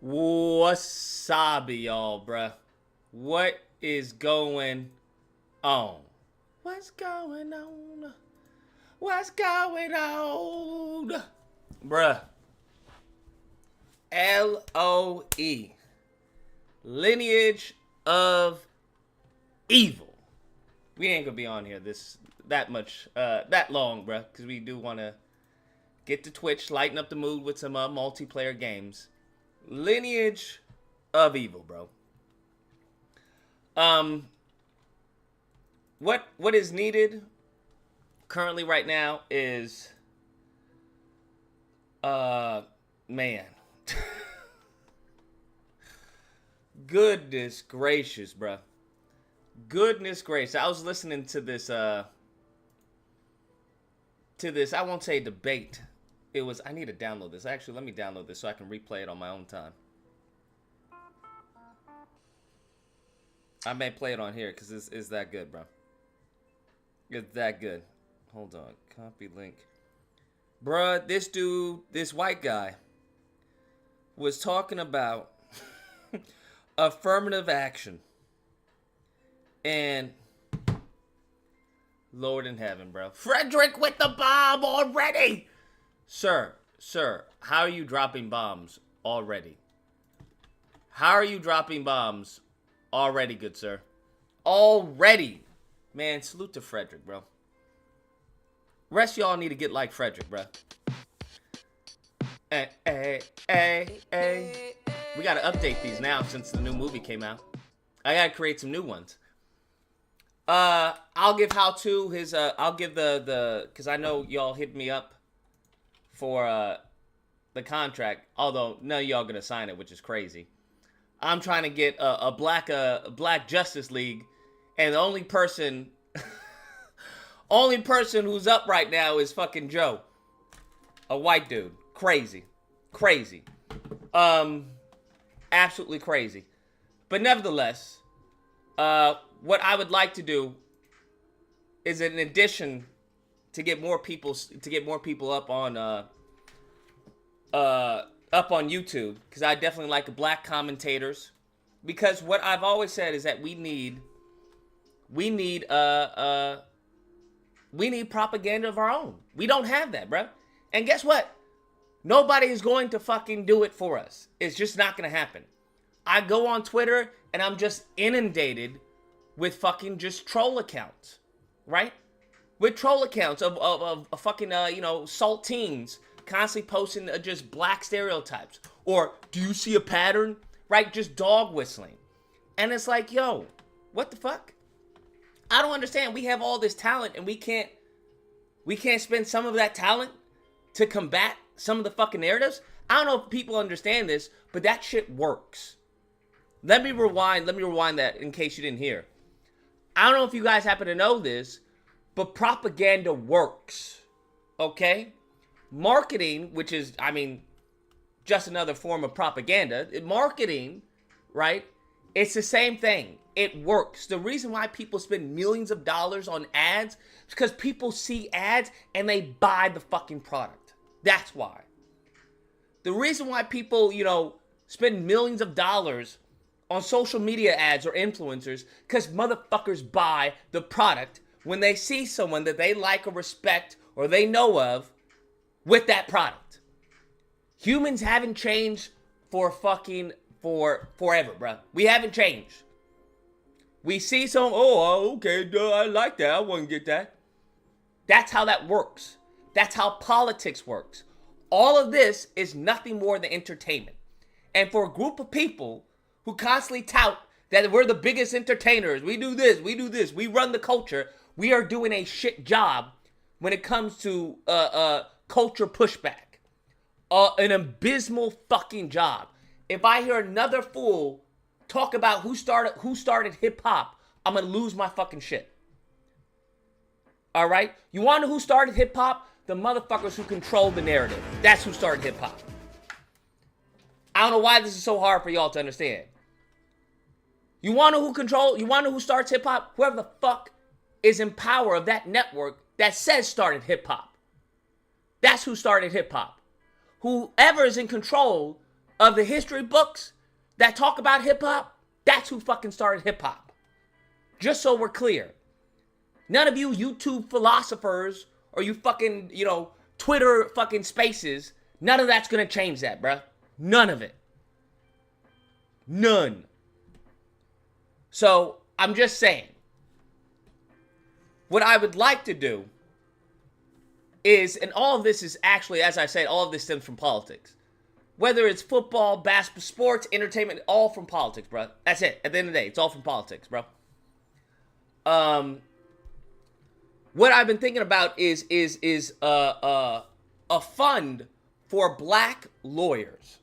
Wasabi, y'all, bruh. What is going on? What's going on? What's going on? Bruh. LOE. Lineage of Evil. We ain't gonna be on here that long, bruh, because we do want to get to Twitch, lighten up the mood with some multiplayer games. Lineage of Evil, bro. What is needed currently right now is man. Goodness gracious, bro. Goodness gracious. I was listening to this I won't say debate. I need to download this. Actually, let me download this so I can replay it on my own time. I may play it on here because it's that good, bro. It's that good. Hold on. Copy link. Bruh, this white guy was talking about affirmative action. And Lord in heaven, bro. Frederick with the bomb already! Sir, how are you dropping bombs already? How are you dropping bombs already, good sir? Already! Man, salute to Frederick, bro. Rest y'all need to get like Frederick, bro. Hey. We gotta update these now since the new movie came out. I gotta create some new ones. I'll give how-to his, I'll give because I know y'all hit me up for, the contract, although none of y'all gonna sign it, which is crazy. I'm trying to get a Black Justice League, and the only person who's up right now is fucking Joe. A white dude. Crazy. Absolutely crazy. But nevertheless, what I would like to do is, in addition to get more people up on YouTube, because I definitely like black commentators, because what I've always said is that we need propaganda of our own. We don't have that, bro. And guess what? Nobody is going to fucking do it for us. It's just not going to happen. I go on Twitter and I'm just inundated with fucking just troll accounts, right? With troll accounts of fucking, saltines constantly posting just black stereotypes. Or, do you see a pattern? Right? Just dog whistling. And it's like, yo, what the fuck? I don't understand. We have all this talent and we can't spend some of that talent to combat some of the fucking narratives. I don't know if people understand this, but that shit works. Let me rewind that in case you didn't hear. I don't know if you guys happen to know this, but propaganda works. Okay? Marketing, which is, just another form of propaganda. Marketing, right? It's the same thing. It works. The reason why people spend millions of dollars on ads is because people see ads and they buy the fucking product. That's why. The reason why people, spend millions of dollars on social media ads or influencers, because motherfuckers buy the product when they see someone that they like or respect or they know of with that product. Humans haven't changed for forever, bro. We haven't changed. We see some, okay, I like that. I want to get that. That's how that works. That's how politics works. All of this is nothing more than entertainment. And for a group of people who constantly tout that we're the biggest entertainers, we do this, we run the culture, we are doing a shit job when it comes to culture pushback. An abysmal fucking job. If I hear another fool talk about who started hip hop, I'm gonna lose my fucking shit. All right? You want to know who started hip hop? The motherfuckers who control the narrative. That's who started hip hop. I don't know why this is so hard for y'all to understand. You want to know who starts hip hop? Whoever the fuck is in power of that network that says started hip hop. That's who started hip hop. Whoever is in control of the history books that talk about hip-hop, that's who fucking started hip-hop. Just so we're clear. None of you YouTube philosophers or you fucking, Twitter fucking spaces, none of that's gonna change that, bruh. None of it. None. So, I'm just saying. What I would like to do is, and all of this is actually, as I said, all of this stems from politics. Whether it's football, basketball, sports, entertainment, all from politics, bro. That's it. At the end of the day, it's all from politics, bro. What I've been thinking about is a fund for black lawyers.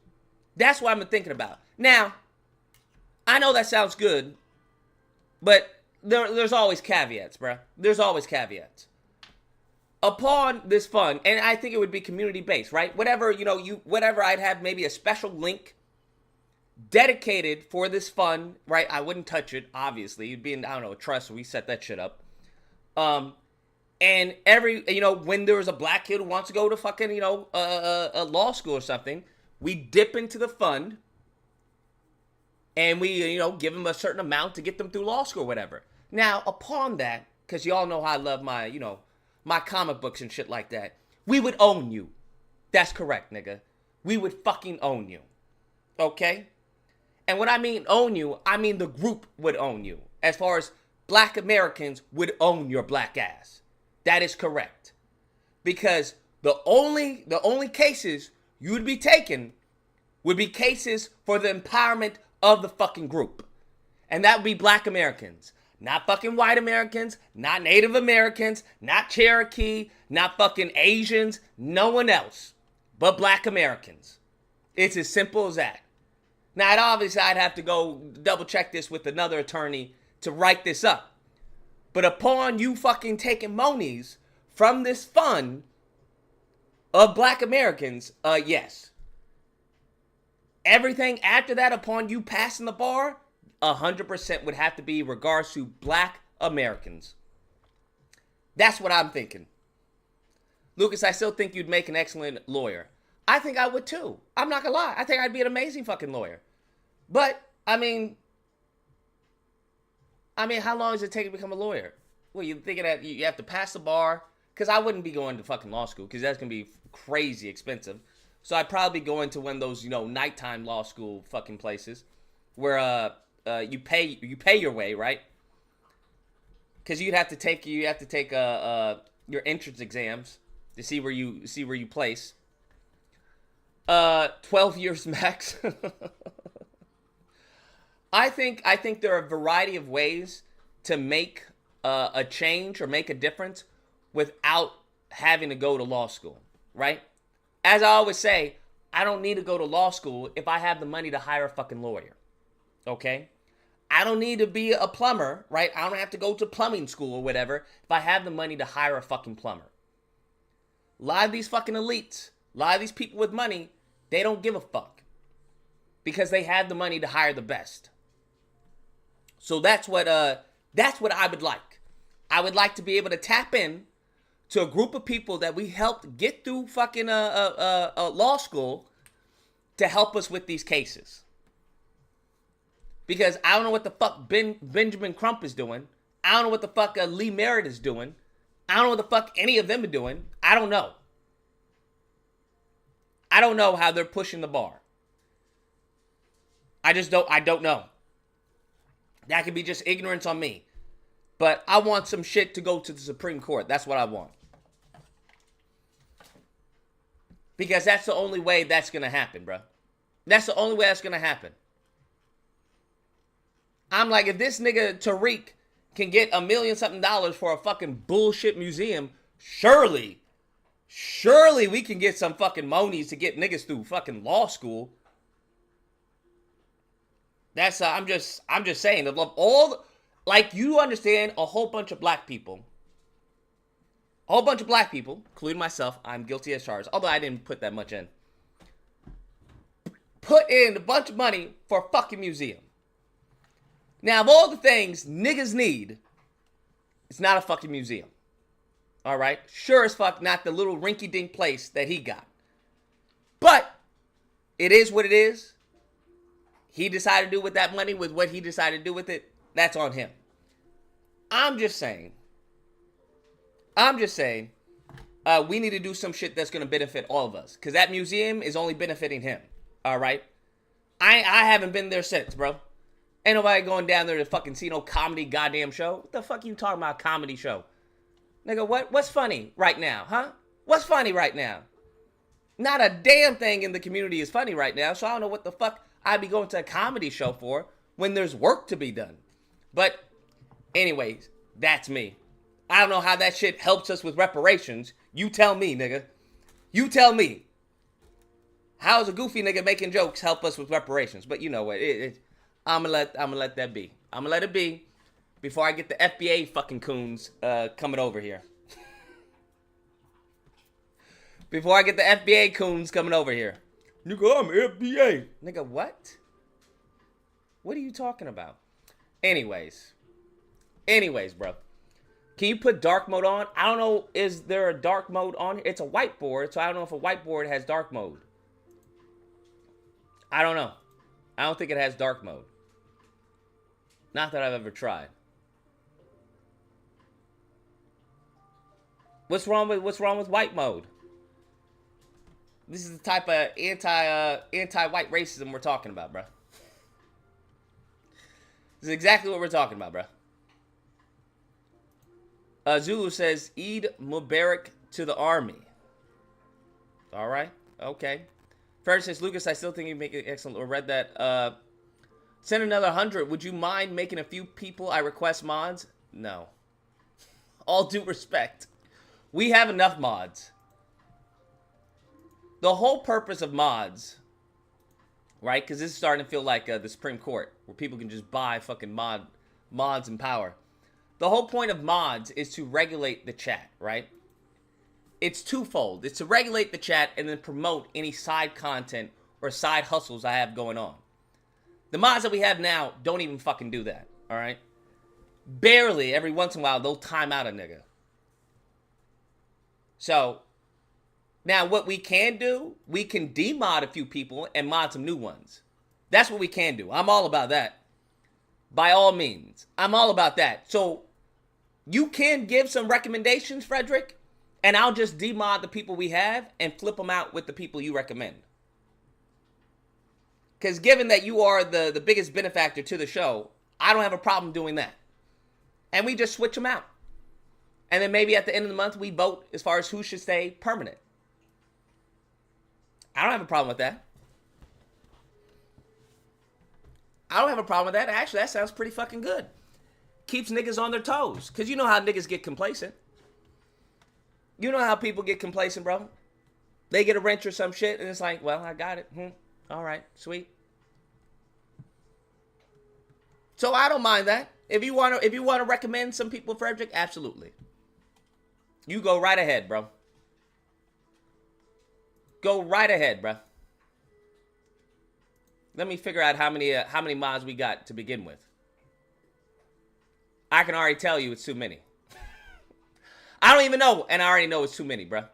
That's what I've been thinking about. Now, I know that sounds good, but there's always caveats, bro. There's always caveats. Upon this fund, and I think it would be community-based, right? Whatever, whatever, I'd have maybe a special link dedicated for this fund, right? I wouldn't touch it, obviously. It'd be in, a trust, so we set that shit up. And every, when there was a black kid who wants to go to fucking, a law school or something, we dip into the fund, and we, give them a certain amount to get them through law school or whatever. Now, upon that, because y'all know how I love my, my comic books and shit like that, we would own you. That's correct, nigga. We would fucking own you. Okay? And when I mean own you, I mean the group would own you. As far as black Americans would own your black ass. That is correct. Because the only cases you would be taking would be cases for the empowerment of the fucking group. And that would be black Americans. Not fucking white Americans, not Native Americans, not Cherokee, not fucking Asians, no one else but black Americans. It's as simple as that. Now, I'd have to go double check this with another attorney to write this up. But upon you fucking taking monies from this fund of black Americans, yes. Everything after that, upon you passing the bar, 100% would have to be in regards to black Americans. That's what I'm thinking. Lucas, I still think you'd make an excellent lawyer. I think I would too. I'm not gonna lie. I think I'd be an amazing fucking lawyer. But, I mean, how long does it take to become a lawyer? Well, you thinking that you have to pass the bar? Because I wouldn't be going to fucking law school, because that's gonna be crazy expensive. So I'd probably go into one of those, nighttime law school fucking places where you pay your way, right? Because you have to take your entrance exams to see where you place. 12 years max. I think there are a variety of ways to make a change or make a difference without having to go to law school, right? As I always say, I don't need to go to law school if I have the money to hire a fucking lawyer, okay? I don't need to be a plumber, right? I don't have to go to plumbing school or whatever if I have the money to hire a fucking plumber. A lot of these fucking elites, a lot of these people with money, they don't give a fuck because they have the money to hire the best. So that's what I would like. I would like to be able to tap in to a group of people that we helped get through fucking law school to help us with these cases. Because I don't know what the fuck Benjamin Crump is doing. I don't know what the fuck Lee Merritt is doing. I don't know what the fuck any of them are doing. I don't know. I don't know how they're pushing the bar. I don't know. That could be just ignorance on me. But I want some shit to go to the Supreme Court. That's what I want. Because that's the only way that's going to happen, bro. That's the only way that's going to happen. I'm like, if this nigga Tariq can get $1 million something for a fucking bullshit museum, surely we can get some fucking monies to get niggas through fucking law school. That's I'm just saying, of all, like, you understand, a whole bunch of black people, including myself, I'm guilty as charged, although I didn't put that much in, put in a bunch of money for a fucking museum. Now, of all the things niggas need, it's not a fucking museum. All right? Sure as fuck not the little rinky-dink place that he got. But It is what it is. He decided to do with that money with what he decided to do with it. That's on him. I'm just saying, we need to do some shit that's going to benefit all of us. Because that museum is only benefiting him. All right? I haven't been there since, bro. Ain't nobody going down there to fucking see no comedy goddamn show. What the fuck are you talking about, comedy show? Nigga, what's funny right now, huh? What's funny right now? Not a damn thing in the community is funny right now, so I don't know what the fuck I'd be going to a comedy show for when there's work to be done. But anyways, that's me. I don't know how that shit helps us with reparations. You tell me, nigga. You tell me. How does a goofy nigga making jokes help us with reparations? But you know what? I'm gonna let that be. I'm gonna let it be before I get the FBA fucking coons coming over here. Before I get the FBA coons coming over here. Nigga, I'm FBA. Nigga, what? What are you talking about? Anyways, bro. Can you put dark mode on? I don't know. Is there a dark mode on? It's a whiteboard, so I don't know if a whiteboard has dark mode. I don't know. I don't think it has dark mode. Not that I've ever tried. What's wrong with white mode? This is the type of anti-white racism we're talking about, bro. This is exactly what we're talking about, bro. Zulu says, Eid Mubarak to the army. All right. Okay. First says, Lucas, I still think you make it excellent. Or read that. Send another 100. Would you mind making a few people I request mods? No. All due respect. We have enough mods. The whole purpose of mods, right? Because this is starting to feel like the Supreme Court, where people can just buy fucking mods and power. The whole point of mods is to regulate the chat, right? It's twofold. It's to regulate the chat and then promote any side content or side hustles I have going on. The mods that we have now don't even fucking do that, all right? Barely, every once in a while, they'll time out a nigga. So, now what we can do, we can demod a few people and mod some new ones. That's what we can do. I'm all about that. By all means. I'm all about that. So, you can give some recommendations, Frederick, and I'll just demod the people we have and flip them out with the people you recommend. Because given that you are the biggest benefactor to the show, I don't have a problem doing that. And we just switch them out. And then maybe at the end of the month, we vote as far as who should stay permanent. I don't have a problem with that. I don't have a problem with that. Actually, that sounds pretty fucking good. Keeps niggas on their toes. Because you know how niggas get complacent. You know how people get complacent, bro. They get a wrench or some shit, and it's like, well, I got it. All right, sweet. So I don't mind that. If you want to recommend some people, Frederick, absolutely. You go right ahead, bro. Go right ahead, bro. Let me figure out how many mods we got to begin with. I can already tell you it's too many. I don't even know, and I already know it's too many, bro.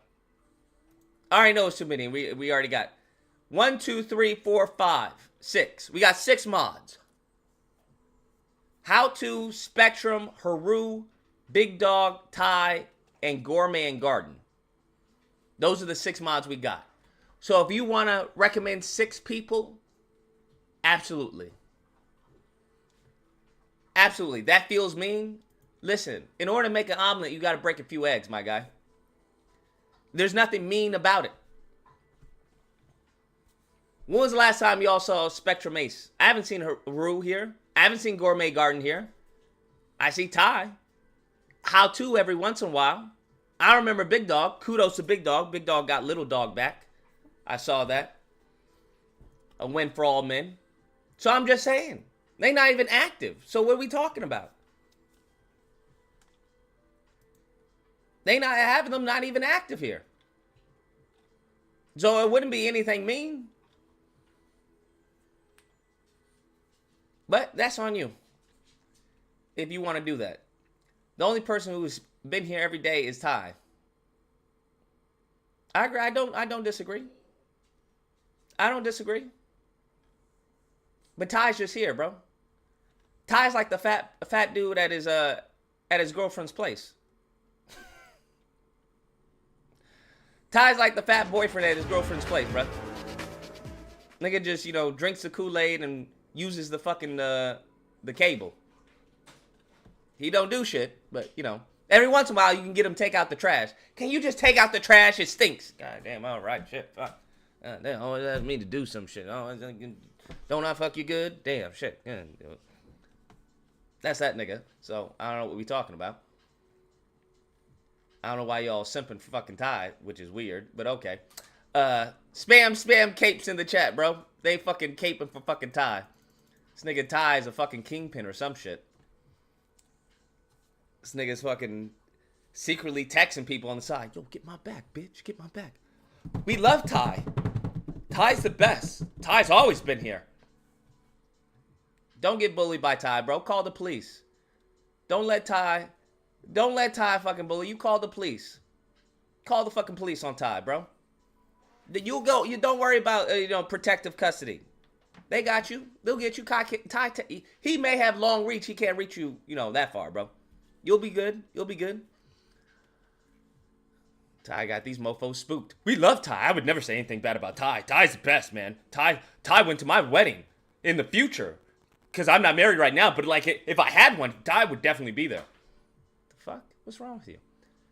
I already know it's too many. We already got 1, 2, 3, 4, 5, 6. We got 6 mods. How to, Spectrum, Haru, Big Dog, Ty, and Gourmet and Garden. Those are the 6 mods we got. So if you want to recommend 6 people, absolutely. Absolutely. That feels mean. Listen, in order to make an omelet, you got to break a few eggs, my guy. There's nothing mean about it. When was the last time y'all saw Spectrum Ace? I haven't seen Haru here. I haven't seen Gourmet Garden here. I see Ty. How to every once in a while. I remember Big Dog. Kudos to Big Dog. Big Dog got Little Dog back. I saw that. A win for all men. So I'm just saying. They not even active. So what are we talking about? They not having them not even active here. So it wouldn't be anything mean. But that's on you. If you want to do that. The only person who's been here every day is Ty. I agree. I don't disagree. I don't disagree. But Ty's just here, bro. Ty's like the fat dude at his girlfriend's place. Ty's like the fat boyfriend at his girlfriend's place, bro. Nigga just, drinks the Kool-Aid and uses the fucking the cable. He don't do shit, but every once in a while you can get him take out the trash. Can you just take out the trash? It stinks. God damn, all right, shit, fuck. Damn, always ask me to do some shit. Don't I fuck you good? Damn, shit. Yeah. That's that nigga. So, I don't know what we talking about. I don't know why y'all simping for fucking Ty, which is weird, but okay. Spam capes in the chat, bro. They fucking caping for fucking Ty. This nigga Ty is a fucking kingpin or some shit. This nigga's fucking secretly texting people on the side. Yo, get my back, bitch. Get my back. We love Ty. Ty's the best. Ty's always been here. Don't get bullied by Ty, bro. Call the police. Don't let Ty fucking bully you. Call the police. Call the fucking police on Ty, bro. You don't worry about protective custody. They got you. They'll get you. Ty, he may have long reach. He can't reach you, that far, bro. You'll be good. You'll be good. Ty got these mofos spooked. We love Ty. I would never say anything bad about Ty. Ty's the best, man. Ty went to my wedding in the future. Because I'm not married right now, but if I had one, Ty would definitely be there. The fuck? What's wrong with you?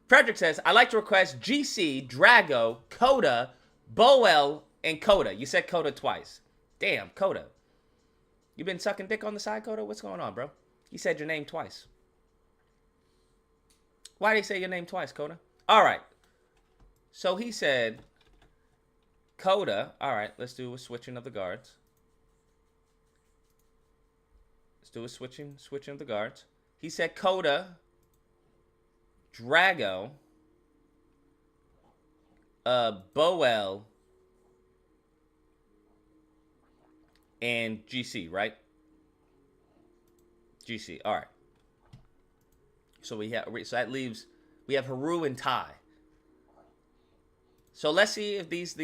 Frederick says, I'd like to request GC, Drago, Coda, Boel, and Coda. You said Coda twice. Damn, Coda. You been sucking dick on the side, Coda? What's going on, bro? You said your name twice. Why did he say your name twice, Coda? All right. So he said, Coda. All right, let's do a switching of the guards. Let's do a switching of the guards. He said Coda, Drago, Boel, and GC, right? GC. All right. So that leaves, we have Haru and Ty. So let's see if these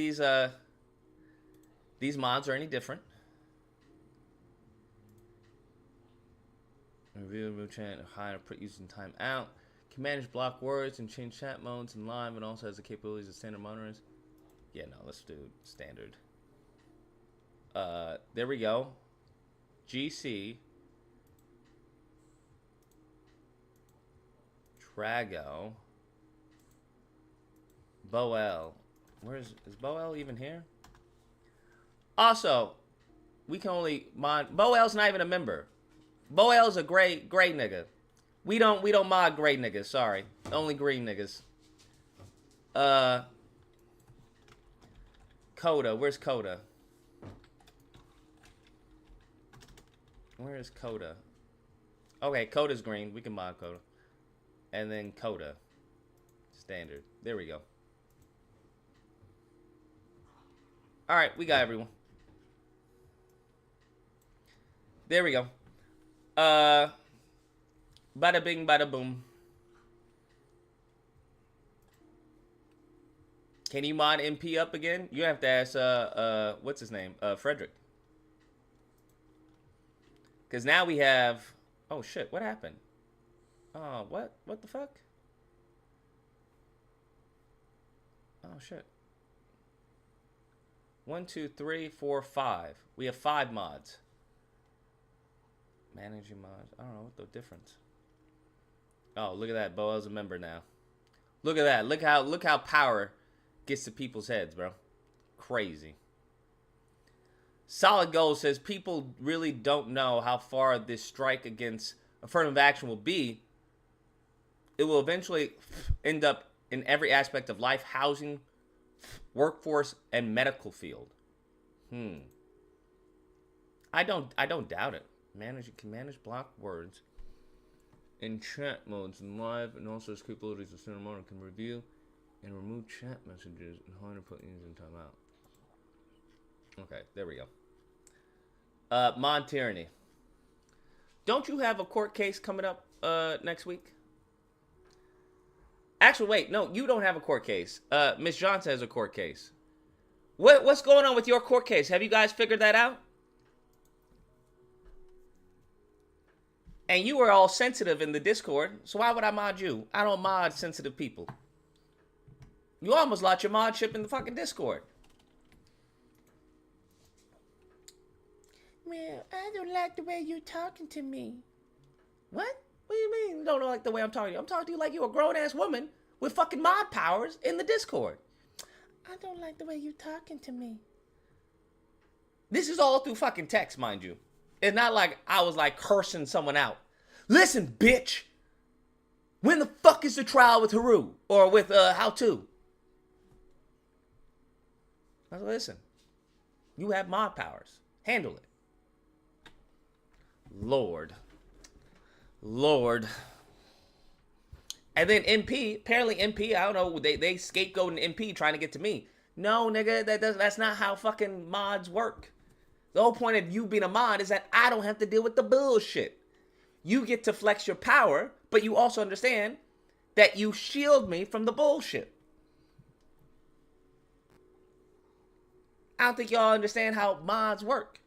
mods are any different. Review, remove chat, hide, or put using time out. Can manage block words and change chat modes in live, and also has the capabilities of standard monitors. Yeah, no, let's do standard. There we go. GC. Drago. Boel. Is Boel even here? Also, we can only mod. Boel's not even a member. Boel's a gray nigga. We don't mod gray niggas. Sorry, only green niggas. Coda. Where's Coda? Where is Coda? Okay, Coda's green. We can mod Coda. And then Coda. Standard. There we go. Alright, we got everyone. There we go. Bada bing, bada boom. Can you mod MP up again? You have to ask, what's his name? Frederick. Because now we have... Oh, shit. What happened? Oh, what? What the fuck? Oh, shit. 1, 2, 3, 4, 5. We have 5 mods. Managing mods. I don't know what the difference. Oh, look at that. Boel's a member now. Look at that. Look how power gets to people's heads, bro. Crazy. Solid Gold says people really don't know how far this strike against affirmative action will be. It will eventually end up in every aspect of life, housing, workforce, and medical field. I don't doubt it. Can manage block words in chat modes and live, and also has capabilities of standard mode, can review and remove chat messages and hard to put things in timeout. Okay, there we go. Mod Tyranny. Don't you have a court case coming up next week? Actually, wait, no, you don't have a court case. Miss Johnson has a court case. What's going on with your court case? Have you guys figured that out? And you were all sensitive in the Discord, so why would I mod you? I don't mod sensitive people. You almost lost your modship in the fucking Discord. Man, I don't like the way you're talking to me. What? What do you mean you don't like the way I'm talking to you? I'm talking to you like you're a grown-ass woman with fucking mod powers in the Discord. I don't like the way you're talking to me. This is all through fucking text, mind you. It's not like I was like cursing someone out. Listen, bitch. When the fuck is the trial with Haru? Or with How To? Listen. You have mod powers. Handle it. Lord. And then MP, apparently MP, I don't know, they scapegoating MP trying to get to me. No, nigga, that's not how fucking mods work. The whole point of you being a mod is that I don't have to deal with the bullshit. You get to flex your power, but you also understand that you shield me from the bullshit. I don't think y'all understand how mods work.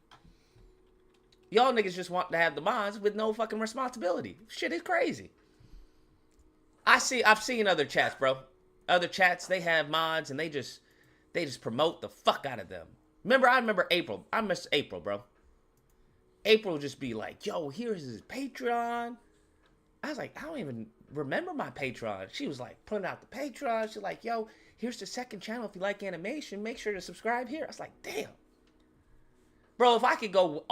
Y'all niggas just want to have the mods with no fucking responsibility. Shit is crazy. I've seen other chats, bro. Other chats, they have mods and they just promote the fuck out of them. I remember April. I miss April, bro. April would just be like, yo, here's his Patreon. I was like, I don't even remember my Patreon. She was like putting out the Patreon. She's like, yo, here's the second channel. If you like animation, make sure to subscribe here. I was like, damn. Bro, if I could go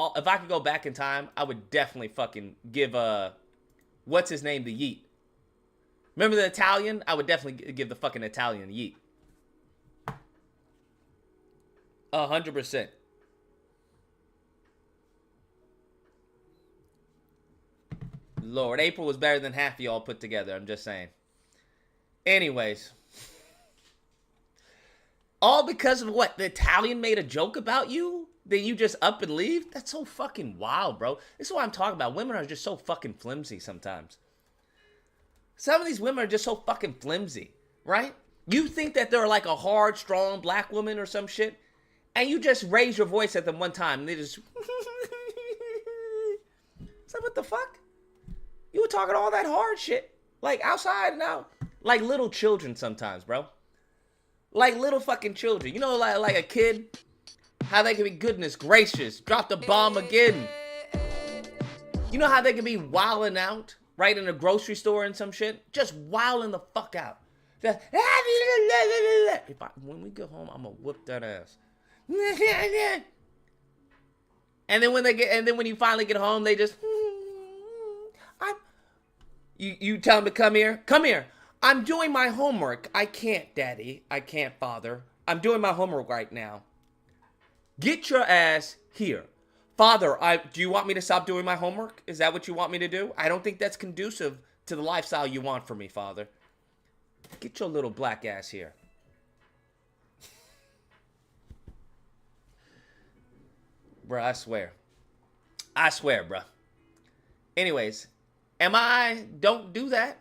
back in time, I would definitely fucking give what's his name, the yeet. Remember the Italian? I would definitely give the fucking Italian the yeet. 100%. Lord, April was better than half of y'all put together. I'm just saying. Anyways. All because of what? The Italian made a joke about you? Then you just up and leave? That's so fucking wild, bro. This is what I'm talking about. Women are just so fucking flimsy sometimes. Some of these women are just so fucking flimsy, right? You think that they're like a hard, strong black woman or some shit, and you just raise your voice at them one time, and they just... So what the fuck? You were talking all that hard shit. Like, outside now. Like little children sometimes, bro. Like little fucking children. You know, like a kid... How they can be, goodness gracious, drop the bomb again. You know how they can be wilding out, right, in a grocery store and some shit? Just wilding the fuck out. Just, when we get home, I'm gonna whoop that ass. And then when you finally get home, they just, you tell them to come here. Come here. I'm doing my homework. I can't, Daddy. I can't, Father. I'm doing my homework right now. Get your ass here. Father, do you want me to stop doing my homework? Is that what you want me to do? I don't think that's conducive to the lifestyle you want for me, Father. Get your little black ass here. Bruh, I swear. I swear, bruh. Anyways, don't do that?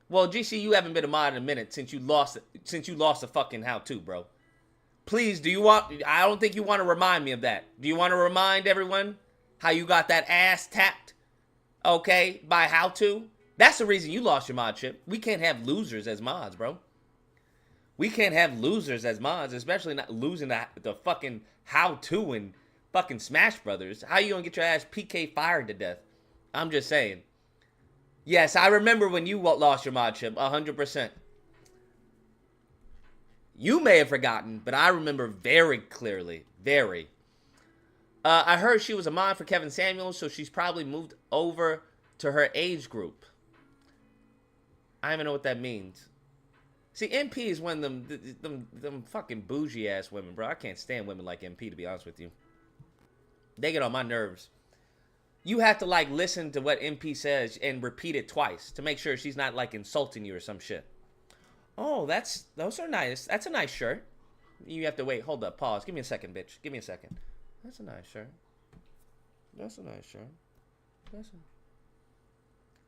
Well, GC, you haven't been a mod in a minute since you lost the fucking How To, bro. Please, I don't think you want to remind me of that. Do you want to remind everyone how you got that ass tapped, okay, by How To? That's the reason you lost your modship. We can't have losers as mods, bro. We can't have losers as mods, especially not losing the fucking How To and fucking Smash Brothers. How you gonna get your ass PK fired to death? I'm just saying. Yes, I remember when you lost your modship, 100%. You may have forgotten, but I remember very clearly. Very. I heard she was a mod for Kevin Samuels, so she's probably moved over to her age group. I don't even know what that means. See, MP is one of them fucking bougie ass women, bro. I can't stand women like MP, to be honest with you. They get on my nerves. You have to like listen to what MP says and repeat it twice to make sure she's not like insulting you or some shit. Oh, those are nice. That's a nice shirt. You have to wait. Hold up. Pause. Give me a second, bitch. Give me a second. That's a nice shirt. That's a nice shirt.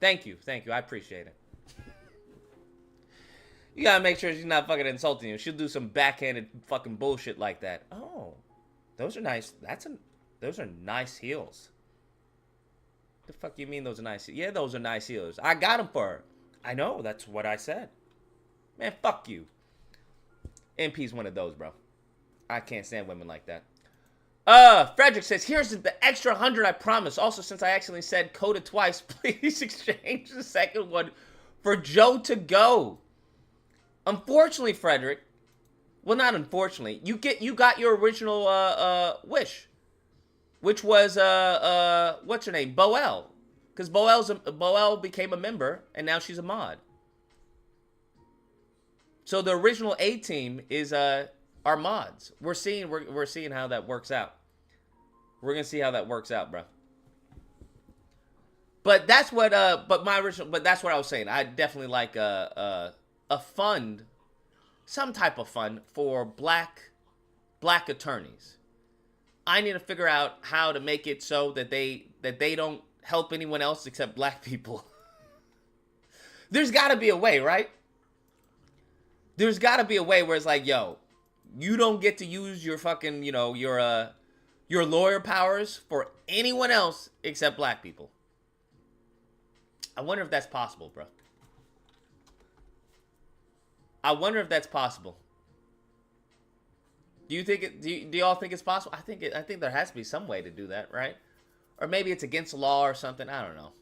Thank you. I appreciate it. You gotta make sure she's not fucking insulting you. She'll do some backhanded fucking bullshit like that. Oh, those are nice. Those are nice heels. The fuck you mean those are nice? Yeah, those are nice heels. I got them for her. I know, that's what I said. Man, fuck you. MP's one of those, bro. I can't stand women like that. Frederick says, here's the extra 100 I promise. Also, since I accidentally said Coda twice, please exchange the second one for Joe to go. Unfortunately, Frederick, well, not unfortunately, you got your original wish, which was what's her name, Boel, because Boel became a member and now she's a mod. So the original A team is our mods. We're seeing how that works out. We're gonna see how that works out, bro. But that's what but that's what I was saying. I definitely like a fund, some type of fund for black attorneys. I need to figure out how to make it so that they don't help anyone else except black people. There's got to be a way, right? There's got to be a way where it's like, yo, you don't get to use your fucking, your lawyer powers for anyone else except black people. I wonder if that's possible, bro. I wonder if that's possible. Do you think it? Do y'all think it's possible? I think there has to be some way to do that, right? Or maybe it's against the law or something. I don't know.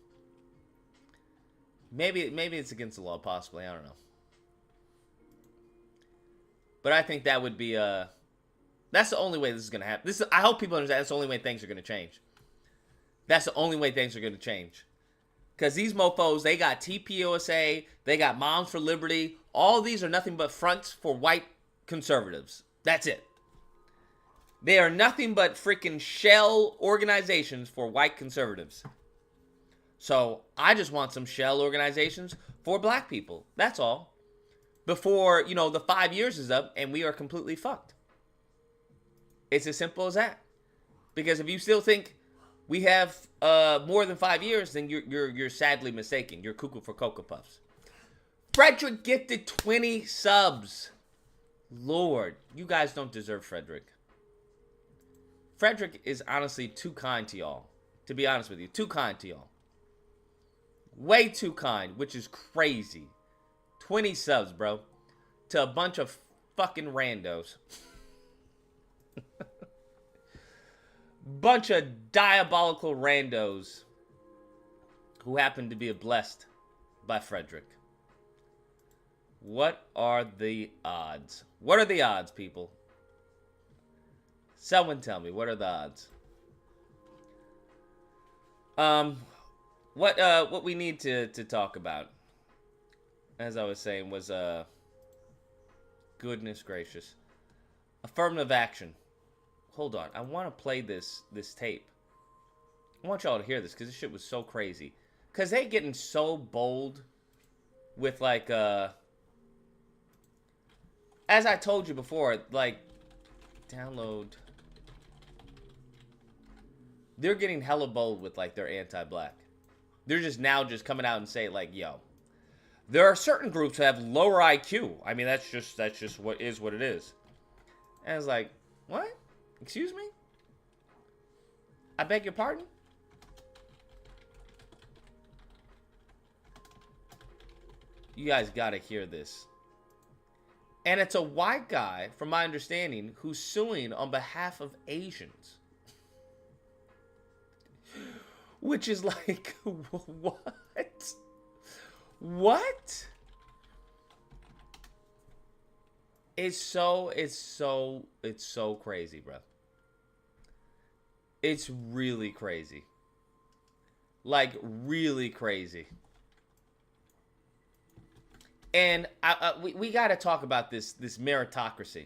Maybe it's against the law, possibly. I don't know. But I think that would be that's the only way this is gonna happen. I hope people understand that's the only way things are gonna change. That's the only way things are gonna change. Because these mofos, they got TPUSA, they got Moms for Liberty. All these are nothing but fronts for white conservatives. That's it. They are nothing but freaking shell organizations for white conservatives. So I just want some shell organizations for black people. That's all. Before, the 5 years is up and we are completely fucked. It's as simple as that. Because if you still think we have more than 5 years, then you're sadly mistaken. You're cuckoo for Cocoa Puffs. Frederick gifted 20 subs. Lord, you guys don't deserve Frederick. Frederick is honestly too kind to y'all. To be honest with you, too kind to y'all. Way too kind, which is crazy. 20 subs, bro. To a bunch of fucking randos. Bunch of diabolical randos who happen to be blessed by Frederick. What are the odds? What are the odds, people? Someone tell me, what are the odds? What we need to talk about, as I was saying, was goodness gracious, affirmative action. Hold on, I want to play this tape. I want y'all to hear this because this shit was so crazy. Because they getting so bold with like as I told you before, like, download. They're getting hella bold with like their anti-black. They're just coming out and say like, yo, there are certain groups that have lower IQ. I mean, that's just what it is. And it's like, what? Excuse me? I beg your pardon? You guys gotta hear this. And it's a white guy, from my understanding, who's suing on behalf of Asians. Which is like, what? What? It's so crazy, bro. It's really crazy. Like, really crazy. And we got to talk about this meritocracy.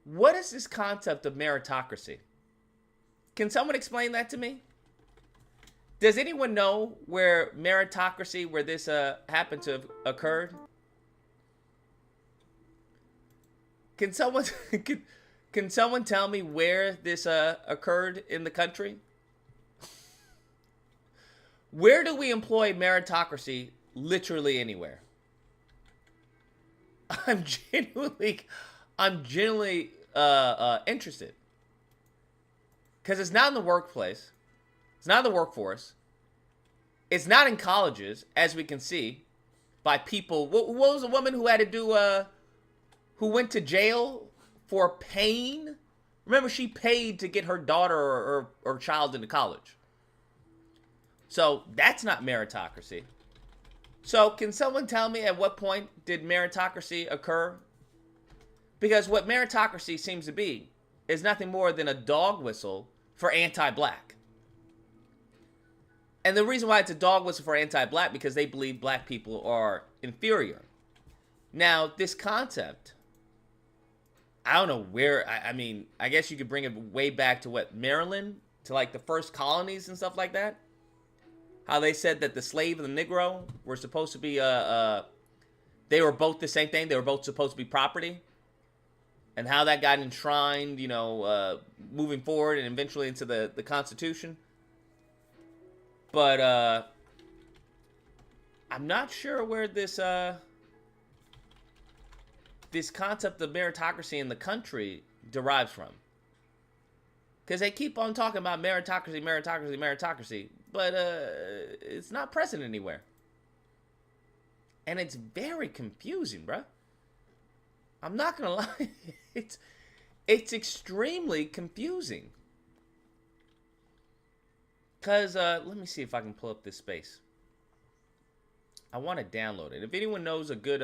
What is this concept of meritocracy? Can someone explain that to me? Does anyone know where meritocracy, where this happened to have occurred? Can someone can someone tell me where this occurred in the country? Where do we employ meritocracy? Literally anywhere. I'm genuinely interested. Because it's not in the workplace. It's not in the workforce. It's not in colleges, as we can see, by people. What was a woman who had to do, who went to jail for paying? Remember, she paid to get her daughter or child into college. So that's not meritocracy. So can someone tell me at what point did meritocracy occur? Because what meritocracy seems to be is nothing more than a dog whistle for anti-black. And the reason why it's a dog whistle for anti-black, because they believe black people are inferior. Now, this concept, I don't know where, I mean, I guess you could bring it way back to what, Maryland? To like the first colonies and stuff like that? How they said that the slave and the Negro were supposed to be, they were both the same thing. They were both supposed to be property. And how that got enshrined, you know, moving forward and eventually into the Constitution. But, I'm not sure where this, this concept of meritocracy in the country derives from. Because they keep on talking about meritocracy, meritocracy, meritocracy. But, it's not present anywhere. And it's very confusing, bruh. I'm not gonna lie. It's extremely confusing. Because, let me see if I can pull up this space. I want to download it. If anyone knows a good,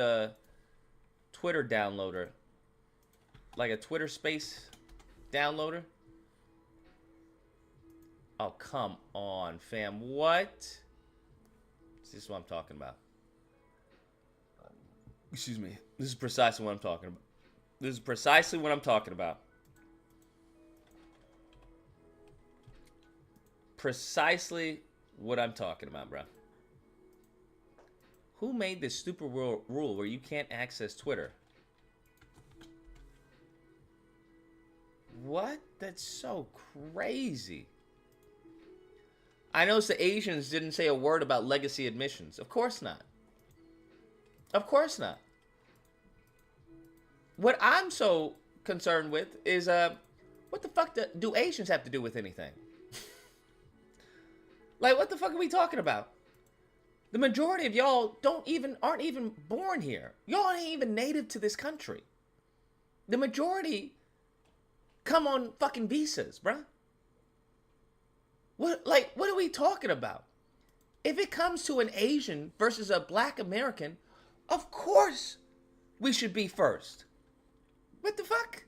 Twitter downloader, like a Twitter space downloader. Oh, come on, fam. What? Is this what I'm talking about? Excuse me. This is precisely what I'm talking about. This is precisely what I'm talking about. Precisely what I'm talking about, bro. Who made this stupid rule where you can't access Twitter? What? That's so crazy. I noticed the Asians didn't say a word about legacy admissions. Of course not. Of course not. What I'm so concerned with is, what the fuck do Asians have to do with anything? Like, what the fuck are we talking about? The majority of y'all aren't even born here. Y'all ain't even native to this country. The majority come on fucking visas, bruh. What are we talking about? If it comes to an Asian versus a black American, of course we should be first. What the fuck?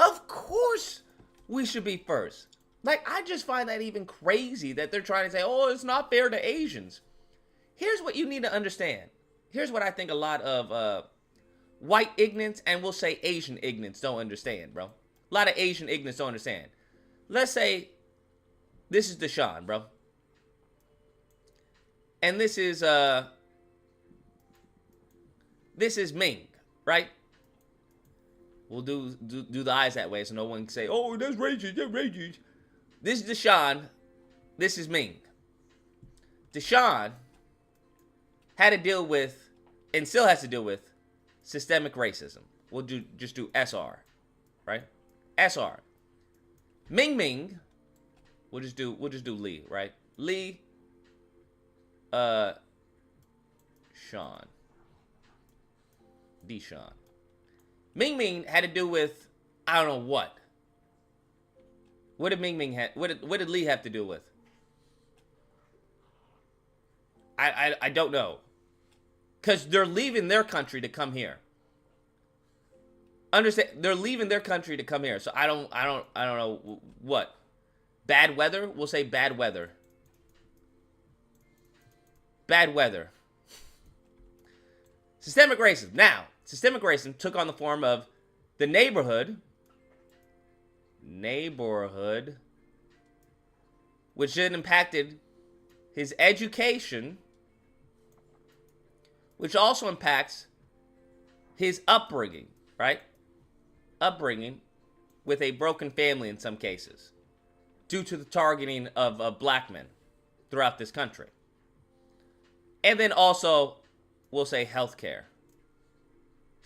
Of course we should be first. Like, I just find that even crazy that they're trying to say, oh, it's not fair to Asians. Here's what you need to understand. Here's what I think a lot of white ignorance, and we'll say Asian ignorance, don't understand, bro. A lot of Asian ignorance don't understand. Let's say this is Deshaun, bro. And this is Ming, right? We'll do the eyes that way so no one can say, oh, that's racist, that's racist. This is Deshaun. This is Ming. Deshaun had to deal with, and still has to deal with, systemic racism. We'll just do SR, right? SR. Ming, we'll just do Lee, right? Lee, Sean. Deshaun. Ming had to do with, I don't know what. What did Ming have? What did Lee have to do with? I don't know. Because they're leaving their country to come here. Understand? They're leaving their country to come here. So I don't know what. Bad weather? We'll say bad weather. Bad weather. Systemic racism. Now, systemic racism took on the form of the neighborhood, which then impacted his education, which also impacts his upbringing, right? Upbringing with a broken family in some cases, due to the targeting of black men throughout this country. And then also, we'll say healthcare,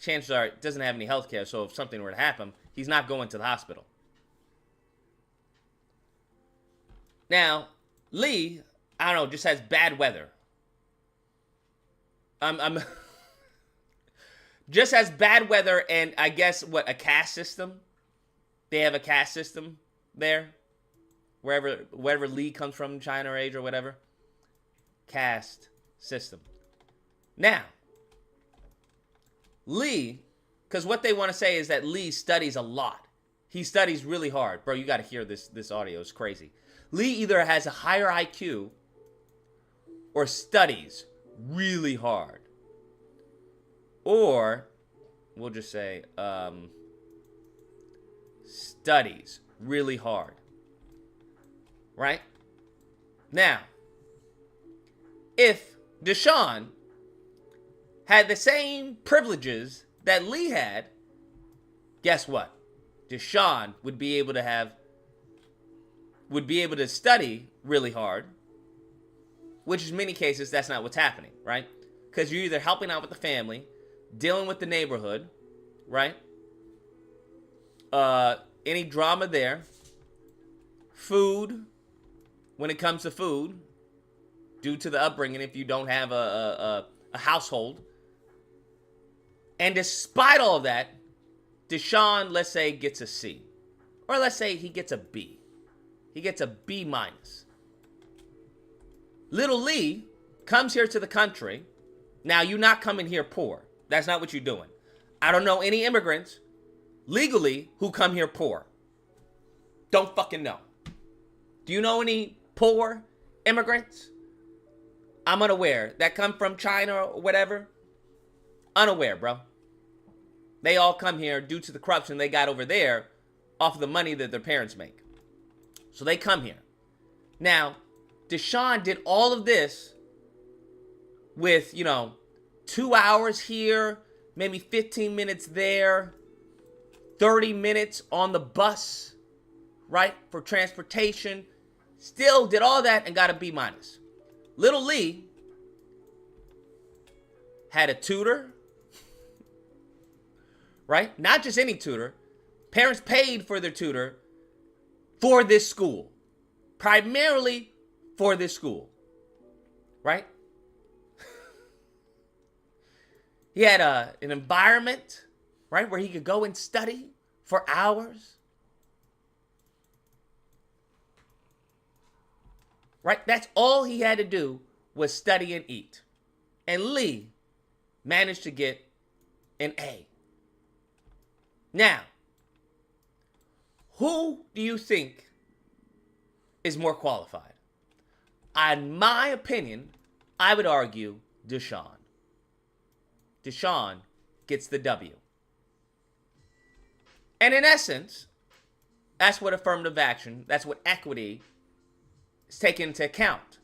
chances are it doesn't have any health care, so if something were to happen, he's not going to the hospital. Now, Lee, I don't know, just has bad weather. I'm just has bad weather, and I guess a caste system. They have a caste system there, wherever Lee comes from, China or Asia or whatever. Caste system. Now, Lee, because what they want to say is that Lee studies a lot. He studies really hard. Bro, you got to hear this audio. It's crazy. Lee either has a higher IQ or studies really hard. Or, we'll just say, studies really hard. Right? Now, if Deshaun had the same privileges that Lee had, guess what? Deshaun would be able to study really hard, which in many cases, that's not what's happening, right? Because you're either helping out with the family, dealing with the neighborhood, right? Any drama there. Food, when it comes to food, due to the upbringing, if you don't have a household. And despite all of that, Deshaun, let's say, gets a C. Or let's say he gets a B. He gets a B minus. Little Lee comes here to the country. Now, you're not coming here poor. That's not what you're doing. I don't know any immigrants legally who come here poor. Don't fucking know. Do you know any poor immigrants? I'm unaware. That come from China or whatever? Unaware, bro. They all come here due to the corruption they got over there off of the money that their parents make. So they come here. Now, Deshaun did all of this with, 2 hours here, maybe 15 minutes there, 30 minutes on the bus, right, for transportation. Still did all that and got a B minus. Little Lee had a tutor, right? Not just any tutor. Parents paid for their tutor for this school. Primarily for this school. Right? He had an environment, right, where he could go and study for hours. Right? That's all he had to do was study and eat. And Lee managed to get an A. Now, who do you think is more qualified? In my opinion, I would argue Deshaun. Deshaun gets the W. And in essence, that's what affirmative action, that's what equity is taken into account.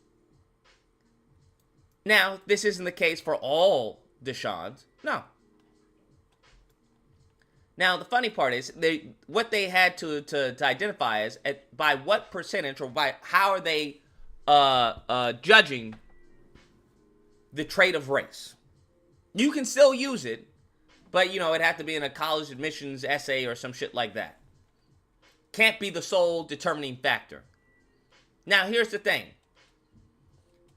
Now, this isn't the case for all Deshaun's. No. Now, the funny part is, what they had to identify is by what percentage or by how are they judging the trait of race. You can still use it, but, it'd have to be in a college admissions essay or some shit like that. Can't be the sole determining factor. Now, here's the thing.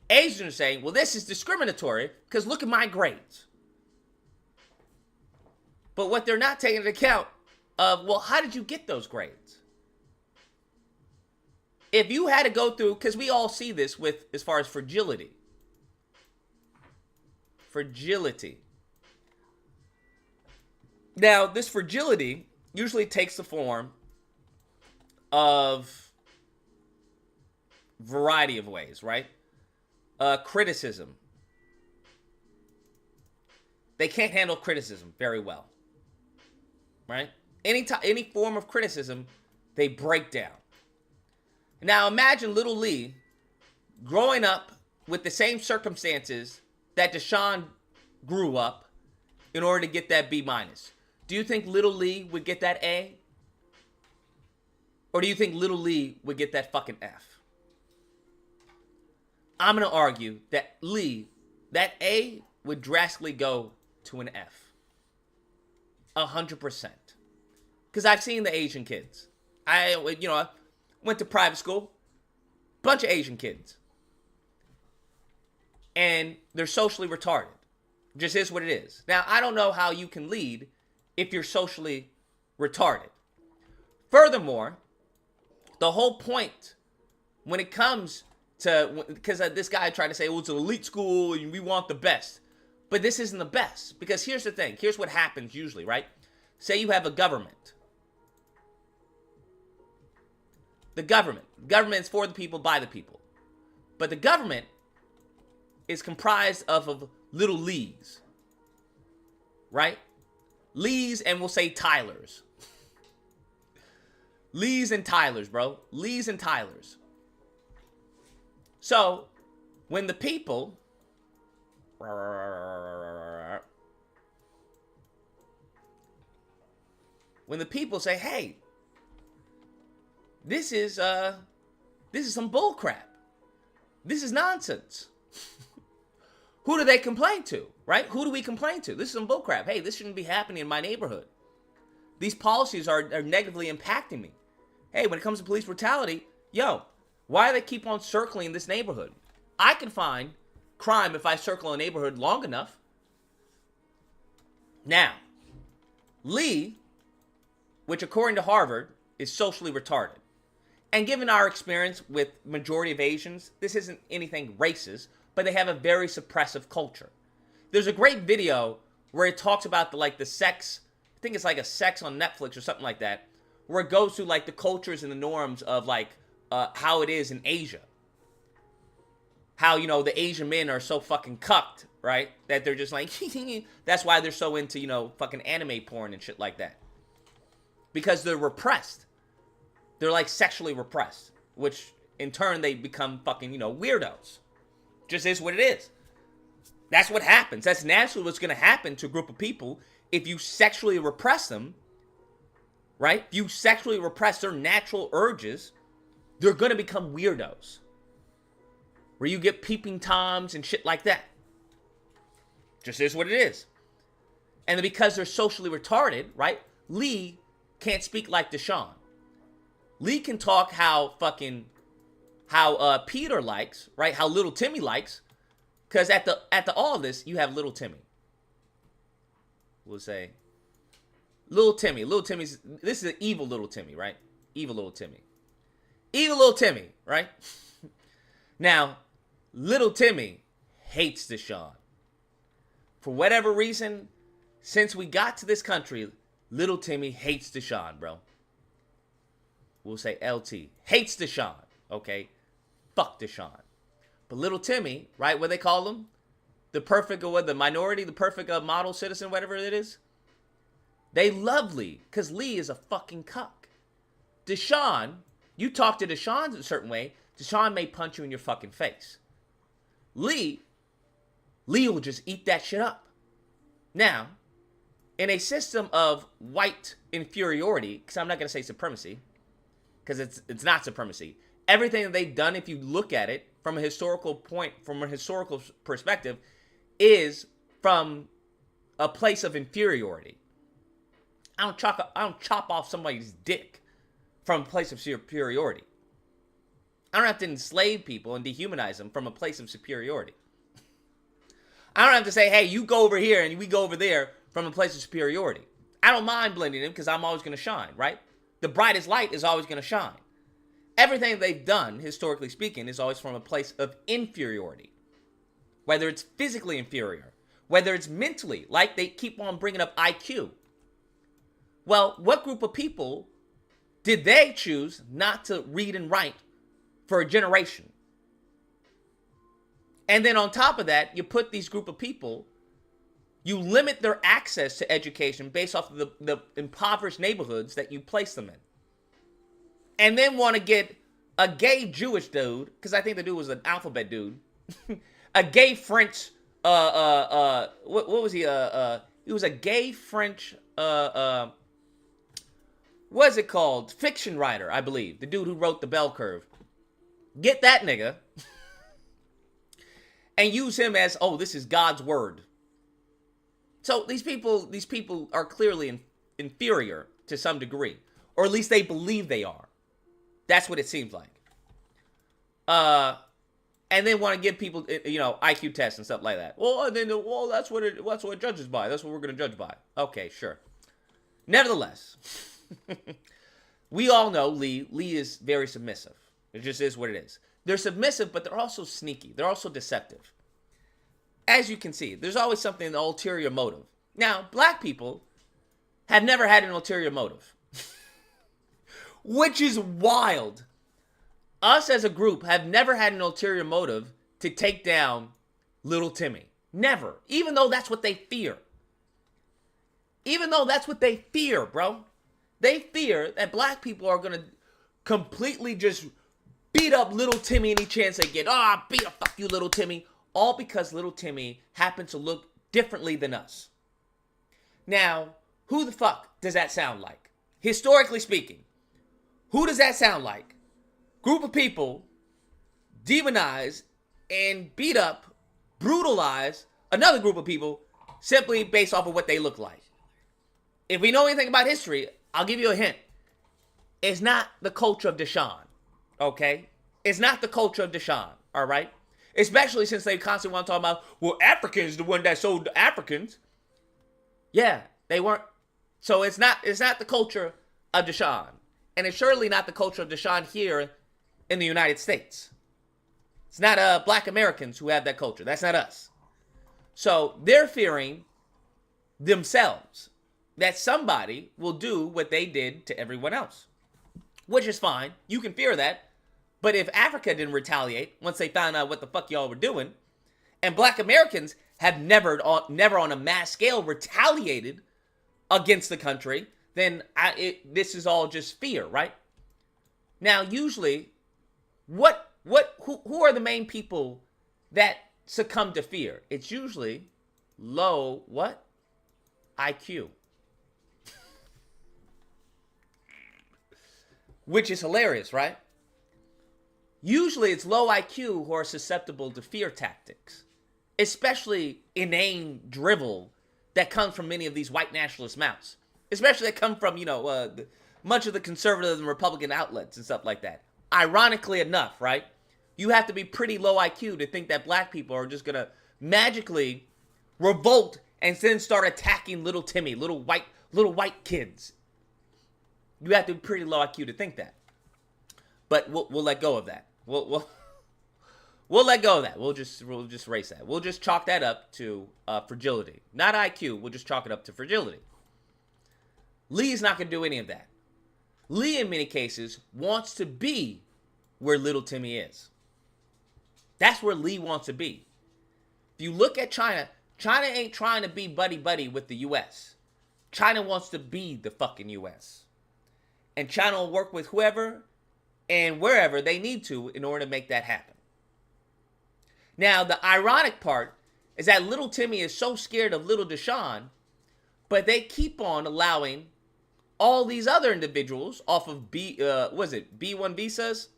Asians are saying, well, this is discriminatory because look at my grades. But what they're not taking into account of, well, how did you get those grades? If you had to go through, because we all see this with as far as fragility. Fragility. Now, this fragility usually takes the form of variety of ways, right? Criticism. They can't handle criticism very well. Right? Any form of criticism, they break down. Now imagine little Lee growing up with the same circumstances that Deshaun grew up in order to get that B minus. Do you think little Lee would get that A? Or do you think little Lee would get that fucking F? I'm going to argue that Lee, that A would drastically go to an F. 100%. Because I've seen the Asian kids. I went to private school, bunch of Asian kids. And they're socially retarded. Just is what it is. Now, I don't know how you can lead if you're socially retarded. Furthermore, the whole point when it comes to, because this guy tried to say, well, it's an elite school and we want the best. But this isn't the best. Because here's the thing. Here's what happens usually, right? Say you have a government. The government. Government is for the people, by the people. But the government is comprised of little leagues. Right? Lees and we'll say Tylers. Lees and Tylers, bro. Lees and Tylers. So, when the people say, hey, this is some bull crap. This is nonsense. Who do they complain to, right? Who do we complain to? This is some bull crap. Hey, this shouldn't be happening in my neighborhood. These policies are negatively impacting me. Hey, when it comes to police brutality, why do they keep on circling this neighborhood? I can find crime if I circle a neighborhood long enough. Now, Lee, which according to Harvard, is socially retarded. And given our experience with majority of Asians, this isn't anything racist, but they have a very suppressive culture. There's a great video where it talks about the sex, I think it's like a sex on Netflix or something like that, where it goes through like the cultures and the norms of how it is in Asia. How, the Asian men are so fucking cucked, right? That they're just like, that's why they're so into, fucking anime porn and shit like that. Because they're repressed. They're like sexually repressed, which in turn they become fucking, weirdos. Just is what it is. That's what happens. That's naturally what's going to happen to a group of people if you sexually repress them, right? If you sexually repress their natural urges, they're going to become weirdos. Where you get peeping toms and shit like that. Just is what it is. And because they're socially retarded, right? Lee can't speak like Deshaun. Lee can talk how Peter likes, right? How little Timmy likes. Because at the all of this, you have little Timmy. We'll say little Timmy. Little Timmy's, this is an evil little Timmy, right? Evil little Timmy. Evil little Timmy, right? Now, little Timmy hates Deshaun. For whatever reason, since we got to this country, little Timmy hates Deshaun, bro. We'll say LT. Hates Deshaun, okay? Fuck Deshaun. But little Timmy, right, what they call him? The perfect, or what, the minority, the perfect model citizen, whatever it is. They love Lee, because Lee is a fucking cuck. Deshaun, you talk to Deshaun a certain way, Deshaun may punch you in your fucking face. Lee will just eat that shit up. Now, in a system of white inferiority, because I'm not going to say supremacy, because it's not supremacy. Everything that they've done, if you look at it from a historical point, from a historical perspective, is from a place of inferiority. I don't chop off somebody's dick from a place of superiority. I don't have to enslave people and dehumanize them from a place of superiority. I don't have to say, hey, you go over here and we go over there from a place of superiority. I don't mind blending in because I'm always going to shine, right? The brightest light is always going to shine. Everything they've done, historically speaking, is always from a place of inferiority. Whether it's physically inferior, whether it's mentally, like they keep on bringing up IQ. Well, what group of people did they choose not to read and write for a generation? And then on top of that, you put these group of people, you limit their access to education based off of the impoverished neighborhoods that you place them in. And then want to get a gay Jewish dude, because I think the dude was an alphabet dude, a gay French, what was he? He was a gay French, what is it called? Fiction writer, I believe. The dude who wrote The Bell Curve. Get that nigga. And use him as, oh, this is God's word. So these people are clearly inferior to some degree, or at least they believe they are. That's what it seems like. And they want to give people, IQ tests and stuff like that. That's what it judges by. That's what we're going to judge by. Okay, sure. Nevertheless, we all know Lee is very submissive. It just is what it is. They're submissive, but they're also sneaky. They're also deceptive. As you can see, there's always something, an ulterior motive. Now, black people have never had an ulterior motive, which is wild. Us as a group have never had an ulterior motive to take down little Timmy. Never. Even though that's what they fear. Even though that's what they fear, bro. They fear that black people are going to completely just beat up little Timmy any chance they get. Beat up, fuck you, little Timmy. All because little Timmy happens to look differently than us. Now, who the fuck does that sound like? Historically speaking, who does that sound like? Group of people demonize and beat up, brutalize another group of people simply based off of what they look like. If we know anything about history, I'll give you a hint. It's not the culture of Deshaun, okay? It's not the culture of Deshaun, all right? Especially since they constantly want to talk about, well, Africans the one that sold the Africans. Yeah, they weren't. So it's not the culture of Deshaun. And it's surely not the culture of Deshaun here in the United States. It's not black Americans who have that culture. That's not us. So they're fearing themselves that somebody will do what they did to everyone else, which is fine. You can fear that. But if Africa didn't retaliate once they found out what the fuck y'all were doing, and black Americans have never on a mass scale retaliated against the country, then this is all just fear, right? Now, usually, who are the main people that succumb to fear? It's usually low what? IQ. Which is hilarious, right? Usually it's low IQ who are susceptible to fear tactics, especially inane drivel that comes from many of these white nationalist mouths, especially that come from, much of the conservative and Republican outlets and stuff like that. Ironically enough, right? You have to be pretty low IQ to think that black people are just going to magically revolt and then start attacking little Timmy, little white kids. You have to be pretty low IQ to think that. But we'll let go of that. We'll let go of that. We'll just erase that. We'll just chalk that up to fragility, not IQ. We'll just chalk it up to fragility. Lee's not gonna do any of that. Lee, in many cases, wants to be where little Timmy is. That's where Lee wants to be. If you look at China, China ain't trying to be buddy-buddy with the U.S. China wants to be the fucking U.S. And China will work with whoever and wherever they need to in order to make that happen. Now, the ironic part is that little Timmy is so scared of little Deshaun, but they keep on allowing all these other individuals off of B1 visas?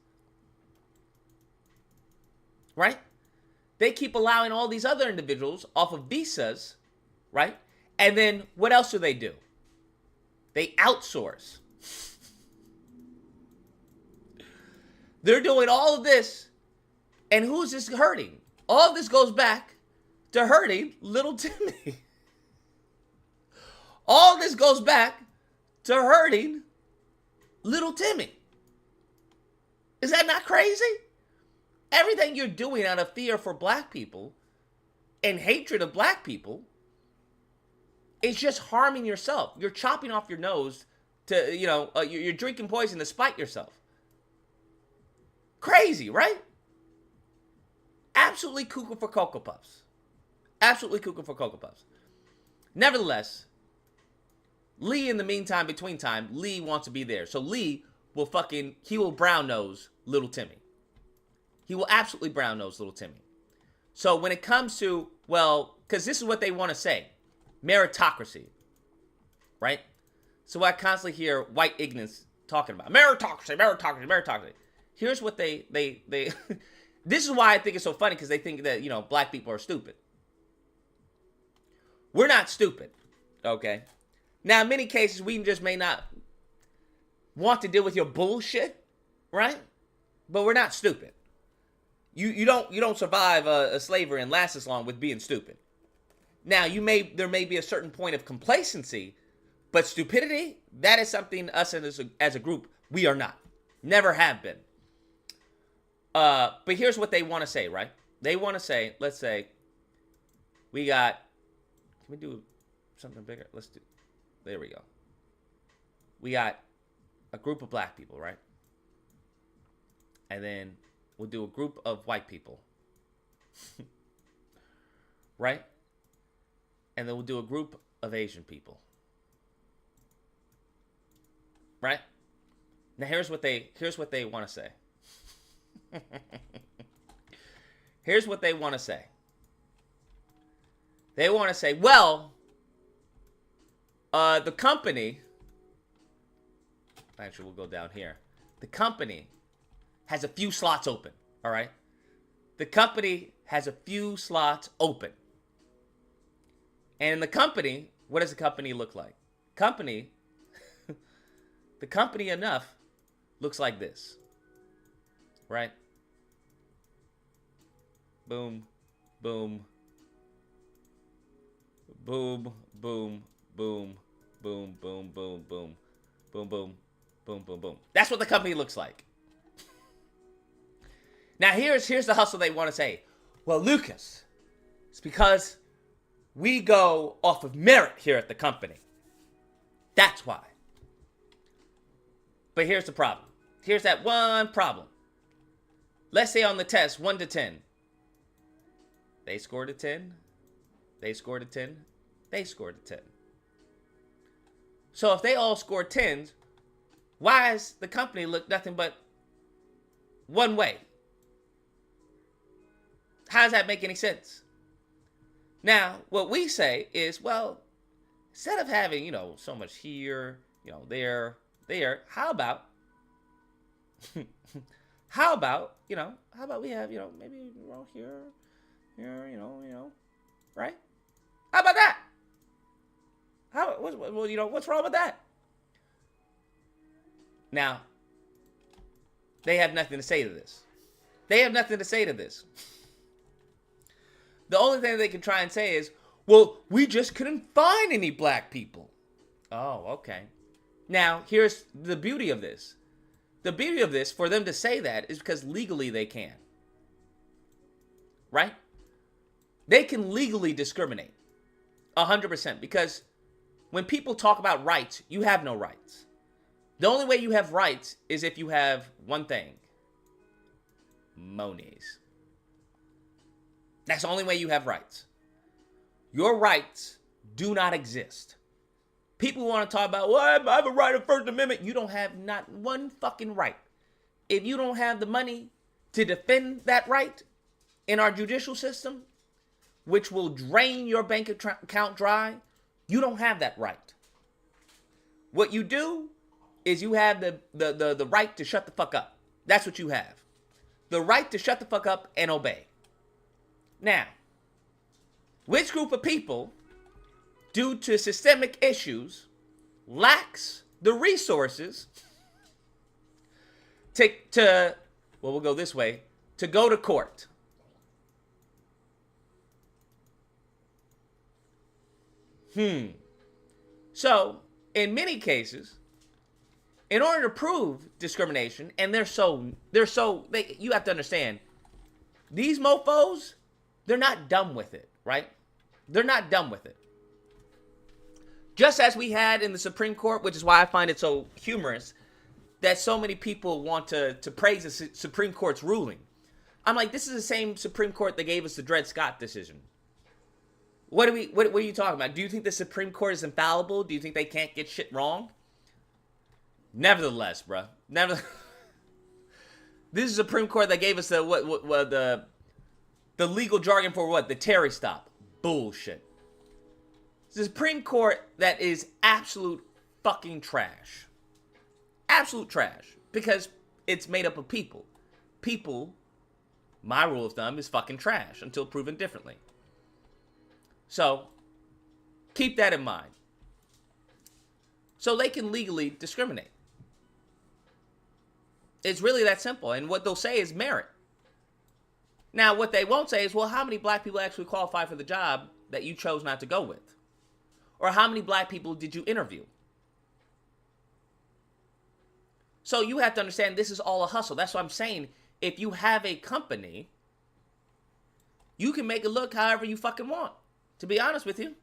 Right? They keep allowing all these other individuals off of visas, right? And then what else do? They outsource. They're doing all of this, and who's this hurting? All of this goes back to hurting little Timmy. All this goes back to hurting little Timmy. Is that not crazy? Everything you're doing out of fear for black people and hatred of black people is just harming yourself. You're chopping off your nose to, you're drinking poison to spite yourself. Crazy, right? Absolutely cuckoo for Cocoa Puffs. Absolutely cuckoo for Cocoa Puffs. Nevertheless, Lee, in the meantime, between time, Lee wants to be there. So Lee he will brown nose little Timmy. He will absolutely brown nose little Timmy. So when it comes to, because this is what they want to say, meritocracy, right? So I constantly hear white ignorance talking about meritocracy. Here's what they this is why I think it's so funny, because they think that, black people are stupid. We're not stupid, okay? Now, in many cases, we just may not want to deal with your bullshit, right? But we're not stupid. You don't survive a slavery and last as long with being stupid. Now, there may be a certain point of complacency, but stupidity, that is something us as a group, we are not. Never have been. But here's what they want to say, right? They want to say, let's say, we got, can we do something bigger? There we go. We got a group of black people, right? And then we'll do a group of white people. Right? And then we'll do a group of Asian people. Right? Now here's what they want to say. Here's what they want to say. They want to say, well, the company, actually we'll go down here. The company has a few slots open, all right? The company has a few slots open. And in the company, what does the company look like? The company enough looks like this, right? Boom, boom, boom, boom, boom, boom, boom, boom, boom, boom, boom, boom, boom, boom. That's what the company looks like. Now here's the hustle they want to say. Well, Lucas, it's because we go off of merit here at the company. That's why. But here's the problem. Here's that one problem. Let's say on the test, 1 to 10. They scored a 10. They scored a 10. They scored a 10. So if they all scored 10s, why does the company look nothing but one way? How does that make any sense? Now, what we say is, well, instead of having, so much here, there, how about we have, maybe here, right? How about that? What's wrong with that? Now, they have nothing to say to this. The only thing they can try and say is, well, we just couldn't find any black people. Oh, okay. Now, here's the beauty of this. The beauty of this, for them to say that, is because legally they can. Right? They can legally discriminate. 100%. Because when people talk about rights, you have no rights. The only way you have rights is if you have one thing. Monies. That's the only way you have rights. Your rights do not exist. People want to talk about, well, I have a right of First Amendment. You don't have not one fucking right. If you don't have the money to defend that right in our judicial system, which will drain your bank account dry, you don't have that right. What you do is you have the right to shut the fuck up. That's what you have. The right to shut the fuck up and obey. Now, which group of people, due to systemic issues, lacks the resources to we'll go this way, to go to court? So, in many cases, in order to prove discrimination, and you have to understand, these mofos, they're not dumb with it, right? They're not dumb with it. Just as we had in the Supreme Court, which is why I find it so humorous, that so many people want to praise the Supreme Court's ruling. I'm like, this is the same Supreme Court that gave us the Dred Scott decision. What are you talking about? Do you think the Supreme Court is infallible? Do you think they can't get shit wrong? Nevertheless, bruh. This is the Supreme Court that gave us the legal jargon for what? The Terry stop. Bullshit. It's the Supreme Court that is absolute fucking trash. Absolute trash. Because it's made up of people. People, my rule of thumb, is fucking trash until proven differently. So, Keep that in mind. So they can legally discriminate. It's really that simple. And what they'll say is merit. Now, what they won't say is, well, how many black people actually qualify for the job that you chose not to go with? Or how many black people did you interview? So you have to understand this is all a hustle. That's what I'm saying. If you have a company, you can make it look however you fucking want, to be honest with you.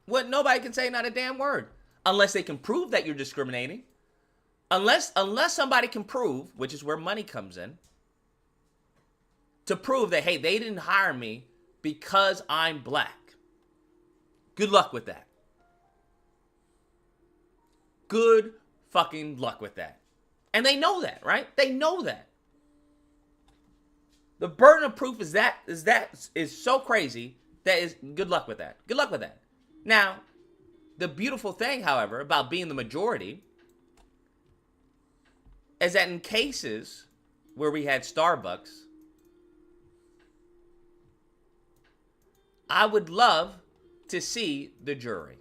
What nobody can say not a damn word. Unless they can prove that you're discriminating. Unless somebody can prove, which is where money comes in, to prove that, hey, they didn't hire me because I'm black. Good luck with that. Good fucking luck with that. And they know that, right? They know that. The burden of proof is so crazy that is good luck with that. Good luck with that. Now, the beautiful thing, however, about being the majority is that in cases where we had Starbucks, I would love to see the jury.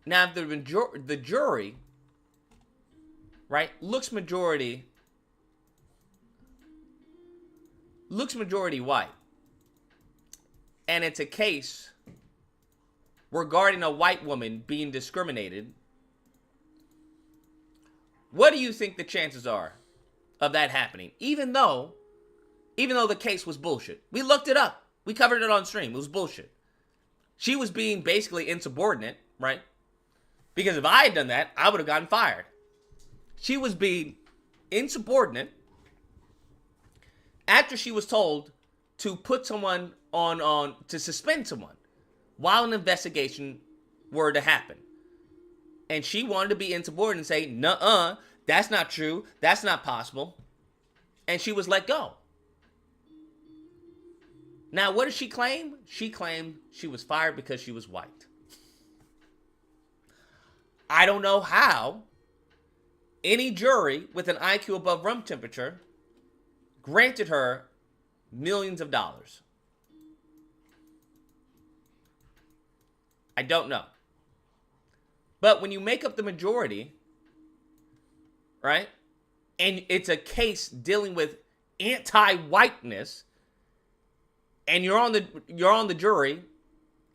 Now, if the jury, right, looks majority white, and it's a case regarding a white woman being discriminated, what do you think the chances are of that happening? Even though the case was bullshit. We looked it up. We covered it on stream. It was bullshit. She was being basically insubordinate, right? Because if I had done that, I would have gotten fired. She was being insubordinate after she was told to put someone to suspend someone while an investigation were to happen. And she wanted to be insubordinate and say, nuh-uh, that's not true. That's not possible. And she was let go. Now, what did she claim? She claimed she was fired because she was white. I don't know how any jury with an IQ above room temperature granted her millions of dollars. I don't know. But when you make up the majority, right, and it's a case dealing with anti-whiteness, and you're on the jury,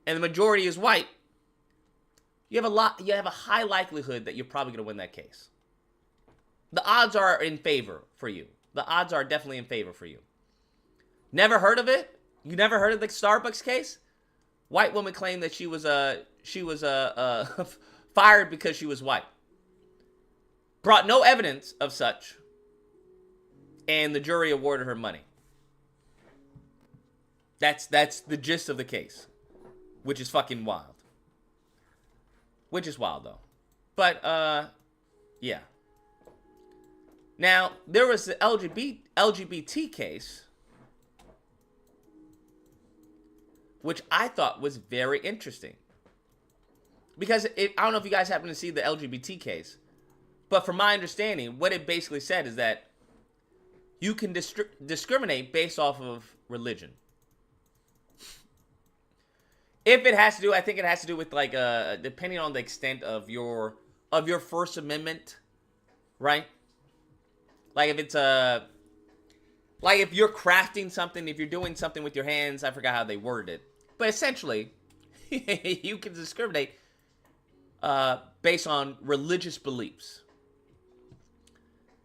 and the majority is white, you have a high likelihood that you're probably going to win that case. The odds are in favor for you. The odds are definitely in favor for you. Never heard of it? You never heard of the Starbucks case? White woman claimed that she was fired because she was white. Brought no evidence of such, and the jury awarded her money. That's the gist of the case, which is fucking wild. Which is wild though. But yeah. Now there was the LGBT case, which I thought was very interesting. Because I don't know if you guys happen to see the LGBT case, but from my understanding, what it basically said is that you can discriminate based off of religion. If it has to do, I think it has to do with like depending on the extent of your First Amendment, right? Like if it's like if you're crafting something, if you're doing something with your hands, I forgot how they worded it, but essentially, you can discriminate based on religious beliefs.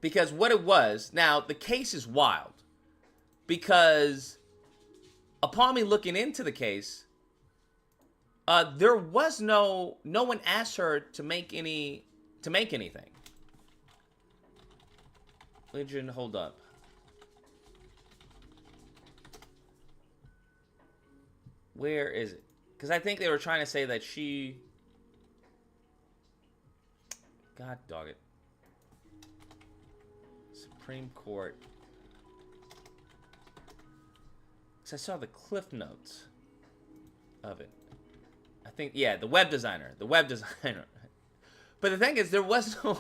Because what it was, now the case is wild, because upon me looking into the case, there was no one asked her to make anything. Religion, hold up. Where is it? Because I think they were trying to say that she... God dog it. Supreme Court. Because I saw the cliff notes of it. I think, yeah, the web designer. But the thing is, there was no...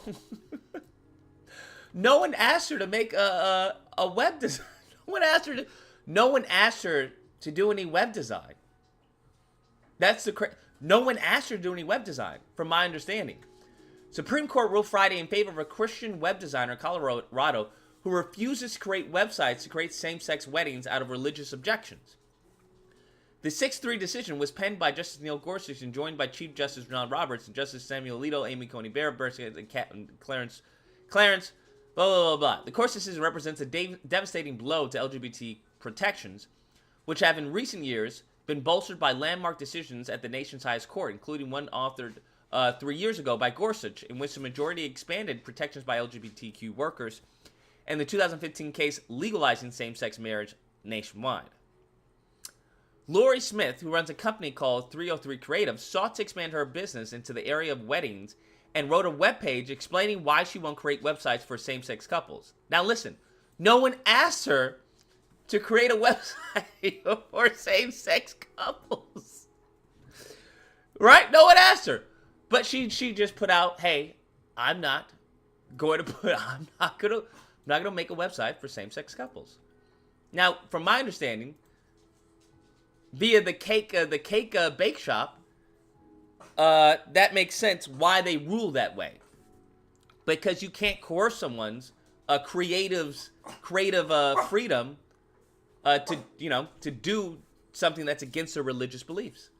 no one asked her to make a web design. No one asked her to... No one asked her to do any web design. No one asked her to do any web design, from my understanding. Supreme Court ruled Friday in favor of a Christian web designer in Colorado who refuses to create websites to create same-sex weddings out of religious objections. The 6-3 decision was penned by Justice Neil Gorsuch and joined by Chief Justice John Roberts and Justice Samuel Alito, Amy Coney Barrett, and Clarence, blah, blah, blah, blah. The court's decision represents a devastating blow to LGBT protections, which have in recent years been bolstered by landmark decisions at the nation's highest court, including one authored 3 years ago by Gorsuch, in which the majority expanded protections by LGBTQ workers, and the 2015 case legalizing same-sex marriage nationwide. Lori Smith, who runs a company called 303 Creative, sought to expand her business into the area of weddings and wrote a webpage explaining why she won't create websites for same-sex couples. Now listen, no one asked her to create a website for same-sex couples. Right? No one asked her. But she just put out, hey, I'm not gonna make a website for same-sex couples. Now, from my understanding, via the cake bake shop, that makes sense why they rule that way. Because you can't coerce someone's creative freedom to do something that's against their religious beliefs.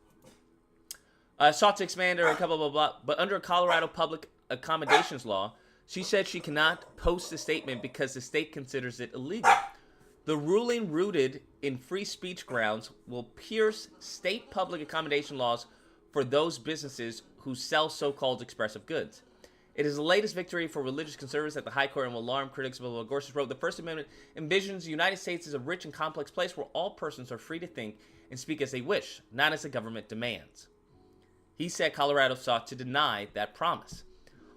Sought to expand her, blah, blah, blah. But under Colorado public accommodations law, she said she cannot post a statement because the state considers it illegal. The ruling, rooted in free speech grounds, will pierce state public accommodation laws for those businesses who sell so-called expressive goods. It is the latest victory for religious conservatives at the High Court and will alarm critics. Gorsuch wrote, the First Amendment envisions the United States as a rich and complex place where all persons are free to think and speak as they wish, not as the government demands. He said Colorado sought to deny that promise.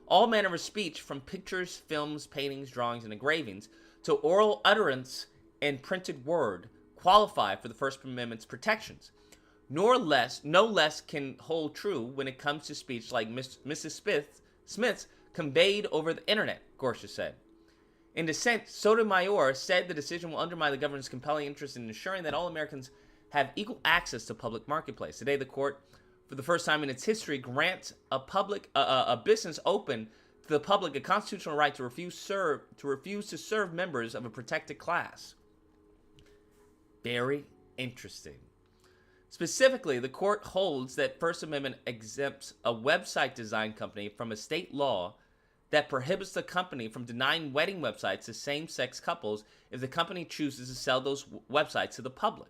All manner of speech, from pictures, films, paintings, drawings, and engravings, to oral utterance and printed word, qualify for the First Amendment's protections. No less can hold true when it comes to speech like Mrs. Smith's conveyed over the internet, Gorsuch said. In dissent, Sotomayor said the decision will undermine the government's compelling interest in ensuring that all Americans have equal access to public marketplace. Today, the court, for the first time in its history, grants a business open to the public a constitutional right to refuse to serve members of a protected class. Very interesting. Specifically, the court holds that First Amendment exempts a website design company from a state law that prohibits the company from denying wedding websites to same-sex couples if the company chooses to sell those websites to the public.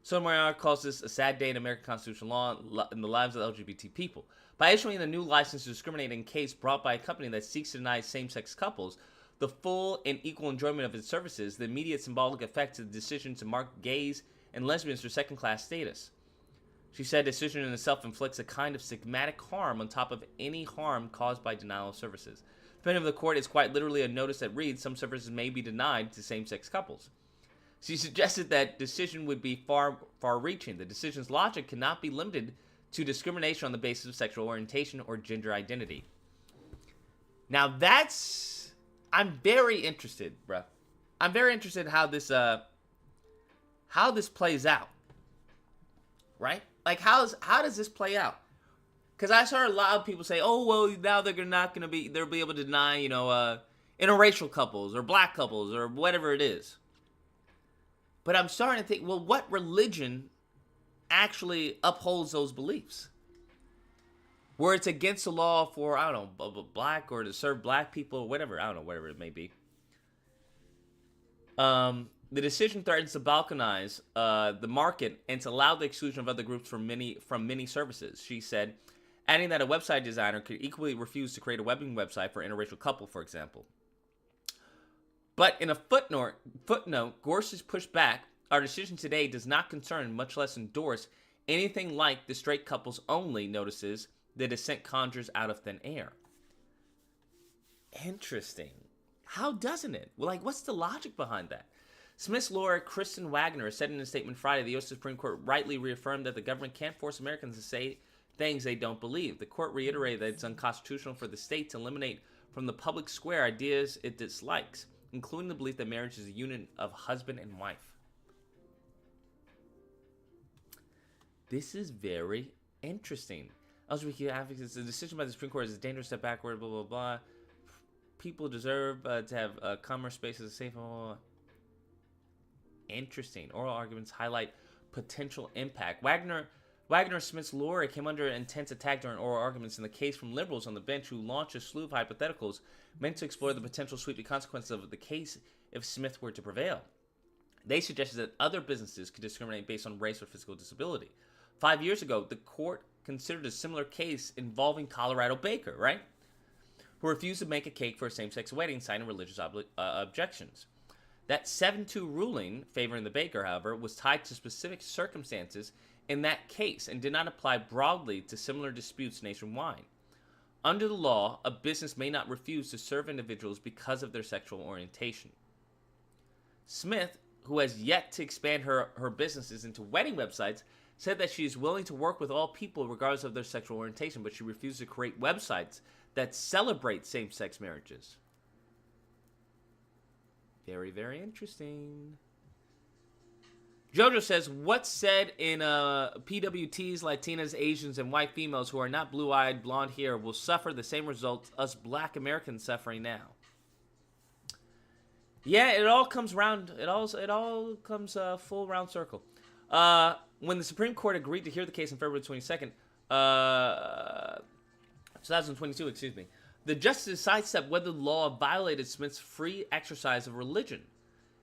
Sotomayor calls this a sad day in American constitutional law in the lives of LGBT people. By issuing the new license to discriminate in case brought by a company that seeks to deny same-sex couples the full and equal enjoyment of its services, the immediate symbolic effect to the decision to mark gays and lesbians for second-class status. She said the decision in itself inflicts a kind of stigmatic harm on top of any harm caused by denial of services. The opinion of the court is quite literally a notice that reads, some services may be denied to same-sex couples. She suggested that decision would be far-reaching. The decision's logic cannot be limited to discrimination on the basis of sexual orientation or gender identity. Now I'm very interested, bruh. I'm very interested in how this plays out. Right? Like, how does this play out? Because I heard a lot of people say, oh, well, now they'll be able to deny, interracial couples or black couples or whatever it is. But I'm starting to think, well, what religion actually upholds those beliefs? Where it's against the law for, I don't know, black or to serve black people or whatever. I don't know, whatever it may be. The decision threatens to balkanize the market and to allow the exclusion of other groups from many services, she said, adding that a website designer could equally refuse to create a wedding website for an interracial couple, for example. But in a footnote, Gorsuch pushed back, our decision today does not concern, much less endorse, anything like the straight couples only notices the dissent conjures out of thin air. Interesting. How doesn't it? Well, what's the logic behind that? Smith's lawyer, Kristen Wagner, said in a statement Friday, the U.S. Supreme Court rightly reaffirmed that the government can't force Americans to say things they don't believe. The court reiterated that it's unconstitutional for the state to eliminate from the public square ideas it dislikes, including the belief that marriage is a union of husband and wife. This is very interesting. LGBT advocates, the decision by the Supreme Court is a dangerous step backward, blah, blah, blah. People deserve to have commerce spaces safe, blah, blah, blah. Interesting. Oral arguments highlight potential impact. Wagner Smith's lawyer came under intense attack during oral arguments in the case from liberals on the bench who launched a slew of hypotheticals meant to explore the potential sweeping consequences of the case if Smith were to prevail. They suggested that other businesses could discriminate based on race or physical disability. 5 years ago, the court considered a similar case involving Colorado baker, right? Who refused to make a cake for a same-sex wedding, citing religious objections. That 7-2 ruling favoring the baker, however, was tied to specific circumstances in that case and did not apply broadly to similar disputes nationwide. Under the law, a business may not refuse to serve individuals because of their sexual orientation. Smith, who has yet to expand her businesses into wedding websites, said that she is willing to work with all people regardless of their sexual orientation, but she refused to create websites that celebrate same-sex marriages. Very, very interesting. Jojo says, what's said in PWTs, Latinas, Asians, and white females who are not blue-eyed, blonde hair will suffer the same results us black Americans suffering now. Yeah, it all comes round. It all comes full round circle. When the Supreme Court agreed to hear the case on February 22nd, 2022, excuse me, the justices sidestepped whether the law violated Smith's free exercise of religion.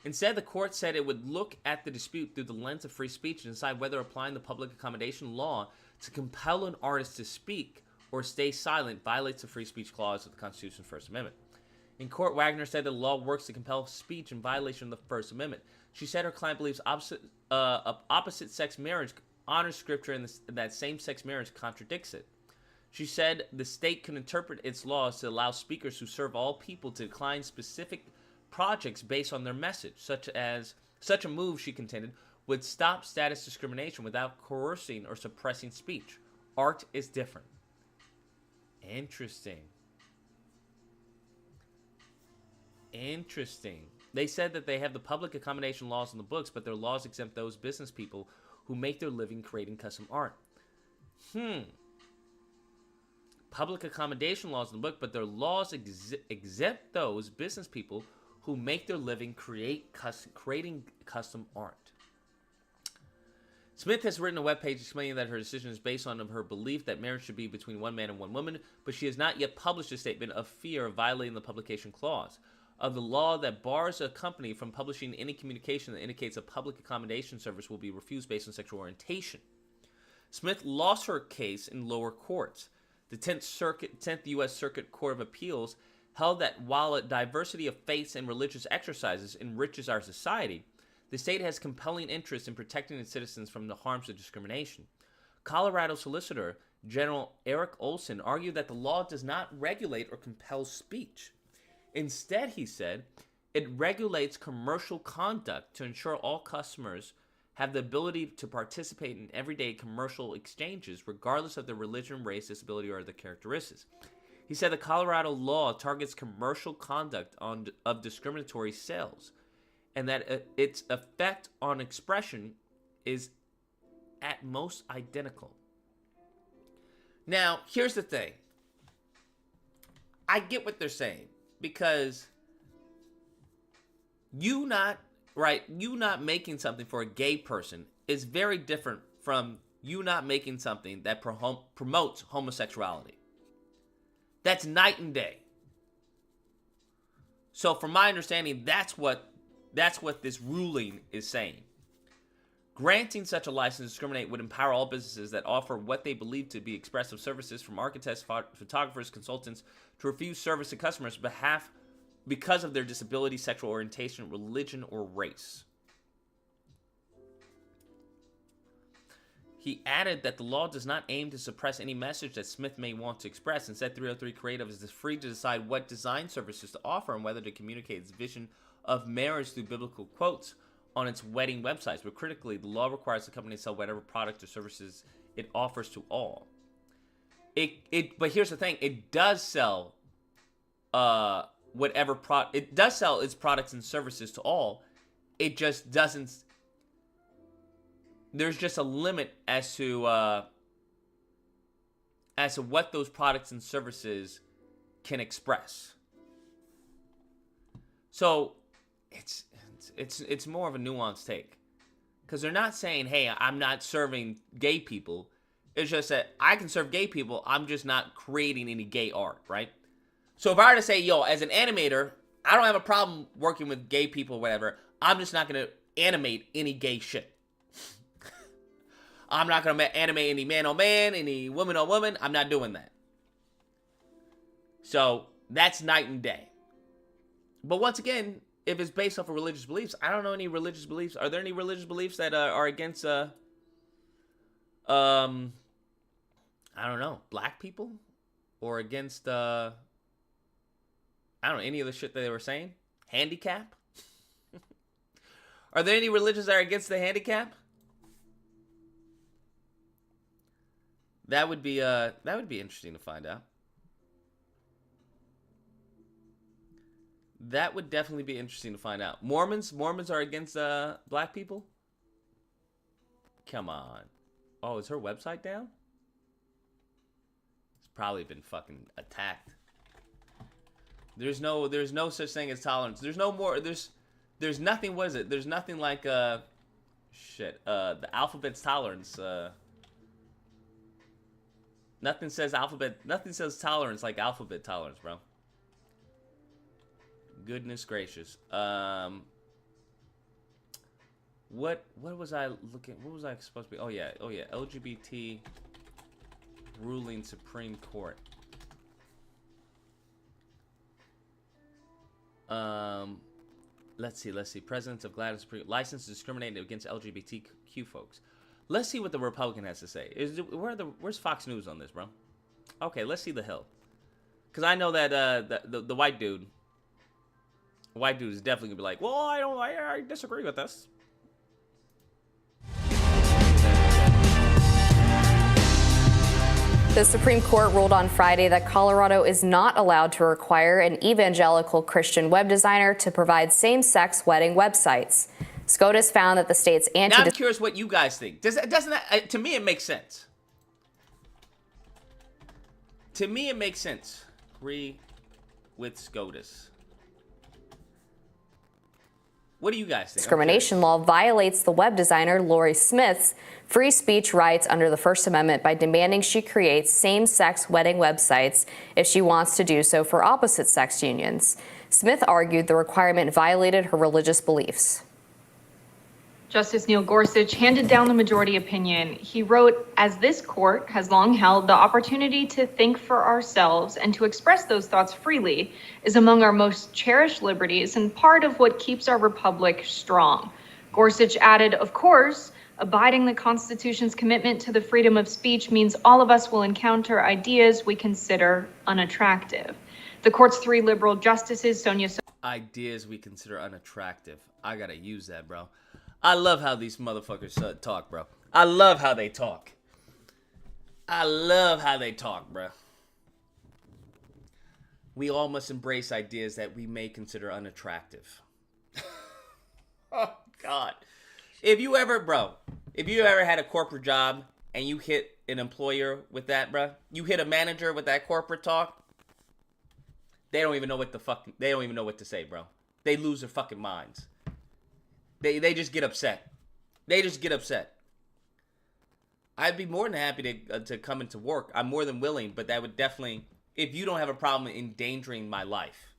Instead, the court said it would look at the dispute through the lens of free speech and decide whether applying the public accommodation law to compel an artist to speak or stay silent violates the free speech clause of the Constitution's First Amendment. In court, Wagner said the law works to compel speech in violation of the First Amendment. She said her client believes opposite-sex marriage honors Scripture and that same-sex marriage contradicts it. She said the state can interpret its laws to allow speakers who serve all people to decline specific projects based on their message. Such a move, she contended, would stop status discrimination without coercing or suppressing speech. Art is different. Interesting. They said that they have the public accommodation laws in the books, but their laws exempt those business people who make their living creating custom art. Public accommodation laws in the book, but their laws exempt those business people who make their living creating custom art. Smith has written a webpage explaining that her decision is based on her belief that marriage should be between one man and one woman, but she has not yet published a statement of fear of violating the publication clause of the law that bars a company from publishing any communication that indicates a public accommodation service will be refused based on sexual orientation. Smith lost her case in lower courts. The 10th U.S. Circuit Court of Appeals held that while a diversity of faiths and religious exercises enriches our society, the state has compelling interest in protecting its citizens from the harms of discrimination. Colorado Solicitor General Eric Olson argued that the law does not regulate or compel speech. Instead, he said, it regulates commercial conduct to ensure all customers have the ability to participate in everyday commercial exchanges, regardless of their religion, race, disability, or other characteristics. He said the Colorado law targets commercial conduct of discriminatory sales, and that its effect on expression is at most identical. Now, here's the thing. I get what they're saying, because you not making something for a gay person is very different from you not making something that promotes homosexuality. That's night and day. So from my understanding, that's what this ruling is saying. Granting such a license to discriminate would empower all businesses that offer what they believe to be expressive services, from architects, photographers, consultants, to refuse service to customers because of their disability, sexual orientation, religion, or race. He added that the law does not aim to suppress any message that Smith may want to express. Instead, 303 Creative is free to decide what design services to offer and whether to communicate its vision of marriage through biblical quotes on its wedding websites. But critically, the law requires the company to sell whatever product or services it offers to all. But here's the thing: it does sell it does sell its products and services to all. It just doesn't. there's just a limit as to what those products and services can express. So it's more of a nuanced take, because they're not saying, hey, I'm not serving gay people. It's just that I can serve gay people, I'm just not creating any gay art, right? So if I were to say, yo, as an animator, I don't have a problem working with gay people or whatever, I'm just not going to animate any gay shit. I'm not going to animate any man on man, any woman on woman. I'm not doing that. So that's night and day. But once again, if it's based off of religious beliefs, I don't know any religious beliefs. Are there any religious beliefs that are against, I don't know, black people? Or against, I don't know, any of the shit that they were saying? Handicap? Are there any religions that are against the handicap? That would be interesting to find out. That would definitely be interesting to find out. Mormons are against black people? Come on. Oh, is her website down? It's probably been fucking attacked. There's no such thing as tolerance. There's no more. There's nothing. What is it? There's nothing like the alphabet's tolerance. Nothing says tolerance like alphabet tolerance, bro. Goodness gracious. What was I looking? What was I supposed to be? Oh yeah. LGBT ruling Supreme Court. Let's see. Presidents of Gladys license to discriminate against LGBTQ folks. Let's see what the Republican has to say. Where's Fox News on this, bro? Okay, let's see the Hill. Because I know that the white dude is definitely gonna be like, well, I disagree with this. The Supreme Court ruled on Friday that Colorado is not allowed to require an evangelical Christian web designer to provide same-sex wedding websites. SCOTUS found that the state's Now I'm curious what you guys think. Doesn't that, to me, it makes sense. To me, it makes sense. Agree with SCOTUS. What do you guys think? Discrimination law violates the web designer Lori Smith's free speech rights under the First Amendment by demanding she creates same-sex wedding websites if she wants to do so for opposite-sex unions. Smith argued the requirement violated her religious beliefs. Justice Neil Gorsuch handed down the majority opinion. He wrote, as this court has long held, the opportunity to think for ourselves and to express those thoughts freely is among our most cherished liberties and part of what keeps our republic strong. Gorsuch added, of course, abiding the Constitution's commitment to the freedom of speech means all of us will encounter ideas we consider unattractive. The court's three liberal justices, Sonia... Ideas we consider unattractive. I gotta use that, bro. I love how these motherfuckers talk, bro. I love how they talk. Bro. We all must embrace ideas that we may consider unattractive. Oh, God. If you ever had a corporate job and you hit an employer with that, bro, you hit a manager with that corporate talk, they don't even know what to say, bro. They lose their fucking minds. They just get upset. I'd be more than happy to come into work. I'm more than willing, but that would definitely, if you don't have a problem endangering my life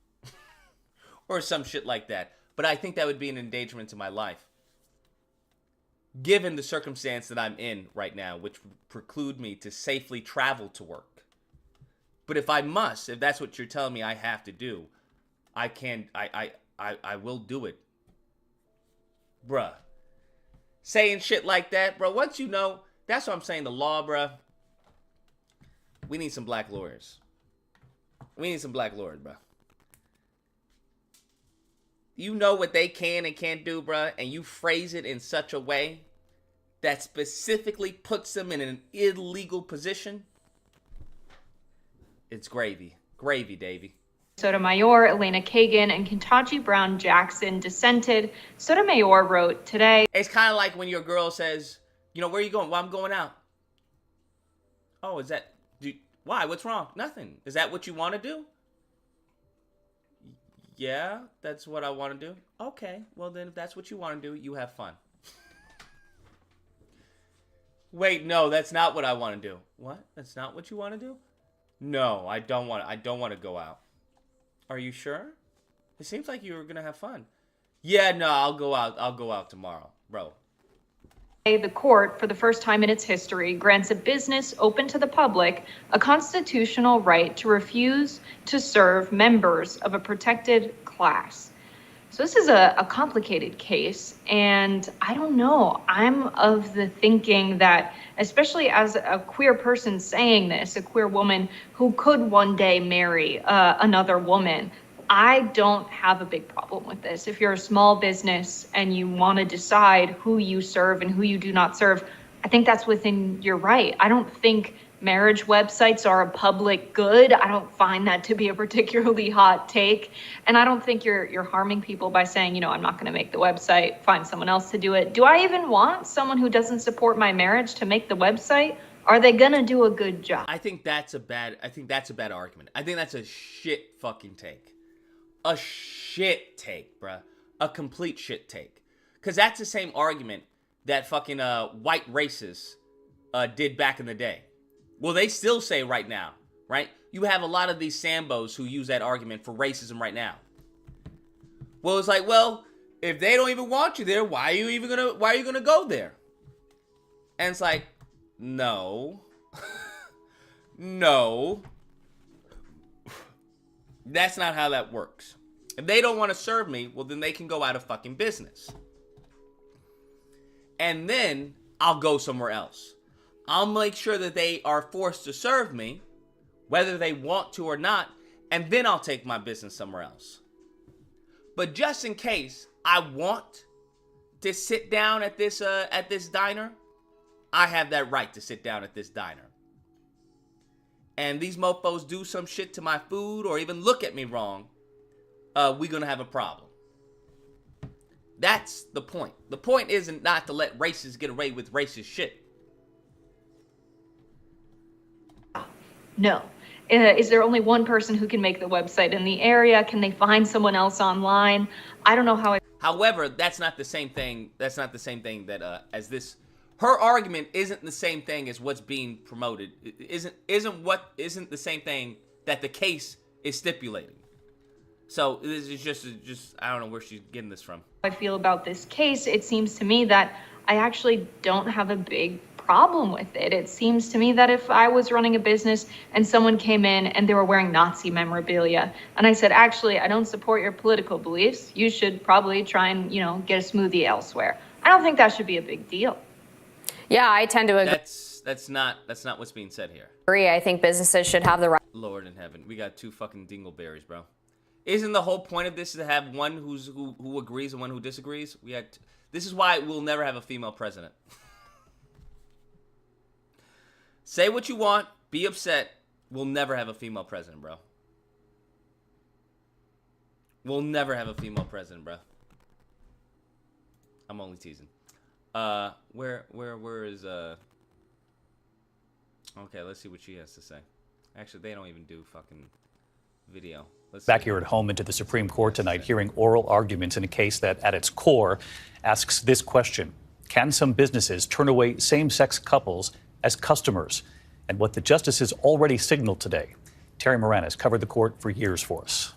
or some shit like that. But I think that would be an endangerment to my life, given the circumstance that I'm in right now, which would preclude me to safely travel to work. But if that's what you're telling me I have to do, I will do it. Bruh. Saying shit like that, bro. Once you know, that's what I'm saying, the law, bruh. We need some black lawyers. Bruh. You know what they can and can't do, bruh, and you phrase it in such a way that specifically puts them in an illegal position. It's gravy. Gravy, Davey. Sotomayor, Elena Kagan, and Ketanji Brown Jackson dissented. Sotomayor wrote today. It's kind of like when your girl says, You know, where are you going? Well, I'm going out. Oh, is that... Why? What's wrong? Nothing. Is that what you want to do? Yeah, that's what I want to do. Okay, well then if that's what you want to do, you have fun. Wait, no, that's not what I want to do. What? That's not what you want to do? No, I don't want to go out. Are you sure? It seems like you were going to have fun. Yeah, no, I'll go out tomorrow, bro. The court, for the first time in its history, grants a business open to the public a constitutional right to refuse to serve members of a protected class. So this is a complicated case, and I don't know. I'm of the thinking that, especially as a queer person saying this, a queer woman who could one day marry another woman, I don't have a big problem with this. If you're a small business and you want to decide who you serve and who you do not serve, I think that's within your right. I don't think marriage websites are a public good. I don't find that to be a particularly hot take. And I don't think you're harming people by saying, you know, I'm not going to make the website, find someone else to do it. Do I even want someone who doesn't support my marriage to make the website? Are they going to do a good job? I think that's a bad argument. I think that's a shit fucking take. A shit take, bruh. A complete shit take. Because that's the same argument that fucking white racists did back in the day. Well, they still say right now, right? You have a lot of these Sambos who use that argument for racism right now. Well, it's like, well, if they don't even want you there, why are you gonna go there? And it's like, no. No. That's not how that works. If they don't want to serve me, well, then they can go out of fucking business. And then I'll go somewhere else. I'll make sure that they are forced to serve me, whether they want to or not, and then I'll take my business somewhere else. But just in case I want to sit down at this diner, I have that right to sit down at this diner. And these mofos do some shit to my food or even look at me wrong, we're gonna have a problem. That's the point. The point isn't not to let racists get away with racist shit. No. Is there only one person who can make the website in the area? Can they find someone else online? I don't know how. However, that's not the same thing. That's not the same thing that as this. Her argument isn't the same thing as what's being promoted. It isn't the same thing that the case is stipulating. So this is just I don't know where she's getting this from. I feel about this case. It seems to me that I actually don't have a big problem with it. It seems to me that if I was running a business and someone came in and they were wearing Nazi memorabilia, and I said, actually, I don't support your political beliefs, you should probably try and, you know, get a smoothie elsewhere. I don't think that should be a big deal. Yeah, I tend to agree. That's not what's being said here. I think businesses should have the right. Lord in heaven, we got two fucking dingleberries, bro. Isn't the whole point of this to have one who agrees and one who disagrees? This is why we'll never have a female president. Say what you want, be upset. We'll never have a female president, bro. We'll never have a female president, bro. I'm only teasing. Where is Okay, let's see what she has to say. Actually, they don't even do fucking video. Back here at home into the Supreme Court tonight, hearing oral arguments in a case that, at its core, asks this question: can some businesses turn away same-sex couples as customers? And what the justices already signaled today. Terry Moran has covered the court for years for us.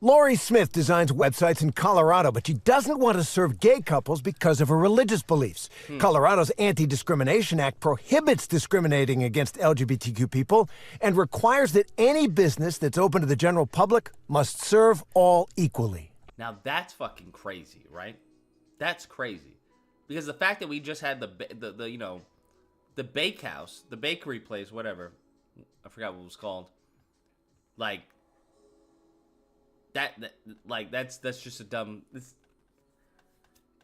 Lori Smith designs websites in Colorado, but she doesn't want to serve gay couples because of her religious beliefs. Colorado's Anti-Discrimination Act prohibits discriminating against LGBTQ people and requires that any business that's open to the general public must serve all equally. Now that's fucking crazy, right? That's crazy. Because the fact that we just had the you know, the bakehouse, the bakery place, whatever, I forgot what it was called, like, that's just a dumb.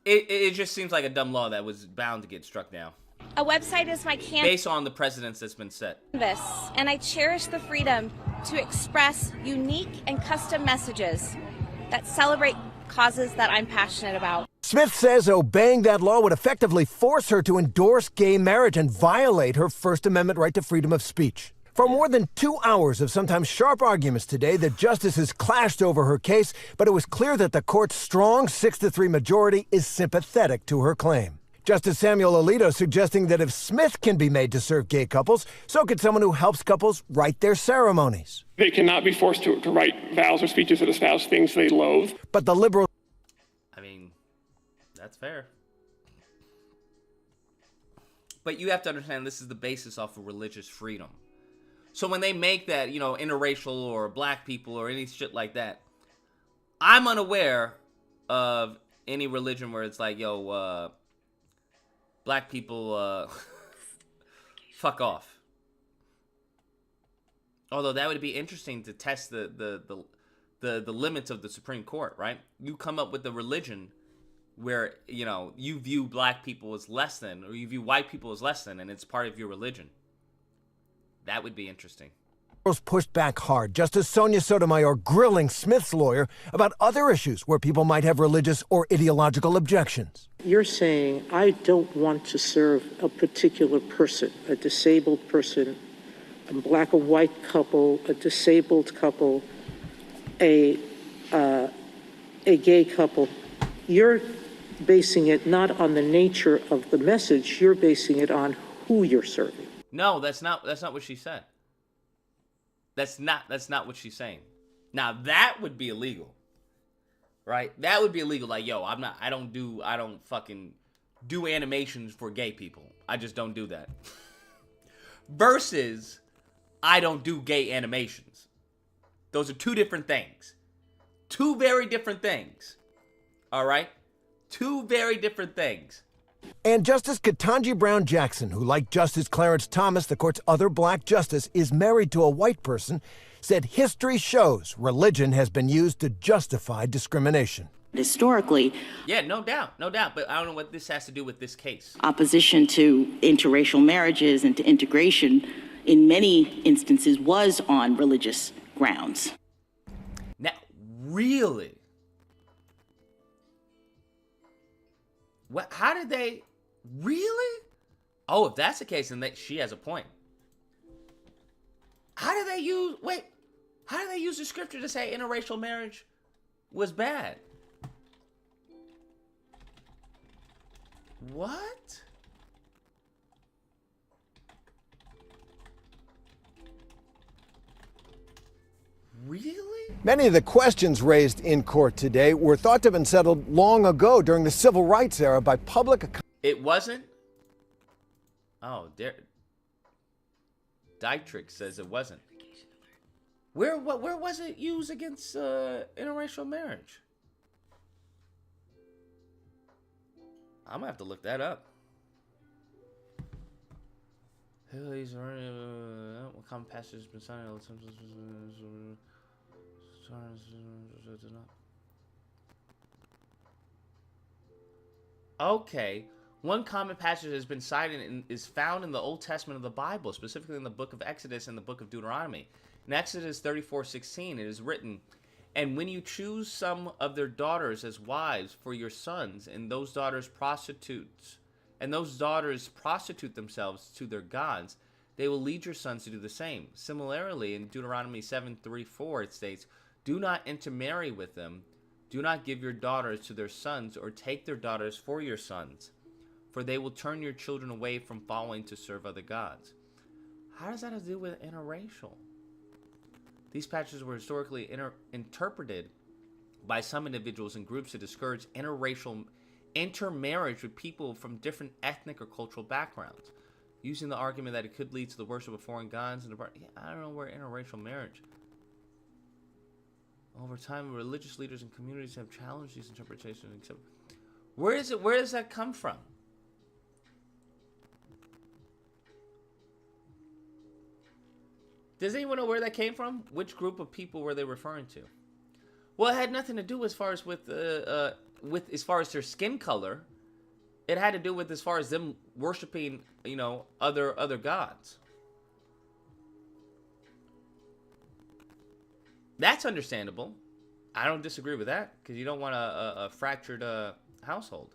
It just seems like a dumb law that was bound to get struck down. A website is my based on the precedents that's been set. And I cherish the freedom to express unique and custom messages that celebrate causes that I'm passionate about. Smith says obeying that law would effectively force her to endorse gay marriage and violate her First Amendment right to freedom of speech. For more than 2 hours of sometimes sharp arguments today, the justices clashed over her case, but it was clear that the court's strong 6-3 majority is sympathetic to her claim. Justice Samuel Alito suggesting that if Smith can be made to serve gay couples, so could someone who helps couples write their ceremonies. They cannot be forced to write vows or speeches that espouse things they loathe. But the liberal... I mean, that's fair. But you have to understand this is the basis off of religious freedom. So when they make that, interracial or black people or any shit like that, I'm unaware of any religion where it's like, black people, fuck off. Although that would be interesting to test the limits of the Supreme Court, right? You come up with a religion where, you view black people as less than, or you view white people as less than, and it's part of your religion. That would be interesting. Pushed back hard. Justice Sonia Sotomayor grilling Smith's lawyer about other issues where people might have religious or ideological objections. You're saying I don't want to serve a particular person, a disabled person, a black or white couple, a disabled couple, a gay couple. You're basing it not on the nature of the message, you're basing it on who you're serving. No, that's not what she said. That's not what she's saying. Now that would be illegal. Right? That would be illegal. Like, I don't fucking do animations for gay people. I just don't do that. Versus, I don't do gay animations. Those are two different things. Two very different things. All right? Two very different things. And Justice Ketanji Brown Jackson, who, like Justice Clarence Thomas, the court's other black justice, is married to a white person, said history shows religion has been used to justify discrimination. Historically, yeah, no doubt. But I don't know what this has to do with this case. Opposition to interracial marriages and to integration in many instances was on religious grounds. Now, really? What? How did they? Really? Oh, if that's the case, then she has a point. How did they use? Wait, how did they use the scripture to say interracial marriage was bad? What? Really? Many of the questions raised in court today were thought to have been settled long ago during the civil rights era by public... It wasn't? Oh, Dietrich says it wasn't. Where was it used against interracial marriage? I'm gonna have to look that up. What common passage has been signed? Okay. One common passage has been cited and is found in the Old Testament of the Bible, specifically in the book of Exodus and the book of Deuteronomy. In Exodus 34:16, it is written, "And when you choose some of their daughters as wives for your sons, and those daughters prostitute themselves to their gods, they will lead your sons to do the same." Similarly, in Deuteronomy 7:3-4, it states, "Do not intermarry with them. Do not give your daughters to their sons or take their daughters for your sons, for they will turn your children away from following to serve other gods." How does that have to do with interracial? These passages were historically interpreted by some individuals and groups to discourage intermarriage with people from different ethnic or cultural backgrounds, using the argument that it could lead to the worship of foreign gods. I don't know where interracial marriage. Over time, religious leaders and communities have challenged these interpretations. Except, where does that come from? Does anyone know where that came from? Which group of people were they referring to? Well, it had nothing to do as far as with their skin color. It had to do with as far as them worshiping, other gods. That's understandable. I don't disagree with that, because you don't want a fractured household.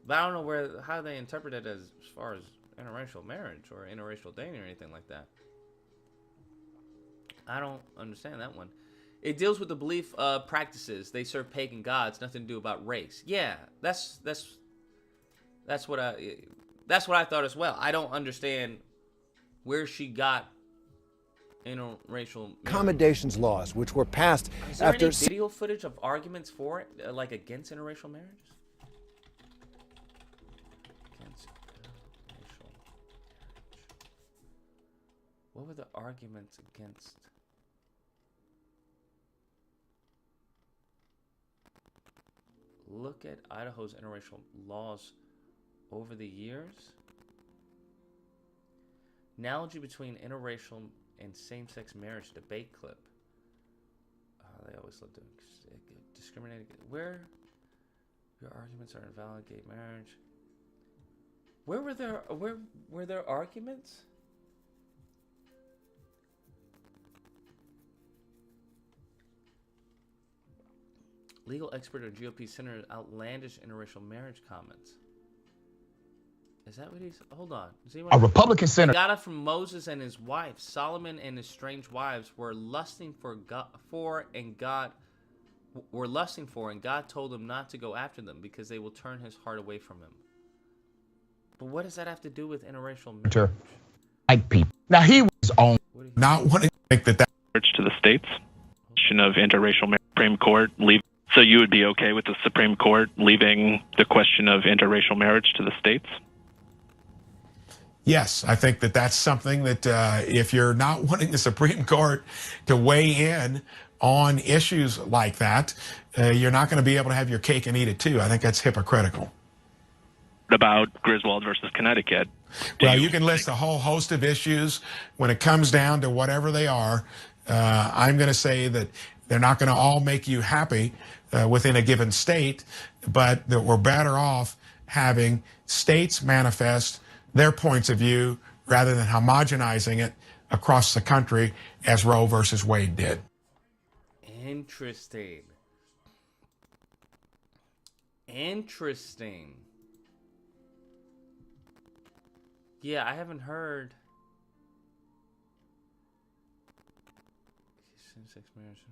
But I don't know how they interpret it as far as interracial marriage or interracial dating or anything like that. I don't understand that one. It deals with the belief practices. They serve pagan gods, nothing to do about race. Yeah, that's what I thought as well. I don't understand where she got interracial marriage. Accommodations laws, which were passed Is there after any video footage of arguments for it, like against interracial marriages? Against interracial marriage. What were the arguments against? Look at Idaho's interracial laws over the years. Analogy between interracial and same-sex marriage debate clip. They always love to discriminate. Where your arguments are invalid gay marriage. Where were there arguments? Legal expert on GOP Senator outlandish interracial marriage comments. Is that what he's? Hold on. A Republican senator got it from Moses and his wife. Solomon and his strange wives were lusting for and God told him not to go after them because they will turn his heart away from him. But what does that have to do with interracial marriage? Like people. Now he was on not wanting to think that to the states. Question of interracial marriage, Supreme Court leave. So you would be okay with the Supreme Court leaving the question of interracial marriage to the states? Yes, I think that that's something that if you're not wanting the Supreme Court to weigh in on issues like that, you're not going to be able to have your cake and eat it too. I think that's hypocritical. About Griswold versus Connecticut. Well, you can list a whole host of issues. When it comes down to whatever they are, I'm going to say that they're not going to all make you happy within a given state, but that we're better off having states manifest their points of view rather than homogenizing it across the country as Roe versus Wade did. Interesting. Yeah, I haven't heard. Same-sex marriage,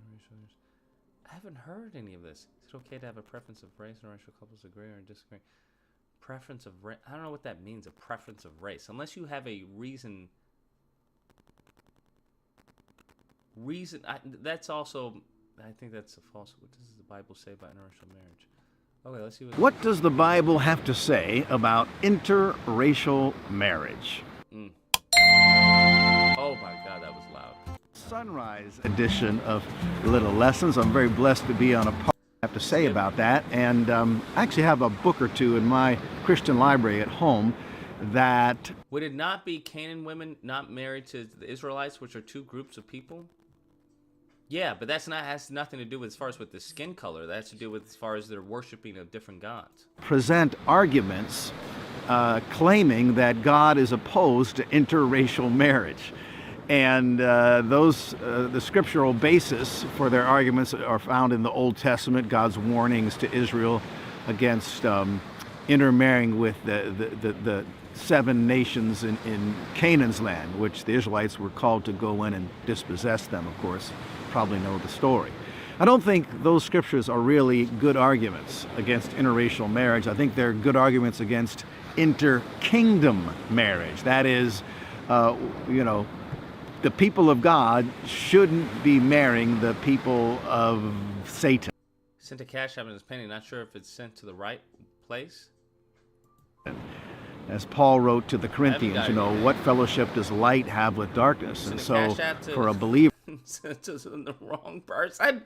I haven't heard any of this. Is it okay to have a preference of race? Interracial couples agree or disagree? Preference of race. I don't know what that means, a preference of race. Unless you have a reason. That's also, I think that's a false. What does the Bible say about interracial marriage? Okay, let's see what does the Bible have to say about interracial marriage? Oh my God, that was loud. Sunrise edition of Little Lessons. I'm very blessed to be on a part I have to say about that, and I actually have a book or two in my Christian library at home that... Would it not be Canaan women not married to the Israelites, which are two groups of people? Yeah, but has nothing to do with as far as with the skin color. That has to do with as far as their worshiping of different gods. Present arguments claiming that God is opposed to interracial marriage. And the scriptural basis for their arguments are found in the Old Testament, God's warnings to Israel against intermarrying with the 7 nations in Canaan's land, which the Israelites were called to go in and dispossess them, of course. Probably know the story. I don't think those scriptures are really good arguments against interracial marriage. I think they're good arguments against inter-kingdom marriage. That is, the people of God shouldn't be marrying the people of Satan. Sent a cash app in his penny. Not sure if it's sent to the right place. As Paul wrote to the Corinthians, what fellowship does light have with darkness? And so for a believer sent to the wrong person.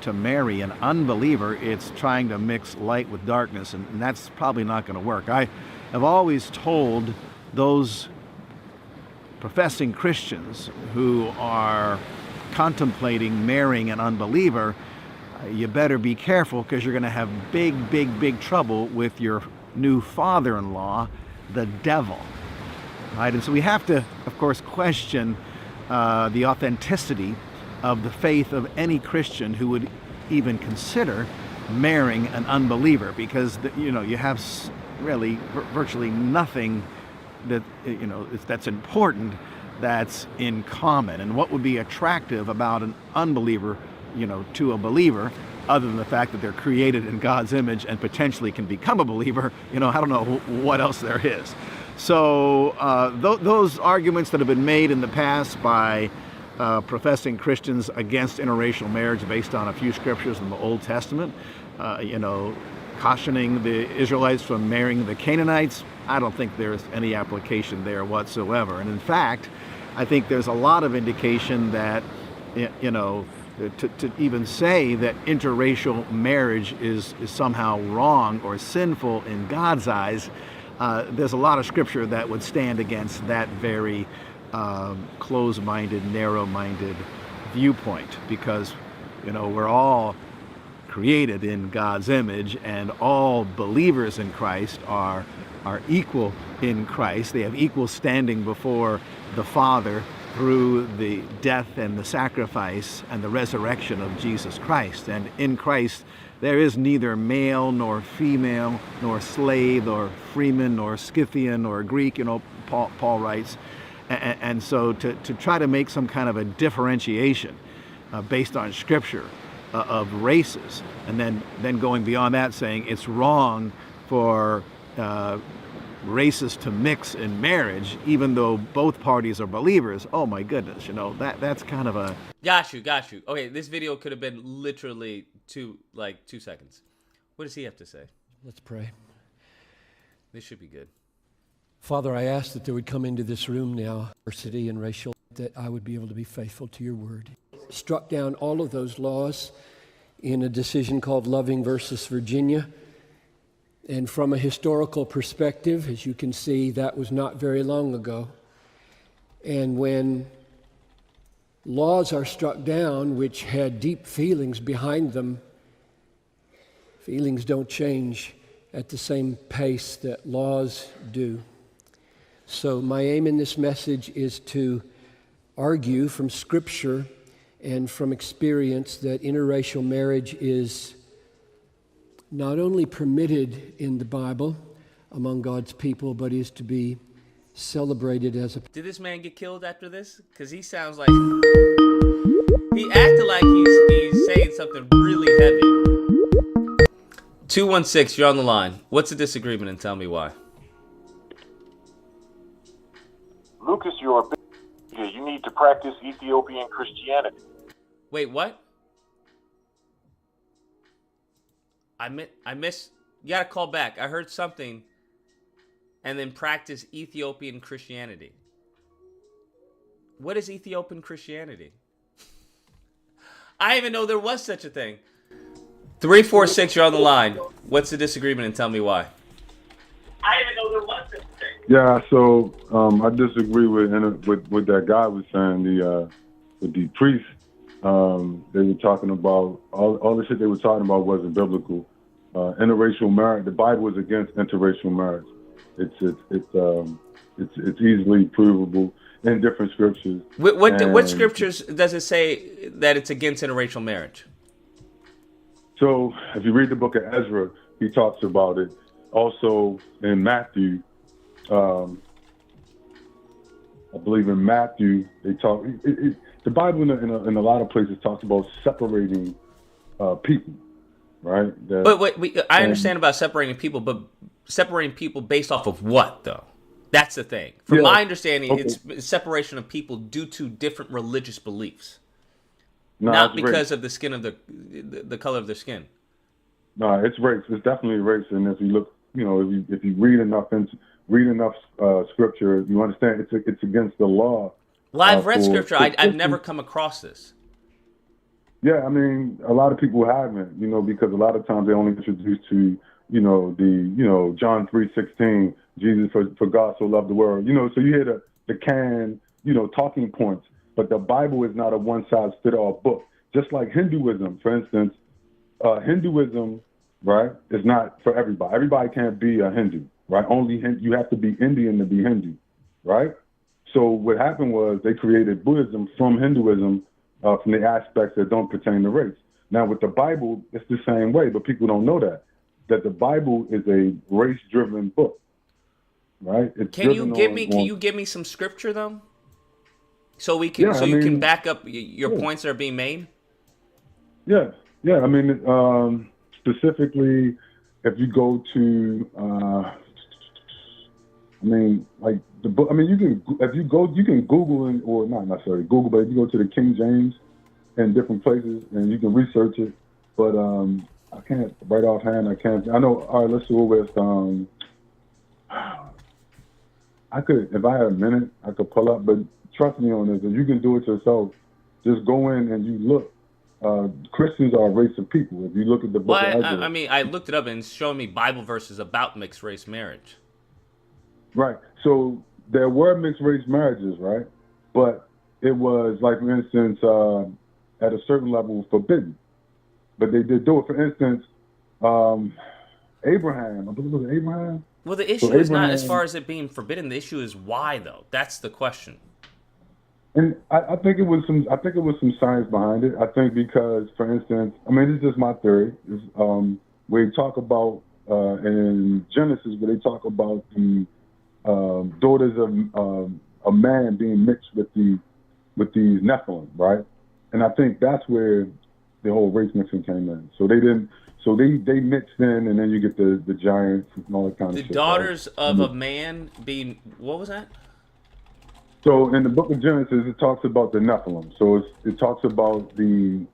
To marry an unbeliever, it's trying to mix light with darkness, and that's probably not going to work. I have always told those professing Christians who are contemplating marrying an unbeliever, you better be careful because you're going to have big trouble with your new father-in-law, the devil. Right? And so we have to, of course, question the authenticity of the faith of any Christian who would even consider marrying an unbeliever, because you have really virtually nothing that that's important that's in common. And what would be attractive about an unbeliever to a believer, other than the fact that they're created in God's image and potentially can become a believer? I don't know what else there is. So those arguments that have been made in the past by professing Christians against interracial marriage based on a few scriptures in the Old Testament, cautioning the Israelites from marrying the Canaanites, I don't think there's any application there whatsoever. And in fact, I think there's a lot of indication that, to even say that interracial marriage is somehow wrong or sinful in God's eyes, there's a lot of scripture that would stand against that very closed-minded, narrow-minded viewpoint, because we're all created in God's image, and all believers in Christ are equal in Christ. They have equal standing before the Father through the death and the sacrifice and the resurrection of Jesus Christ. And in Christ there is neither male nor female, nor slave or freeman, nor Scythian or Greek, Paul writes. And so to try to make some kind of a differentiation based on scripture of races, and then going beyond that, saying it's wrong for races to mix in marriage, even though both parties are believers. Oh my goodness, that's kind of a... Got you. Okay, this video could have been literally 2 seconds. What does he have to say? Let's pray. This should be good. Father, I ask that there would come into this room now diversity and racial, that I would be able to be faithful to your word. Struck down all of those laws in a decision called Loving versus Virginia. And from a historical perspective, as you can see, that was not very long ago. And when laws are struck down which had deep feelings behind them, feelings don't change at the same pace that laws do. So my aim in this message is to argue from Scripture and from experience that interracial marriage is not only permitted in the Bible among God's people, but is to be celebrated as a... Did this man get killed after this? Because he sounds like... He acted like he's saying something really heavy. 216, you're on the line. What's the disagreement, and tell me why? Lucas, you're a big... You need to practice Ethiopian Christianity. Wait, what? I miss. You gotta call back. I heard something. And then practice Ethiopian Christianity. What is Ethiopian Christianity? I didn't even know there was such a thing. 346, you're on the line. What's the disagreement, and tell me why? I didn't even know there was such a thing. Yeah, so I disagree with what that guy was saying. With the priests, they were talking about all the shit they were talking about wasn't biblical. Interracial marriage. The Bible is against interracial marriage. It's easily provable in different scriptures. What scriptures does it say that it's against interracial marriage? So if you read the book of Ezra, he talks about it. Also in Matthew, I believe in Matthew, they talk. The Bible in a lot of places talks about separating people, right? I understand about separating people, but separating people based off of what, though? That's the thing. From my understanding, it's separation of people due to different religious beliefs, not because of the skin of the color of their skin. No, it's race. It's definitely race. And if you look, if you read enough scripture, you understand it's against the law. Well, I've read scripture. I've never come across this. Yeah, I mean, a lot of people haven't, because a lot of times they only introduced to, John 3:16, Jesus for God so loved the world, so you hear the canned, talking points, but the Bible is not a one-size-fits-all book. Just like Hinduism, for instance, Hinduism, right, is not for everybody. Everybody can't be a Hindu, right? You have to be Indian to be Hindu, right? So what happened was they created Buddhism from Hinduism, from the aspects that don't pertain to race. Now, with the Bible, it's the same way, but people don't know that the Bible is a race-driven book, right? It's Can you driven give me some scripture though? So we can you can back up your points that are being made? Yeah. I mean, specifically, if you go to, like the book. I mean, you can Google it, or not necessarily Google, but if you go to the King James in different places and you can research it. But I can't right offhand. I know. All right, let's go with. I could, if I had a minute, I could pull up. But trust me on this. If you can do it yourself, just go in and you look. Christians are a race of people. If you look at the book of Ezra, I mean, I looked it up and it's showing me Bible verses about mixed race marriage. right. So there were mixed race marriages, right? But it was like, for instance, at a certain level, forbidden. But they did do it. For instance, Abraham. I believe it was Abraham. Well, the issue is not as far as it being forbidden. The issue is why, though. That's the question. And I think it was some. I think it was some science behind it. I think because, for instance, I mean, this is just my theory. Is where you talk about in Genesis, where they talk about the daughters of a man being mixed with these Nephilim, right? And I think that's where the whole race mixing came in. So they didn't. So they mixed in, and then you get the giants and all that kind of shit. The daughters of a man being, what was that? So in the book of Genesis, it talks about the Nephilim. So it talks about the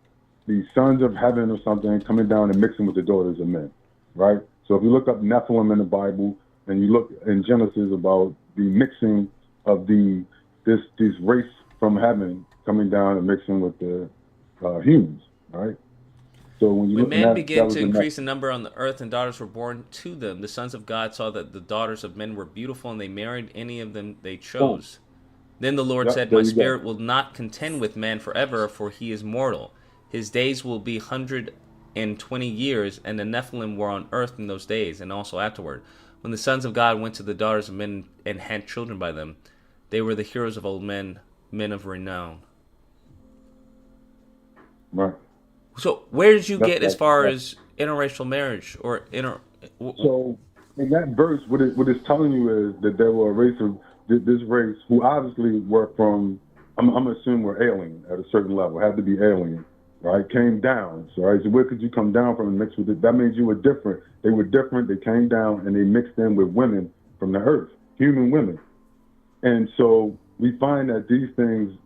sons of heaven or something coming down and mixing with the daughters of men, right? So if you look up Nephilim in the Bible and you look in Genesis about the mixing of this race from heaven coming down and mixing with the humans, right? So when men began to increase in number on the earth and daughters were born to them, the sons of God saw that the daughters of men were beautiful and they married any of them they chose. Then the Lord said, my spirit will not contend with man forever, for he is mortal. His days will be 120 years, and the Nephilim were on earth in those days, and also afterward. When the sons of God went to the daughters of men and had children by them, they were the heroes of old men, men of renown. Right. So where did you get as far as interracial marriage or So in that verse, what it's telling you is that there were a race of this race who obviously were from, I'm assuming were alien at a certain level, had to be alien, right? Came down. So, right, so where could you come down from and mix with it? That means you were different. They were different. They came down and they mixed in with women from the earth, human women. And so we find that these things,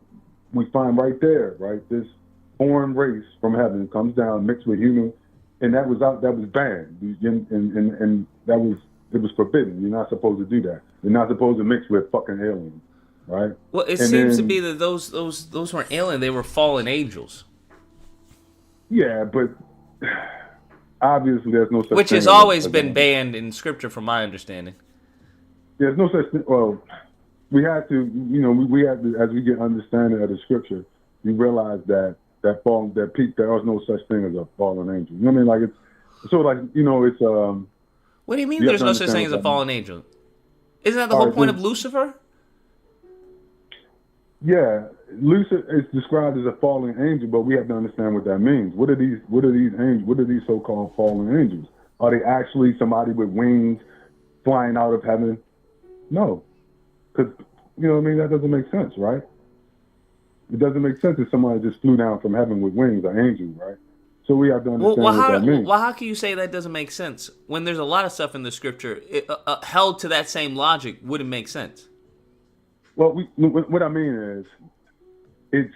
we find right there, right? This foreign race from heaven comes down, mixed with human, and that was banned. And it was forbidden. You're not supposed to do that. You're not supposed to mix with fucking aliens, right? Well, it seems to be that those weren't alien. They were fallen angels. Yeah, but obviously there's no such thing. Which has always been banned in scripture, from my understanding. There's no such thing. Well, we have to, we have to, as we get understanding of the scripture, you realize that there is no such thing as a fallen angel. You know what I mean? Like it's sort of like, it's What do you mean there's no such thing as a fallen angel? Isn't that the whole point of Lucifer? Yeah, Lucifer is described as a fallen angel, but we have to understand what that means. What are these angels? What are these so-called fallen angels? Are they actually somebody with wings flying out of heaven? No, because that doesn't make sense, right? It doesn't make sense if somebody just flew down from heaven with wings, an angel, right? So we have to understand what that means. Well, how can you say that doesn't make sense when there's a lot of stuff in the scripture held to that same logic wouldn't make sense? Well, what I mean is, it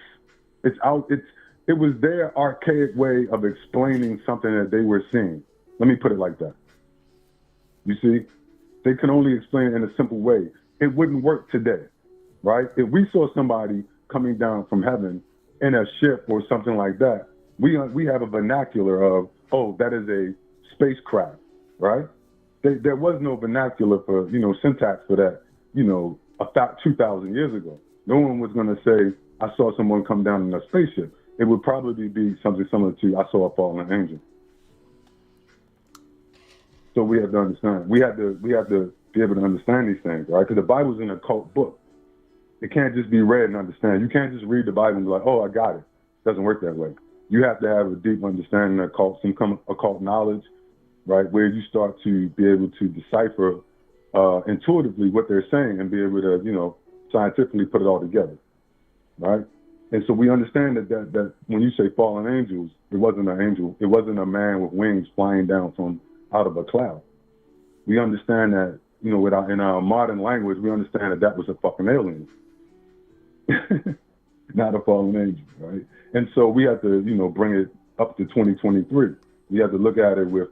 was their archaic way of explaining something that they were seeing. Let me put it like that. You see, they can only explain it in a simple way. It wouldn't work today, right? If we saw somebody coming down from heaven in a ship or something like that, we have a vernacular of, that is a spacecraft, right? There was no vernacular for, syntax for that, about 2,000 years ago. No one was going to say, I saw someone come down in a spaceship. It would probably be something similar to, I saw a fallen angel. So we have to understand. We have to be able to understand these things, right? Because the Bible's an occult book. It can't just be read and understand. You can't just read the Bible and be like, I got it. It doesn't work that way. you have to have a deep understanding of occult knowledge, right? Where you start to be able to decipher intuitively what they're saying and be able to, scientifically put it all together, right? And so we understand that when you say fallen angels, it wasn't an angel. It wasn't a man with wings flying down from out of a cloud. We understand that, in our modern language, we understand that was a fucking alien, not a fallen angel, right? And so we have to, bring it up to 2023. We have to look at it with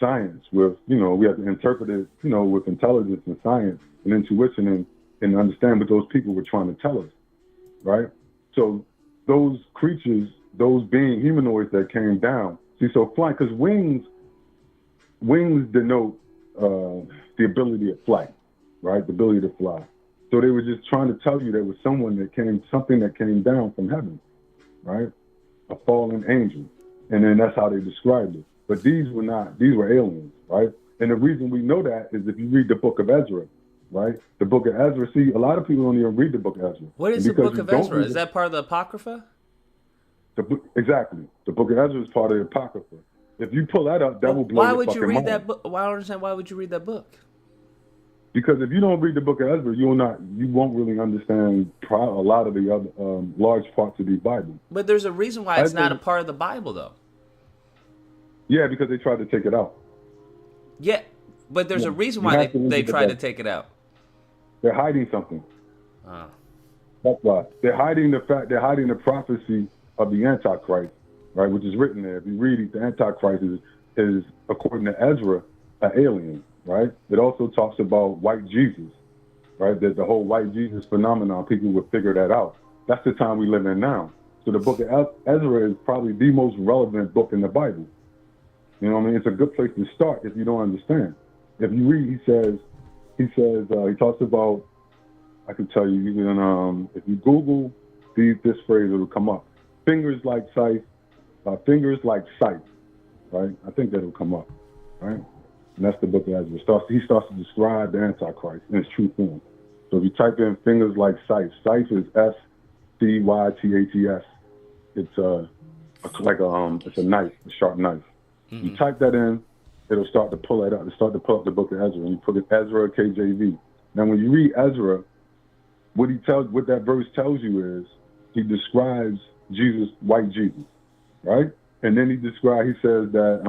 science, we have to interpret it, with intelligence and science and intuition and understand what those people were trying to tell us, right? So those creatures, those being humanoids that came down, so flying, because wings denote the ability of flight, right? The ability to fly. So they were just trying to tell you there was something that came down from heaven, right? A fallen angel. And then that's how they described it. But these were aliens, right? And the reason we know that is if you read the book of Ezra, right? The book of Ezra, see, a lot of people don't even read the book of Ezra. What is the book of Ezra? Is that part of the Apocrypha? Exactly. The book of Ezra is part of the Apocrypha. If you pull that up, that will blow your fucking mind. Why would you read that book? Well, I don't understand. Why would you read that book? Because if you don't read the book of Ezra, you won't really understand a lot of the other large parts of the Bible. But there's a reason why it's not a part of the Bible, though. Yeah, because they tried to take it out. Yeah, but there's a reason why they tried to take it out. They're hiding something. That's why. They're hiding the prophecy of the Antichrist, right, which is written there. If you read it, the Antichrist is according to Ezra, an alien, right? It also talks about white Jesus, right? That the whole white Jesus phenomenon, people would figure that out. That's the time we live in now. So the book of Ezra is probably the most relevant book in the Bible. You know what I mean? It's a good place to start if you don't understand. If you read, he talks about, I can tell you, if you Google this phrase, it'll come up. Fingers like sight, right? I think that'll come up, right? And that's the book of Ezra. He starts to describe the Antichrist in its true form. So if you type in fingers like sight, sight is SCYTHES. It's it's a knife, a sharp knife. Mm-hmm. You type that in, it'll start to pull it up. It'll start to pull up the book of Ezra, and you put it Ezra KJV. Now, when you read Ezra, what that verse tells you is he describes Jesus, white Jesus, right? And then he says that.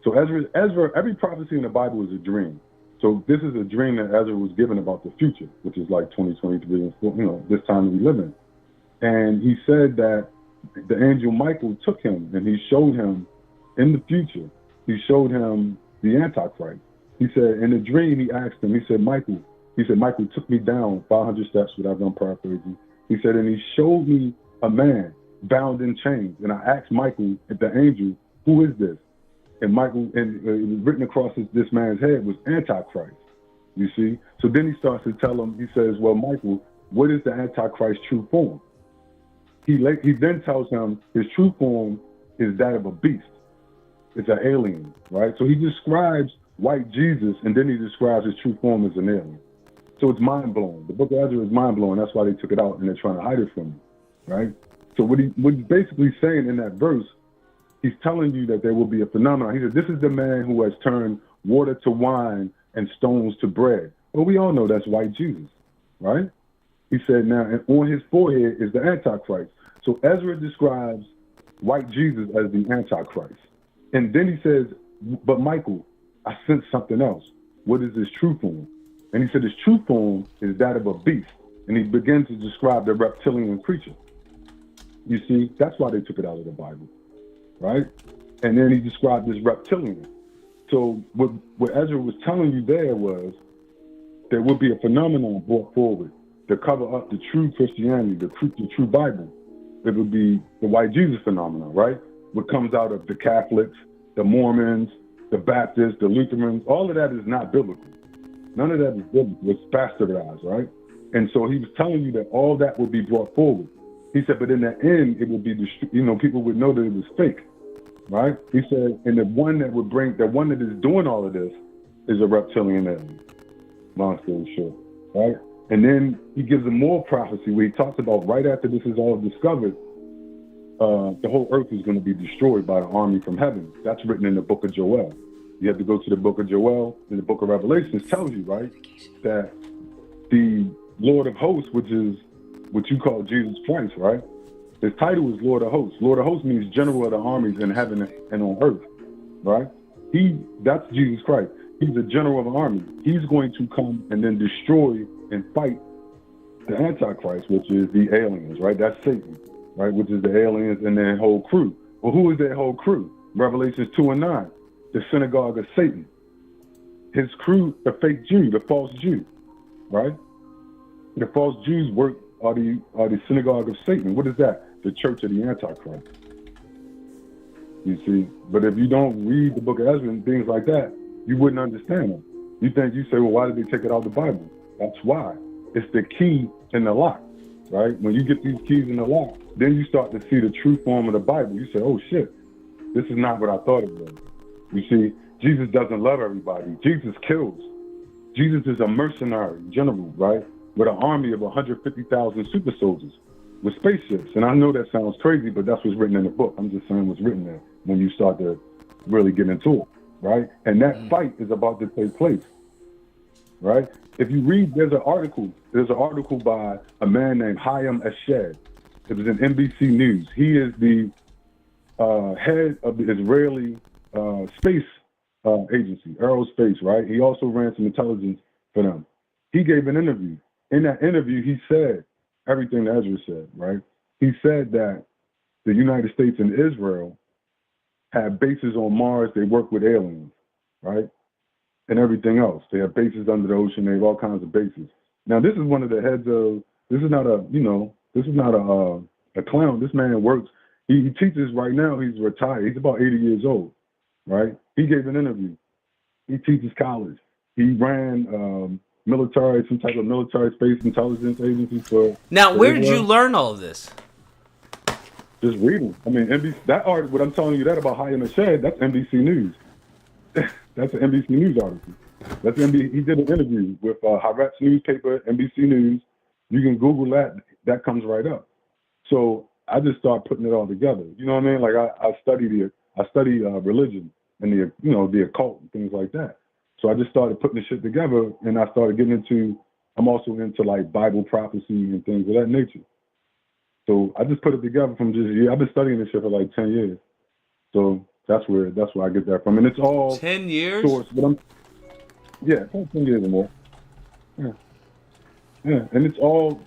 So Ezra, every prophecy in the Bible is a dream. So this is a dream that Ezra was given about the future, which is like 2023, and this time we live in. And he said that the angel Michael took him and he showed him in the future. He showed him the Antichrist. He said in the dream he asked him. He said Michael took me down 500 steps, whatever I'm paraphrasing. He said, and he showed me a man bound in chains. And I asked Michael, the angel, who is this? And Michael, and it was written across this man's head was Antichrist. You see? So then he starts to tell him, he says, well, Michael, what is the Antichrist's true form? He then tells him his true form is that of a beast. It's an alien, right? So he describes white Jesus, and then he describes his true form as an alien. So it's mind-blowing. The book of Ezra is mind-blowing. That's why they took it out, and they're trying to hide it from you, right? So what he's basically saying in that verse, he's telling you that there will be a phenomenon. He said, this is the man who has turned water to wine and stones to bread. Well, we all know that's white Jesus, right? He said, now, and on his forehead is the Antichrist. So Ezra describes white Jesus as the Antichrist. And then he says, but Michael, I sense something else. What is his true form? And he said his true form is that of a beast. And he begins to describe the reptilian creature. You see, that's why they took it out of the Bible, right? And then he described this reptilian. So what Ezra was telling you there was there would be a phenomenon brought forward to cover up the true Christianity, the true Bible. It would be the white Jesus phenomenon, right? What comes out of the Catholics, the Mormons, the Baptists, the Lutherans, all of that is not biblical. None of that is biblical. It's bastardized, right? And so he was telling you that all that would be brought forward. He said, but in the end, it would be, people would know that it was fake, right? He said, and the one that is doing all of this is a reptilian alien. Long story short, right? And then he gives them more prophecy where he talks about right after this is all discovered, the whole earth is going to be destroyed by the army from heaven. That's written in the book of Joel. You have to go to the book of Joel, and the book of Revelations tells you, right, that the Lord of hosts, which is what you call Jesus Christ, right? His title is Lord of hosts. Lord of hosts means general of the armies in heaven and on earth, right? That's Jesus Christ. He's the general of an army. He's going to come and then destroy and fight the Antichrist, which is the aliens, right? That's Satan, right? Which is the aliens and their whole crew. Well, who is their whole crew? Revelations 2 and 9, the synagogue of Satan. His crew, the fake Jew, the false Jew, right? The false Jews are the synagogue of Satan. What is that? The church of the Antichrist. You see, but if you don't read the book of Ezra and things like that, you wouldn't understand them. You say, well, why did they take it out of the Bible? That's why. It's the key in the lock, right? When you get these keys in the lock, then you start to see the true form of the Bible. You say, oh shit, this is not what I thought it was. You see, Jesus doesn't love everybody. Jesus kills. Jesus is a mercenary general, right? With an army of 150,000 super soldiers with spaceships. And I know that sounds crazy, but that's what's written in the book. I'm just saying what's written there when you start to really get into it, right? And that fight is about to take place, right? If you read, there's an article by a man named Hayam Eshed. It was in NBC News. He is the head of the Israeli space agency, aerospace, right? He also ran some intelligence for them. He gave an interview. In that interview, he said everything that Ezra said, right? He said that the United States and Israel have bases on Mars. They work with aliens, right? And everything else. They have bases under the ocean. They have all kinds of bases. Now, this is one of the heads of, this is not a clown. This man works. He teaches right now. He's retired. He's about 80 years old, right? He gave an interview. He teaches college. He ran some type of military space intelligence agency for. Now, for where did Israel. you learn all of this? Just reading. I mean, that art. What I'm telling you that about Hayam Eshed, that's NBC News. That's an NBC News article. He did an interview with Haaretz newspaper, NBC News. You can Google that. That comes right up. So I just start putting it all together. You know what I mean? Like I study religion and the occult and things like that. So I just started putting the shit together, and I started getting into. I'm also into like Bible prophecy and things of that nature. So I just put it together from I've been studying this shit for like 10 years. So that's where I get that from, and it's all 10 years. Source, but 10 years or more. Yeah, and it's all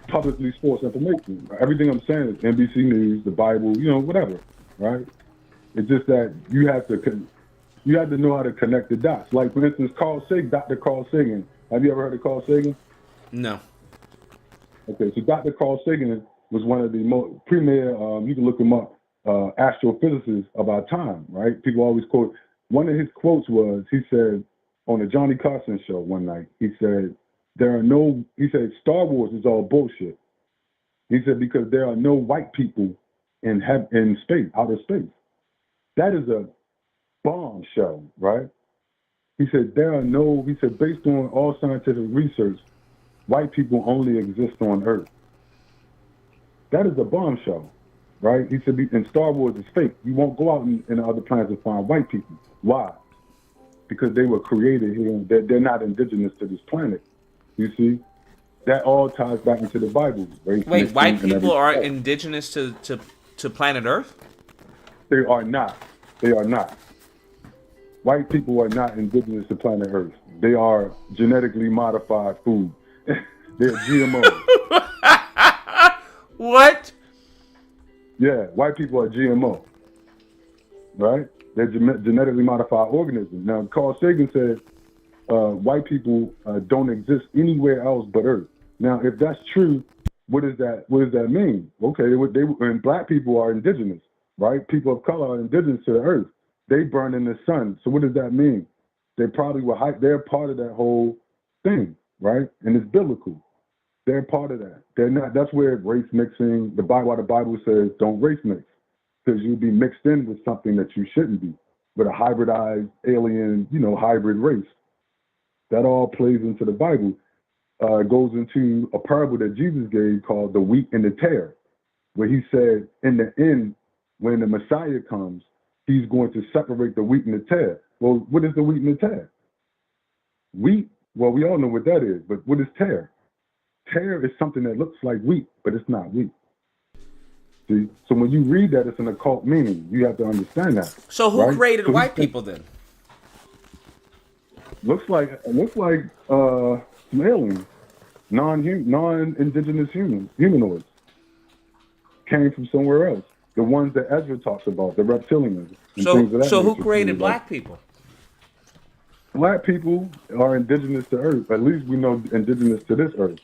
publicly sourced information. Everything I'm saying is NBC News, the Bible, whatever, right? It's just that you have to know how to connect the dots. Like for instance, Dr. Carl Sagan. Have you ever heard of Carl Sagan? No. Okay, so Dr. Carl Sagan was one of the most premier. You can look him up. Astrophysicists of our time, right? People always quote. One of his quotes was, he said on the Johnny Carson show one night, he said, Star Wars is all bullshit. He said, because there are no white people in space, outer space. That is a bombshell, right? He said, based on all scientific research, white people only exist on Earth. That is a bombshell. Right? He said, and Star Wars is fake. You won't go out in other planets and find white people. Why? Because they were created here. They're not indigenous to this planet. You see? That all ties back into the Bible. Right? Wait, white people are indigenous to planet Earth? They are not. They are not. White people are not indigenous to planet Earth. They are genetically modified food. They're GMO. What? Yeah, white people are GMO, right? They're genetically modified organisms. Now, Carl Sagan said white people don't exist anywhere else but Earth. Now, if that's true, what does that mean? Okay, and black people are indigenous, right? People of color are indigenous to the Earth. They burn in the sun. So what does that mean? They probably they're part of that whole thing, right? And it's biblical. They're part of that. They're not. That's where race mixing. Why the Bible says don't race mix, because you'll be mixed in with something that you shouldn't be, with a hybridized alien, hybrid race. That all plays into the Bible. It goes into a parable that Jesus gave called the wheat and the tare. where he said, in the end, when the Messiah comes, he's going to separate the wheat and the tare. Well, what is the wheat and the tare? Wheat, well, we all know what that is, but what is tare? Tare is something that looks like wheat, but it's not wheat. See? So when you read that, it's an occult meaning. You have to understand that. So who right? created So white people then? Looks like some aliens, non-indigenous humanoids came from somewhere else. The ones that Ezra talks about, the reptilians. And things of that So who nature. created black people? Black people are indigenous to Earth. At least we know indigenous to this Earth.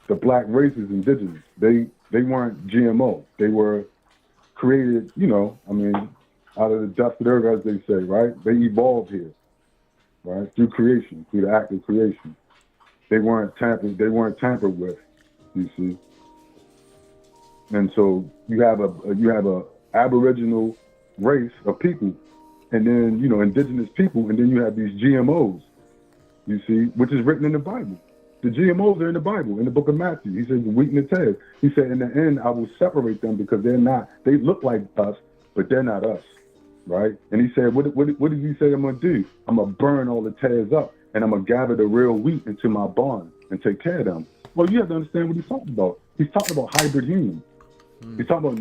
The black race is indigenous. They weren't GMO. They were created, out of the dust of the earth, as they say, right? They evolved here, right? Through creation, through the act of creation. They weren't tampered with, you see. And so you have a Aboriginal race of people, and then indigenous people, and then you have these GMOs, you see, which is written in the Bible. The GMOs are in the Bible, in the book of Matthew. He says the wheat and the tares. He said, in the end, I will separate them because they look like us, but they're not us, right? And he said, what did he say I'm going to do? I'm going to burn all the tares up, and I'm going to gather the real wheat into my barn and take care of them. Well, you have to understand what he's talking about. He's talking about hybrid humans. He's talking about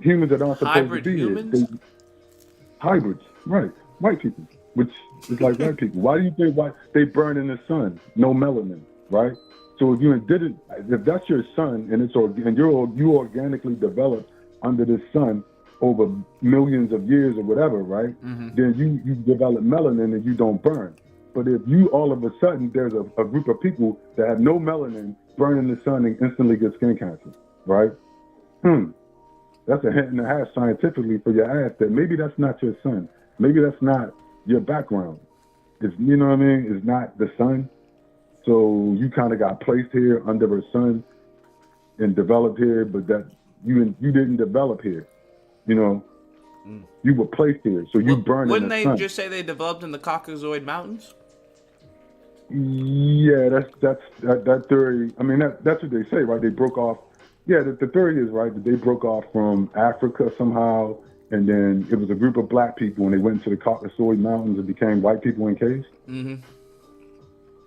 humans that aren't supposed Hybrid to be humans? here. Hybrids, right. White people, which is like white people. Why do you think they burn in the sun? No melanin, right? So if that's your sun and you organically developed under this sun over millions of years or whatever, right? Mm-hmm. Then you develop melanin and you don't burn. But if you all of a sudden there's a group of people that have no melanin, burn in the sun and instantly get skin cancer, right? That's a hint and a half scientifically for your ass that maybe that's not your sun. Maybe that's not your background. It's, you know what I mean? It's not the sun. So you kind of got placed here under a sun and developed here, but that you didn't develop here. You were placed here. So you burned in the sun. Wouldn't they just say they developed in the Caucasoid Mountains? Yeah, that theory. I mean, that's what they say, right? They broke off. Yeah, the theory is right that they broke off from Africa somehow, and then it was a group of black people, and they went to the Caucasoid Mountains and became white people in caves. Mm-hmm.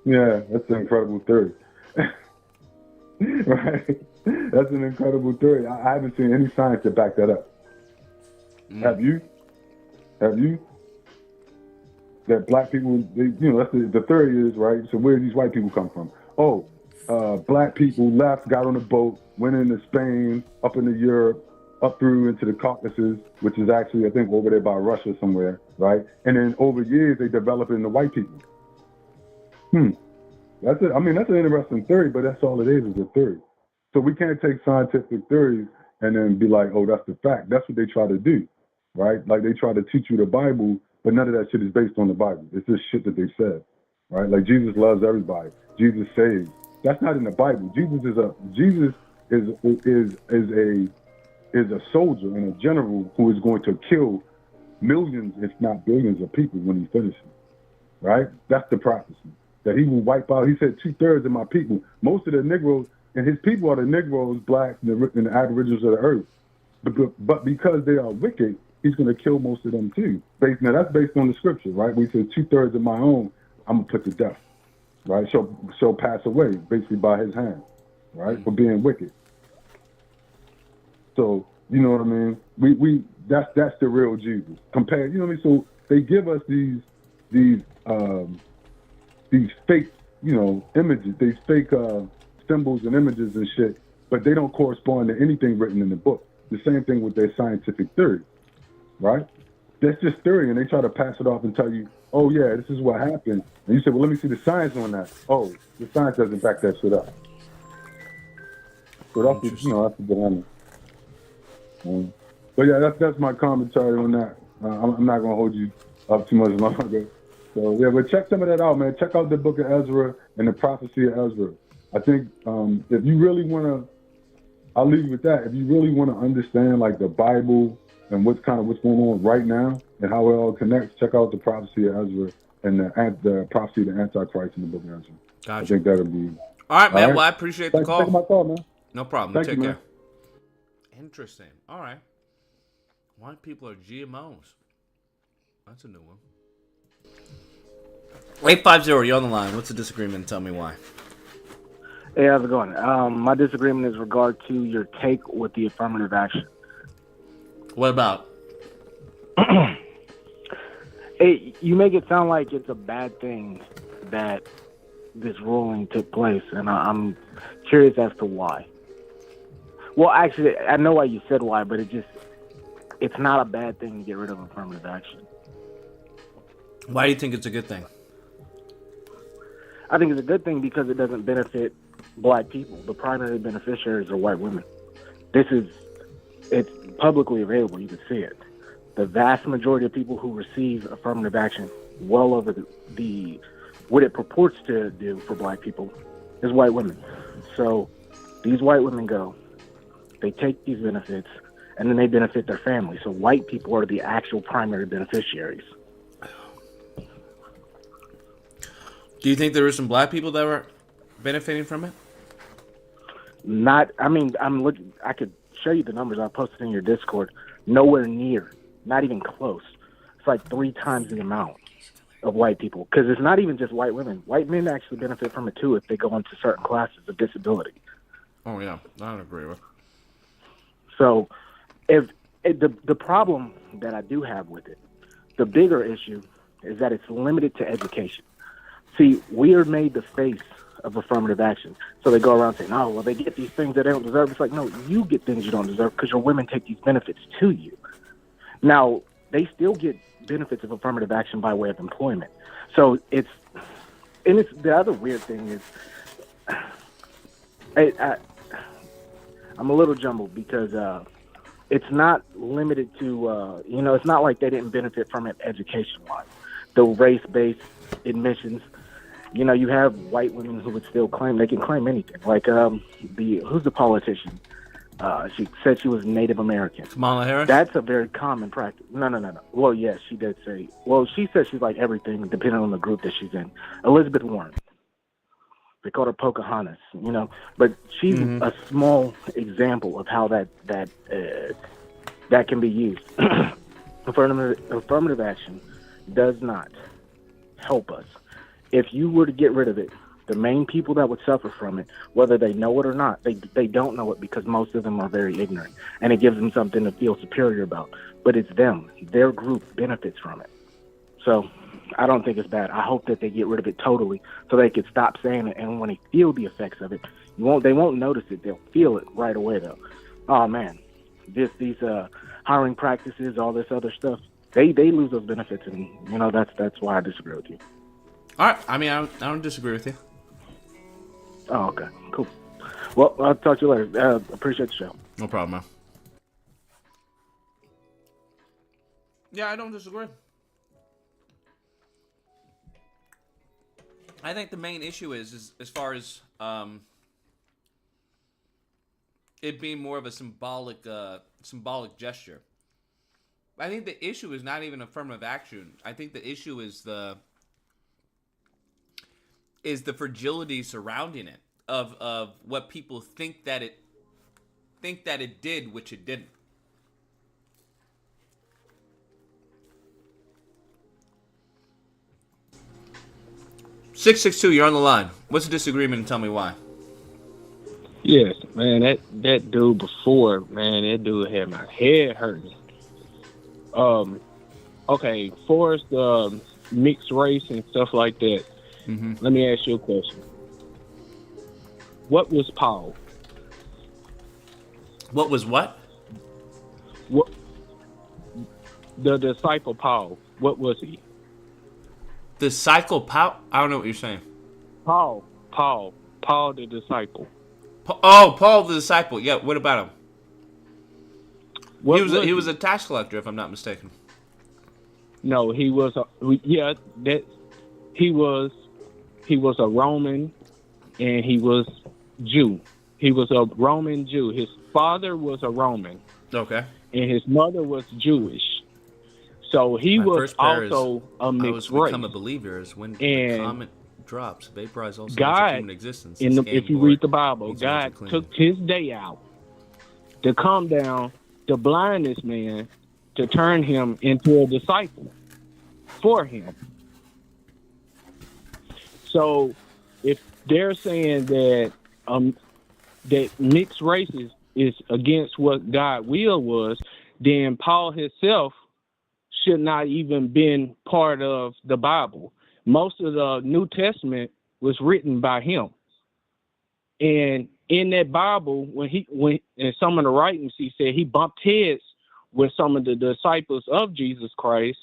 Yeah, that's an incredible theory. Right? That's an incredible theory. I haven't seen any science to back that up. Have you? That black people, that's the theory is, right? So where do these white people come from? Oh, black people left, got on a boat, went into Spain, up into Europe, up through into the Caucasus, which is actually, I think, over there by Russia somewhere, right? And then over years, they developed into white people. That's it. I mean, that's an interesting theory, but that's all it is a theory. So we can't take scientific theories and then be like, oh, that's the fact. That's what they try to do, right? Like they try to teach you the Bible, but none of that shit is based on the Bible. It's just shit that they said, right? Like Jesus loves everybody. Jesus saves. That's not in the Bible. Jesus is a soldier and a general who is going to kill millions, if not billions, of people when he finishes. Right? That's the prophecy. That he will wipe out. He said 2/3 of my people. Most of the Negroes and his people are the Negroes, blacks, and the Aboriginals of the earth. But because they are wicked, he's going to kill most of them too. Now that's based on the scripture, right? We said 2/3 of my own, I'm gonna put to death. Right? Shall pass away, basically by his hand, right? For being wicked. So, you know what I mean? We that's the real Jesus. Compared, you know what I mean? So they give us these fake, images, these fake symbols and images and shit, but they don't correspond to anything written in the book. The same thing with their scientific theory, right? That's just theory, and they try to pass it off and tell you, oh yeah, this is what happened. And you say, well, let me see the science on that. Oh, the science doesn't back that shit up. So that's the dilemma. But yeah, that's my commentary on that. I'm not gonna hold you up too much longer. So yeah, but check some of that out, man. Check out the book of Ezra and the prophecy of Ezra. I think if you really wanna, I'll leave you with that. If you really wanna understand like the Bible and what's going on right now and how it all connects, check out the prophecy of Ezra and the prophecy of the Antichrist in the book of Ezra. Gotcha. I think that'll be all right, man. Well, I appreciate the call. Thanks for taking my call, man. No problem. Thank Take you, care. man. Interesting. All right. White people are GMOs. That's a new one. 850, you're on the line. What's the disagreement? Tell me why. Hey, how's it going? My disagreement is regard to your take with the affirmative action. What about? Hey, you make it sound like it's a bad thing that this ruling took place, and I'm curious as to why. Well, actually, I know why you said why, but it's not a bad thing to get rid of affirmative action. Why do you think it's a good thing? I think it's a good thing because it doesn't benefit black people. The primary beneficiaries are white women. It's publicly available. You can see it. The vast majority of people who receive affirmative action, well over the what it purports to do for black people, is white women. So these white women go, they take these benefits, and then they benefit their family. So white people are the actual primary beneficiaries. Do you think there were some black people that were benefiting from it? I'm looking. I could show you the numbers I posted in your Discord. Nowhere near, not even close. It's like 3 times the amount of white people. Because it's not even just white women. White men actually benefit from it too if they go into certain classes of disability. Oh yeah, I agree with. So, the problem that I do have with it, the bigger issue is that it's limited to education. See, we are made the face of affirmative action. So they go around saying, oh, well, they get these things that they don't deserve. It's like, no, you get things you don't deserve because your women take these benefits to you. Now, they still get benefits of affirmative action by way of employment. So it's the other weird thing is, I'm a little jumbled because it's not limited to, it's not like they didn't benefit from it education-wise. The race-based admissions, you have white women who would still claim, they can claim anything. Like, who's the politician? She said she was Native American. Kamala Harris? That's a very common practice. No. Well, yes, she did say, she said she's like everything depending on the group that she's in. Elizabeth Warren. They call her Pocahontas, but she's a small example of how that can be used. Affirmative action does not help us. If you were to get rid of it, the main people that would suffer from it, whether they know it or not, they don't know it because most of them are very ignorant, and it gives them something to feel superior about. But it's them. Their group benefits from it. So I don't think it's bad. I hope that they get rid of it totally so they can stop saying it, and when they feel the effects of it, they won't notice it. They'll feel it right away, though. Oh, man. These hiring practices, all this other stuff, they lose those benefits, and, that's why I disagree with you. All right. I mean, I don't disagree with you. Oh, okay. Cool. Well, I'll talk to you later. Appreciate the show. No problem, man. Yeah, I don't disagree. I think the main issue is as far as it being more of a symbolic gesture. I think the issue is not even affirmative action. I think the issue is the fragility surrounding it of what people think that it did, which it didn't. (662), you're on the line. What's the disagreement, and tell me why? Yes, man, that dude before, man, that dude had my head hurting. Okay, for as the mixed race and stuff like that, let me ask you a question. What was Paul? What was what? What? The disciple Paul, what was he? Disciple Paul? I don't know what you're saying. Paul the disciple. Paul the disciple. Yeah, what about him? What he was a tax collector, if I'm not mistaken. No, he was he was a Roman, and he was Jew. He was a Roman Jew. His father was a Roman. Okay. And his mother was Jewish. So he was also a mixed race. I was become a believer is when the drops. Vaporize all signs of God, human existence. if you read the Bible, God took his day out to come down to blind this man to turn him into a disciple for him. So if they're saying that that mixed races is against what God's will was, then Paul himself should not even been part of the Bible. Most of the New Testament was written by him. And in that Bible, when in some of the writings, he said he bumped heads with some of the disciples of Jesus Christ,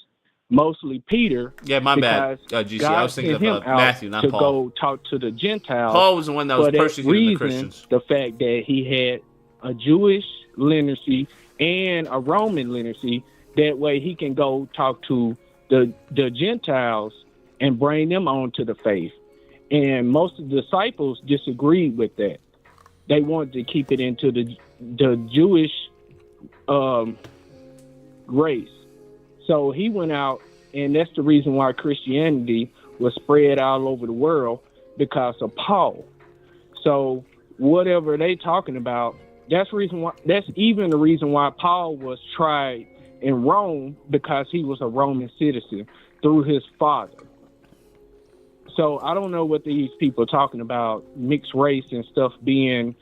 mostly Peter. Yeah, my bad. GC, I was thinking of Matthew, not Paul. To go talk to the Gentiles. Paul was the one that was persecuting the Christians. The fact that he had a Jewish lineage and a Roman lineage, that way he can go talk to the Gentiles and bring them onto the faith. And most of the disciples disagreed with that. They wanted to keep it into the Jewish race. So he went out, and that's the reason why Christianity was spread all over the world, because of Paul. So whatever they talking about, that's even the reason why Paul was tried in Rome, because he was a Roman citizen through his father. So I don't know what these people are talking about, mixed race and stuff being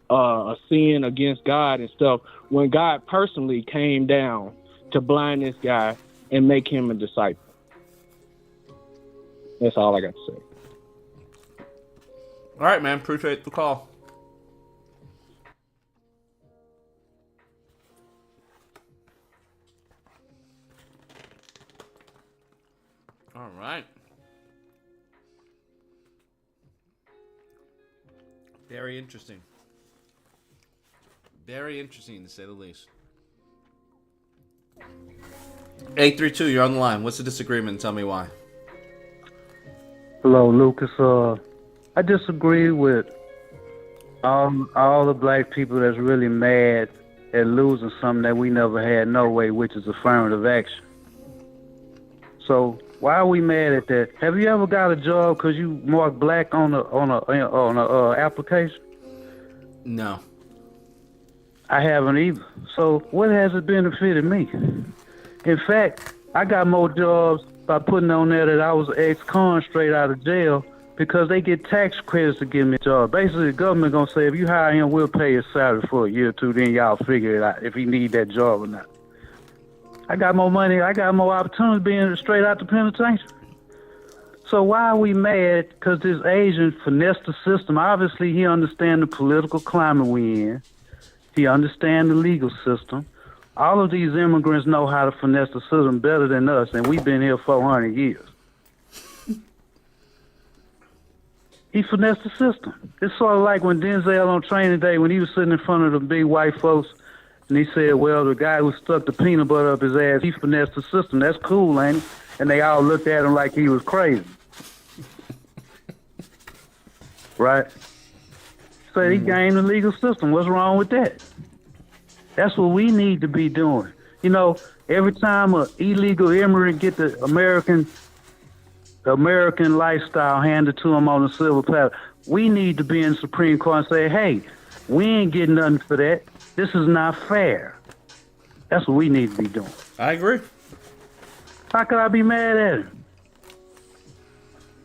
a sin against God and stuff, when God personally came down to blind this guy and make him a disciple. That's all I got to say. All right, man. Appreciate the call. All right. Very interesting. Very interesting, to say the least. 832, you're on the line. What's the disagreement? Tell me why. Hello, Lucas. I disagree with all the black people that's really mad at losing something that we never had no way, which is affirmative action. So why are we mad at that? Have you ever got a job because you marked black on a application? No. I haven't either. So what has it benefited me? In fact, I got more jobs by putting on there that I was ex-con straight out of jail, because they get tax credits to give me a job. Basically, the government gonna say, if you hire him, we'll pay his salary for a year or two, then y'all figure it out if he need that job or not. I got more money, I got more opportunity being straight out the penitentiary. So why are we mad? Because this Asian finessed the system. Obviously, he understands the political climate we in. He understands the legal system. All of these immigrants know how to finesse the system better than us, and we've been here 400 years. He finessed the system. It's sort of like when Denzel on Training Day, when he was sitting in front of the big white folks, and he said, well, the guy who stuck the peanut butter up his ass, he finessed the system. That's cool, ain't it? And they all looked at him like he was crazy. Right? So he gained the legal system. What's wrong with that? That's what we need to be doing. You know, every time an illegal immigrant get the American lifestyle handed to them on a silver platter, we need to be in the Supreme Court and say, hey, we ain't getting nothing for that. This is not fair. That's what we need to be doing. I agree. How could I be mad at him?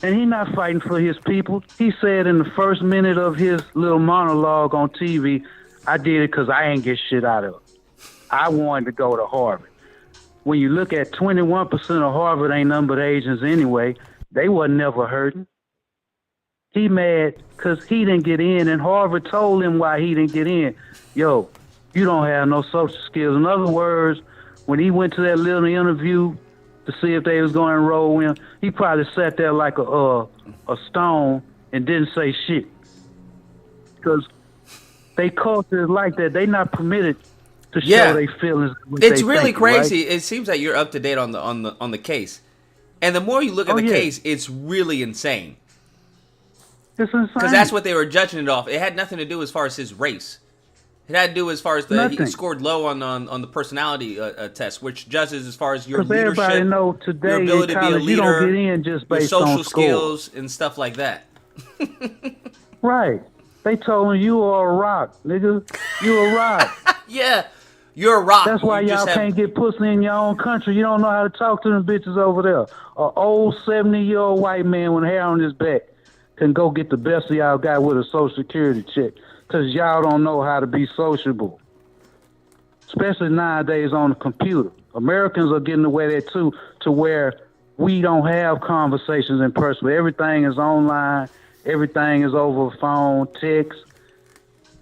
And he's not fighting for his people. He said in the first minute of his little monologue on TV, I did it because I ain't get shit out of it. I wanted to go to Harvard. When you look at 21% of Harvard ain't nothing but Asians anyway, they wasn't never hurting. He mad because he didn't get in, and Harvard told him why he didn't get in. Yo, you don't have no social skills. In other words, when he went to that little interview to see if they was going to enroll him, he probably sat there like a stone and didn't say shit. Because they culture is like that. They not permitted to show their feelings. It's really crazy. Right? It seems like you're up to date on the case, and the more you look at the case, it's really insane. It's insane because that's what they were judging it off. It had nothing to do as far as his race. It had to do as far as he Nothing. scored low on the personality test, which judges as far as your Because everybody leadership, know today your ability in to be a college, you don't leader, get in just your based social on scores. skills and stuff like that. Right. They told him you are a rock, nigga. You a rock. Yeah, you're a rock. That's why You y'all just have- can't get pussy in your own country. You don't know how to talk to them bitches over there. A old 70-year-old white man with hair on his back can go get the best of y'all got with a Social Security check because y'all don't know how to be sociable. Especially nowadays on the computer. Americans are getting away there too, to where we don't have conversations in person. Everything is online. Everything is over phone, text.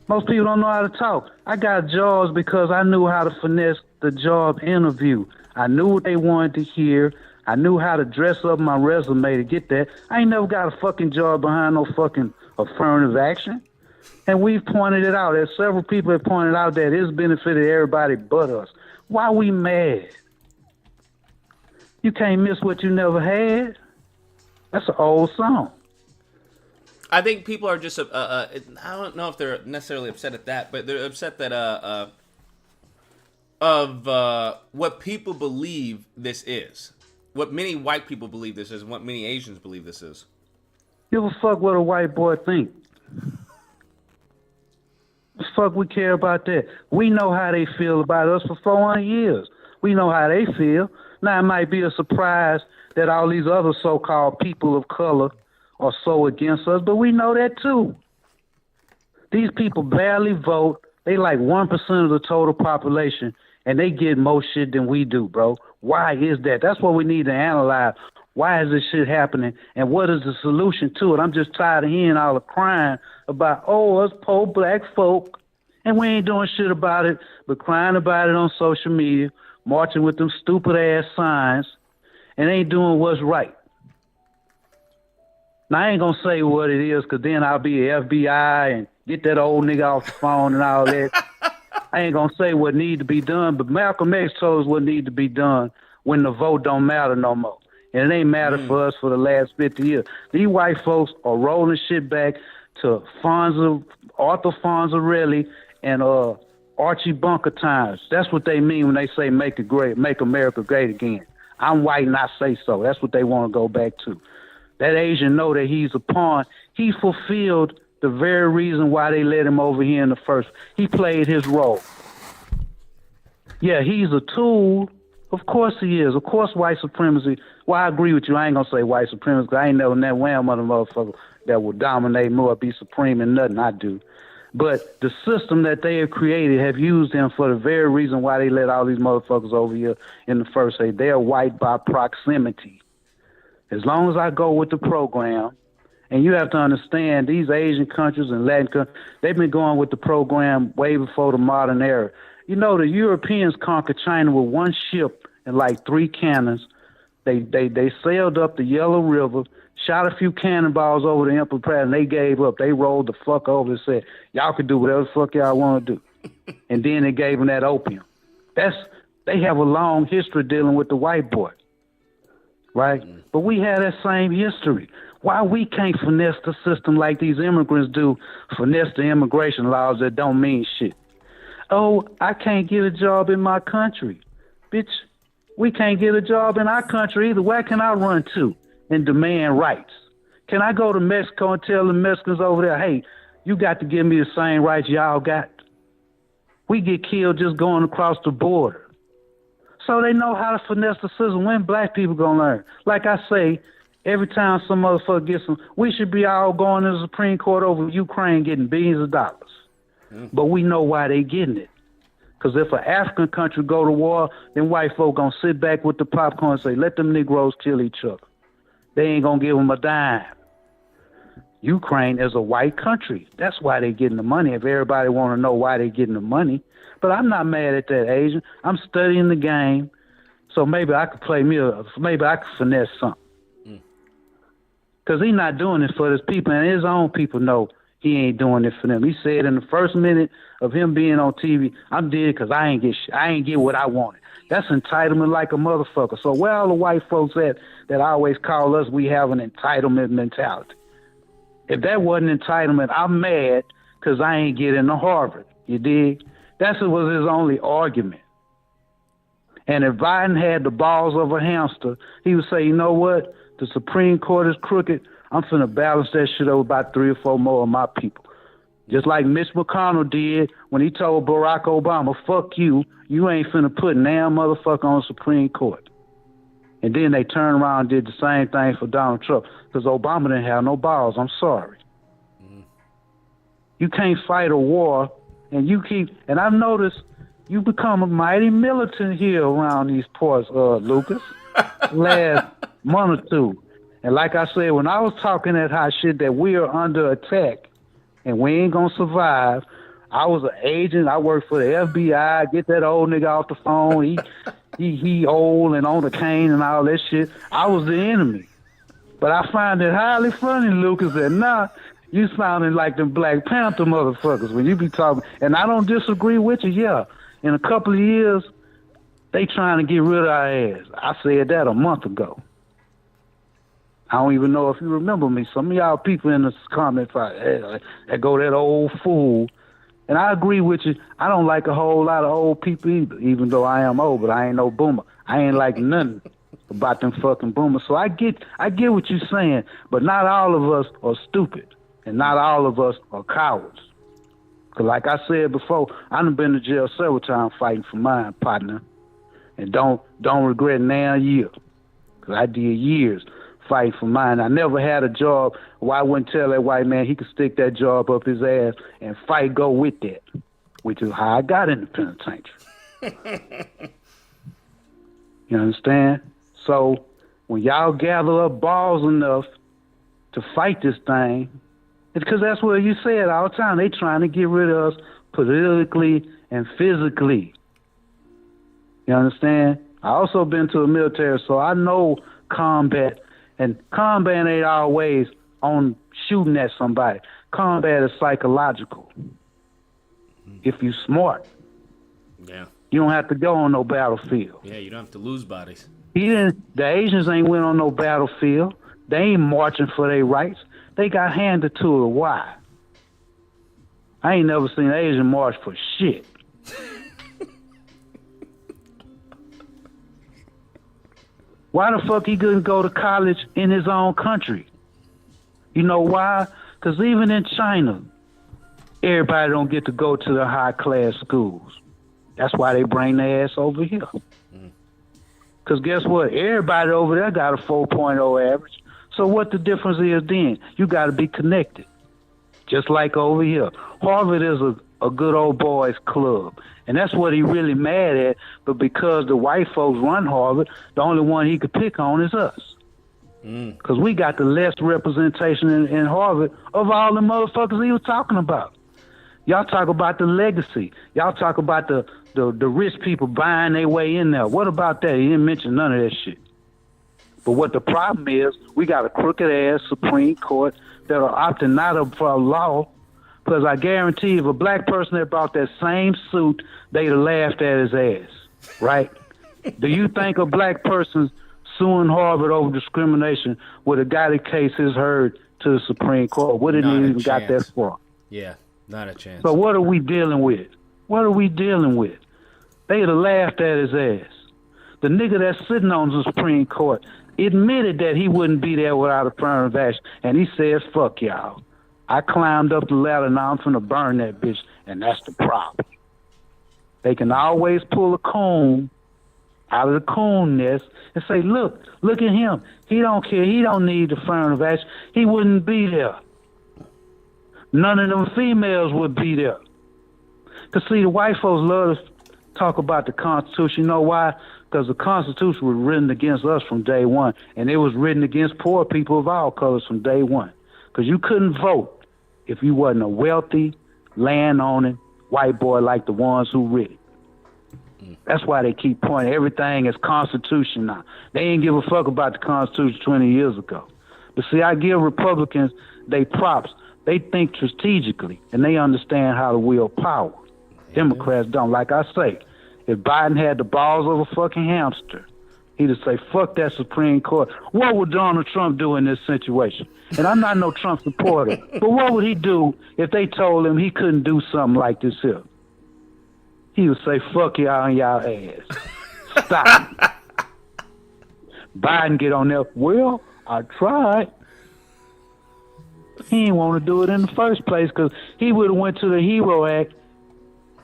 Most people don't know how to talk. I got jobs because I knew how to finesse the job interview. I knew what they wanted to hear. I knew how to dress up my resume to get that. I ain't never got a fucking job behind no fucking affirmative action. And we've pointed it out. There's several people that pointed out that it's benefited everybody but us. Why we mad? You can't miss what you never had. That's an old song. I think people are just I don't know if they're necessarily upset at that, but they're upset that of what people believe this is, what many white people believe this is, and what many Asians believe this is. Give a fuck what a white boy think. The fuck we care about that? We know how they feel about us for 400 years. We know how they feel. Now it might be a surprise that all these other so-called people of color are so against us, but we know that too. These people barely vote. They like 1% of the total population, and they get more shit than we do, bro. Why is that? That's what we need to analyze. Why is this shit happening, and what is the solution to it? I'm just tired of hearing all the crying about, oh, us poor black folk, and we ain't doing shit about it, but crying about it on social media, marching with them stupid-ass signs, and ain't doing what's right. Now, I ain't gonna say what it is, because then I'll be the FBI and get that old nigga off the phone and all that. I ain't gonna say what need to be done, but Malcolm X told us what need to be done when the vote don't matter no more. And it ain't mattered for us for the last 50 years. These white folks are rolling shit back to Arthur Fonzarelli and Archie Bunker times. That's what they mean when they say make America great again. I'm white and I say so. That's what they want to go back to. That Asian know that he's a pawn. He fulfilled the very reason why they let him over here in the first. He played his role. Yeah, he's a tool. Of course he is. Of course white supremacy. Well, I agree with you. I ain't going to say white supremacy because I ain't never that wham of the motherfucker that will dominate more, be supreme in nothing I do. But the system that they have created have used them for the very reason why they let all these motherfuckers over here in the first place. They are white by proximity. As long as I go with the program, and you have to understand, these Asian countries and Latin countries, they've been going with the program way before the modern era. You know, the Europeans conquered China with one ship and like 3 cannons. They sailed up the Yellow River, shot a few cannonballs over the Emperor Pratt, and they gave up. They rolled the fuck over and said, y'all can do whatever the fuck y'all want to do. And then they gave them that opium. They have a long history dealing with the white boy. Right? But we have that same history. Why we can't finesse the system like these immigrants do, finesse the immigration laws that don't mean shit? Oh, I can't get a job in my country. Bitch, we can't get a job in our country either. Where can I run to and demand rights? Can I go to Mexico and tell the Mexicans over there, hey, you got to give me the same rights y'all got? We get killed just going across the border. So they know how to finesse the system. When black people gonna learn? Like I say, every time some motherfucker gets some, we should be all going to the Supreme Court over Ukraine getting billions of dollars. But we know why they getting it. Because if an African country go to war, then white folk gonna sit back with the popcorn and say, let them Negroes kill each other. They ain't gonna give them a dime. Ukraine is a white country. That's why they getting the money. If everybody want to know why they getting the money. But I'm not mad at that, Asian. I'm studying the game, so maybe I could maybe I could finesse something. Because he's not doing it for his people, and his own people know he ain't doing it for them. He said in the first minute of him being on TV, I'm dead because I ain't get what I wanted. That's entitlement like a motherfucker. So where all the white folks at that always call us, we have an entitlement mentality. If that wasn't entitlement, I'm mad because I ain't getting to Harvard. You dig? That was his only argument. And if Biden had the balls of a hamster, he would say, you know what? The Supreme Court is crooked. I'm finna balance that shit over about 3 or 4 more of my people. Just like Mitch McConnell did when he told Barack Obama, fuck you, you ain't finna put a damn motherfucker on the Supreme Court. And then they turned around and did the same thing for Donald Trump because Obama didn't have no balls. I'm sorry. You can't fight a war and you keep, and I've noticed you become a mighty militant here around these parts, Lucas, last month or two. And like I said, when I was talking that hot shit that we are under attack and we ain't gonna survive, I was an agent. I worked for the FBI. Get that old nigga off the phone. He old and on the cane and all that shit. I was the enemy. But I find it highly funny, Lucas, that now you sounding like them Black Panther motherfuckers when you be talking. And I don't disagree with you, yeah. In a couple of years, they trying to get rid of our ass. I said that a month ago. I don't even know if you remember me. Some of y'all people in the comments, that go that old fool. And I agree with you. I don't like a whole lot of old people either, even though I am old, but I ain't no boomer. I ain't like nothing about them fucking boomers. So I get what you're saying, but not all of us are stupid, and not all of us are cowards. Because like I said before, I done been to jail several times fighting for mine, partner, and don't regret now a year. Because I did years fighting for mine. I never had a job where I wouldn't tell that white man he could stick that job up his ass and fight go with that, which is how I got in the penitentiary. You understand? So when y'all gather up balls enough to fight this thing, it's because that's what you said all the time. They trying to get rid of us politically and physically. You understand? I also been to the military, so I know combat. And combat ain't always on shooting at somebody. Combat is psychological. If you smart. Yeah. You don't have to go on no battlefield. Yeah, you don't have to lose bodies. The Asians ain't went on no battlefield. They ain't marching for their rights. They got handed to it. Why? I ain't never seen an Asian march for shit. Why the fuck he couldn't go to college in his own country? You know why? Because even in China, everybody don't get to go to the high-class schools. That's why they bring their ass over here. Because guess what? Everybody over there got a 4.0 average. So what the difference is then? You got to be connected. Just like over here. Harvard is a good old boys club. And that's what he really mad at. But because the white folks run Harvard, the only one he could pick on is us. Because we got the less representation in Harvard of all the motherfuckers he was talking about. Y'all talk about the legacy. Y'all talk about the rich people buying their way in there. What about that? He didn't mention none of that shit. But what the problem is, we got a crooked-ass Supreme Court that are opting not up for a law. Because I guarantee if a black person had brought that same suit, they'd have laughed at his ass, right? Do you think a black person suing Harvard over discrimination would have got a case heard to the Supreme Court? Would it even got that far? Yeah, not a chance. So what are we dealing with? What are we dealing with? They'd have laughed at his ass. The nigga that's sitting on the Supreme Court admitted that he wouldn't be there without affirmative action, and he said, fuck y'all. I climbed up the ladder, now I'm finna burn that bitch, and that's the problem. They can always pull a coon out of the coon nest and say, look at him. He don't care. He don't need affirmative action. He wouldn't be there. None of them females would be there. Because, see, the white folks love to talk about the Constitution. You know why? Because the Constitution was written against us from day one, and it was written against poor people of all colors from day one. Because you couldn't vote if you wasn't a wealthy, land-owning white boy like the ones who read it. That's why they keep pointing everything as Constitution now. They ain't give a fuck about the Constitution 20 years ago. But see, I give Republicans they props. They think strategically, and they understand how to wield power. Democrats don't. Like I say, if Biden had the balls of a fucking hamster, he'd say, fuck that Supreme Court. What would Donald Trump do in this situation? And I'm not no Trump supporter, but what would he do if they told him he couldn't do something like this here? he would say, fuck y'all and y'all ass. Stop. Biden get on there, well, I tried. He didn't want to do it in the first place because he would have went to the HERO Act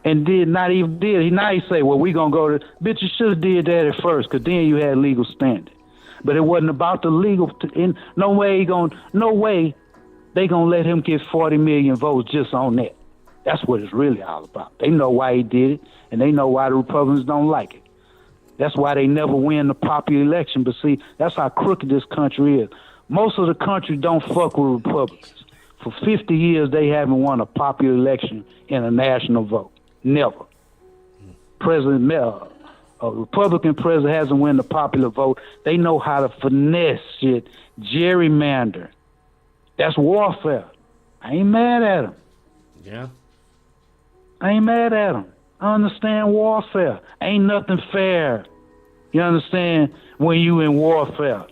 and did not even did. Now he say, well, we going to go to, bitch, you should have did that at first because then you had legal standing. But it wasn't about the legal, no way they going to let him get 40 million votes just on that. That's what it's really all about. They know why he did it, and they know why the Republicans don't like it. That's why they never win the popular election. But see, that's how crooked this country is. Most of the country don't fuck with Republicans. For 50 years, they haven't won a popular election in a national vote. Never. A Republican president hasn't won the popular vote. They know how to finesse shit, gerrymander. That's warfare. I ain't mad at them. Yeah. I ain't mad at them. I understand warfare. Ain't nothing fair. You understand? When you in warfare.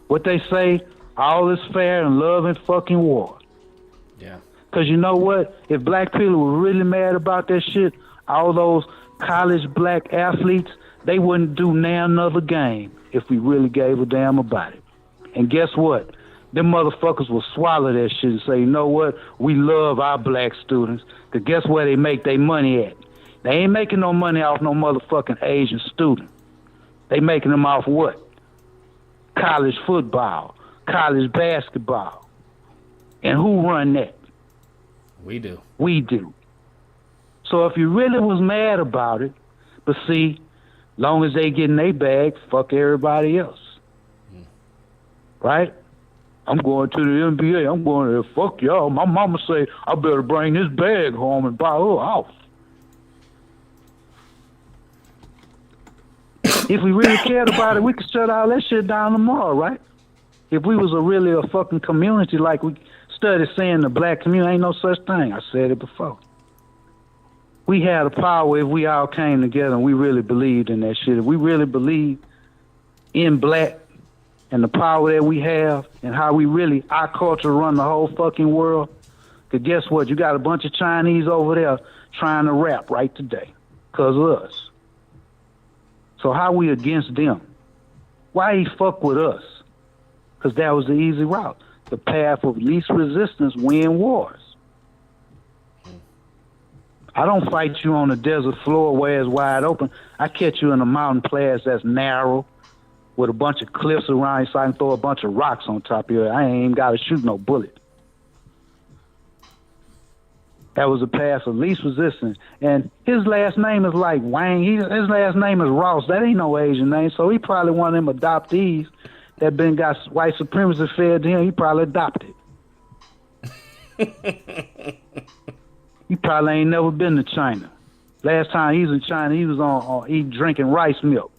What they say, all is fair in love and fucking war. Yeah. Because you know what? If black people were really mad about that shit, all those college black athletes, they wouldn't do now another game if we really gave a damn about it. And guess what? Them motherfuckers will swallow that shit and say, you know what? We love our black students. Because guess where they make their money at? They ain't making no money off no motherfucking Asian student. They making them off what? College football, college basketball. And who run that? We do. We do. So if you really was mad about it, but see, long as they get in their bag, fuck everybody else. Right? I'm going to the NBA. I'm going to, fuck y'all. My mama say I better bring this bag home and buy her off. If we really cared about it, we could shut all that shit down tomorrow, right? If we was really a fucking community like we started saying the black community, ain't no such thing. I said it before. We had a power if we all came together and we really believed in that shit. If we really believed in black and the power that we have and how we really, our culture run the whole fucking world. Because guess what? You got a bunch of Chinese over there trying to rap right today because of us. So how we against them? Why he fuck with us? Because that was the easy route. The path of least resistance win wars. I don't fight you on the desert floor where it's wide open. I catch you in a mountain place that's narrow with a bunch of cliffs around you so I can throw a bunch of rocks on top of you. I ain't even got to shoot no bullet. That was a path of least resistance. And his last name is like Wang. His last name is Ross. That ain't no Asian name. So he probably one of them adoptees that been got white supremacy fed to him. He probably adopted. He probably ain't never been to China. Last time he was in China, he was he drinking rice milk.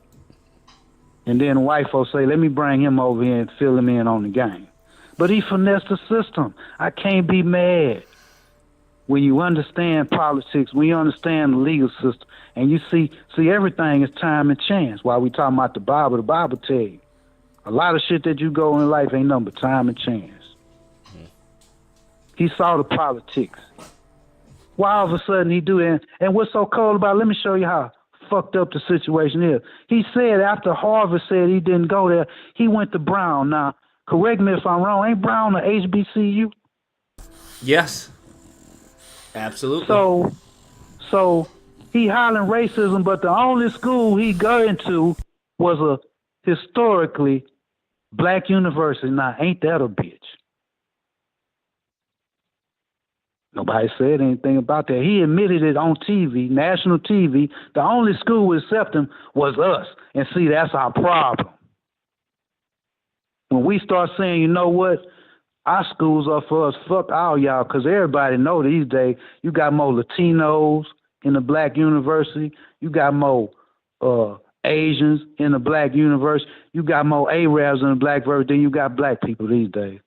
And then the white folks say, let me bring him over here and fill him in on the game. But he finessed the system. I can't be mad. When you understand politics, when you understand the legal system, and you see everything is time and chance. While we talking about the Bible tell you, a lot of shit that you go in life ain't nothing but time and chance. He saw the politics. Why all of a sudden he do that? And what's so cold about it, let me show you how fucked up the situation is. He said after Harvard said he didn't go there, he went to Brown. Now, correct me if I'm wrong, ain't Brown a HBCU? Yes. Absolutely. So he hollering racism, but the only school he got into was a historically black university. Now, ain't that a bitch? Nobody said anything about that. He admitted it on TV, national TV. The only school who accepted him was us. And see, that's our problem. When we start saying, you know what? Our schools are for us. Fuck all y'all, because everybody know these days you got more Latinos in the black university. You got more Asians in the black university. You got more Arabs in the black university than you got black people these days.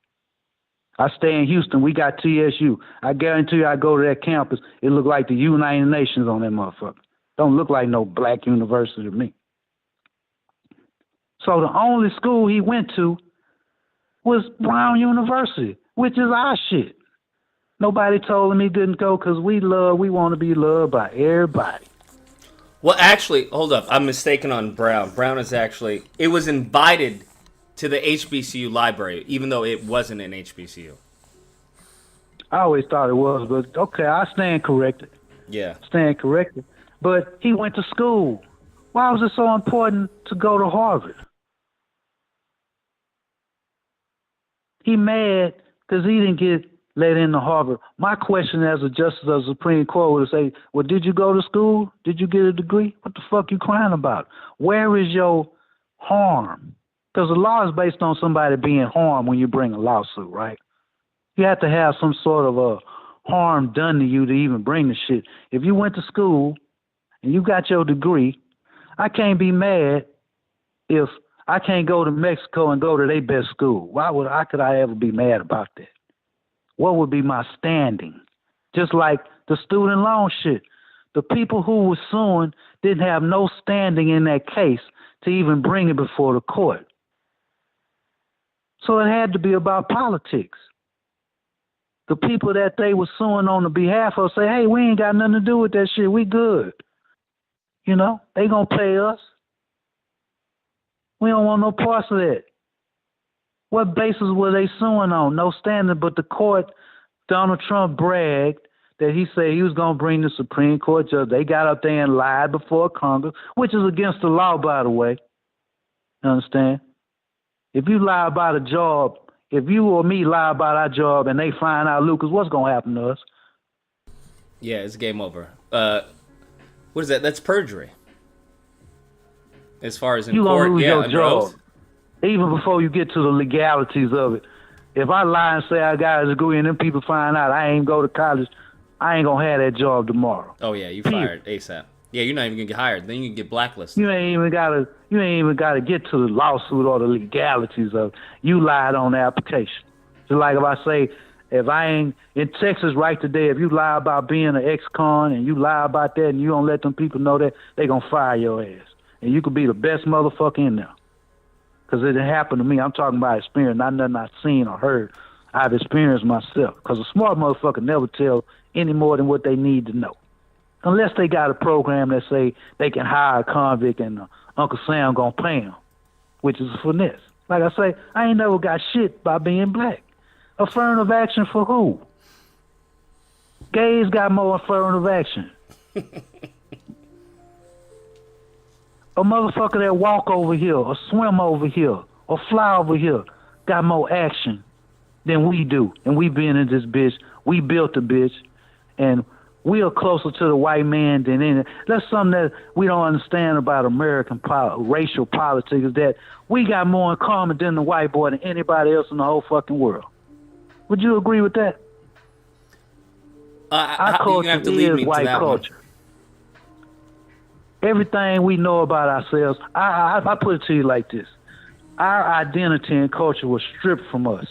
I stay in Houston. We got TSU. I guarantee you I go to that campus, it look like the United Nations on that motherfucker. Don't look like no black university to me. So the only school he went to was Brown University, which is our shit. Nobody told him he didn't go because we want to be loved by everybody. Well, actually, hold up. I'm mistaken on Brown. Brown is actually, it was invited to the HBCU library, even though it wasn't an HBCU. I always thought it was, but okay, I stand corrected. Yeah. Stand corrected. But he went to school. Why was it so important to go to Harvard? He mad because he didn't get let into Harvard. My question as a justice of the Supreme Court would say, well, did you go to school? Did you get a degree? What the fuck you crying about? Where is your harm? Because the law is based on somebody being harmed when you bring a lawsuit, right? You have to have some sort of a harm done to you to even bring the shit. If you went to school and you got your degree, I can't be mad if I can't go to Mexico and go to their best school. How could I ever be mad about that? What would be my standing? Just like the student loan shit. The people who were suing didn't have no standing in that case to even bring it before the court. So it had to be about politics. The people that they were suing on the behalf of say, hey, we ain't got nothing to do with that shit. We good. You know, they gonna pay us. We don't want no parts of that. What basis were they suing on? No standing, but the court, Donald Trump bragged that he said he was going to bring the Supreme Court judge. They got up there and lied before Congress, which is against the law, by the way. You understand? If you lie about a job, if you or me lie about our job and they find out Lucas, what's going to happen to us? Yeah, it's game over. What is that? That's perjury. As far as in you court, lose yeah, your under job. oath. Even before you get to the legalities of it. If I lie and say I got a degree and then people find out I ain't go to college, I ain't gonna have that job tomorrow. Oh yeah, you fired ASAP. Yeah, you're not even gonna get hired. Then you can get blacklisted. You ain't even gotta get to the lawsuit or the legalities of it. You lied on the application. Just like if I say, if I ain't in Texas right today, if you lie about being an ex-con and you lie about that and you don't let them people know that, they gonna fire your ass. And you could be the best motherfucker in there. Because it happened to me. I'm talking about experience, not nothing I've seen or heard. I've experienced myself. Because a smart motherfucker never tell any more than what they need to know. Unless they got a program that say they can hire a convict and Uncle Sam gonna pay him, which is a finesse. Like I say, I ain't never got shit by being black. Affirmative action for who? Gays got more affirmative action. A motherfucker that walk over here, or swim over here, or fly over here, got more action than we do. And we been in this bitch. We built the bitch. And we are closer to the white man than any. That's something that we don't understand about American racial politics, is that we got more in common than the white boy than anybody else in the whole fucking world. Would you agree with that? Our culture have to lead me is white to that culture. Everything we know about ourselves, I put it to you like this. Our identity and culture was stripped from us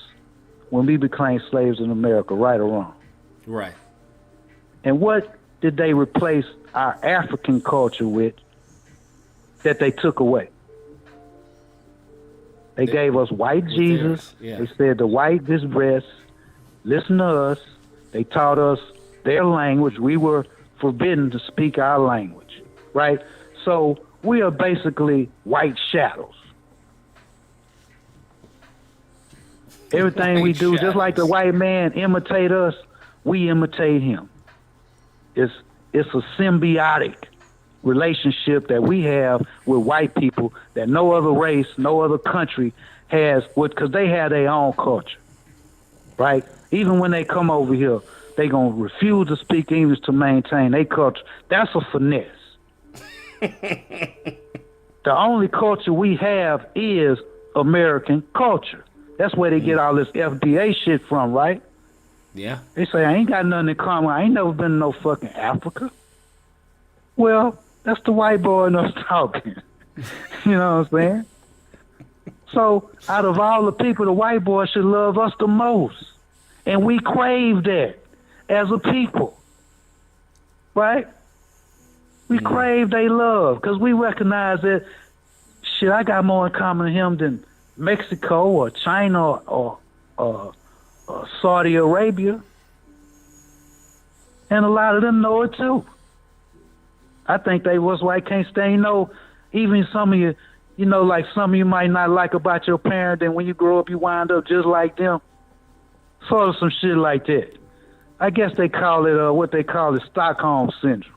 when we became slaves in America, right or wrong. Right. And what did they replace our African culture with that they took away? They gave us white Jesus. Yeah. They said the white is best. Listen to us. They taught us their language. We were forbidden to speak our language. Right? So we are basically white shadows. Everything we do, just like the white man imitate us, we imitate him. It's a symbiotic relationship that we have with white people that no other race, no other country has, because they have their own culture. Right? Even when they come over here, they going to refuse to speak English to maintain their culture. That's a finesse. The only culture we have is American culture. That's where they get all this FBA shit from, right? Yeah. They say, I ain't got nothing in common. I ain't never been to no fucking Africa. Well, that's the white boy in us talking. You know what I'm saying? So, out of all the people, the white boy should love us the most. And we crave that as a people. Right? We crave they love because we recognize that, shit, I got more in common with him than Mexico or China or Saudi Arabia. And a lot of them know it too. I think they was why can't stay. Even some of you, like some of you might not like about your parent, and when you grow up, you wind up just like them. Sort of some shit like that. I guess they call it what they call it Stockholm syndrome.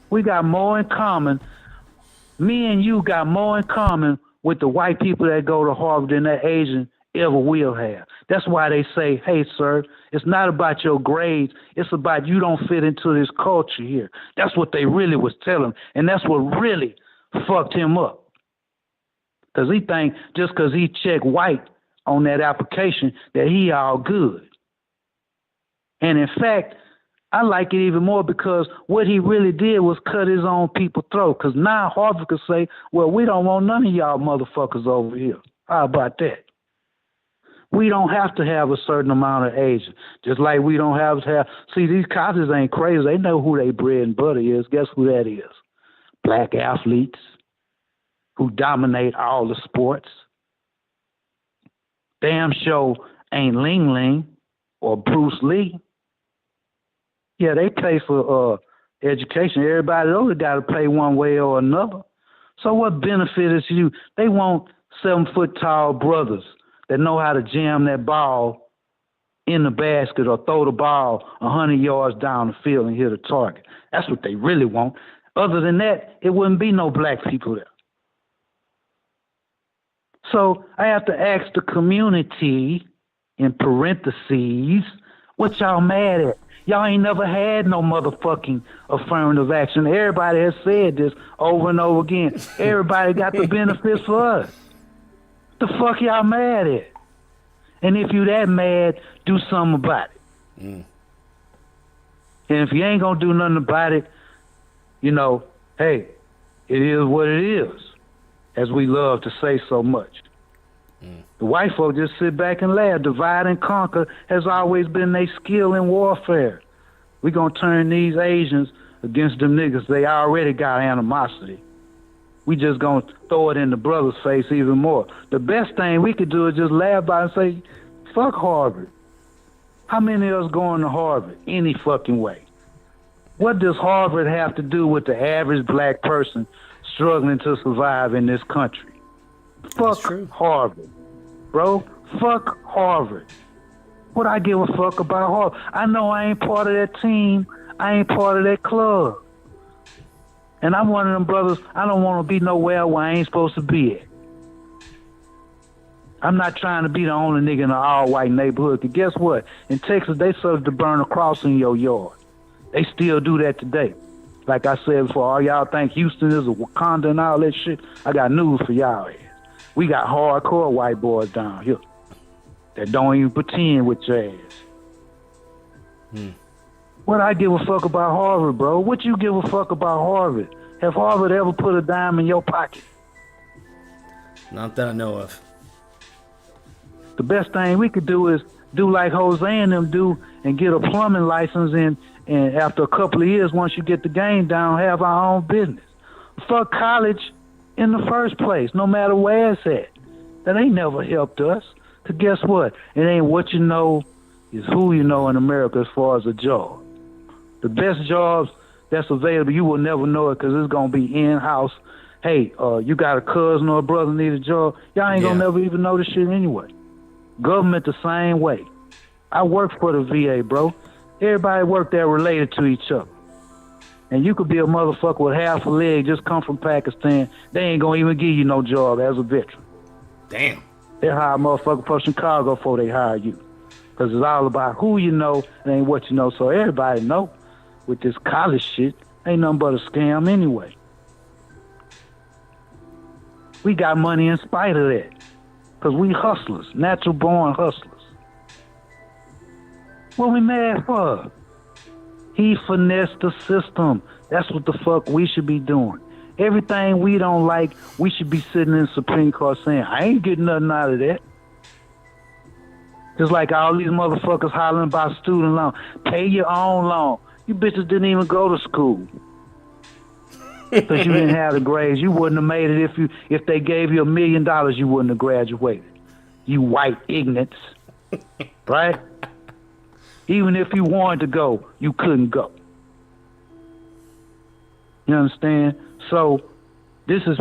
We got more in common. Me and you got more in common with the white people that go to Harvard than that Asian ever will have. That's why they say, hey, sir, it's not about your grades. It's about you don't fit into this culture here. That's what they really was telling him. And that's what really fucked him up. Because he think just because he checked white on that application that he all good. And in fact, I like it even more because what he really did was cut his own people throat. Because now Harvard could say, well, we don't want none of y'all motherfuckers over here. How about that? We don't have to have a certain amount of Asian. Just like we don't have to have. See, these colleges ain't crazy. They know who their bread and butter is. Guess who that is? Black athletes who dominate all the sports. Damn show ain't Ling Ling or Bruce Lee. Yeah, they pay for education. Everybody else got to pay one way or another. So what benefit is you? They want 7-foot-tall brothers that know how to jam that ball in the basket or throw the ball 100 yards down the field and hit a target. That's what they really want. Other than that, it wouldn't be no black people there. So I have to ask the community, in parentheses, what y'all mad at? Y'all ain't never had no motherfucking affirmative action. Everybody has said this over and over again. Everybody got the benefits for us. The fuck y'all mad at? And if you that mad, do something about it. And if you ain't gonna do nothing about it, hey, it is what it is, as we love to say so much. The white folk just sit back and laugh. Divide and conquer has always been their skill in warfare. We gonna turn these Asians against them niggas. They already got animosity. We just gonna throw it in the brother's face even more. The best thing we could do is just laugh about it and say, fuck Harvard. How many of us going to Harvard? Any fucking way. What does Harvard have to do with the average black person struggling to survive in this country? Fuck Harvard, bro. Fuck Harvard. What I give a fuck about Harvard? I know I ain't part of that team. I ain't part of that club. And I'm one of them brothers, I don't want to be nowhere where I ain't supposed to be at. I'm not trying to be the only nigga in an all-white neighborhood. Because guess what? In Texas, they serve to burn a cross in your yard. They still do that today. Like I said before, all y'all think Houston is a Wakanda and all that shit. I got news for y'all here. We got hardcore white boys down here that don't even pretend with your ass. What I give a fuck about Harvard, bro? What you give a fuck about Harvard? Have Harvard ever put a dime in your pocket? Not that I know of. The best thing we could do is do like Jose and them do and get a plumbing license and after a couple of years, once you get the game down, have our own business. Fuck college in the first place, no matter where it's at. That ain't never helped us. Because guess what? It ain't what you know, it's who you know in America as far as a job. The best jobs that's available, you will never know it because it's going to be in-house. Hey, you got a cousin or a brother need a job. Y'all ain't going to never even know this shit anyway. Government the same way. I work for the VA, bro. Everybody work there related to each other. And you could be a motherfucker with half a leg, just come from Pakistan. They ain't going to even give you no job as a veteran. Damn. They hire a motherfucker from Chicago before they hire you. Because it's all about who you know and ain't what you know. So everybody know with this college shit, ain't nothing but a scam anyway. We got money in spite of that. Because we hustlers, natural born hustlers. What we mad for? He finessed the system. That's what the fuck we should be doing. Everything we don't like, we should be sitting in the Supreme Court saying, I ain't getting nothing out of that. Just like all these motherfuckers hollering about student loan. Pay your own loan. You bitches didn't even go to school. Because you didn't have the grades. You wouldn't have made it if they gave you $1 million, you wouldn't have graduated. You white ignorants. Right? Even if you wanted to go, you couldn't go. You understand? So this is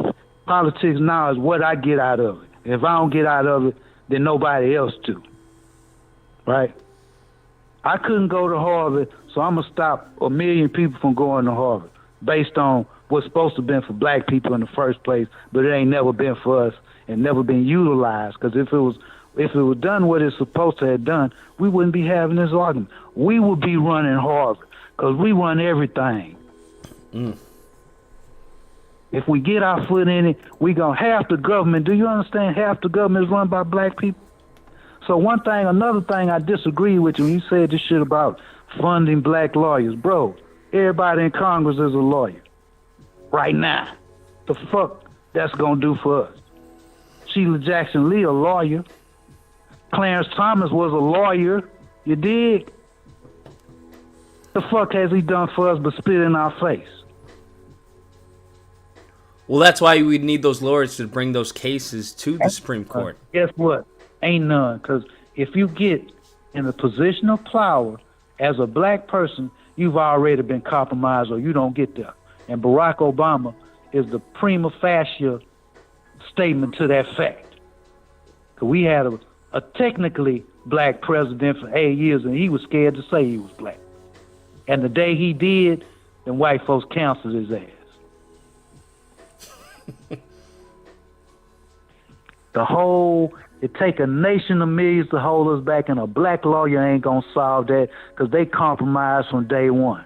politics now is what I get out of it. If I don't get out of it, then nobody else do. Right? I couldn't go to Harvard, so I'm going to stop 1 million people from going to Harvard based on what's supposed to have been for black people in the first place, but it ain't never been for us and never been utilized. Because if it was done what it's supposed to have done, we wouldn't be having this argument. We would be running Harvard because we run everything. If we get our foot in it, we gonna half the government. Do you understand? Half the government is run by black people. So another thing I disagree with you when you said this shit about funding black lawyers. Bro, everybody in Congress is a lawyer. Right now. The fuck that's gonna do for us? Sheila Jackson Lee, a lawyer. Clarence Thomas was a lawyer. You dig? The fuck has he done for us but spit in our face? Well, that's why we need those lawyers to bring those cases to the Supreme Court. Guess what? Ain't none. Because if you get in a position of power as a black person, you've already been compromised or you don't get there. And Barack Obama is the prima facie statement to that fact. Because we had a technically black president for 8 years and he was scared to say he was black. And the day he did, then white folks canceled his ass. It take a nation of millions to hold us back, and a black lawyer ain't gonna solve that because they compromised from day one.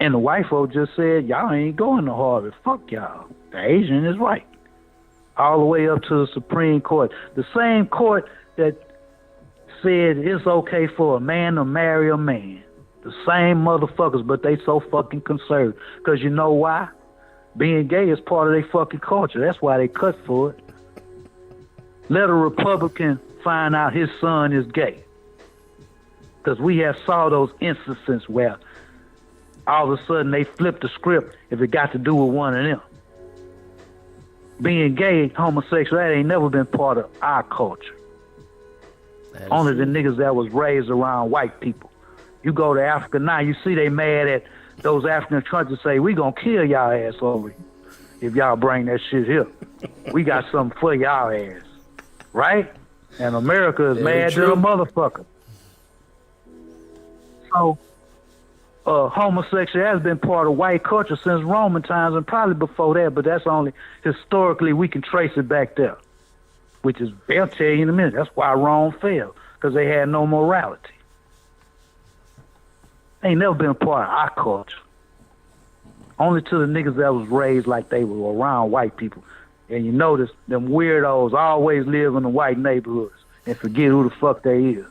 And the white folks just said, y'all ain't going to Harvard. Fuck y'all. The Asian is right. All the way up to the Supreme Court. The same court that said it's okay for a man to marry a man. The same motherfuckers, but they so fucking conservative. Because you know why? Being gay is part of their fucking culture. That's why they cut for it. Let a Republican find out his son is gay. Because we have saw those instances where all of a sudden they flip the script if it got to do with one of them. Being gay, homosexuality ain't never been part of our culture. Only the niggas that was raised around white people. You go to Africa now, you see they mad at those African countries say, we gonna kill y'all ass over here if y'all bring that shit here. We got something for y'all ass. Right? And America is mad to a motherfucker. So, homosexuality has been part of white culture since Roman times and probably before that, but that's only historically we can trace it back there. Which is, they'll tell you in a minute, that's why Rome fell, because they had no morality. Ain't never been a part of our culture. Only to the niggas that was raised like they were around white people. And you notice them weirdos always live in the white neighborhoods and forget who the fuck they is.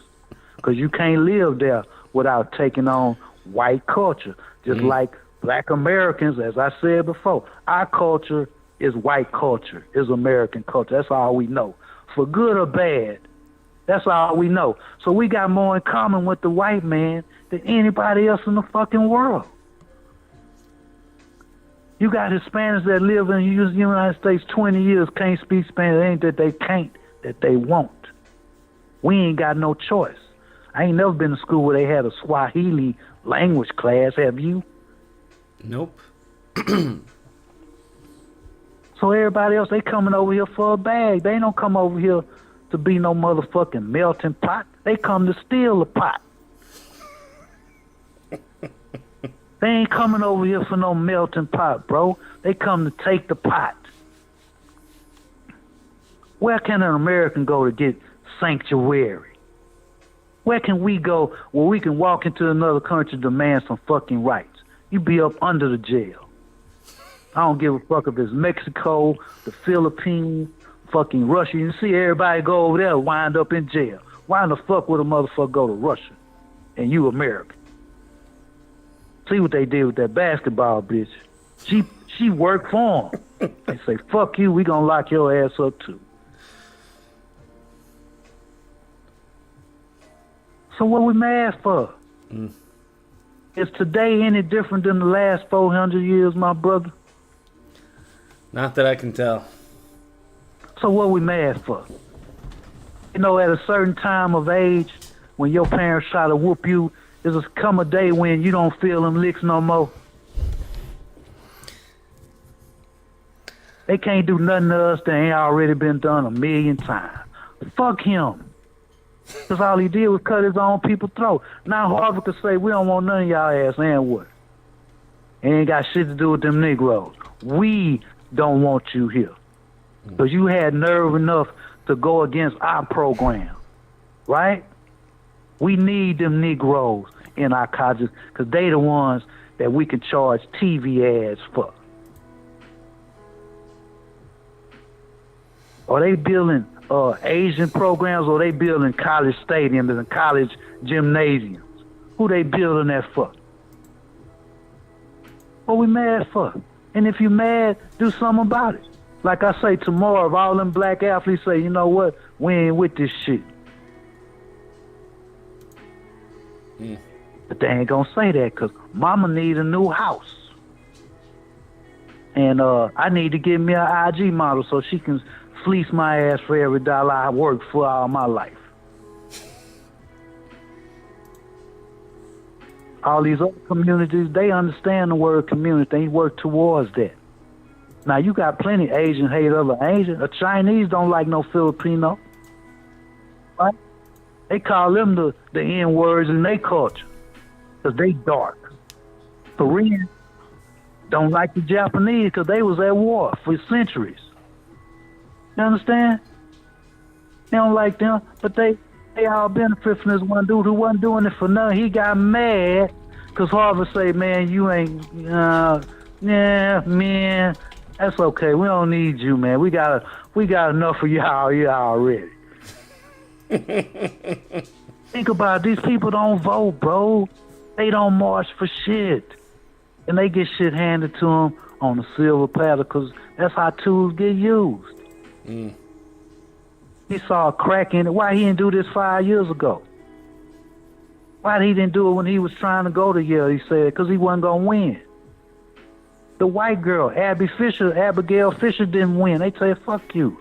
Because you can't live there without taking on white culture. Just like black Americans, as I said before, our culture is white culture, is American culture. That's all we know. For good or bad, that's all we know. So we got more in common with the white man than anybody else in the fucking world. You got Hispanics that live in the United States 20 years, can't speak Spanish. It ain't that they can't, that they won't. We ain't got no choice. I ain't never been to school where they had a Swahili language class, have you? Nope. So everybody else, they coming over here for a bag. They don't come over here to be no motherfucking melting pot. They come to steal the pot. They ain't coming over here for no melting pot, bro. They come to take the pot. Where can an American go to get sanctuary? Where can we go where we can walk into another country and demand some fucking rights? You be up under the jail. I don't give a fuck if it's Mexico, the Philippines, fucking Russia. You see everybody go over there and wind up in jail. Why in the fuck would a motherfucker go to Russia and you American? See what they did with that basketball bitch. She worked for them. They say, fuck you, we gonna lock your ass up too. So what we mad for? Is today any different than the last 400 years, my brother? Not that I can tell. So what we mad for? You know, at a certain time of age, when your parents try to whoop you There's come a day when you don't feel them licks no more. They can't do nothing to us that ain't already been done 1,000,000 times. Fuck him. Because all he did was cut his own people's throat. Now Harvard could say, we don't want none of y'all ass, and what? It ain't got shit to do with them Negroes. We don't want you here. Because you had nerve enough to go against our program. Right? We need them Negroes in our colleges because they the ones that we can charge TV ads for. Are they building Asian programs, or they building college stadiums and college gymnasiums? Who they building that for? What we mad for? And if you mad, do something about it. Like I say tomorrow, if all them black athletes say, you know what, we ain't with this shit. But they ain't gonna say that because mama need a new house. And I need to get me an IG model so she can fleece my ass for every dollar I worked for all my life. All these other communities, they understand the word community. They work towards that. Now, you got plenty Asian hate other Asian. The Chinese don't like no Filipino. Right? They call them the N-words in their culture because they dark. Koreans don't like the Japanese because they was at war for centuries. You understand? They don't like them, but they all benefit from this one dude who wasn't doing it for nothing. He got mad because Harvard say, man, you ain't, yeah, man, that's okay. We don't need you, man. We got enough of y'all here already. Think about it. These people don't vote, bro. They don't march for shit. And they get shit handed to them on a silver platter because that's how tools get used. He saw a crack in it. Why he didn't do this 5 years ago? Why he didn't do it when he was trying to go to Yale, he said, because he wasn't going to win. The white girl, Abigail Fisher didn't win. They say, fuck you.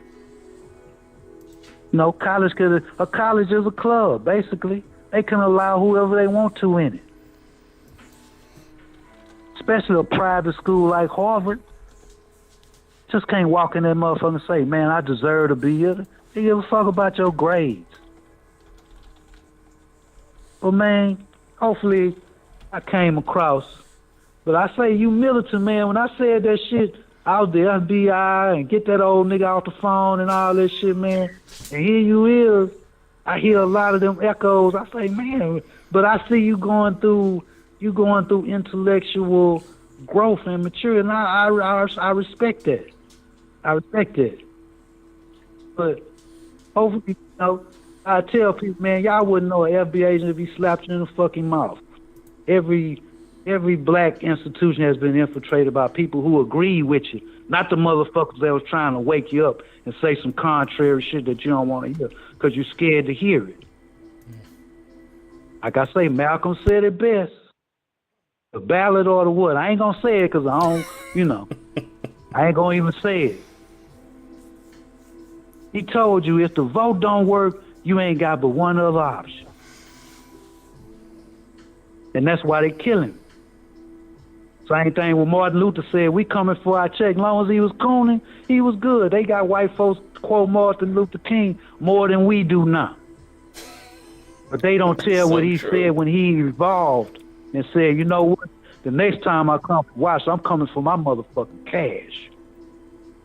No, a college is a club, basically. They can allow whoever they want to in it. Especially a private school like Harvard. Just can't walk in that motherfucker and say, man, I deserve to be here. They give a fuck about your grades. But man, hopefully I came across. But I say you militant, man. When I said that shit out there, FBI, and get that old nigga off the phone and all that shit, man. And here you is. I hear a lot of them echoes. I say, man, but I see you going through intellectual growth and maturity, and I respect that. I respect that. But hopefully, I tell people, man, y'all wouldn't know an FBI agent if he slapped you in the fucking mouth. Every black institution has been infiltrated by people who agree with you, not the motherfuckers that was trying to wake you up and say some contrary shit that you don't want to hear because you're scared to hear it. Like I say, Malcolm said it best. The ballot or the what? I ain't gonna say it because I don't, I ain't gonna even say it. He told you if the vote don't work, you ain't got but one other option. And that's why they kill him. Same thing with Martin Luther said, we coming for our check. As long as he was cooning, he was good. They got white folks quote Martin Luther King more than we do now. But they don't tell what he said when he evolved and said, you know what? The next time I come for watch, I'm coming for my motherfucking cash.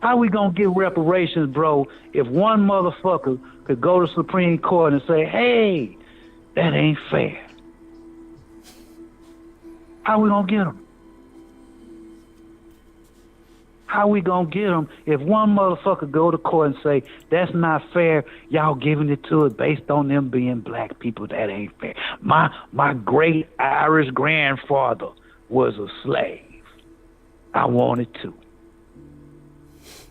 How we gonna get reparations, bro, if one motherfucker could go to Supreme Court and say, hey, that ain't fair? How we gonna get them? How we gonna get them if one motherfucker go to court and say, that's not fair, y'all giving it to it based on them being black people, that ain't fair. My great Irish grandfather was a slave. I wanted to.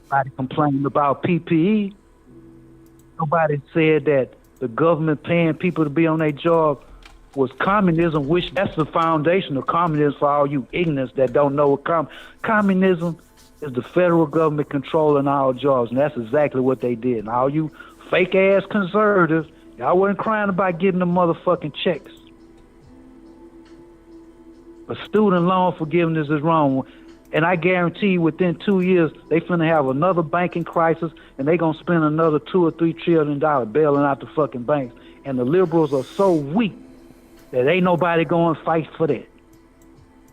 Nobody complained about PPE. Nobody said that the government paying people to be on their job was communism, which that's the foundation of communism for all you ignorants that don't know what communism is. The federal government controlling all jobs, and that's exactly what they did. And all you fake-ass conservatives, y'all wasn't crying about getting the motherfucking checks. But student loan forgiveness is wrong. And I guarantee within 2 years, they finna have another banking crisis, and they gonna spend another $2 or $3 trillion bailing out the fucking banks. And the liberals are so weak that ain't nobody going to fight for that.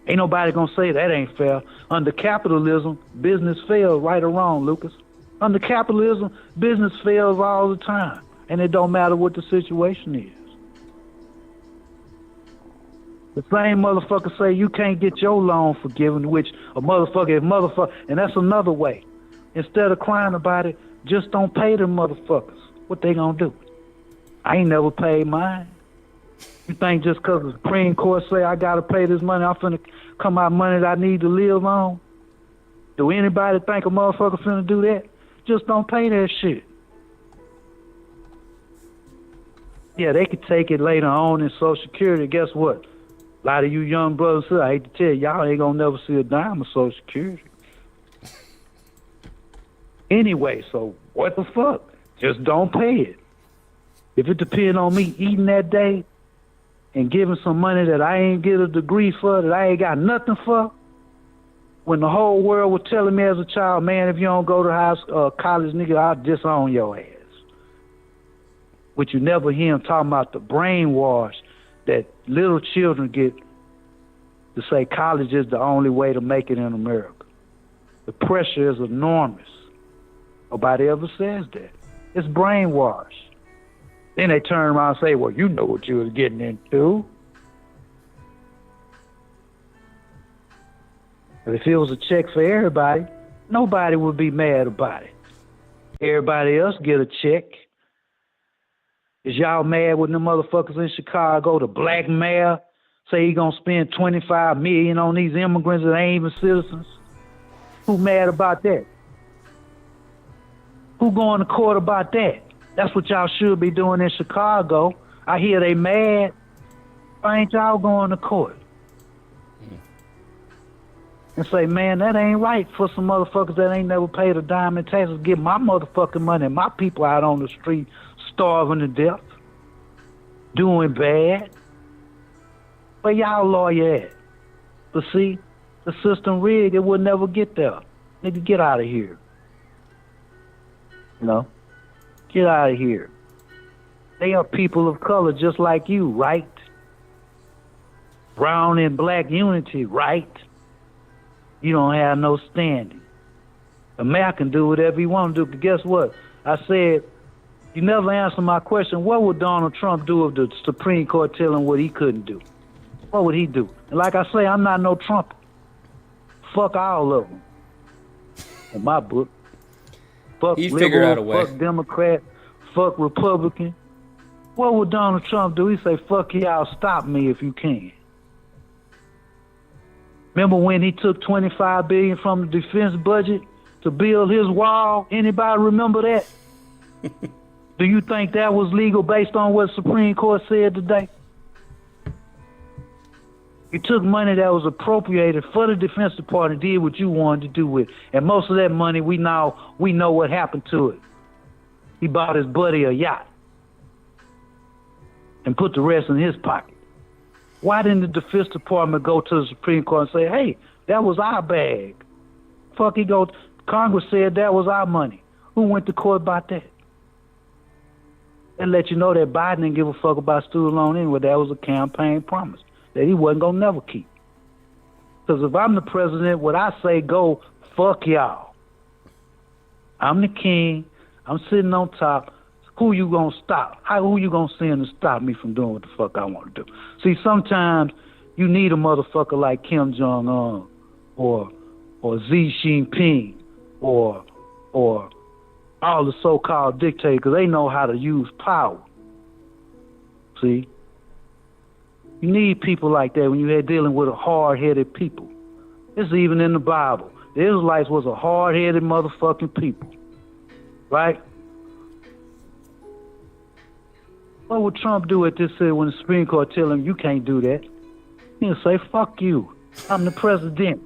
Ain't nobody gonna say that ain't fair. Under capitalism, business fails, right or wrong, Lucas. Under capitalism, business fails all the time, and it don't matter what the situation is. The same motherfucker say you can't get your loan forgiven, which a motherfucker is motherfucker, and that's another way. Instead of crying about it, just don't pay them motherfuckers. What they gonna do? I ain't never paid mine. You think just because the Supreme Court say I gotta pay this money, I'm finna come out money that I need to live on? Do anybody think a motherfucker finna do that? Just don't pay that shit. Yeah, they could take it later on in Social Security. Guess what? A lot of you young brothers, I hate to tell you, y'all ain't gonna never see a dime of Social Security. Anyway, so what the fuck? Just don't pay it. If it depends on me eating that day and giving some money that I ain't get a degree for, that I ain't got nothing for, when the whole world was telling me as a child, man, if you don't go to college, nigga, I'll disown your ass. But you never hear him talking about the brainwash that little children get to say college is the only way to make it in America. The pressure is enormous. Nobody ever says that. It's brainwash. Then they turn around and say, well, you know what you was getting into. But if it was a check for everybody, nobody would be mad about it. Everybody else get a check. Is y'all mad when the motherfuckers in Chicago, the black mayor, say he gonna spend $25 million on these immigrants that ain't even citizens? Who mad about that? Who going to court about that? That's what y'all should be doing in Chicago. I hear they mad. Why ain't y'all going to court? And say, man, that ain't right for some motherfuckers that ain't never paid a dime in taxes. Get my motherfucking money and my people out on the street starving to death, doing bad. Where y'all lawyer at? But see, the system rigged, it would never get there. Nigga, get out of here. You know? Get out of here. They are people of color just like you, right? Brown and black unity, right? You don't have no standing. The mayor can do whatever he want to do, but guess what? I said, you never answered my question. What would Donald Trump do if the Supreme Court tell him what he couldn't do? What would he do? And like I say, I'm not no Trump. Fuck all of them. In my book. Fuck He'd liberal, figure out a way. fuck Democrat, fuck Republican. What would Donald Trump do? He say, fuck y'all, stop me if you can. Remember when he took $25 billion from the defense budget to build his wall? Anybody remember that? Do you think that was legal based on what Supreme Court said today? You took money that was appropriated for the Defense Department, did what you wanted to do with it. And most of that money, we know what happened to it. He bought his buddy a yacht and put the rest in his pocket. Why didn't the Defense Department go to the Supreme Court and say, hey, that was our bag? Fuck, Congress said that was our money. Who went to court about that? And let you know that Biden didn't give a fuck about student loan anyway. That was a campaign promise that he wasn't going to never keep. Because if I'm the president, what I say go, fuck y'all. I'm the king. I'm sitting on top. Who you going to stop? Who you going to send to stop me from doing what the fuck I want to do? See, sometimes you need a motherfucker like Kim Jong-un or Xi Jinping or all the so-called dictators, because they know how to use power. See? You need people like that when you're dealing with a hard-headed people. It's even in the Bible. The Israelites was a hard-headed motherfucking people. Right? What would Trump do at this when the Supreme Court tell him you can't do that? He'll say, fuck you. I'm the president.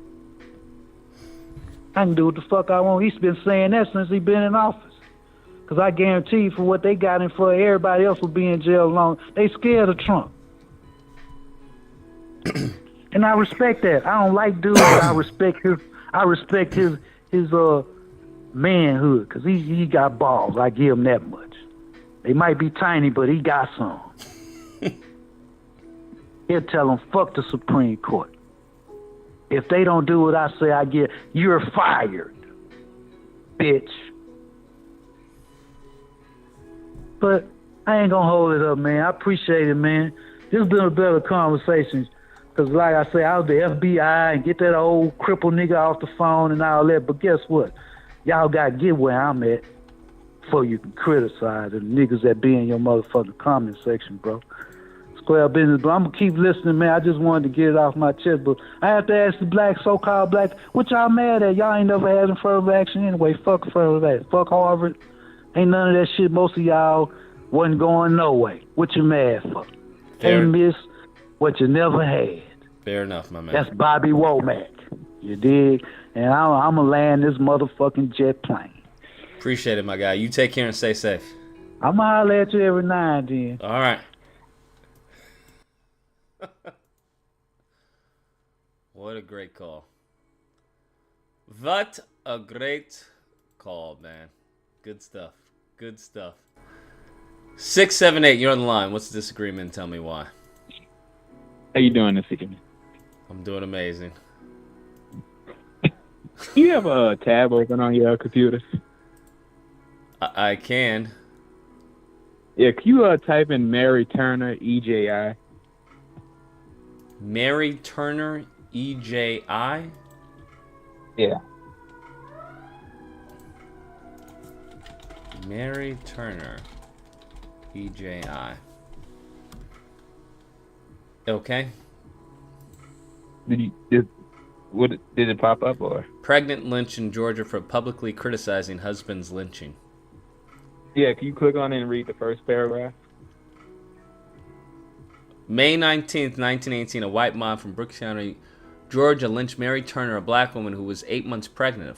I can do what the fuck I want. He's been saying that since he's been in office. Because I guarantee you for what they got him for, everybody else will be in jail long. They scared of Trump. And I respect that. I don't like dudes, but I respect his manhood, because he got balls. I give him that much. They might be tiny, but he got some. He'll tell them, fuck the Supreme Court. If they don't do what I say, you're fired, bitch. But I ain't gonna hold it up, man. I appreciate it, man. This has been a better conversation. Because like I say, I was the FBI and get that old crippled nigga off the phone and all that. But guess what? Y'all got to get where I'm at before you can criticize the niggas that be in your motherfucking comment section, bro. Square business, but I'm going to keep listening, man. I just wanted to get it off my chest. But I have to ask the so-called black, what y'all mad at? Y'all ain't never had affirmative action anyway. Fuck affirmative action. Fuck Harvard. Ain't none of that shit. Most of y'all wasn't going no way. What you mad for? Ain't miss what you never had. Fair enough, my man. That's Bobby Womack. You dig? And I'm going to land this motherfucking jet plane. Appreciate it, my guy. You take care and stay safe. I'm going to holler at you every now and then. All right. What a great call. What a great call, man. Good stuff. Good stuff. 678, you're on the line. What's the disagreement? Tell me why. How you doing this evening? I'm doing amazing. You have a tab open on your computer? I can. Yeah, can you type in Mary Turner, EJI? Mary Turner, EJI? Yeah. Mary Turner, EJI. Okay. Did it pop up or? Pregnant lynch in Georgia for publicly criticizing husband's lynching. Yeah, can you click on it and read the first paragraph? May 19th, 1918, a white mob from Brooks County, Georgia lynched Mary Turner, a black woman who was 8 months pregnant at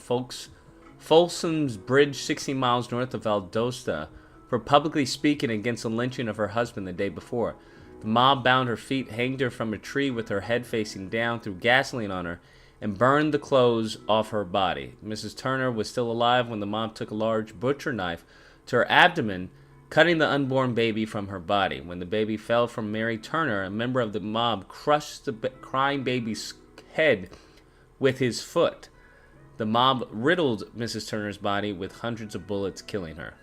Folsom's Bridge, 60 miles north of Valdosta, for publicly speaking against the lynching of her husband the day before. The mob bound her feet, hanged her from a tree with her head facing down, threw gasoline on her, and burned the clothes off her body. Mrs. Turner was still alive when the mob took a large butcher knife to her abdomen, cutting the unborn baby from her body. When the baby fell from Mary Turner, a member of the mob crushed the crying baby's head with his foot. The mob riddled Mrs. Turner's body with hundreds of bullets, killing her.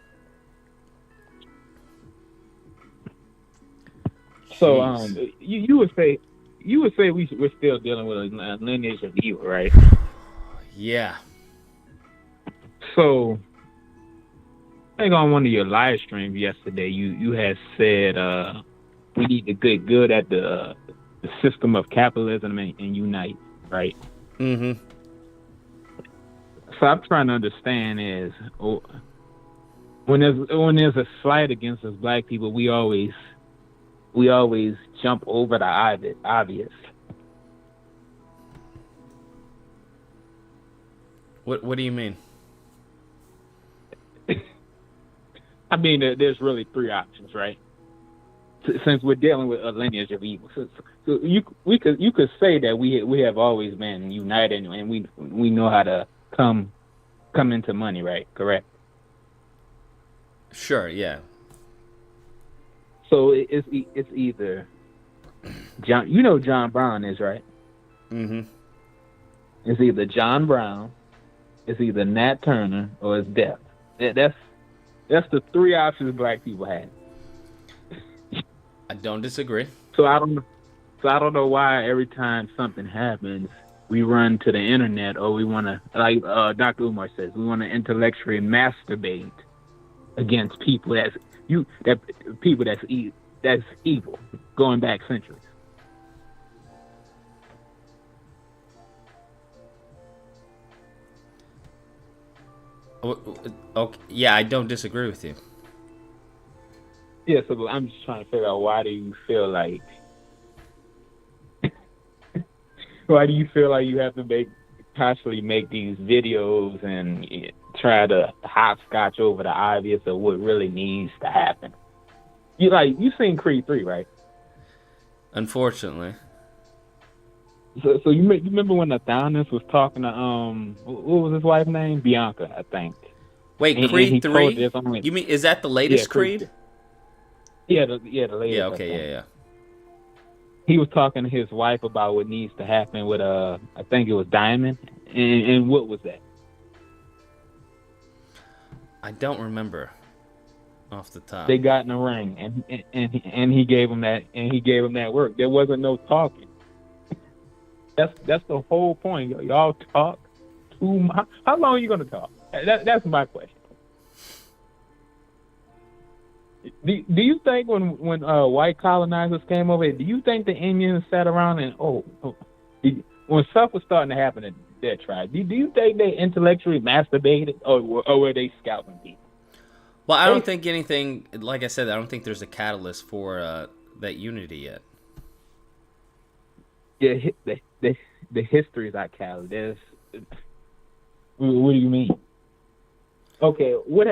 So, you would say we're still dealing with a lineage of evil, right? Yeah. So, I think on one of your live streams yesterday, you had said we need to get good at the system of capitalism and unite, right? Mm-hmm. So I'm trying to understand is when there's a slight against us black people, we always jump over the obvious. What do you mean? I mean, there's really three options, right? Since we're dealing with a lineage of evil, so you could say that we have always been united and we know how to come into money, right? Correct. Sure. Yeah. So it's either John. You know who John Brown is, right? Mm-hmm. It's either John Brown, it's either Nat Turner, or it's death. That's the three options black people have. I don't disagree. So I don't know why every time something happens, we run to the internet or we want to, like Dr. Umar says, we want to intellectually masturbate against people that's evil, going back centuries. Okay. Yeah, I don't disagree with you. Yeah, so I'm just trying to figure out why do you feel like you have to constantly make these videos and try to hopscotch over the obvious of what really needs to happen? You seen Creed 3, right? Unfortunately. So you remember when Adonis was talking to what was his wife's name? Bianca, I think. Wait, And Creed he told 3? You mean, is that the latest Creed? Yeah, the latest. Yeah, I okay, think. yeah. He was talking to his wife about what needs to happen with I think it was Diamond, and what was that? I don't remember off the top. They got in a ring, and he gave him that, work. There wasn't no talking. That's the whole point. Y'all talk too much. How long are you gonna talk? That's my question. Do you think when white colonizers came over here, do you think the Indians sat around and when stuff was starting to happen in their tribe, do you think they intellectually masturbated or were they scalping people? Well, I don't think anything. Like I said, I don't think there's a catalyst for that unity yet. Yeah, the history is not catalyst. What do you mean? Okay, what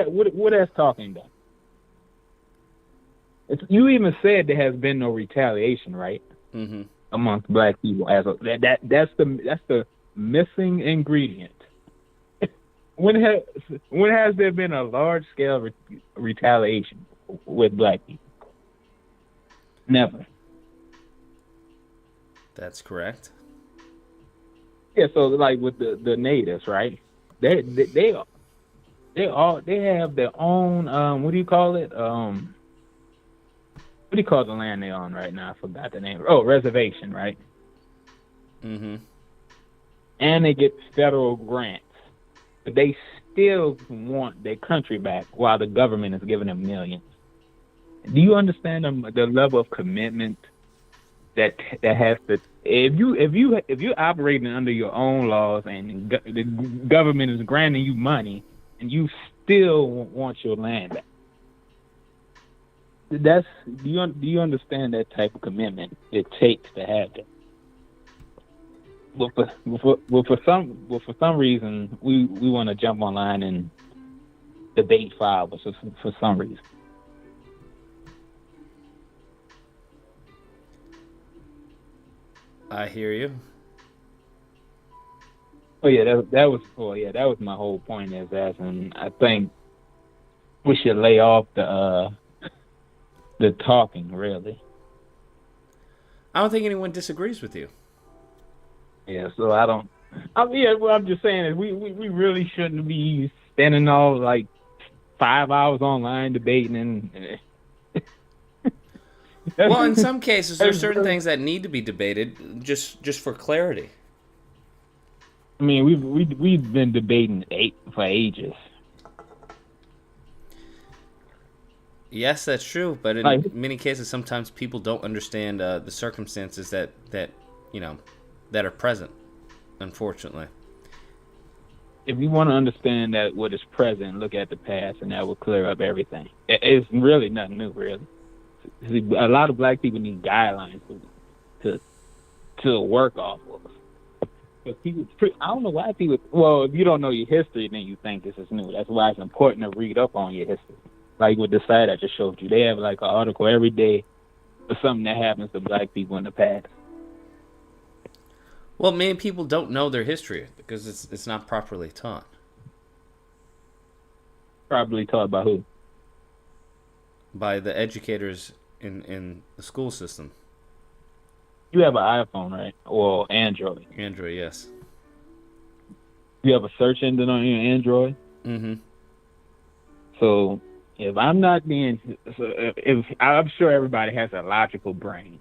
that's talking about? You even said there has been no retaliation, right? Mm-hmm. Amongst black people, that's the missing ingredient. When has there been a large scale retaliation with black people? Never. That's correct. Yeah, so like with the natives, right? They have their own what do you call it? What do you call the land they're on right now? I forgot the name. Oh, reservation, right? Mm-hmm. And they get federal grants, but they still want their country back while the government is giving them millions. Do you understand the level of commitment that has to? If you're operating under your own laws and the government is granting you money and you still want your land back, do you understand that type of commitment it takes to have that? Well, for some reason we want to jump online and debate files for some reason. I hear you. Oh yeah, that was my whole point. Is that, and I think we should lay off the talking. Really, I don't think anyone disagrees with you. Yeah, so I don't. What I'm just saying is we really shouldn't be spending all like 5 hours online debating and. Well, in some cases, there's certain things that need to be debated just for clarity. I mean, we've been debating for ages. Yes, that's true, but in many cases, sometimes people don't understand the circumstances that are present. Unfortunately, if you want to understand that what is present, look at the past, and that will clear up everything. It's really nothing new, really. A lot of black people need guidelines to work off of. But people, I don't know why people. Well, if you don't know your history, then you think this is new. That's why it's important to read up on your history. Like with the site I just showed you, they have like an article every day for something that happens to black people in the past. Well, many people don't know their history because it's not properly taught. Properly taught by who? By the educators in the school system. You have an iPhone, right? Or Android? Android, yes. You have a search engine on your Android? Mm-hmm. So if I'm sure everybody has a logical brain.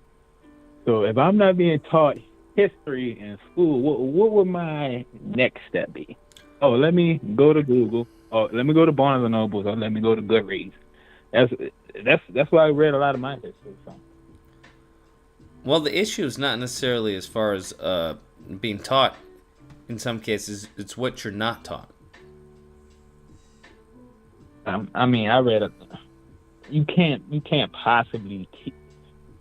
So if I'm not being taught history in school, what would my next step be? Oh, let me go to Google. Or let me go to Barnes and Noble. Or let me go to Goodreads. That's why I read a lot of my history from. Well, the issue is not necessarily as far as being taught. In some cases, it's what you're not taught. I mean, I read you can't possibly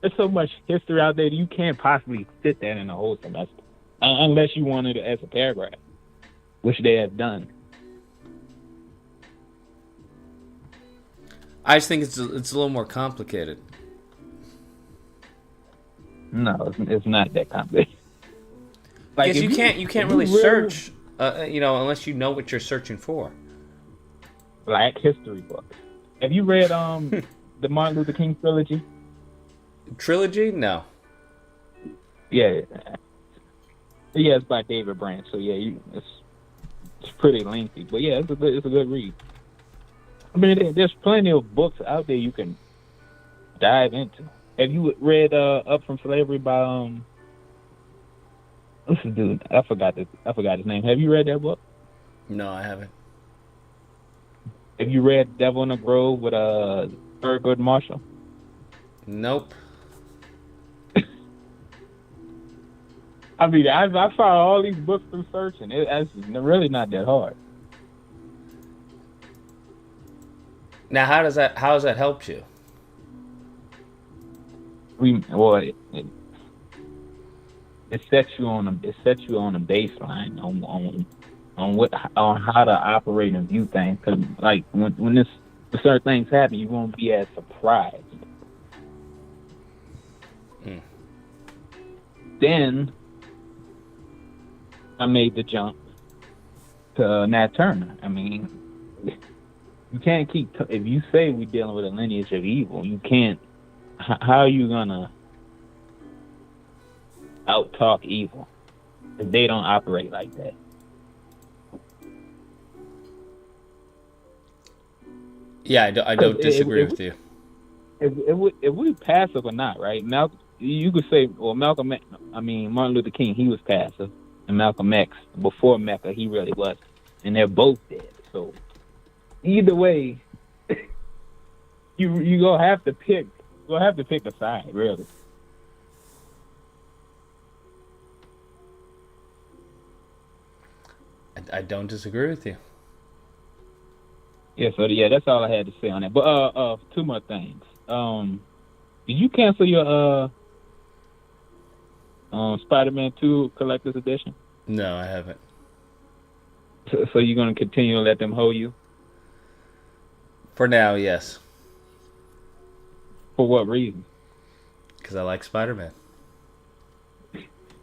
there's so much history out there that you can't possibly fit that in a whole semester unless you wanted it as a paragraph, which they have done. I just think it's a little more complicated. No, it's not that complicated. Like Because if you can't if really you search, unless you know what you're searching for. Black history books. Have you read the Martin Luther King trilogy? Trilogy? No. Yeah, yeah, it's by David Branch. So yeah, it's pretty lengthy, but yeah, it's a good read. I mean, there's plenty of books out there you can dive into. Have you read Up from Slavery by what's the dude? I forgot his name. Have you read that book? No, I haven't. Have you read Devil in the Grove with Thurgood Marshall? Nope. I mean, I found all these books through searching. It's really not that hard. Now, how has that helped you? It sets you on a baseline on how to operate and view things. Because like when certain things happen, you won't be as surprised. Then I made the jump to Nat Turner. I mean, you can't keep if you say we're dealing with a lineage of evil, you can't. How are you gonna out-talk evil if they don't operate like that? Yeah, I don't disagree with you. If we passive or not, right? You could say, well, Martin Luther King, he was passive, and Malcolm X, before Mecca, he really was, and they're both dead. So either way, you gonna have to pick. You'll have to pick a side, really. I don't disagree with you. Yeah, so that's all I had to say on that. But two more things. Did you cancel your Spider-Man 2 Collector's Edition? No, I haven't. So you're gonna continue to let them hold you? For now, yes. For what reason? Because I like Spider-Man.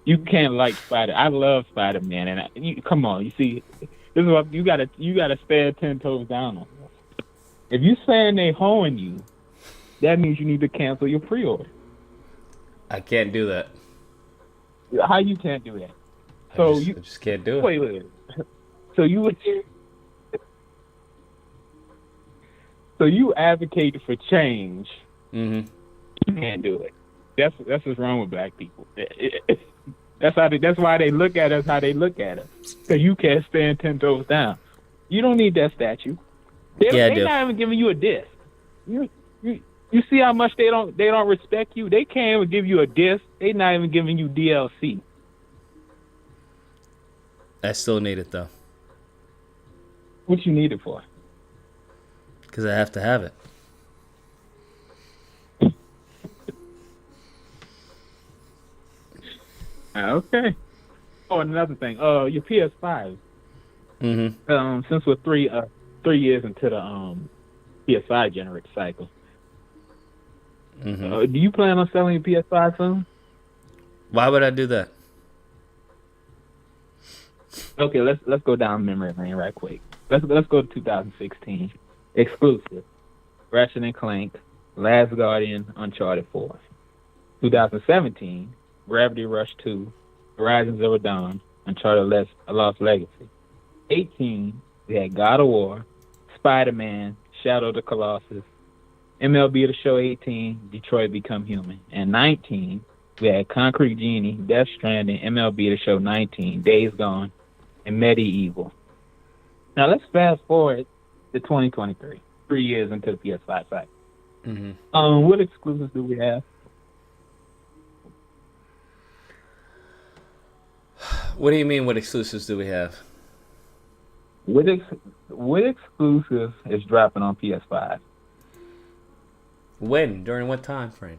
You can't like Spider. I love Spider-Man, and come on. You see, this is what you gotta stand 10 toes down on this. If you saying they hoeing you, that means you need to cancel your pre-order. I can't do that. How you can't do that? I just can't do it. Wait. So you advocated for change. Mm-hmm. You can't do it. That's what's wrong with black people. That's why they look at us how they look at us. Because you can't stand 10 toes down. You don't need that statue. They're not even giving you a disc. You see how much they don't respect you? They can't even give you a disc. They're not even giving you DLC. I still need it though. What you need it for? Because I have to have it. Okay. Oh, and another thing. Your PS5. Mm-hmm. Since we're 3 years into the PS5 generic cycle. Mm-hmm. Do you plan on selling your PS5 soon? Why would I do that? Okay, let's go down memory lane right quick. Let's go to 2016. Exclusive. Ratchet and Clank, Last Guardian, Uncharted 4. 2017. Gravity Rush 2, Horizon Zero Dawn, Uncharted Lost Legacy. 18, we had God of War, Spider-Man, Shadow of the Colossus, MLB The Show 18, Detroit Become Human. And 19, we had Concrete Genie, Death Stranding, MLB The Show 19, Days Gone, and Medieval. Now let's fast forward to 2023, 3 years into the PS5 cycle. Mm-hmm. What exclusives do we have? What do you mean, what exclusives do we have? What exclusive is dropping on PS5? When? During what time frame?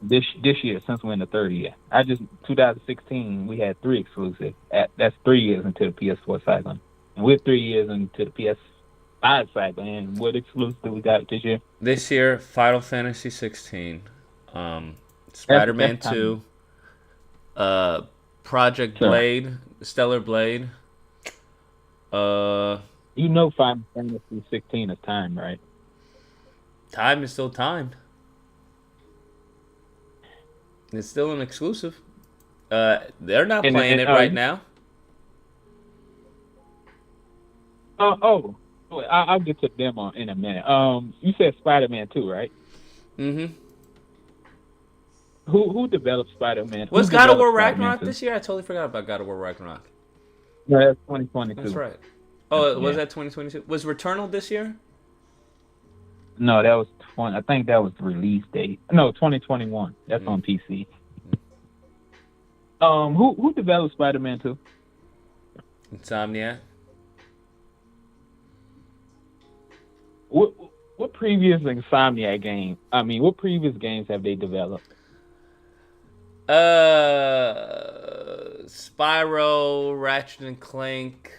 This year, since we're in the third year. 2016, we had 3 exclusives. That's 3 years into the PS4 cycle. And we're 3 years into the PS5 cycle. And what exclusive do we got this year? This year, Final Fantasy 16, Spider-Man 2, Project Sure. Blade, Stellar Blade. Final Fantasy 16 is time, right? Time is still time. It's still an exclusive. They're not playing it right now. I'll get to them in a minute. You said Spider-Man 2, right? Mm-hmm. Who developed Spider-Man? Was God of War Ragnarok this year? I totally forgot about God of War Ragnarok. No, that's 2022. That's right. Oh, was that 2022? Was Returnal this year? No, that was I think that was the release date. No, 2021. That's on PC. Who developed Spider-Man 2? Insomniac. What previous Insomniac game? I mean, what previous games have they developed? Spyro, Ratchet and Clank,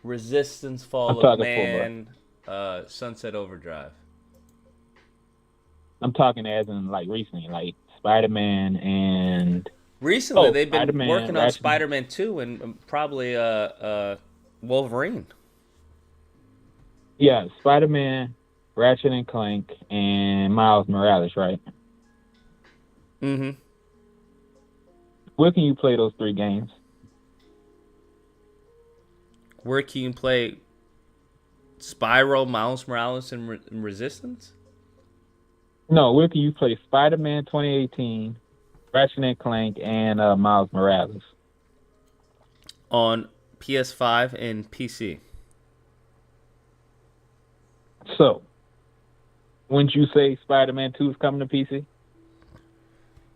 Resistance, Fall of Man, Sunset Overdrive. I'm talking as in like recently, like Spider-Man and. Recently, they've been Spider-Man, working on Ratchet. Spider-Man 2 and probably Wolverine. Yeah, Spider-Man, Ratchet and Clank, and Miles Morales, right? Mm-hmm. Where can you play those 3 games? Where can you play Spyro, Miles Morales, and Resistance? No, where can you play Spider-Man 2018, Ratchet and Clank, and Miles Morales? On PS5 and PC. So, wouldn't you say Spider-Man 2 is coming to PC?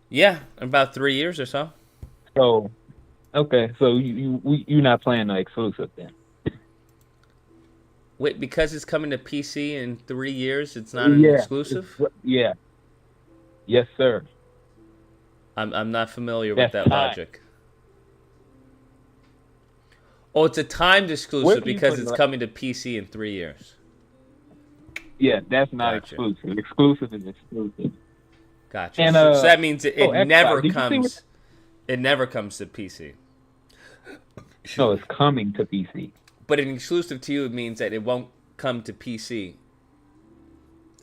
Yeah, in about 3 years or so. So, okay, so you're not playing the exclusive then? Wait, because it's coming to PC in 3 years, it's not an exclusive? Yeah. Yes, sir. I'm not familiar That's with that time. logic. Oh, it's a timed exclusive because it's coming to PC in 3 years. Yeah, that's not Gotcha. exclusive. Exclusive is exclusive. Gotcha. And, so that means it Xbox. never Did you see comes. It never comes to PC. No, it's coming to PC. But an exclusive to you means that it won't come to PC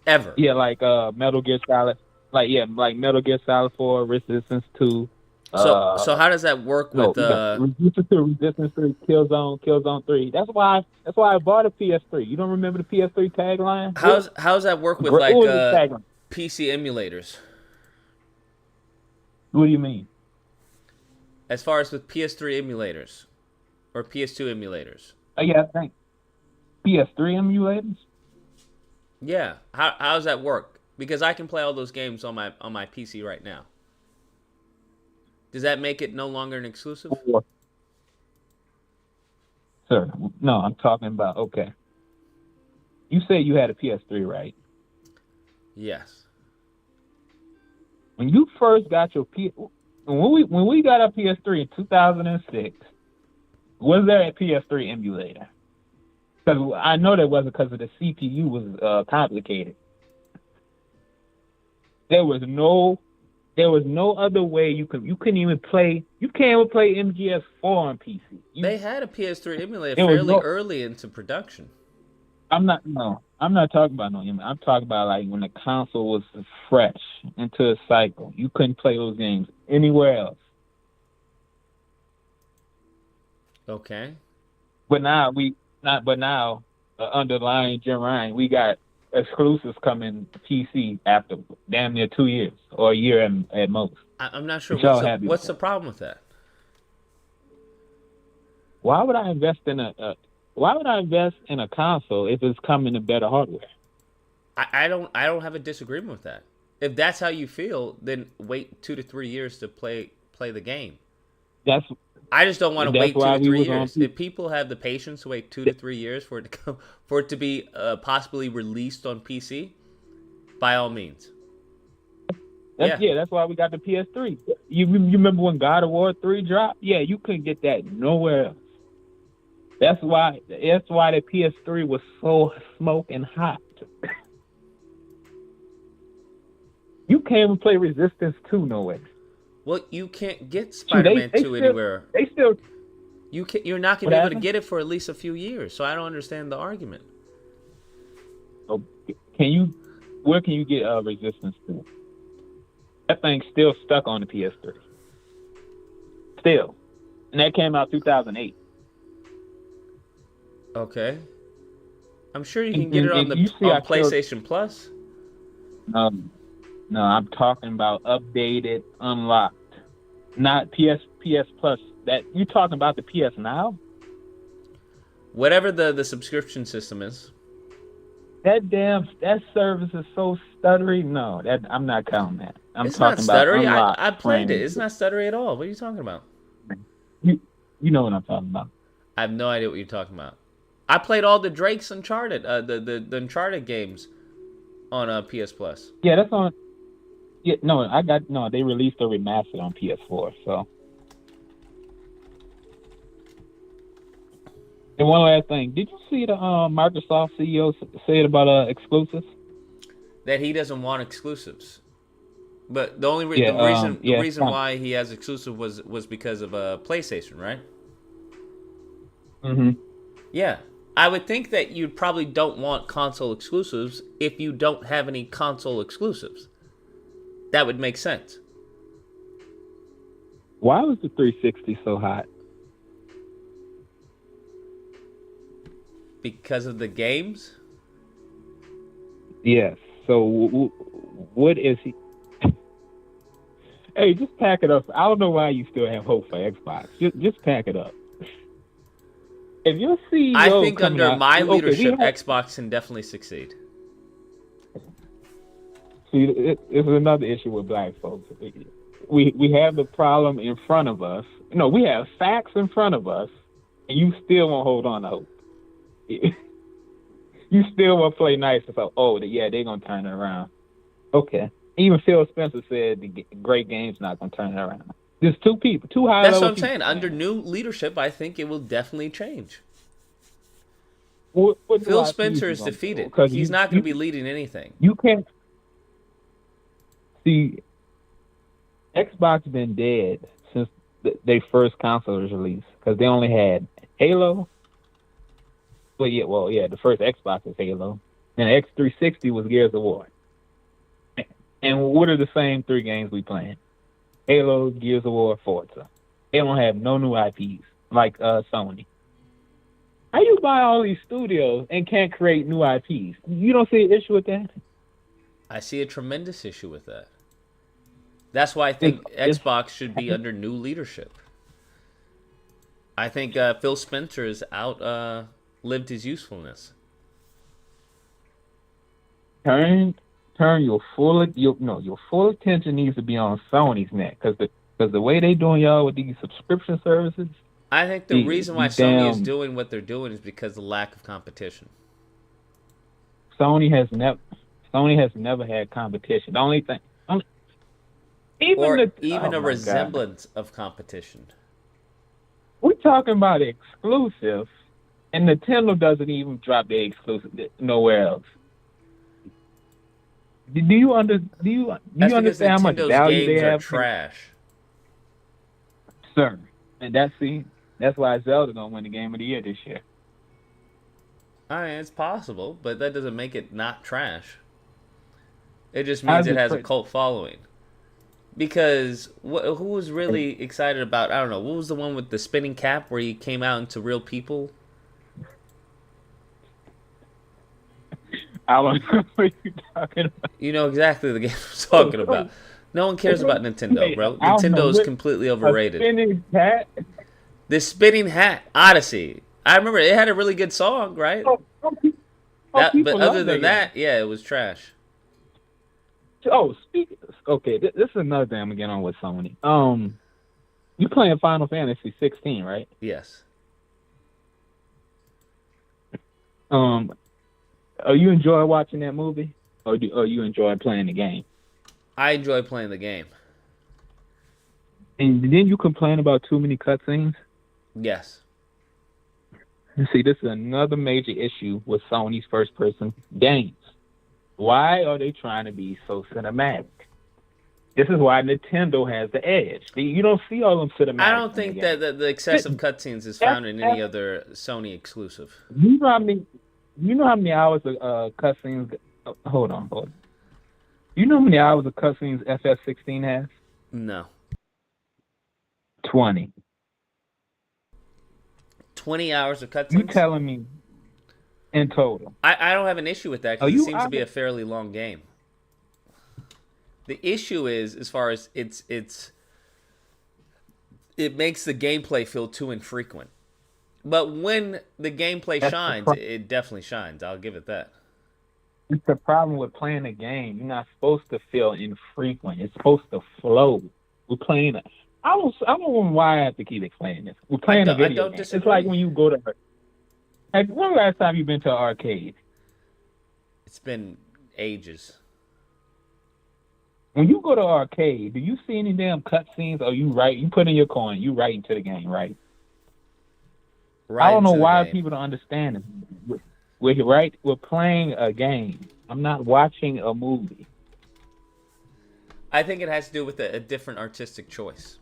ever. Yeah, like Metal Gear Solid. Like Metal Gear Solid 4, Resistance 2. So how does that work with Resistance 2, Resistance 3, Killzone 3. That's why I bought a PS3. You don't remember the PS3 tagline? how's that work with What was the tagline? PC emulators? What do you mean? As far as with PS3 emulators or PS2 emulators? Yeah, I think PS3 emulators. Yeah. How does that work? Because I can play all those games on my PC right now. Does that make it no longer an exclusive? Sir, no, I'm talking about, okay. You said you had a PS3, right? Yes. When you first got your when we got our PS3 in 2006, was there a PS3 emulator? Because I know that wasn't because of the CPU was complicated. There was no other way you can't even play MGS4 on PC. They had a PS3 emulator fairly early into production. I'm not talking about no emulator. I'm talking about like when the console was fresh into a cycle. You couldn't play those games anywhere else. Okay. But now under Lion Jim Ryan, we got exclusives coming to PC after damn near 2 years or a year at most. I'm not sure what's the problem with that. Why would I invest in a console if it's coming to better hardware? I don't have a disagreement with that. If that's how you feel, then wait 2 to 3 years to play the game. I just don't want to wait 2 to 3 years. If people have the patience to wait 2 to 3 years for it to be possibly released on PC, by all means. That's why we got the PS3. You remember when God of War 3 dropped? Yeah, you couldn't get that nowhere else. That's why the PS3 was so smoking hot. You can't even play Resistance 2 nowhere. Well, you can't get Spider-Man 2 anywhere. You're not going to be able to get it for at least a few years. So I don't understand the argument. Oh, where can you get Resistance 2? That thing's still stuck on the PS3. Still. And that came out 2008. Okay. I'm sure you can get it on PlayStation Plus. No, I'm talking about updated, unlocked. Not PS Plus. That you talking about the PS Now? Whatever the subscription system is. That service is so stuttery. No, I'm not counting that. It's not stuttery. I played it. It's not stuttery at all. What are you talking about? You know what I'm talking about. I have no idea what you're talking about. I played all the Drake's Uncharted, the Uncharted games on PS Plus. Yeah, that's on. Yeah, they released a remaster on PS4. So, and one last thing, did you see the Microsoft CEO say it about exclusives? That he doesn't want exclusives. But the only reason why he has exclusive was because of PlayStation, right? Mm-hmm. Yeah. I would think that you probably don't want console exclusives if you don't have any console exclusives. That would make sense. Why was the 360 so hot? Because of the games? Yes. So what is he? Hey, just pack it up. I don't know why you still have hope for Xbox. Just pack it up. If your CEO I think under my leadership, Xbox can definitely succeed. See, it's another issue with black folks. We have the problem in front of us. No, we have facts in front of us, and you still won't hold on to hope. You still won't play nice about, they're going to turn it around. Okay. Even Phil Spencer said the great game's not going to turn it around. There's two high level. That's what I'm saying. Under new leadership, I think it will definitely change. What Phil Spencer is defeated. He's not going to be leading anything. You can't see Xbox been dead since their first console was released because they only had Halo. The first Xbox was Halo, and X360 was Gears of War. And what are the same three games we playing? Halo, Gears of War, Forza. They don't have no new IPs like Sony. How you buy all these studios and can't create new IPs? You don't see an issue with that? I see a tremendous issue with that. That's why I think Xbox should be under new leadership. I think Phil Spencer has outlived his usefulness. Your full attention needs to be on Sony's neck because the way they doing y'all with these subscription services. I think the reason why Sony is doing what they're doing is because of the lack of competition. Sony has never had competition. The only thing, even a resemblance of competition. We're talking about exclusive, and Nintendo doesn't even drop their exclusive nowhere else. Do you understand how much value they have? Trash, sir. And that's why Zelda gonna win the Game of the Year this year. I mean, it's possible, but that doesn't make it not trash. It just means it has a cult following. Because who was really excited about? I don't know. What was the one with the spinning cap where he came out into real people? I don't know what you're talking about. You know exactly the game I'm talking about. No one cares about Nintendo, bro. Nintendo is completely overrated. Spinning hat? The spinning hat, Odyssey. I remember it had a really good song, right? But other than that, yeah, it was trash. Okay, this is another thing I'm gonna get on with Sony. You playing Final Fantasy 16, right? Yes. Are you enjoying watching that movie, or you enjoy playing the game? I enjoy playing the game. And didn't you complain about too many cutscenes? Yes. See, this is another major issue with Sony's first-person games. Why are they trying to be so cinematic? This is why Nintendo has the edge. You don't see all them cinematics. I don't think that the excessive cutscenes is found in any other Sony exclusive. You know how many hours of cutscenes? Hold on. You know how many hours of cutscenes FF16 has? No. 20. 20 hours of cutscenes? You telling me in total? I don't have an issue with that because it seems to be a fairly long game. The issue is, as far as it makes the gameplay feel too infrequent. But when the gameplay shines, it definitely shines. I'll give it that. It's the problem with playing a game. You're not supposed to feel infrequent. It's supposed to flow. We're playing it. I don't know why I have to keep explaining this. We're playing a video game. It's like when you go to. When was the last time you've been to an arcade? It's been ages. When you go to an arcade, do you see any damn cutscenes? Or you put in your coin, you write into the game, right? I don't know why people don't understand it. We're playing a game. I'm not watching a movie. I think it has to do with a different artistic choice.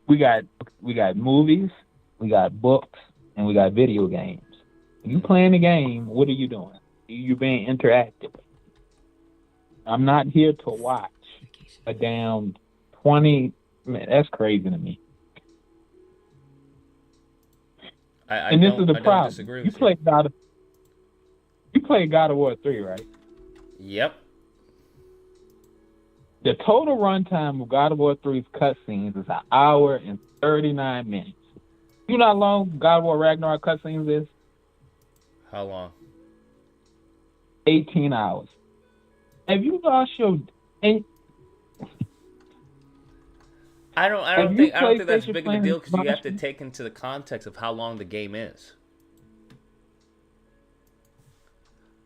We got movies, we got books, and we got video games. When you playing a game, what are you doing? You're being interactive. I'm not here to watch a damn 20 minutes. That's crazy to me. And this is the problem. You play God of War 3, right? Yep. The total runtime of God of War 3's cutscenes is 1 hour and 39 minutes. You know how long God of War Ragnarok cutscenes is? How long? 18 hours. Have you lost your... I don't think that's big of a deal because you have to take into the context of how long the game is.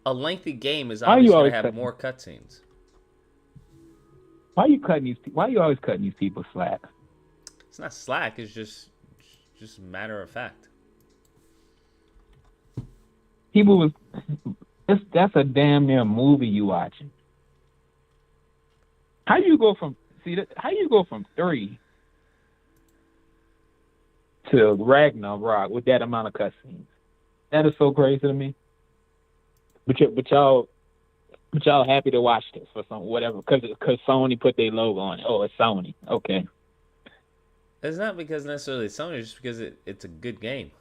A lengthy game is obviously going to have more cutscenes. Why are you always cutting these people slack? It's not slack. It's just matter of fact. That's a damn near movie you watching. How you go from 3 to Ragnarok with that amount of cutscenes? That is so crazy to me. But y'all happy to watch this for some whatever because Sony put their logo on it. Oh, it's Sony. Okay. It's not because necessarily it's Sony, it's just because it's a good game.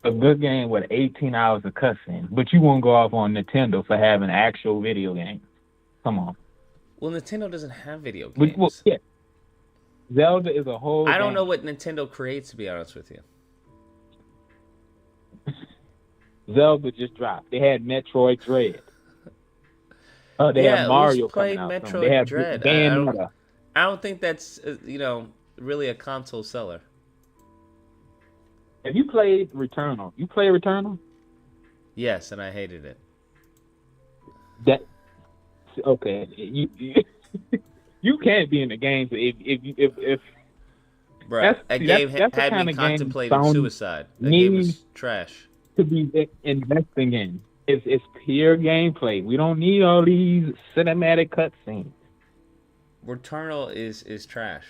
A good game with 18 hours of cutscenes, but you won't go off on Nintendo for having actual video games. Come on. Well, Nintendo doesn't have video games. Well, yeah. Zelda is a whole. I don't know what Nintendo creates, to be honest with you. Zelda just dropped. They had Metroid Dread. They had Mario coming out. Metroid they had Dread. I don't think that's really a console seller. Have you played Returnal? You play Returnal? Yes, and I hated it. Okay. You can't be in the games if Bro, that game had me contemplating suicide. That game was trash. To be investing in. It's pure gameplay. We don't need all these cinematic cutscenes. Returnal is trash.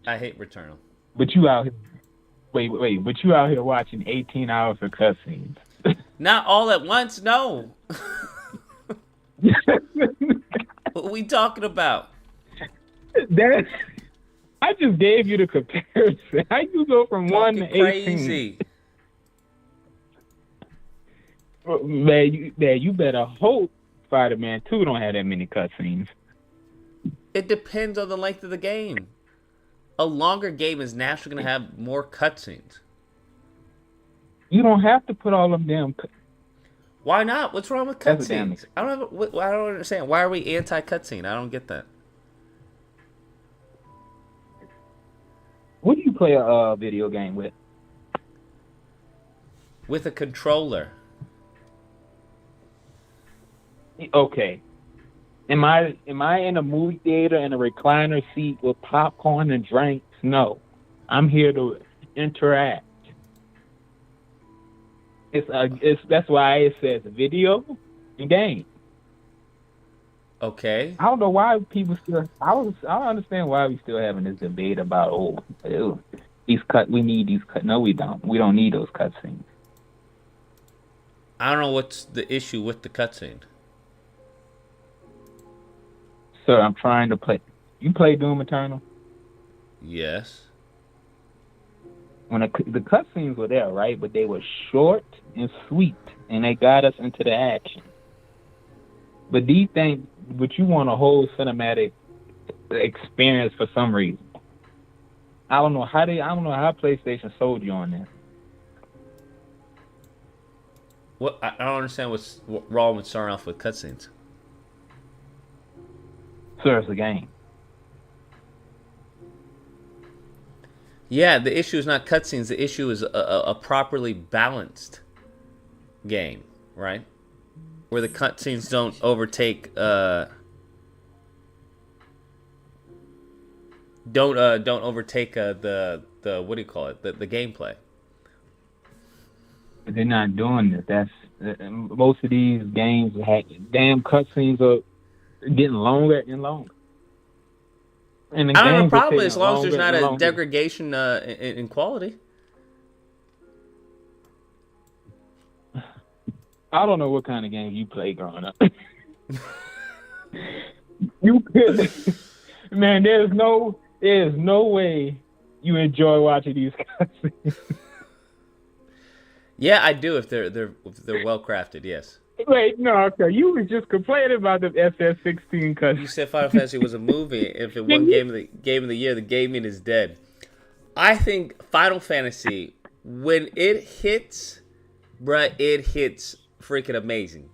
I hate Returnal. But you out here, wait. But you out here watching 18 hours of cutscenes. Not all at once, no. What are we talking about? I just gave you the comparison. How you go from 1 to 18? Crazy. Man, you better hope Spider-Man 2 don't have that many cutscenes. It depends on the length of the game. A longer game is naturally going to have more cutscenes. You don't have to put all of them. Why not? What's wrong with cutscenes? I don't understand. Why are we anti-cutscene? I don't get that. What do you play a video game with? With a controller. Okay. Am I in a movie theater in a recliner seat with popcorn and drinks? No. I'm here to interact. It's that's why it says video and game. Okay. I don't know why people still. I don't understand why we still having this debate about we need these cut. No, we don't. We don't need those cutscenes. I don't know what's the issue with the cutscene. Sir, I'm trying to play. You play Doom Eternal? Yes. When the cutscenes were there, right? But they were short and sweet, and they got us into the action. But these things, but you want a whole cinematic experience for some reason. I don't know how PlayStation sold you on this. What? I don't understand what's wrong with starting off with cutscenes. Sir, it's a game. Yeah, the issue is not cutscenes. The issue is a properly balanced game, right? Where the cutscenes don't overtake don't overtake the what do you call it? The gameplay. But they're not doing this. That's most of these games damn cutscenes are getting longer and longer. And I don't have a problem as long as there's not a degradation in quality. I don't know what kind of games you play growing up. You could, man. There's no way you enjoy watching these cutscenes. Yeah, I do if they're well crafted. Yes. Wait, no, okay. You was just complaining about the SS16 cutscenes. You said Final Fantasy was a movie. If it won game of the year, the gaming is dead. I think Final Fantasy, when it hits, bruh, it hits freaking amazing.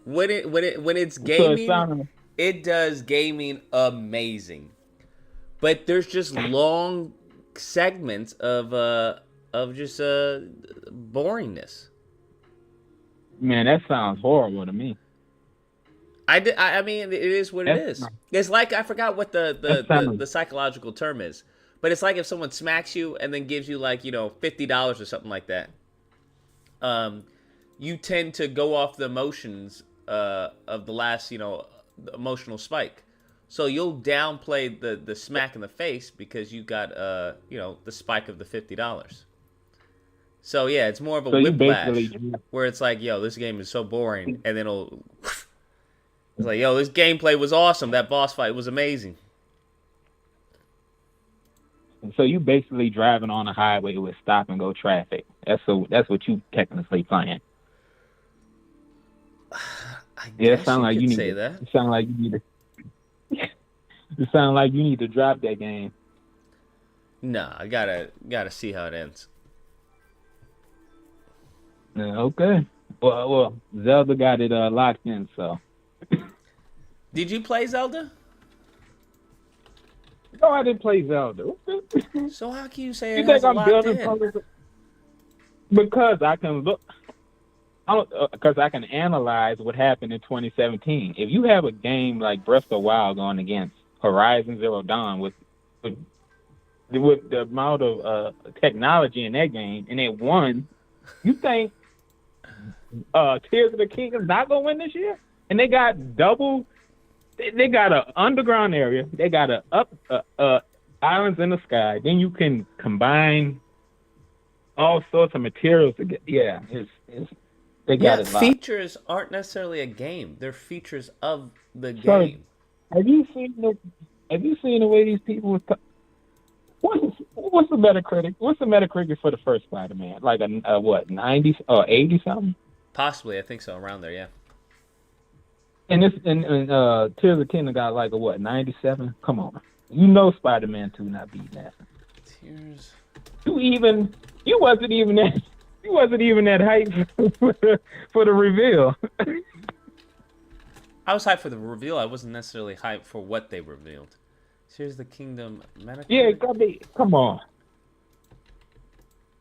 When it's gaming, it does gaming amazing. But there's just long segments of just boringness. Man, that sounds horrible to me. I mean, it is what it is. It's like, I forgot what the psychological term is, but it's like if someone smacks you and then gives you like, $50 or something like that. You tend to go off the emotions of the last, the emotional spike. So you'll downplay the smack in the face because you got the spike of the $50. So yeah, it's more of a whiplash where it's like, yo, this game is so boring, and then it's like, yo, this gameplay was awesome. That boss fight was amazing. So you basically driving on a highway with stop and go traffic. That's what you technically playing. It sounds like you need say that. It sounds like you need to. It sounds like you need to drop that game. Nah, I gotta see how it ends. Okay. Well, Zelda got it locked in, so. Did you play Zelda? No, I didn't play Zelda. So how can you say it hasn't locked in? Because I can look. Because I can analyze what happened in 2017. If you have a game like Breath of the Wild going against Horizon Zero Dawn with the amount of technology in that game, and it won, you think Tears of the Kingdom's not gonna win this year? And they got double. They got an underground area. They got a islands in the sky. Then you can combine all sorts of materials to get. Yeah, they got it. Features aren't necessarily a game. They're features of the game. Have you seen the way these people? What's the Metacritic? What's the Metacritic for the first Spider-Man? Like a what, 90 or 80 something? Possibly, I think so, around there, yeah. And Tears of the Kingdom got like a what, 97? Come on, you know Spider-Man 2 not beating that. Tears. You wasn't even that hyped for the reveal. I was hyped for the reveal. I wasn't necessarily hyped for what they revealed. Tears of the Kingdom Metacritic. Yeah, come on.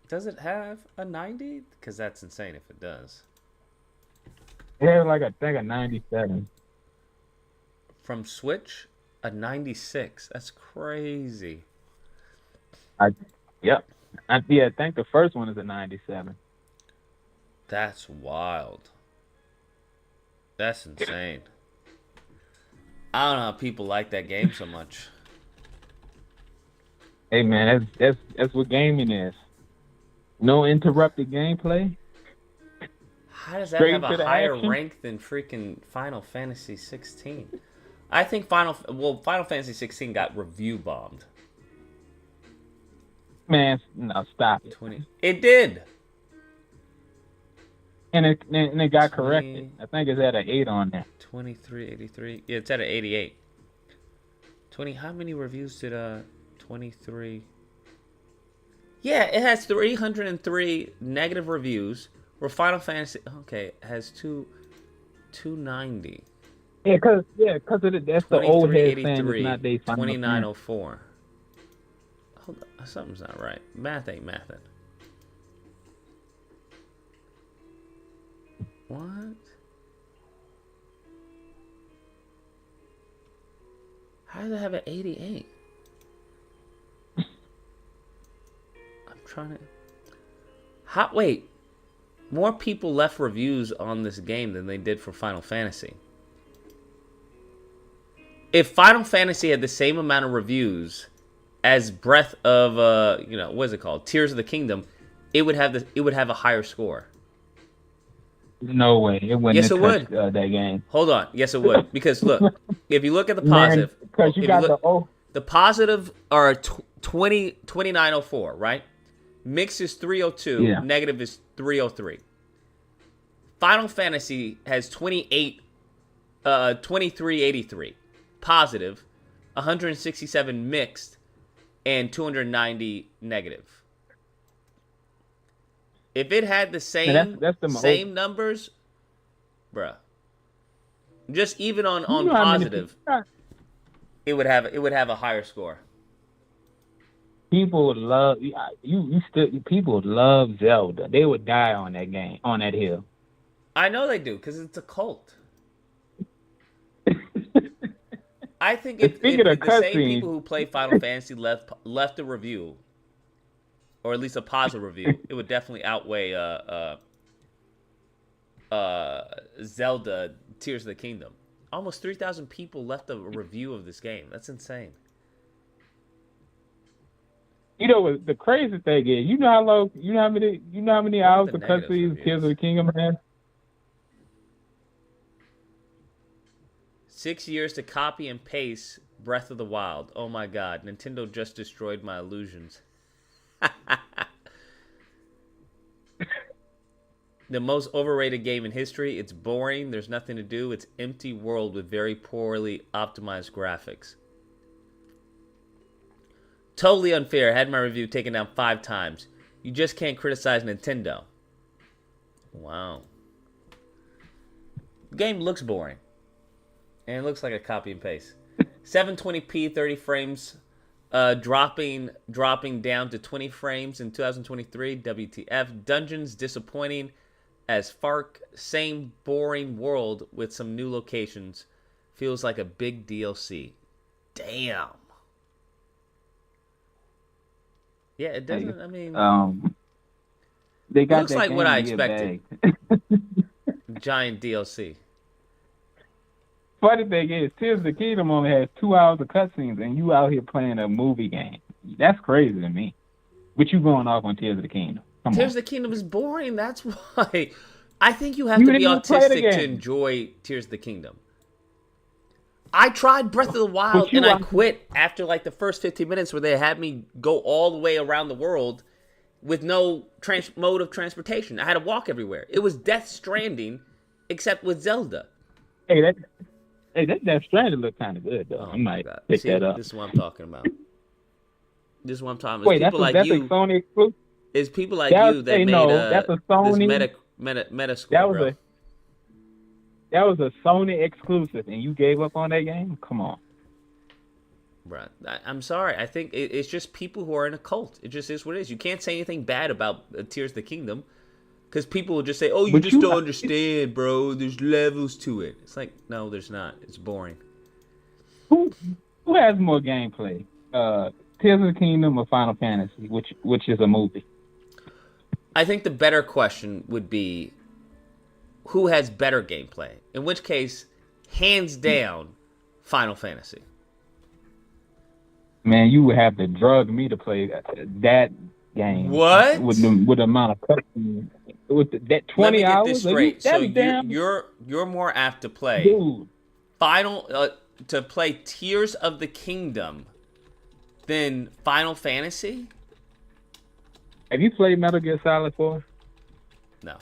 Does it have a 90? Because that's insane if it does. Yeah, like I think a 97. From Switch, a 96. That's crazy. I think the first one is a 97. That's wild. That's insane. I don't know how people like that game so much. Hey man, that's what gaming is. No interrupted gameplay. How does that Straight have a to the higher action. rank than freaking Final Fantasy 16? I think Final Fantasy 16 got review bombed. Man, no, stop it. It did. And it got corrected. I think it's at an 8 on there. 2383. Yeah, it's at an 88. 20. How many reviews did 23? Yeah, it has 303 negative reviews. Where Final Fantasy, okay, has 290. Yeah, cause that's the old head saying it's not they Final 2904. Hold on, something's not right. Math ain't mathing. What? How does it have an 88? I'm trying to... Wait. More people left reviews on this game than they did for Final Fantasy. If Final Fantasy had the same amount of reviews as Breath of what is it called? Tears of the Kingdom, it would have a higher score. No way. It wouldn't Yes, it would. that game. Hold on. Yes, it would. Because look, if you look at the positive, because you got the positive are 2904, right? Mix is 302. Yeah. Negative is 303. Final Fantasy has 2383 positive, 167 mixed, and 290 negative. If it had the same same numbers, bruh, just even on positive, it would have a higher score. People love people love Zelda. They would die on that game, on that hill. I know they do, because it's a cult. I think if the same people who play Final Fantasy left a review, or at least a positive review, it would definitely outweigh Zelda Tears of the Kingdom. Almost 3,000 people left a review of this game. That's insane. You know what the crazy thing is? You know how many hours of cutscenes Tears of the Kingdom has? 6 years to copy and paste Breath of the Wild. Oh my god, Nintendo just destroyed my illusions. The most overrated game in history. It's boring, there's nothing to do, it's empty world with very poorly optimized graphics. Totally unfair. I had my review taken down 5 times. You just can't criticize Nintendo. Wow. The game looks boring. And it looks like a copy and paste. 720p, 30 frames, dropping down to 20 frames in 2023. WTF. Dungeons disappointing as FARC. Same boring world with some new locations. Feels like a big DLC. Damn. Yeah, it doesn't. I mean, they got looks like what I expected. Giant DLC. Funny thing is, Tears of the Kingdom only has 2 hours of cutscenes, and you out here playing a movie game. That's crazy to me. But you going off on Tears of the Kingdom? Tears of the Kingdom is boring. That's why. I think you have to be autistic to enjoy Tears of the Kingdom. I tried Breath of the Wild and I quit after like the first 15 minutes where they had me go all the way around the world with no mode of transportation. I had to walk everywhere. It was Death Stranding, except with Zelda. Hey, that Death Stranding looked kind of good though. I might pick that up. This is what I'm talking about. This is what I'm talking about. Wait, that's a Sony exclusive? It's people like you that made that's a Sony this Metascore, That was a Sony exclusive, and you gave up on that game? Come on. Bruh, I'm sorry. I think it's just people who are in a cult. It just is what it is. You can't say anything bad about Tears of the Kingdom, because people will just say, oh, you just don't understand, bro. There's levels to it. It's like, no, there's not. It's boring. Who has more gameplay? Tears of the Kingdom or Final Fantasy, which is a movie? I think the better question would be who has better gameplay. In which case, hands down, Final Fantasy. Man, you would have to drug me to play that game. What? With the amount of cutscenes. With that 20 Let me get hours? this straight. So damn... you're more apt to play Dude. to play Tears of the Kingdom than Final Fantasy? Have you played Metal Gear Solid 4? No.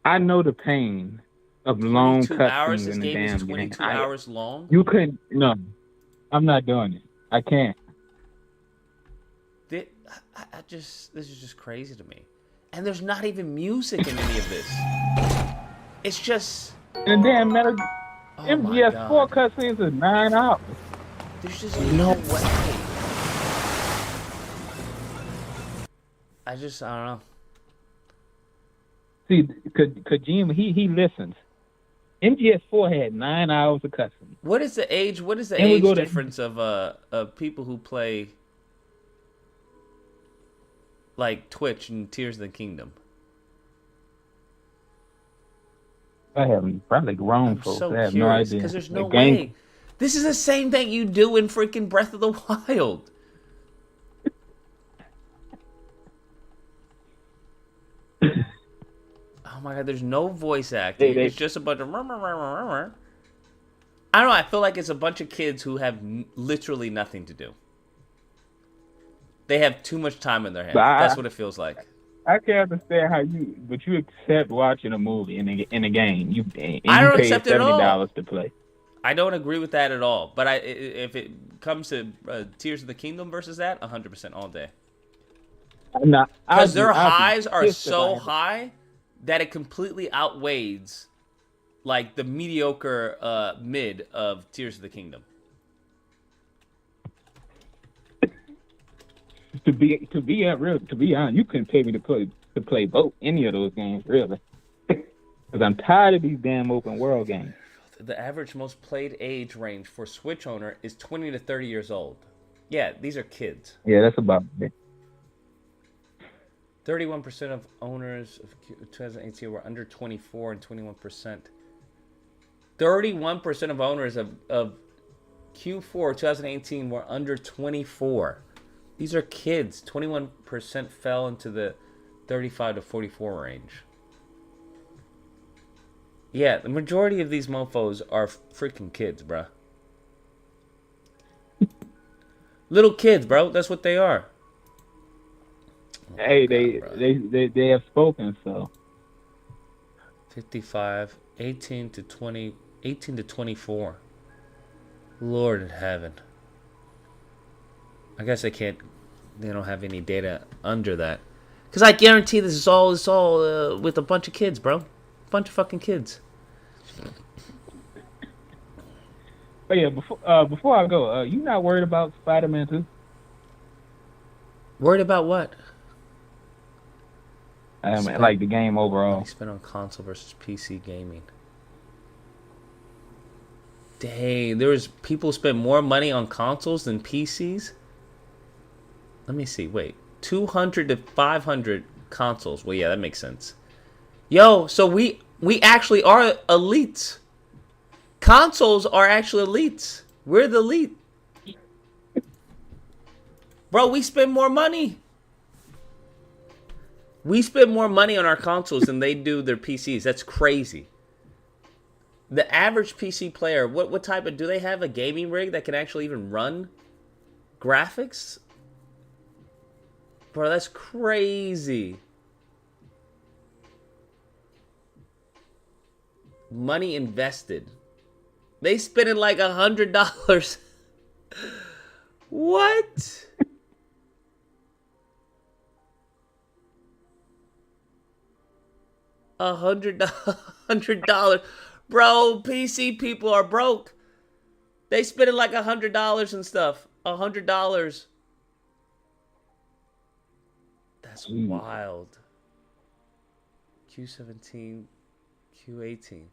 I know the pain of long 22 hours. cutscenes This in the game damn is 22 game. hours long. You couldn't. No, I'm not doing it. I can't. This is just crazy to me. And there's not even music in any of this. It's just. And damn Metal MGS4 God. cutscenes is 9 hours. There's just no way. I don't know. See, Kojima, he listens. MGS4 had 9 hours of cutscenes. What is the age difference of people who play like Twitch and Tears of the Kingdom? I haven't probably grown folks. So I have curious, no idea. because there's no way. This is the same thing you do in freaking Breath of the Wild. Oh my God, there's no voice acting. It's just a bunch of... I don't know, I feel like it's a bunch of kids who have literally nothing to do. They have too much time in their hands. That's what it feels like. I can't understand but you accept watching a movie in a game. I don't accept it at all. $70 to play. I don't agree with that at all. But if it comes to Tears of the Kingdom versus that, 100% all day. Because their highs are so high that it completely outweighs like the mediocre mid of Tears of the Kingdom. To be honest, you couldn't pay me to play both any of those games, really. Because I'm tired of these damn open world games. The average most played age range for Switch owner is 20 to 30 years old. Yeah, these are kids. Yeah, that's about it. 31% of owners of 2018 were under 24 and 21%. 31% of owners of Q4 2018 were under 24. These are kids. 21% fell into the 35 to 44 range. Yeah, the majority of these mofos are freaking kids, bruh. Little kids, bro. That's what they are. Hey, they have spoken, so. 55, 18 to 20, 18 to 24. Lord in heaven. I guess they don't have any data under that. Because I guarantee this is all with a bunch of kids, bro. Bunch of fucking kids. But yeah, before I go, you not worried about Spider-Man 2? Worried about what? Like the game overall. Money spent on console versus PC gaming. Dang, there's people spend more money on consoles than PCs? Let me see, wait. 200 to 500 consoles. Well, yeah, that makes sense. Yo, so we actually are elites. Consoles are actually elites. We're the elite. Bro, we spend more money. We spend more money on our consoles than they do their PCs. That's crazy. The average PC player, what type of... Do they have a gaming rig that can actually even run graphics? Bro, that's crazy. Money invested. They spending like $100. What? $100. Bro, PC people are broke. They spending like $100 and stuff. $100. That's wild. Q17, Q18.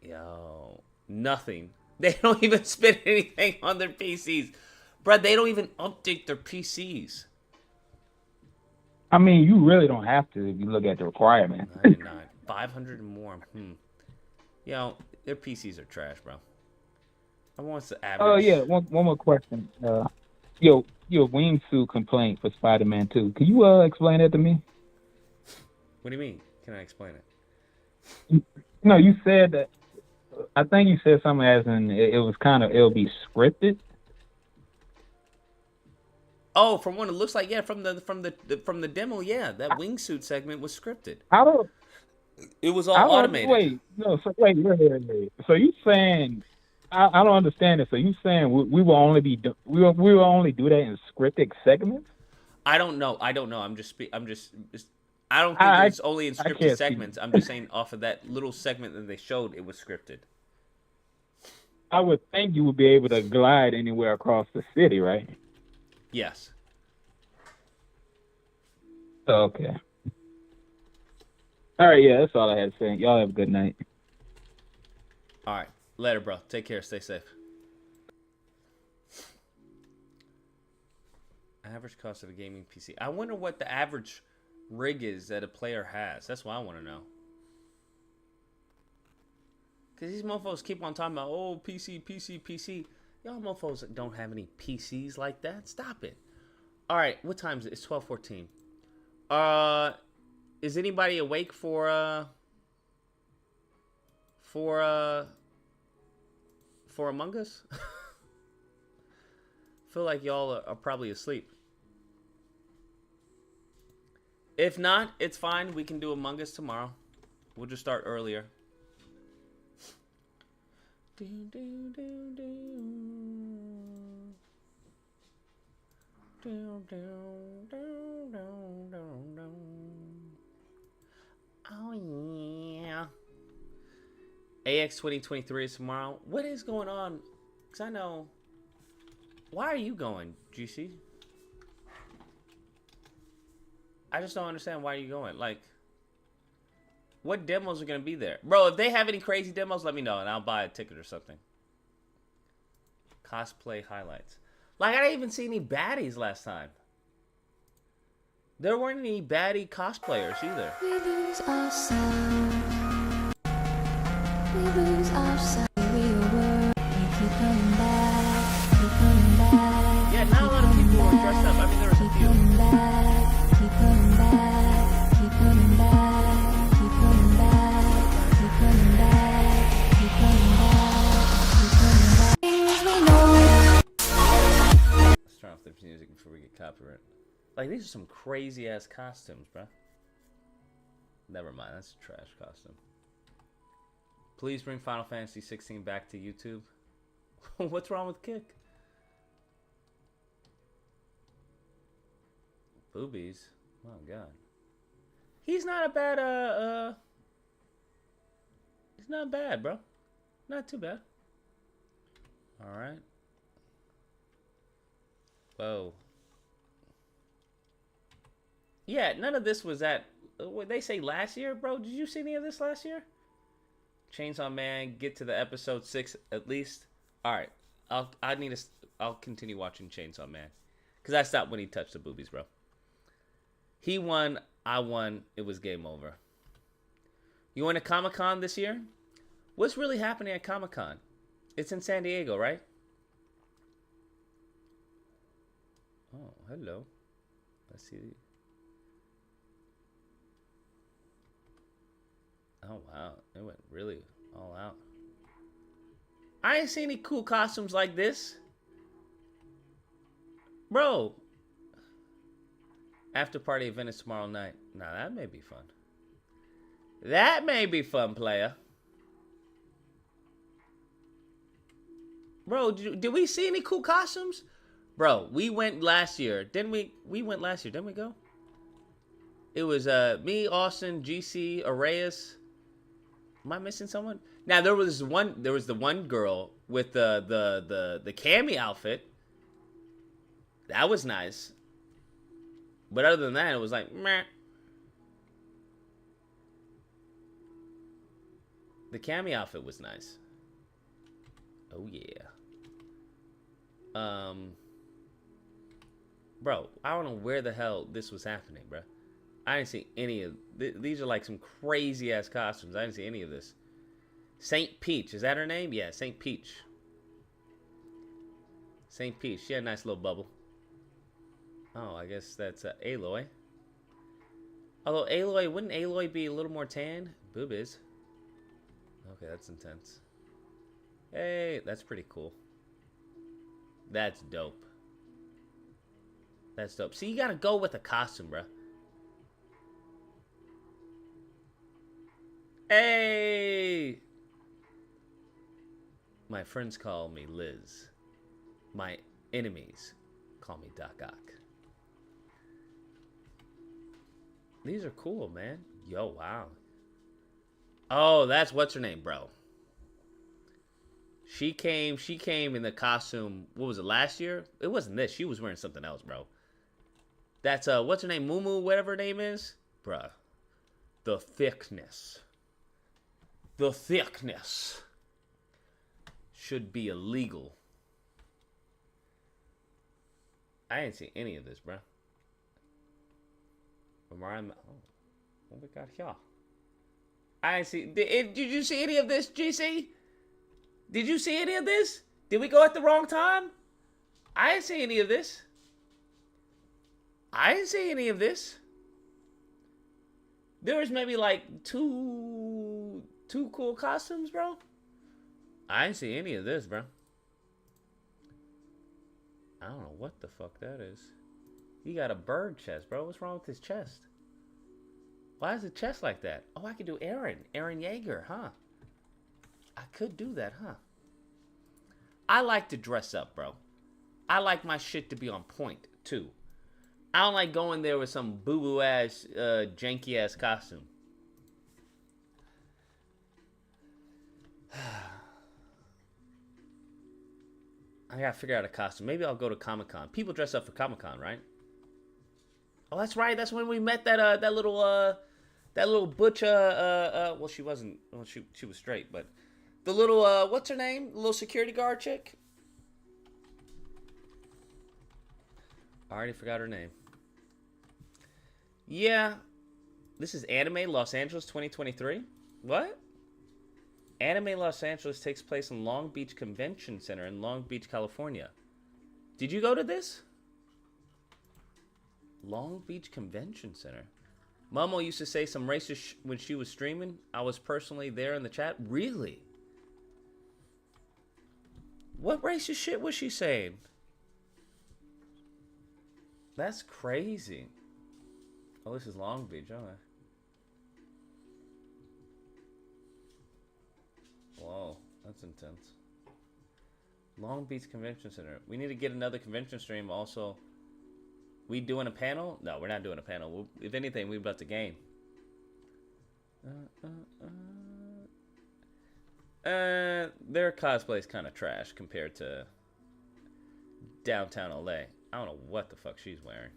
Yo, nothing. They don't even spend anything on their PCs. Bro, they don't even update their PCs. I mean, you really don't have to if you look at the requirement. 99, 500 and more. You know, their PCs are trash, bro. I want the average. Oh yeah, one more question. Your wingsuit complaint for Spider-Man 2. Can you explain that to me? What do you mean? Can I explain it? No, you said that. I think you said something as in it'll be scripted. Oh, from what it looks like, yeah. From the demo, yeah. That wingsuit segment was scripted. It was all automated. Wait. So you saying I don't understand it. So you saying we will only do that in scripted segments? I don't know. I don't think it's only in scripted segments. I'm just saying off of that little segment that they showed, it was scripted. I would think you would be able to glide anywhere across the city, right? Yes. Okay. All right, yeah, that's all I had to say. Y'all have a good night. All right. Later, bro. Take care. Stay safe. Average cost of a gaming PC. I wonder what the average rig is that a player has. That's what I want to know. Because these mofos keep on talking about, oh, PC. Y'all mofos don't have any PCs like that. Stop it. All right. What time is it? It's 12:14. Is anybody awake for Among Us? Feel like y'all are probably asleep. If not, it's fine. We can do Among Us tomorrow. We'll just start earlier. Oh yeah. AX 2023 is tomorrow. What is going on? Because I know. Why are you going, GC? I just don't understand why you're going. Like, what demos are going to be there? Bro, if they have any crazy demos, let me know and I'll buy a ticket or something. Cosplay highlights. Like, I didn't even see any baddies last time. There weren't any baddie cosplayers either. We lose ourselves. We lose ourselves. We keep coming back. Keep coming back. Yeah, not a lot of people were dressed up. I mean, there was a few. Keep coming back. Keep coming back. Keep coming back. Keep coming back. Keep coming back. Keep coming back. Keep coming back. Let's turn off the music before we get copyright. Like, these are some crazy ass costumes, bro. Never mind, that's a trash costume. Please bring Final Fantasy 16 back to YouTube. What's wrong with Kick? Boobies. Oh god. He's not a bad he's not bad, bro. Not too bad. Alright. Whoa. Yeah, none of this was at, what they say last year, bro? Did you see any of this last year? Chainsaw Man, get to the episode 6 at least. All right, I'll continue watching Chainsaw Man, cause I stopped when he touched the boobies, bro. He won, I won. It was game over. You went to Comic-Con this year? What's really happening at Comic-Con? It's in San Diego, right? Oh, hello. Let's see. Oh, wow. It went really all out. I ain't seen any cool costumes like this. Bro. After party event is tomorrow night. Now, that may be fun. That may be fun, player. Bro, did we see any cool costumes? Bro, we went last year. Didn't we? We went last year, didn't we go? It was me, Austin, GC, Arrayas. Am I missing someone? Now there was the one girl with the cami outfit. That was nice. But other than that, it was like meh. The cami outfit was nice. Oh yeah. Bro, I don't know where the hell this was happening, bro. I didn't see any of these. Are like some crazy ass costumes. I didn't see any of this. Saint Peach, is that her name? Yeah, Saint Peach. Saint Peach. She had a nice little bubble. Oh, I guess that's Aloy. Although Aloy, wouldn't Aloy be a little more tan? Boob is. Okay, that's intense. Hey, that's pretty cool. That's dope. That's dope. See, you gotta go with a costume, bro. Hey! My friends call me Liz. My enemies call me Doc Ock. These are cool, man. Yo, wow. Oh, that's what's her name, bro. She came in the costume, what was it, last year? It wasn't this. She was wearing something else, bro. That's, what's her name? Mumu, whatever her name is? Bruh. The thickness. The thickness should be illegal. I didn't see any of this, bro. Oh, what we got here? I didn't see. Did you see any of this, GC? Did you see any of this? Did we go at the wrong time? I didn't see any of this. I didn't see any of this. There was maybe like two cool costumes, bro. I didn't see any of this, bro. I don't know what the fuck that is. He got a bird chest, bro. What's wrong with his chest? Why is the chest like that? Oh, I could do Eren Yeager, huh? I could do that, huh? I like to dress up, bro. I like my shit to be on point, too. I don't like going there with some boo-boo ass, janky ass costume. I gotta figure out a costume. Maybe I'll go to Comic-Con. People dress up for Comic-Con, right? Oh, that's right. That's when we met that little butch. Well, she wasn't. Well, she was straight, but the little what's her name? The little security guard chick. I already forgot her name. Yeah, this is Anime Los Angeles 2023. What? Anime Los Angeles takes place in Long Beach Convention Center in Long Beach, California. Did you go to this? Long Beach Convention Center. Momo used to say some racist when she was streaming. I was personally there in the chat. Really? What racist shit was she saying? That's crazy. Oh, this is Long Beach, okay. Whoa, that's intense. Long Beach Convention Center. We need to get another convention stream also. We doing a panel? No, we're not doing a panel. If anything, we're about to game. Their cosplay's kind of trash compared to downtown LA. I don't know what the fuck she's wearing.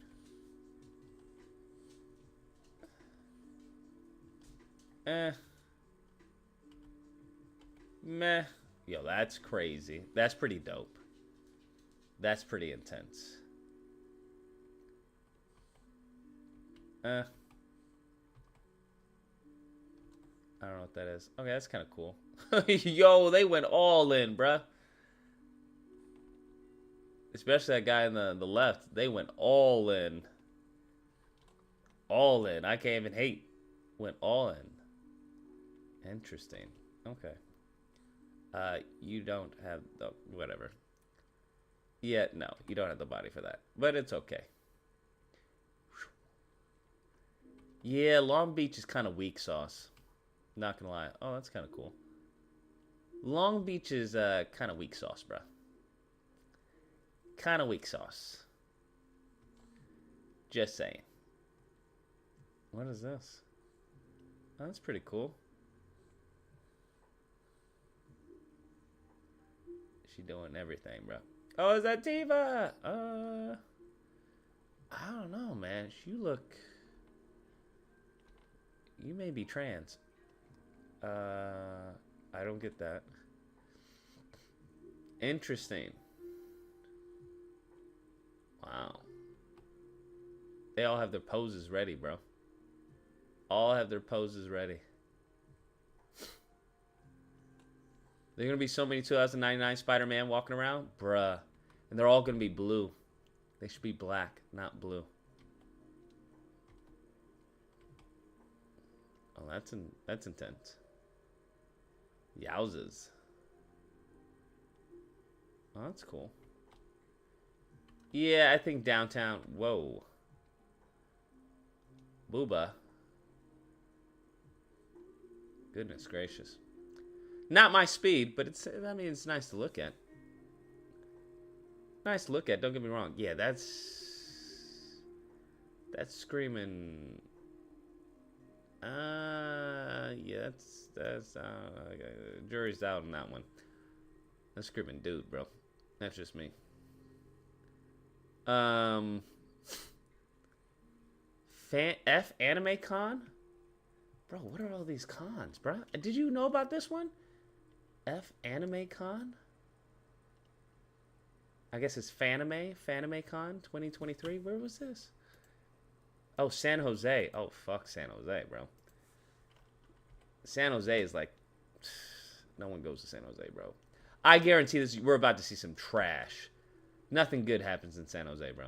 Meh. Yo, that's crazy. That's pretty dope. That's pretty intense. I don't know what that is. Okay, that's kind of cool. Yo, they went all in, bruh. Especially that guy on the left. They went all in. All in. I can't even hate. Went all in. Interesting. Okay. You don't have the... Whatever. Yeah, no. You don't have the body for that. But it's okay. Yeah, Long Beach is kind of weak sauce. Not gonna lie. Oh, that's kind of cool. Long Beach is kind of weak sauce, bruh. Kind of weak sauce. Just saying. What is this? Oh, that's pretty cool. She doing everything, bro. Oh, is that Tifa? I don't know, man. You look... You may be trans. I don't get that. Interesting. Wow. They all have their poses ready, bro. All have their poses ready. There are going to be so many 2099 Spider-Man walking around. Bruh. And they're all going to be blue. They should be black, not blue. Oh, that's intense. Yowzas. Oh, that's cool. Yeah, I think downtown. Whoa. Booba. Goodness gracious. Not my speed, but I mean, it's nice to look at. Nice to look at, don't get me wrong. Yeah, that's screaming. Yeah, that's jury's out on that one. That's screaming dude, bro. That's just me. F Anime Con? Bro, what are all these cons, bro? Did you know about this one? F Anime Con? I guess it's Fanime Con 2023. Where was this? Oh, San Jose. Oh, fuck San Jose, bro. San Jose is like... No one goes to San Jose, bro. I guarantee this. We're about to see some trash. Nothing good happens in San Jose, bro.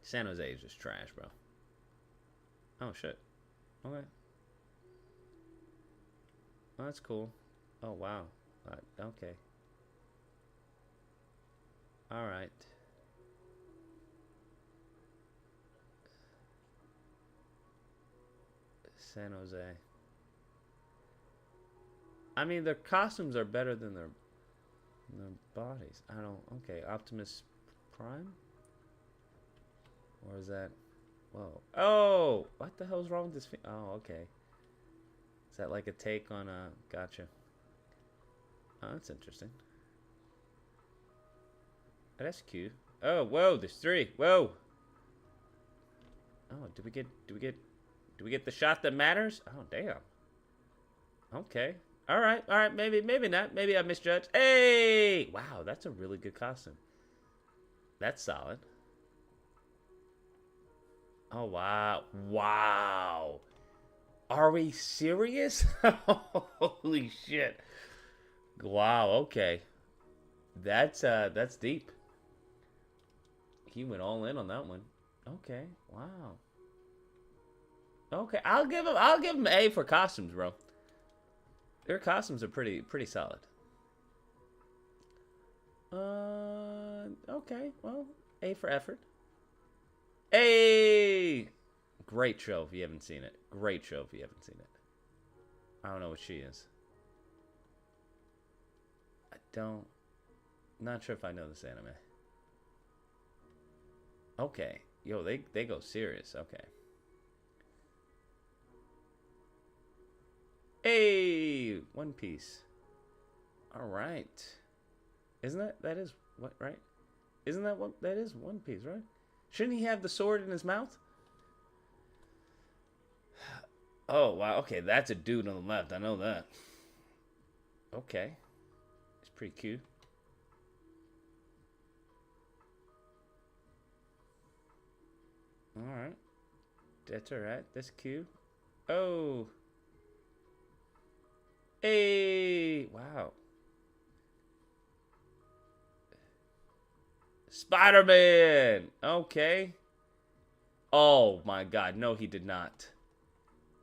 San Jose is just trash, bro. Oh, shit. Okay. Oh, that's cool. Oh, wow. Okay. All right. San Jose. I mean, their costumes are better than their bodies. I don't... Okay, Optimus Prime? Or is that... Whoa. Oh! What the hell's wrong with this... Oh, okay. Is that like a take on a... Gotcha. Oh, that's interesting. Oh, that's cute. Oh, whoa, there's 3. Whoa! Oh, do we get the shot that matters? Oh, damn. Okay. All right, maybe not. Maybe I misjudged. Hey! Wow, that's a really good costume. That's solid. Oh, wow. Wow. Are we serious? Holy shit. Wow, okay. That's deep. He went all in on that one. Okay, wow. Okay, I'll give him A for costumes, bro. Their costumes are pretty solid. Okay, well, A for effort. A! Great show if you haven't seen it. Great show if you haven't seen it. I don't know what she is. Not sure if I know this anime. Okay. Yo, they go serious. Okay. Hey! One Piece. Alright. Isn't that is what, right? Isn't that what, that is One Piece, right? Shouldn't he have the sword in his mouth? Oh, wow. Okay, that's a dude on the left. I know that. Okay. It's pretty cute. Alright. That's alright. That's cute. Oh. Hey. Wow. Spider-Man. Okay. Oh my god. No, he did not.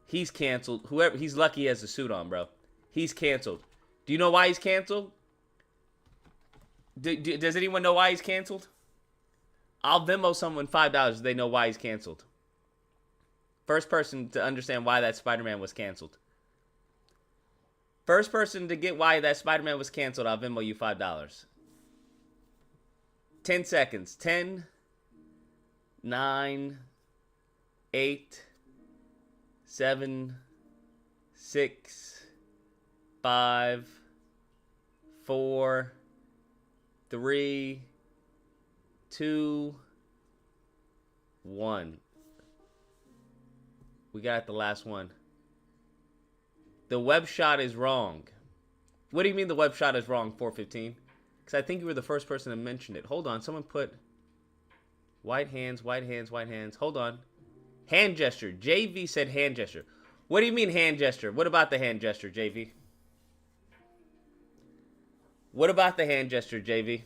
He's canceled. He's lucky he has a suit on, bro. He's canceled. Do you know why he's canceled? Does anyone know why he's canceled? I'll Venmo someone $5 if they know why he's canceled. First person to understand why that Spider-Man was canceled. First person to get why that Spider-Man was canceled, I'll Venmo you $5. 10 seconds. 10, 9, 8, 7, 6, 5, 4, 3, 2, 1. We got the last one. The web shot is wrong. What do you mean the web shot is wrong, 415? Because I think you were the first person to mention it. Hold on. Someone put white hands, white hands, white hands. Hold on. Hand gesture. JV said hand gesture. What do you mean hand gesture? What about the hand gesture, JV? What about the hand gesture, JV?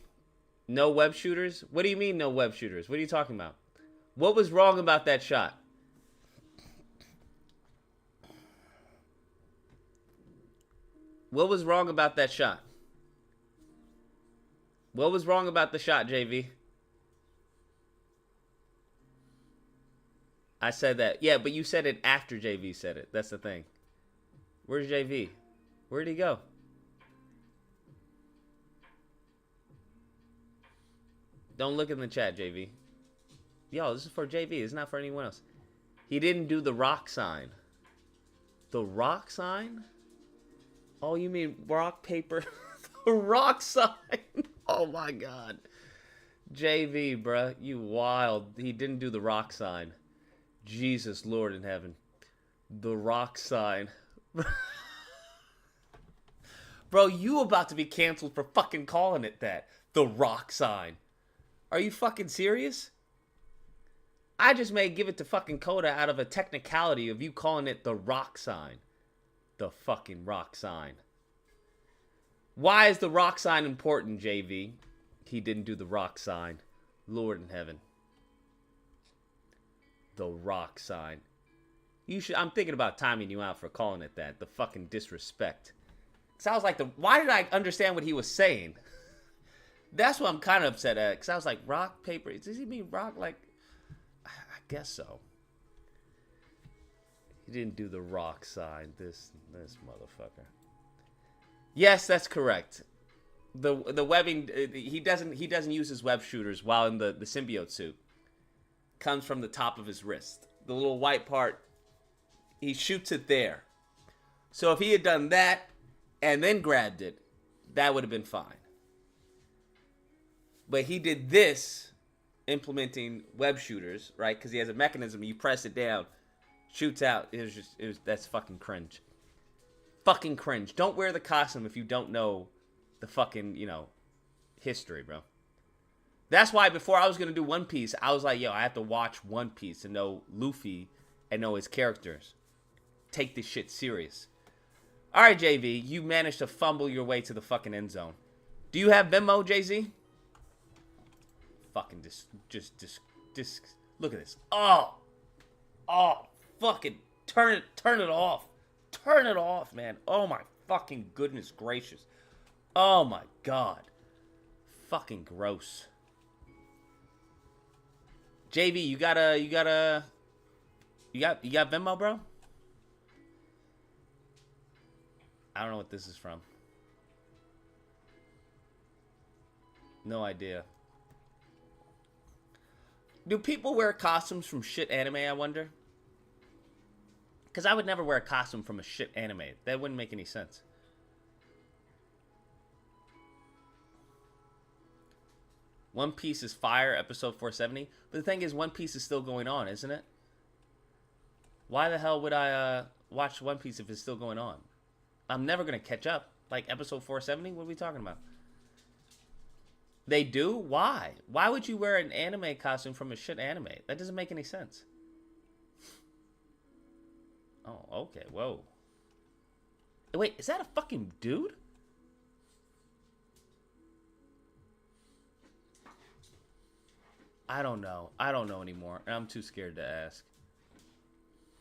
No web shooters? What do you mean no web shooters? What are you talking about? What was wrong about that shot? What was wrong about that shot? What was wrong about the shot, JV? I said that. Yeah, but you said it after JV said it. That's the thing. Where's JV? Where'd he go? Don't look in the chat, JV. Yo, this is for JV. It's not for anyone else. He didn't do the rock sign. The rock sign? Oh, you mean rock, paper? The rock sign. Oh, my God. JV, bruh. You wild. He didn't do the rock sign. Jesus, Lord in heaven. The rock sign. Bro, you about to be canceled for fucking calling it that. The rock sign. Are you fucking serious? I just may give it to fucking Coda out of a technicality of you calling it the rock sign. The fucking rock sign. Why is the rock sign important, JV? He didn't do the rock sign. Lord in heaven. The rock sign. You should. I'm thinking about timing you out for calling it that. The fucking disrespect. Sounds like the. Why did I understand what he was saying? That's what I'm kind of upset at. Because I was like, rock, paper. Does he mean rock? Like, I guess so. He didn't do the rock sign. This motherfucker. Yes, that's correct. The webbing. He doesn't use his web shooters while in the symbiote suit. Comes from the top of his wrist. The little white part, he shoots it there. So if he had done that and then grabbed it, that would have been fine. But he did this, implementing web shooters, right? Because he has a mechanism. You press it down, shoots out. That's fucking cringe. Fucking cringe. Don't wear the costume if you don't know the fucking, history, bro. That's why before I was going to do One Piece, I was like, yo, I have to watch One Piece to know Luffy and know his characters. Take this shit serious. All right, JV, you managed to fumble your way to the fucking end zone. Do you have Venmo, Jay-Z? Fucking just look at this. Oh, fucking turn it off. Turn it off, man. Oh my fucking goodness gracious. Oh my God. Fucking gross. JV, you got Venmo, bro? I don't know what this is from. No idea. Do people wear costumes from shit anime, I wonder? Because I would never wear a costume from a shit anime. That wouldn't make any sense. One Piece is fire, episode 470. But the thing is, One Piece is still going on, isn't it? Why the hell would I watch One Piece if it's still going on? I'm never going to catch up. Like episode 470? What are we talking about? They do? Why? Why would you wear an anime costume from a shit anime? That doesn't make any sense. Oh, okay. Whoa. Wait, is that a fucking dude? I don't know. I don't know anymore. I'm too scared to ask.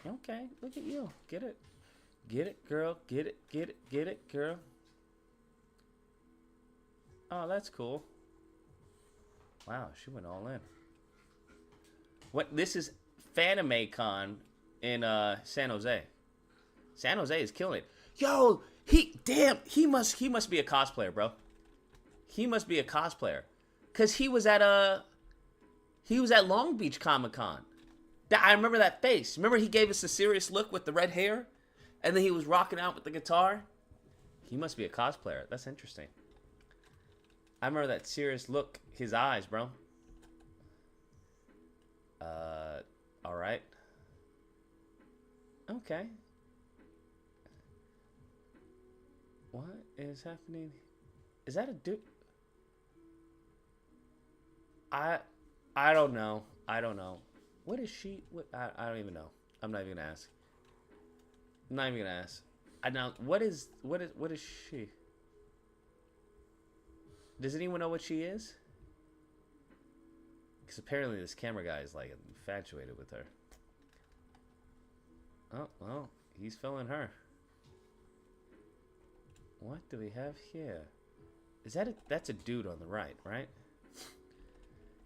Okay, look at you. Get it. Get it, girl. Get it, get it, get it, girl. Oh, that's cool. Wow, she went all in. What? This is FanimeCon in San Jose. San Jose is killing it. Yo, he must be a cosplayer, bro. He must be a cosplayer. Cause he was at Long Beach Comic-Con. I remember that face. Remember he gave us a serious look with the red hair? And then he was rocking out with the guitar? He must be a cosplayer. That's interesting. I remember that serious look. His eyes, bro. Alright. Okay. What is happening? Is that a dude? I don't know. I don't know. What is she? What I don't even know. I'm not even gonna ask. I'm not even gonna ask. I know what is she? Does anyone know what she is? Because apparently this camera guy is like infatuated with her. Oh well, he's filling her. What do we have here? Is that that's a dude on the right, right?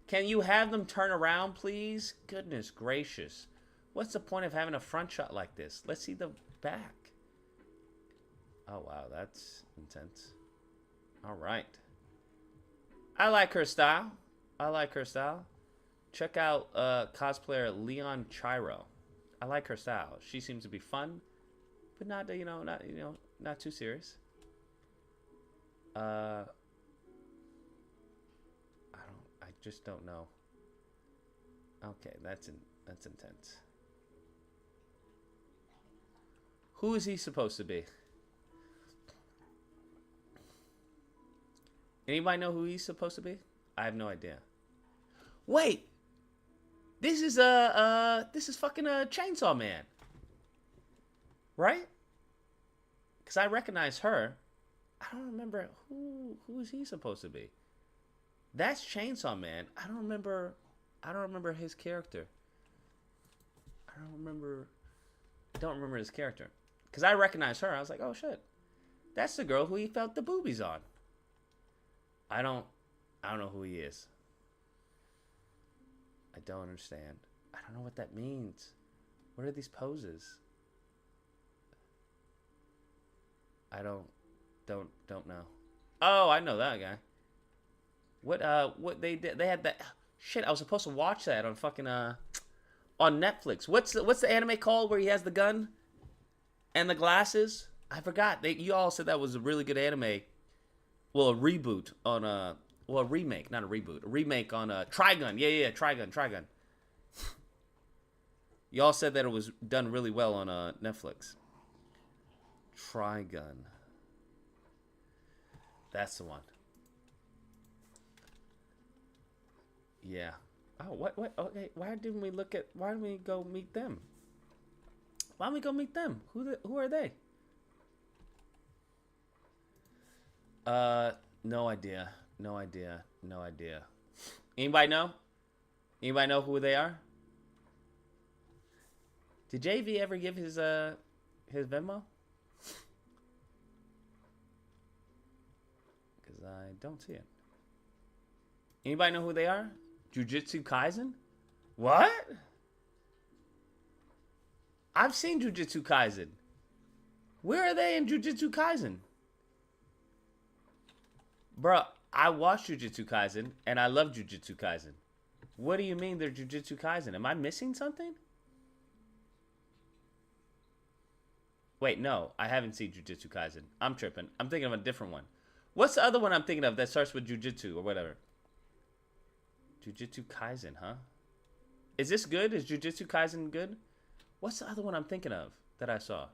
Can you have them turn around, please? Goodness gracious. What's the point of having a front shot like this? Let's see the back. Oh, wow. That's intense. All right. I like her style. I like her style. Check out cosplayer Leon Chiro. I like her style. She seems to be fun, but not too serious. I just don't know. Okay, that's intense. Who is he supposed to be? Anybody know who he's supposed to be? I have no idea. Wait, this is fucking a Chainsaw Man, right? Because I recognize her. I don't remember who is he supposed to be. That's Chainsaw Man. I don't remember his character. I don't remember his character. Because I recognize her. I was like, oh shit. That's the girl who he felt the boobies on. I don't know who he is. I don't understand. I don't know what that means. What are these poses? I don't know. Oh, I know that guy. What they did? They had that shit. I was supposed to watch that on fucking on Netflix. What's the anime called where he has the gun and the glasses? I forgot. You all said that was a really good anime. Well, a reboot on a remake, not a reboot. A remake on Trigun. Yeah, Trigun. Y'all said that it was done really well on Netflix. Trigun. That's the one. Yeah. Oh, what? Okay, why didn't we go meet them? Why don't we go meet them? Who are they? No idea. Anybody know? Anybody know who they are? Did JV ever give his Venmo? Because I don't see it. Anybody know who they are? Jujutsu Kaisen? What? I've seen Jujutsu Kaisen. Where are they in Jujutsu Kaisen? Bruh, I watched Jujutsu Kaisen, and I love Jujutsu Kaisen. What do you mean they're Jujutsu Kaisen? Am I missing something? Wait, no, I haven't seen Jujutsu Kaisen. I'm tripping. I'm thinking of a different one. What's the other one I'm thinking of that starts with Jujutsu or whatever? Jujutsu Kaisen, huh? Is this good? Is Jujutsu Kaisen good? What's the other one I'm thinking of that I saw?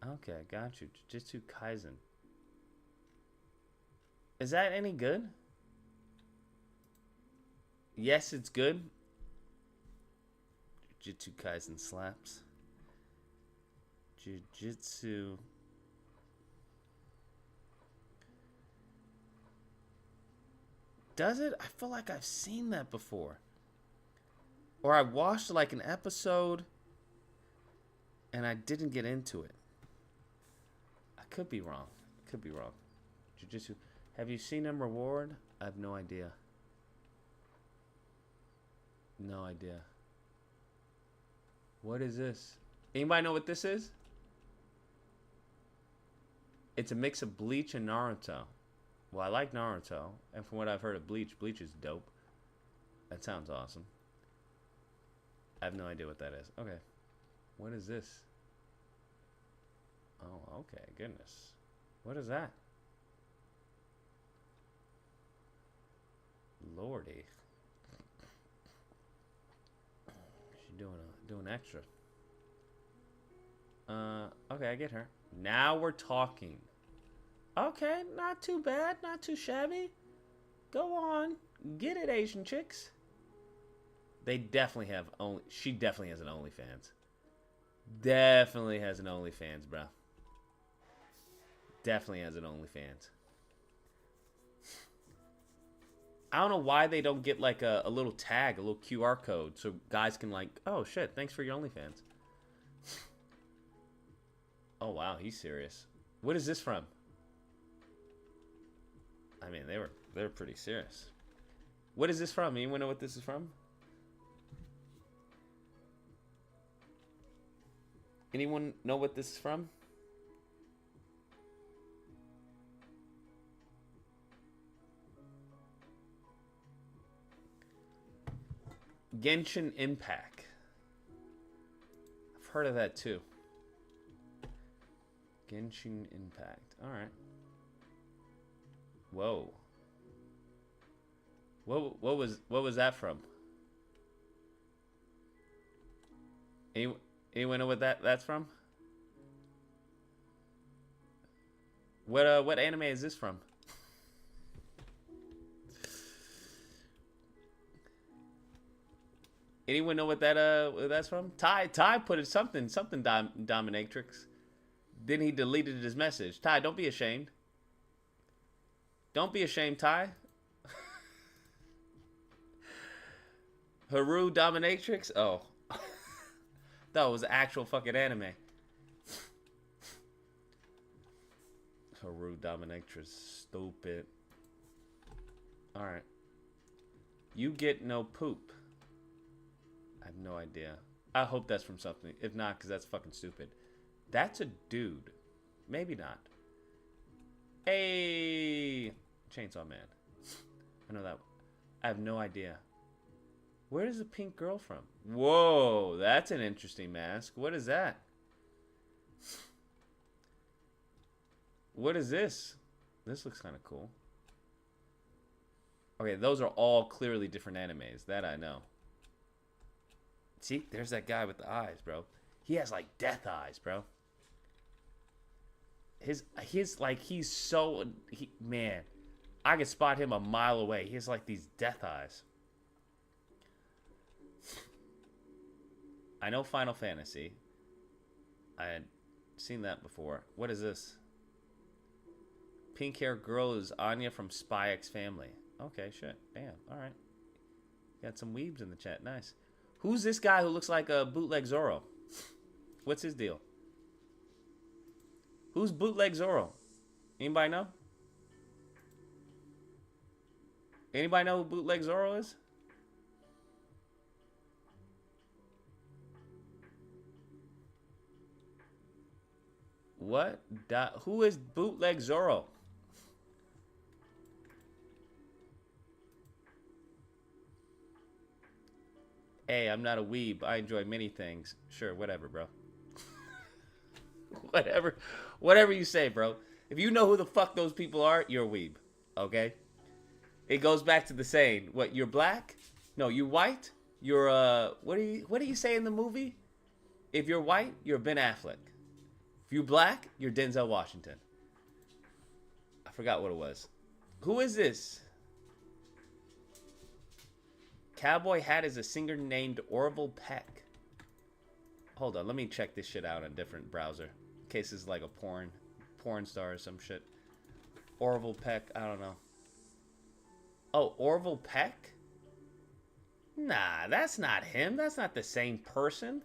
Okay, got you. Jujutsu Kaisen. Is that any good? Yes, it's good. Jujutsu Kaisen slaps. Jujutsu. Does it? I feel like I've seen that before. Or I watched like an episode and I didn't get into it. I could be wrong. Jujutsu. Have you seen him reward? I have no idea. No idea. What is this? Anybody know what this is? It's a mix of Bleach and Naruto. Well, I like Naruto, and from what I've heard of Bleach, Bleach is dope. That sounds awesome. I have no idea what that is. Okay. What is this? Oh, okay. Goodness. What is that? Lordy. She's doing extra. Okay, I get her. Now we're talking. Okay, not too bad, not too shabby. Go on. Get it, Asian chicks. They definitely have only. She definitely has an OnlyFans. Definitely has an OnlyFans, bro. Definitely has an OnlyFans. I don't know why they don't get like a little tag, a little QR code, so guys can like, oh shit, thanks for your OnlyFans. Oh wow, he's serious. What is this from? I mean, they're pretty serious. What is this from? Anyone know what this is from? Anyone know what this is from? Genshin Impact. I've heard of that too. Genshin Impact. All right. Whoa. What was that from? Anyone know what that's from? What anime is this from? Anyone know what that's from? Ty put it something dominatrix. Then he deleted his message. Ty, don't be ashamed. Don't be ashamed, Ty. Haru dominatrix? Oh. That was actual fucking anime. Haru dominatrix. Stupid. Alright. You get no poop. I have no idea. I hope that's from something. If not, because that's fucking stupid. That's a dude. Maybe not. Hey! Chainsaw Man. I know that. I have no idea. Where is the pink girl from? Whoa, that's an interesting mask. What is that? What is this? This looks kind of cool. Okay, those are all clearly different animes. That I know. See, there's that guy with the eyes, bro. He has like death eyes, bro. His like he's so man. I could spot him a mile away. He has like these death eyes. I know Final Fantasy. I had seen that before. What is this? Pink hair girl is Anya from Spy X Family. Okay, shit. Damn. All right. Got some weebs in the chat. Nice. Who's this guy who looks like a bootleg Zorro? What's his deal? Who's bootleg Zorro? Anybody know? Anybody know who bootleg Zorro is? What? Who is bootleg Zorro? Hey, I'm not a weeb. I enjoy many things. Sure, whatever, bro. Whatever you say, bro. If you know who the fuck those people are, you're a weeb. Okay? It goes back to the saying, what, you're black? No, you're white? You're, what do you say in the movie? If you're white, you're Ben Affleck. If you're black, you're Denzel Washington. I forgot what it was. Who is this? Cowboy Hat is a singer named Orville Peck. Hold on, let me check this shit out on a different browser. In case it's like a porn star or some shit. Orville Peck, I don't know. Oh, Orville Peck? Nah, that's not him. That's not the same person.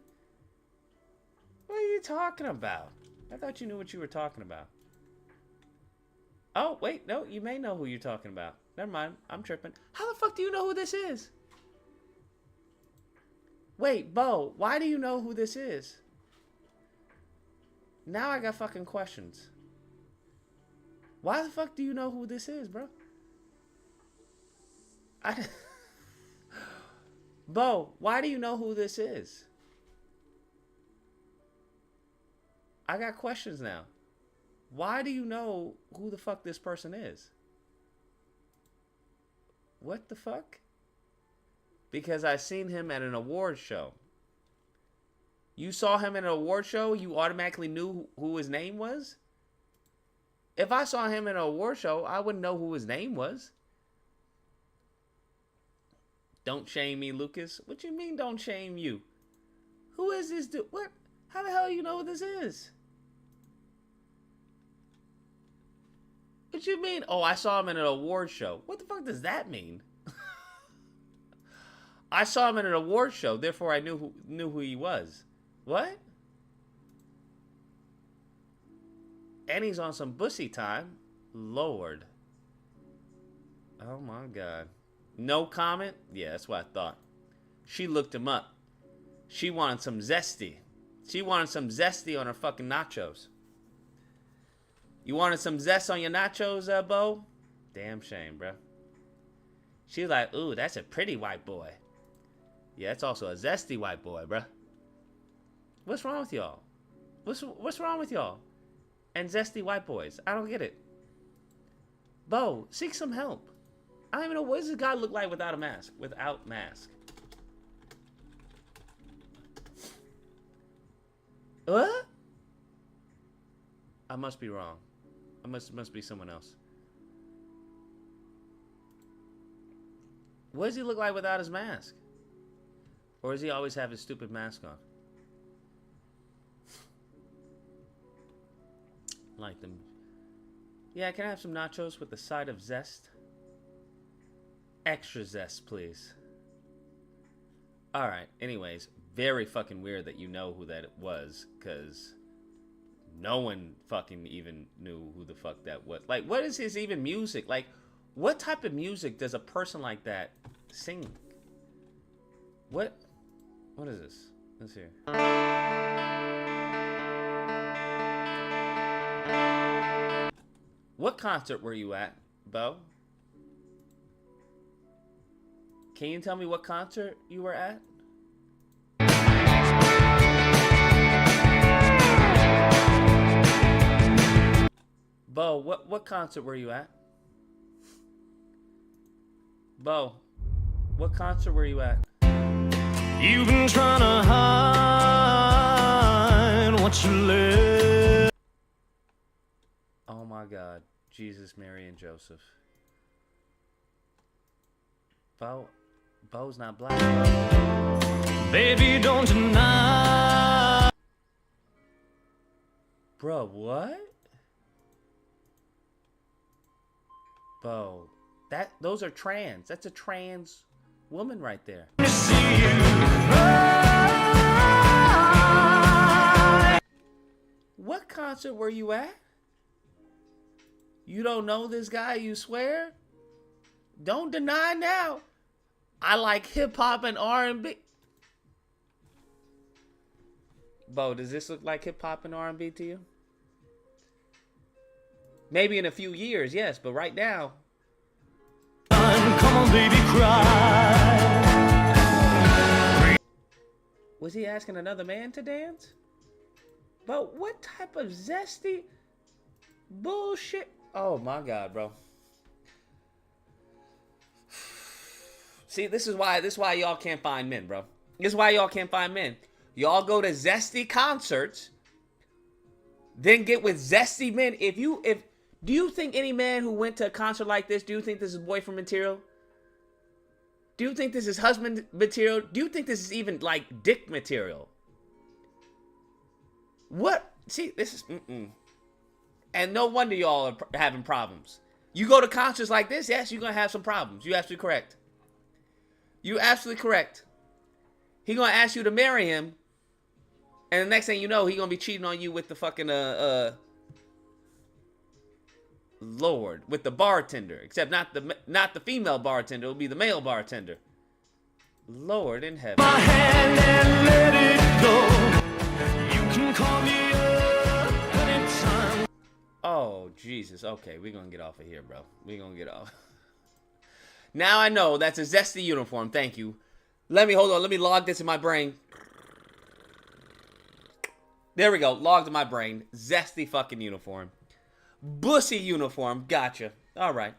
What are you talking about? I thought you knew what you were talking about. Oh, wait, no, you may know who you're talking about. Never mind, I'm tripping. How the fuck do you know who this is? Wait, Bo, why do you know who this is? Now I got fucking questions. Why the fuck do you know who this is, bro? Bo, why do you know who this is? I got questions now. Why do you know who the fuck this person is? What the fuck? Because I seen him at an award show. You saw him at an award show, you automatically knew who his name was? If I saw him at an award show, I wouldn't know who his name was. Don't shame me, Lucas. What you mean, don't shame you? Who is this dude? What? How the hell you know what this is? What you mean? Oh, I saw him in an award show. What the fuck does that mean? I saw him in an award show, therefore I knew who he was. What? And he's on some bussy time. Lord. Oh my God. No comment? Yeah, that's what I thought. She looked him up. She wanted some zesty. She wanted some zesty on her fucking nachos. You wanted some zest on your nachos, Bo? Damn shame, bro. She was like, ooh, that's a pretty white boy. Yeah, it's also a zesty white boy, bro. What's wrong with y'all? What's wrong with y'all? And zesty white boys. I don't get it. Bo, seek some help. I don't even know, what does this guy look like without a mask? Without mask. What? I must be wrong. I must be someone else. What does he look like without his mask? Or does he always have his stupid mask on? Like them. Yeah, can I have some nachos with a side of zest? Extra zest, please. Alright, anyways. Very fucking weird that you know who that was. Because no one fucking even knew who the fuck that was. Like, what is his even music? Like, what type of music does a person like that sing? What is this? Let's hear. What concert were you at, Bo? Can you tell me what concert you were at? Bo, what concert were you at? Bo, what concert were you at? You've been trying to hide what you live. Oh my God. Jesus, Mary, and Joseph. Bo's not black. Baby, don't deny. Bro, what? Bo, those are trans. That's a trans woman right there. What concert were you at? You don't know this guy, you swear? Don't deny now. I like hip-hop and R&B. Bo, does this look like hip-hop and R&B to you? Maybe in a few years, yes, but right now. Come on, baby, cry. Was he asking another man to dance? But what type of zesty bullshit? Oh my God, bro. See, this is why y'all can't find men, bro. This is why y'all can't find men. Y'all go to zesty concerts, then get with zesty men. Do you think any man who went to a concert like this, do you think this is boyfriend material? Do you think this is husband material? Do you think this is even like dick material? What? See, this is And no wonder y'all are having problems. You go to concerts like this, yes, you're gonna have some problems. You're absolutely correct. You're absolutely correct. He gonna ask you to marry him, and the next thing you know, he gonna be cheating on you with the fucking Lord, with the bartender. Except not the female bartender, it'll be the male bartender. Lord in heaven. My hand and let it go. You can call me up anytime. Oh, Jesus. Okay, we're gonna get off of here, bro. We're gonna get off. Now I know that's a zesty uniform. Thank you. Hold on. Let me log this in my brain. There we go. Logged in my brain. Zesty fucking uniform. Bussy uniform. Gotcha. All right.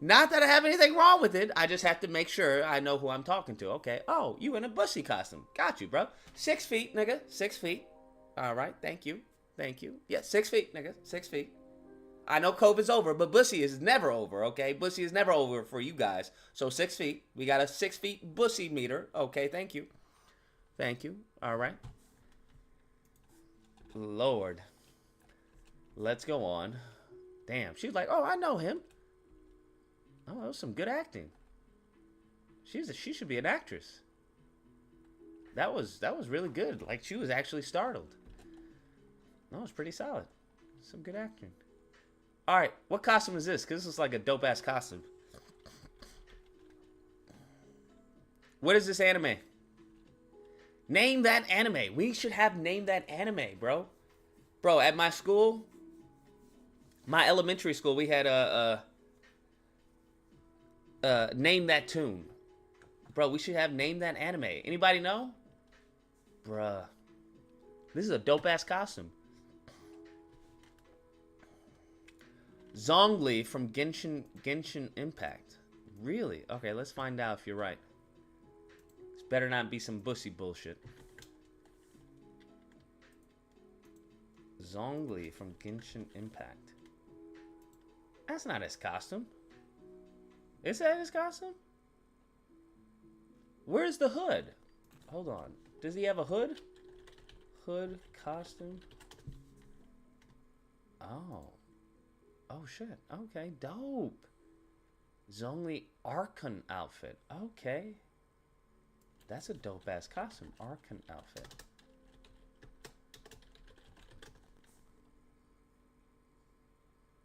Not that I have anything wrong with it. I just have to make sure I know who I'm talking to. Okay. Oh, you in a bussy costume. Got you, bro. 6 feet, nigga. 6 feet. All right. Thank you. Thank you. Yeah, 6 feet, nigga. 6 feet. I know COVID's over, but Bussy is never over, okay? Bussy is never over for you guys. So 6 feet. We got a 6 feet Bussy meter. Okay, thank you. Thank you. All right. Lord. Let's go on. Damn, she's like, oh, I know him. Oh, that was some good acting. She should be an actress. That was really good. Like, she was actually startled. That was pretty solid. Some good acting. All right, what costume is this? Because this is like a dope-ass costume. What is this anime? Name that anime. We should have Name That Anime, bro. Bro, at my school, my elementary school, we had Name That Tune. Bro, we should have Name That Anime. Anybody know? Bruh. This is a dope-ass costume. Zhongli from Genshin Impact. Really? Okay, let's find out if you're right. This better not be some Bussy bullshit. Zhongli from Genshin Impact. That's not his costume. Is that his costume? Where's the hood? Hold on. Does he have a hood? Hood costume. Oh. Oh shit. Okay, dope. Zhongli Archon outfit. Okay. That's a dope ass costume. Archon outfit.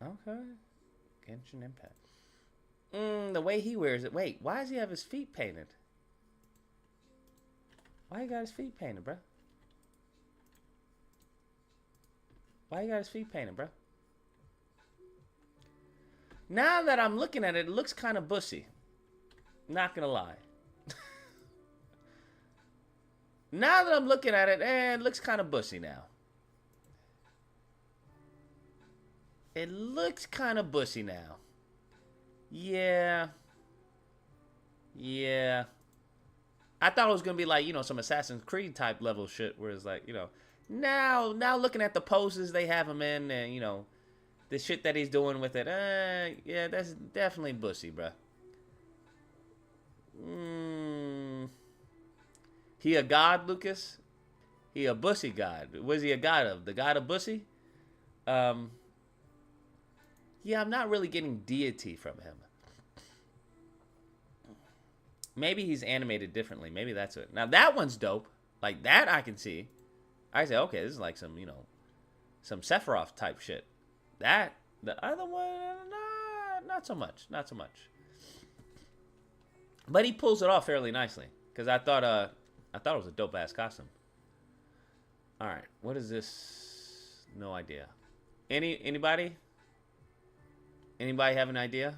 Okay. Genshin Impact. The way he wears it. Wait, why does he have his feet painted? Why you got his feet painted, bro? Why you got his feet painted, bro? Now that I'm looking at it, it looks kind of Bussy. Not gonna lie. Now that I'm looking at it, it looks kind of Bussy now. It looks kind of Bussy now. Yeah. Yeah. I thought it was gonna be like, you know, some Assassin's Creed type level shit where it's like, you know, now looking at the poses they have him in and, you know, the shit that he's doing with it, yeah, that's definitely Bussy, bruh. He a god, Lucas? He a Bussy god. What is he a god of? The god of Bussy? Yeah, I'm not really getting deity from him. Maybe he's animated differently. Maybe that's it. Now, that one's dope. Like, that I can see. I say, okay, this is like some, you know, some Sephiroth type shit. That, the other one, nah, not so much. Not so much. But he pulls it off fairly nicely. Because I thought it was a dope-ass costume. Alright, what is this? No idea. Anybody? Anybody have an idea?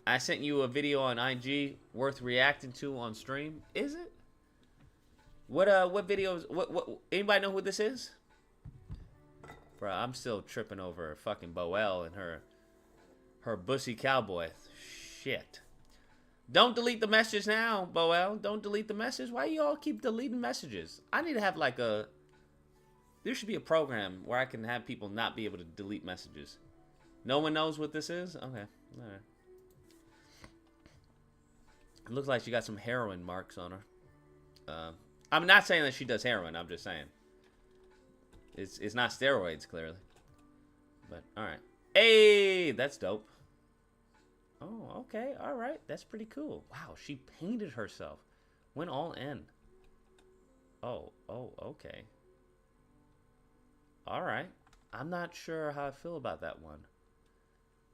I sent you a video on IG worth reacting to on stream. Is it? What videos? What? Anybody know who this is? Bro, I'm still tripping over fucking Boelle and her Bussy cowboy. Shit. Don't delete the message now, Boelle. Don't delete the message. Why you all keep deleting messages? I need to have like a... There should be a program where I can have people not be able to delete messages. No one knows what this is? Okay. Alright. It looks like she got some heroin marks on her. I'm not saying that she does heroin. I'm just saying. It's not steroids, clearly. But, alright. Hey! That's dope. Oh, okay. Alright. That's pretty cool. Wow, she painted herself. Went all in. Oh, okay. Alright. I'm not sure how I feel about that one.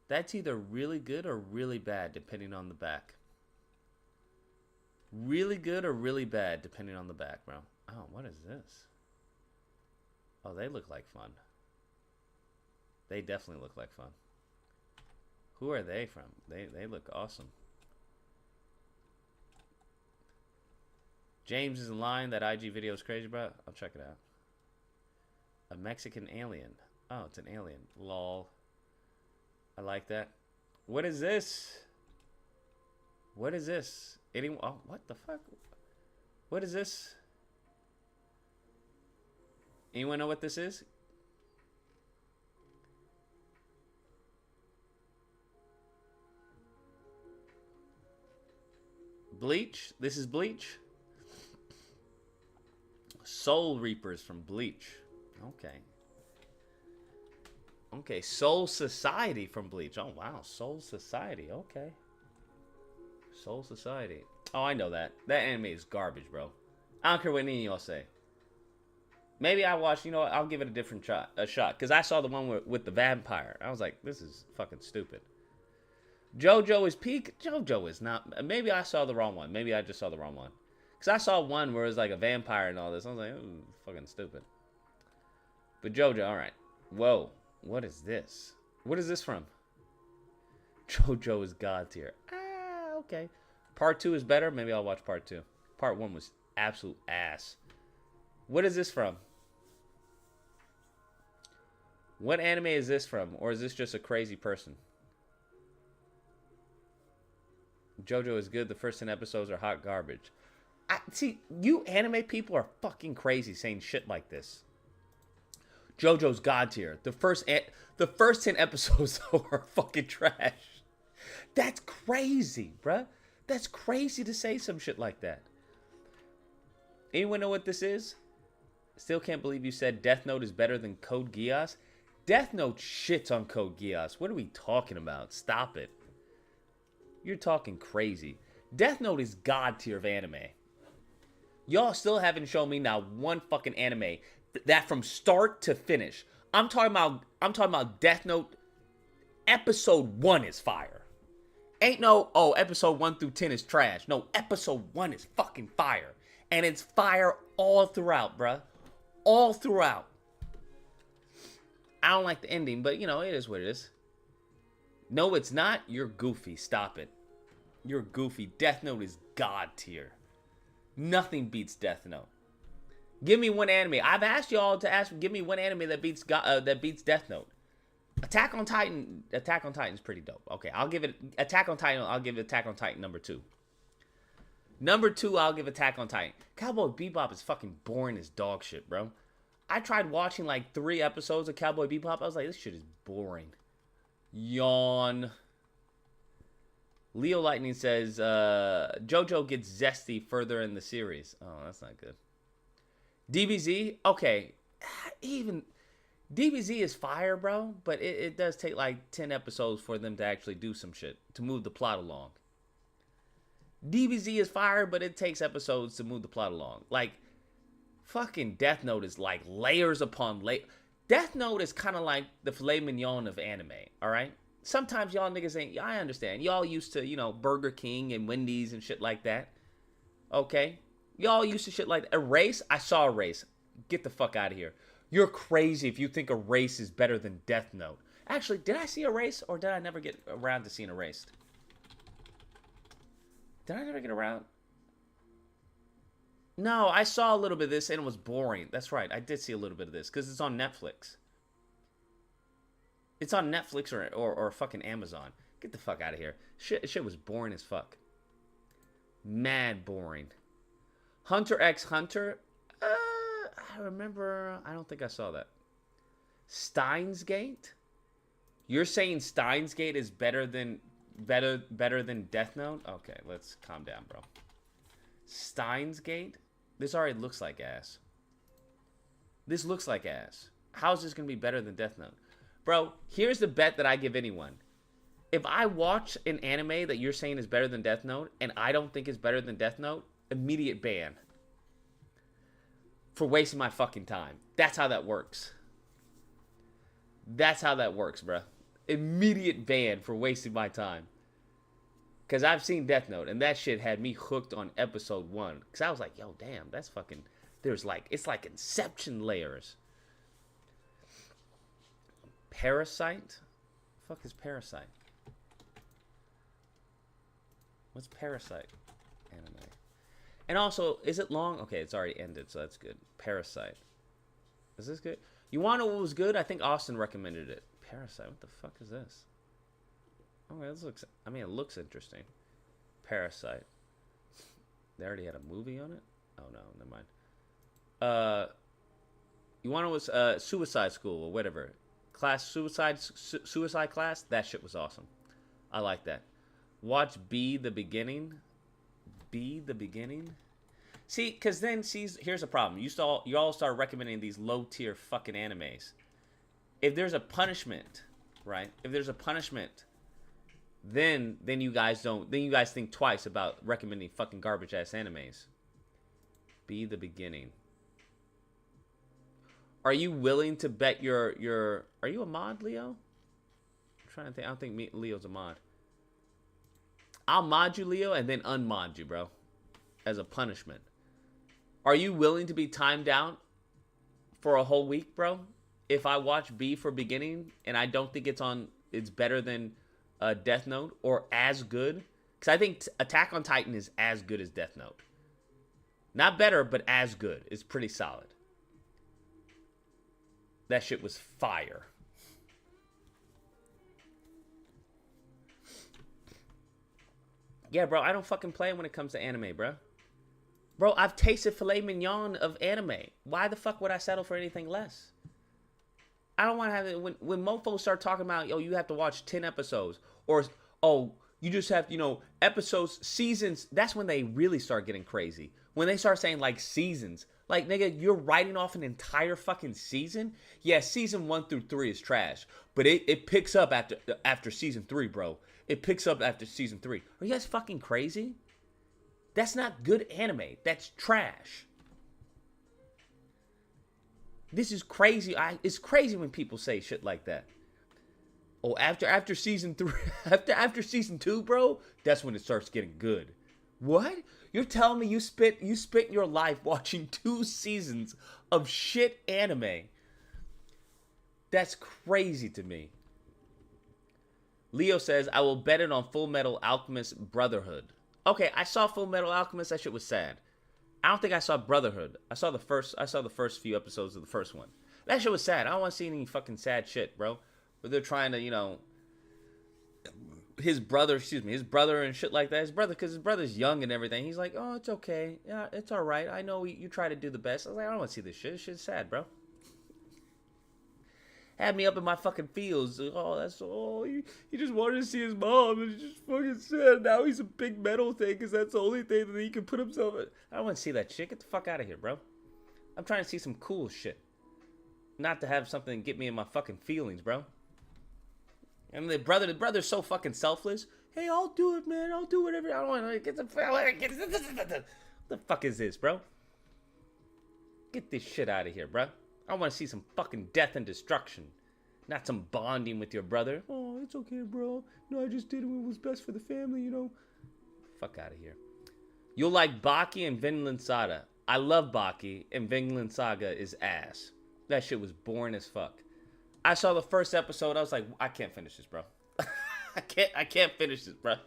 That's either really good or really bad, depending on the back. Really good or really bad, depending on the back, bro. Oh, what is this? Oh, they look like fun. They definitely look like fun. Who are they from? They look awesome. James is in line. That IG video is crazy, bro. I'll check it out. A Mexican alien. Oh, it's an alien. Lol. I like that. What is this? What is this? Anyone? Oh, what the fuck? What is this? Anyone know what this is? Bleach? This is Bleach? Soul Reapers from Bleach. Okay. Okay, Soul Society from Bleach. Oh, wow. Soul Society. Okay. Soul Society. Oh, I know that. That anime is garbage, bro. I don't care what any of y'all say. Maybe I watched, you know what? I'll give it a different shot. Because I saw the one with the vampire. I was like, this is fucking stupid. JoJo is peak. JoJo is not. Maybe I saw the wrong one. Maybe I just saw the wrong one. Because I saw one where it was like a vampire and all this. I was like, ooh, fucking stupid. But JoJo, alright. Whoa. What is this? What is this from? JoJo is God tier. Ah, okay. Part 2 is better. Maybe I'll watch part 2. Part 1 was absolute ass. What is this from? What anime is this from? Or is this just a crazy person? JoJo is good. The first 10 episodes are hot garbage. See, you anime people are fucking crazy saying shit like this. JoJo's God tier. The first 10 episodes are fucking trash. That's crazy, bruh. That's crazy to say some shit like that. Anyone know what this is? Still can't believe you said Death Note is better than Code Geass. Death Note shits on Code Geass. What are we talking about? Stop it. You're talking crazy. Death Note is God tier of anime. Y'all still haven't shown me now one fucking anime that from start to finish. I'm talking about Death Note. Episode 1 is fire. Ain't no, oh, episode 1 through 10 is trash. No, episode 1 is fucking fire. And it's fire all throughout, bruh. All throughout. I don't like the ending, but you know, it is what it is. No, it's not. You're goofy. Stop it. You're goofy. Death Note is God tier. Nothing beats Death Note. Give me one anime. I've asked y'all to give me one anime that beats Death Note. Attack on Titan is pretty dope. Okay, I'll give it Attack on Titan number 2. Number 2, I'll give Attack on Titan. Cowboy Bebop is fucking boring as dog shit, bro. I tried watching like 3 episodes of Cowboy Bebop. I was like, this shit is boring. Yawn. Leo Lightning says, JoJo gets zesty further in the series. Oh, that's not good. DBZ? Okay. Even DBZ is fire, bro. But it does take like 10 episodes for them to actually do some shit. To move the plot along. DBZ is fire, but it takes episodes to move the plot along. Like, fucking Death Note is like layers upon layers. Death Note is kind of like the filet mignon of anime, alright? Sometimes y'all niggas ain't, I understand. Y'all used to, you know, Burger King and Wendy's and shit like that. Okay? Y'all used to shit like that. Erase? I saw Erase. Get the fuck out of here. You're crazy if you think Erase is better than Death Note. Actually, did I see Erase or did I never get around to seeing Erased? Did I never get around? No, I saw a little bit of this and it was boring. That's right. I did see a little bit of this because it's on Netflix. It's on Netflix or fucking Amazon. Get the fuck out of here. Shit was boring as fuck. Mad boring. Hunter x Hunter. I remember. I don't think I saw that. Steins Gate. You're saying Steins Gate is better than Death Note? Okay, let's calm down, bro. Steins Gate? This already looks like ass. This looks like ass. How is this going to be better than Death Note? Bro, here's the bet that I give anyone. If I watch an anime that you're saying is better than Death Note, and I don't think it's better than Death Note, immediate ban. For wasting my fucking time. That's how that works. That's how that works, bro. Immediate ban for wasting my time. Because I've seen Death Note, and that shit had me hooked on episode 1. Because I was like, yo, damn, that's fucking... There's like... It's like Inception layers. Parasite? The fuck is Parasite? What's Parasite? Anime. And also, is it long? Okay, it's already ended, so that's good. Parasite. Is this good? You want to know what was good? I think Austin recommended it. Parasite. What the fuck is this? Okay, this looks... I mean, it looks interesting. Parasite. They already had a movie on it? Oh, no. Never mind. You want to know what's Suicide School or whatever. Suicide Class? That shit was awesome. I like that. Watch B, The Beginning. be the beginning? See, because then, here's the problem. You all start recommending these low-tier fucking animes. If there's a punishment, right? If there's a punishment, then you guys think twice about recommending fucking garbage-ass animes. Be the beginning. Are you willing to bet your... Are you a mod, Leo? I'm trying to think. I don't think Leo's a mod. I'll mod you, Leo, and then unmod you, bro. As a punishment. Are you willing to be timed out for a whole week, bro? If I watch B for beginning and I don't think it's better than Death Note or as good. Because I think Attack on Titan is as good as Death Note. Not better, but as good. It's pretty solid. That shit was fire. Yeah, bro, I don't fucking play when it comes to anime, bro. Bro, I've tasted filet mignon of anime. Why the fuck would I settle for anything less? I don't want to have it. When mofos start talking about, yo, you have to watch 10 episodes. Or, oh, you just have, episodes, seasons. That's when they really start getting crazy. When they start saying, like, seasons. Like, nigga, you're writing off an entire fucking season? Yeah, season 1 through 3 is trash. But it picks up after season 3, bro. It picks up after season 3. Are you guys fucking crazy? That's not good anime. That's trash. This is crazy. It's crazy when people say shit like that. Oh, after season 3, after season 2, bro, that's when it starts getting good. What? You're telling me you spent your life watching 2 seasons of shit anime? That's crazy to me. Leo says, I will bet it on Full Metal Alchemist Brotherhood. Okay, I saw Full Metal Alchemist. That shit was sad. I don't think I saw Brotherhood. I saw the first few episodes of the first one. That shit was sad. I don't want to see any fucking sad shit, bro. Where they're trying to, his brother and shit like that. Because his brother's young and everything. He's like, oh, it's okay. Yeah, it's all right. I know you try to do the best. I was like, I don't want to see this shit. This shit's sad, bro. Had me up in my fucking feels. Oh, he just wanted to see his mom, and it's just fucking sad. Now he's a big metal thing, because that's the only thing that he can put himself in. I don't want to see that shit. Get the fuck out of here, bro. I'm trying to see some cool shit. Not to have something get me in my fucking feelings, bro. And the brother's so fucking selfless. Hey, I'll do it, man. I'll do whatever. I don't want to get the what the fuck is this, bro? Get this shit out of here, bro. I want to see some fucking death and destruction. Not some bonding with your brother. Oh, it's okay, bro. No, I just did what was best for the family, Fuck out of here. You'll like Baki and Vinland Saga. I love Baki, and Vinland Saga is ass. That shit was boring as fuck. I saw the first episode. I was like, I can't finish this, bro. I can't finish this, bro.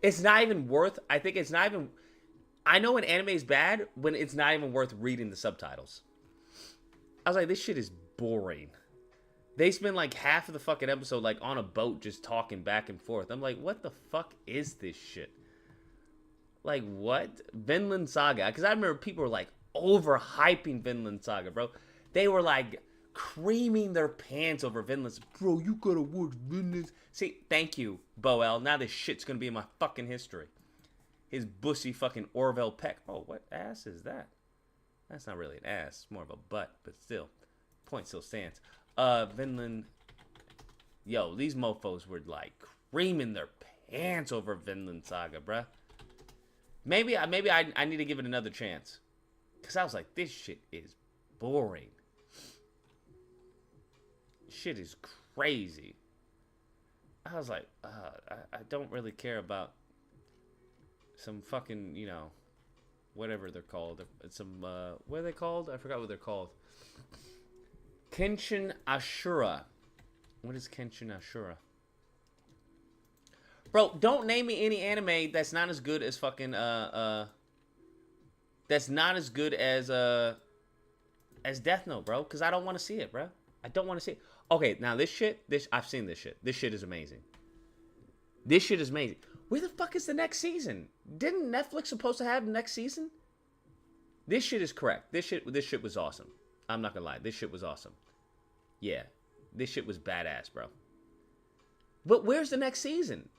It's not even worth... I think it's not even... I know an anime is bad when it's not even worth reading the subtitles. I was like, this shit is boring. They spend like half of the fucking episode like on a boat just talking back and forth. I'm like, what the fuck is this shit? Like, what? Vinland Saga. Because I remember people were like overhyping Vinland Saga, bro. They were like creaming their pants over Vinland. Bro, you gotta watch Vinland. See, thank you, Boel. Now this shit's gonna be in my fucking history. His bussy fucking Orville Peck. Oh, what ass is that? That's not really an ass. It's more of a butt, but still. Point still stands. Vinland. Yo, these mofos were like creaming their pants over Vinland Saga, bruh. Maybe I need to give it another chance. Because I was like, this shit is boring. Shit is crazy. I was like, I don't really care about some fucking, whatever they're called. Some, what are they called? I forgot what they're called. Kenshin Ashura. What is Kenshin Ashura? Bro, don't name me any anime that's not as good as fucking, that's not as good as Death Note, bro. Because I don't want to see it, bro. I don't want to see it. Okay, now I've seen this shit. This shit is amazing. This shit is amazing. Where the fuck is the next season? Didn't Netflix supposed to have the next season? This shit is correct. This shit was awesome. I'm not gonna lie. This shit was awesome. Yeah. This shit was badass, bro. But where's the next season?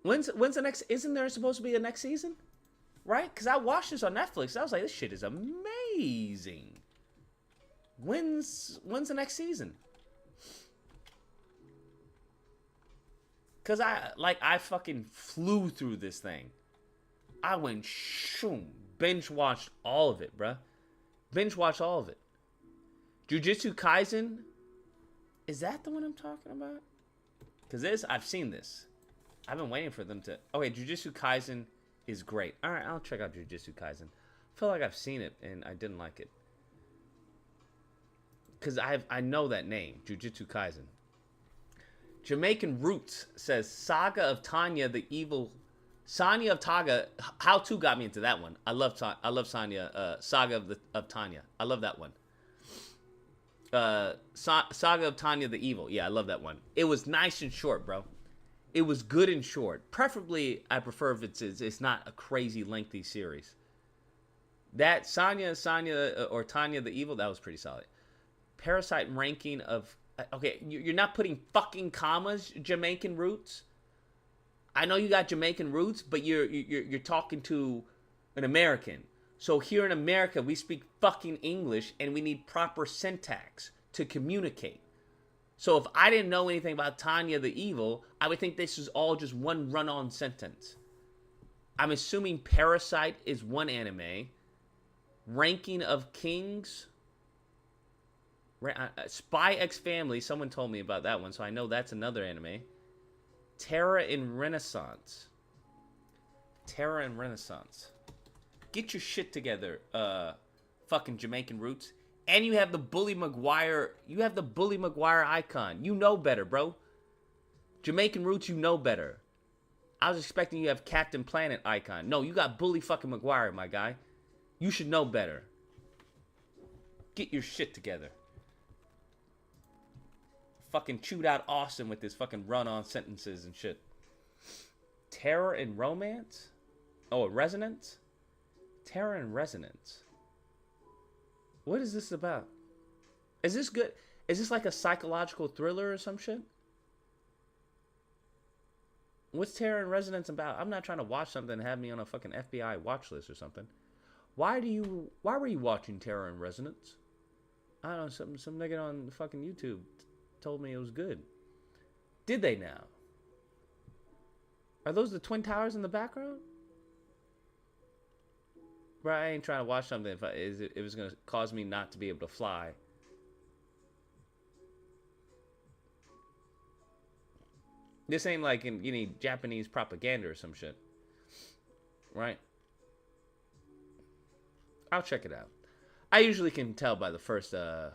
When's the next? Isn't there supposed to be a next season? Right? Because I watched this on Netflix. I was like, this shit is amazing. When's the next season? Because I fucking flew through this thing. I went shoom. Binge watched all of it, bruh. Binge watched all of it. Jujutsu Kaisen. Is that the one I'm talking about? Because I've seen this. I've been waiting for them to... Okay, Jujutsu Kaisen is great. Alright, I'll check out Jujutsu Kaisen. I feel like I've seen it and I didn't like it. Because I know that name, Jujutsu Kaisen. Jamaican Roots says, Saga of Tanya the Evil... Sanya of Taga, How To got me into that one. I love Sanya, Saga of Tanya. I love that one. Saga of Tanya the Evil. Yeah, I love that one. It was nice and short, bro. It was good and short. Preferably, I prefer if it's not a crazy lengthy series. That Sanya or Tanya the Evil, that was pretty solid. Parasite ranking of... Okay, you're not putting fucking commas, Jamaican Roots. I know you got Jamaican roots, but you're talking to an American. So here in America, we speak fucking English, and we need proper syntax to communicate. So if I didn't know anything about Tanya the Evil, I would think this is all just one run-on sentence. I'm assuming Parasite is one anime. Ranking of Kings... Spy X Family, someone told me about that one, so I know that's another anime. Terra in Renaissance. Terra in Renaissance. Get your shit together, fucking Jamaican Roots. And you have the Bully Maguire. You have the Bully Maguire icon. You know better, bro. Jamaican Roots, you know better. I was expecting you to have Captain Planet icon. No, you got Bully fucking Maguire, my guy. You should know better. Get your shit together. Fucking chewed out Austin with his fucking run-on sentences and shit. Terror and Romance? Oh, Resonance? Terror and Resonance. What is this about? Is this good? Is this like a psychological thriller or some shit? What's Terror and Resonance about? I'm not trying to watch something and have me on a fucking FBI watch list or something. Why were you watching Terror and Resonance? I don't know, some nigga on fucking YouTube told me it was good. Did they now? Are those the Twin Towers in the background? Bro, I ain't trying to watch something if it was gonna cause me not to be able to fly. This ain't like you need Japanese propaganda or some shit. Right? I'll check it out. I usually can tell by the first episode,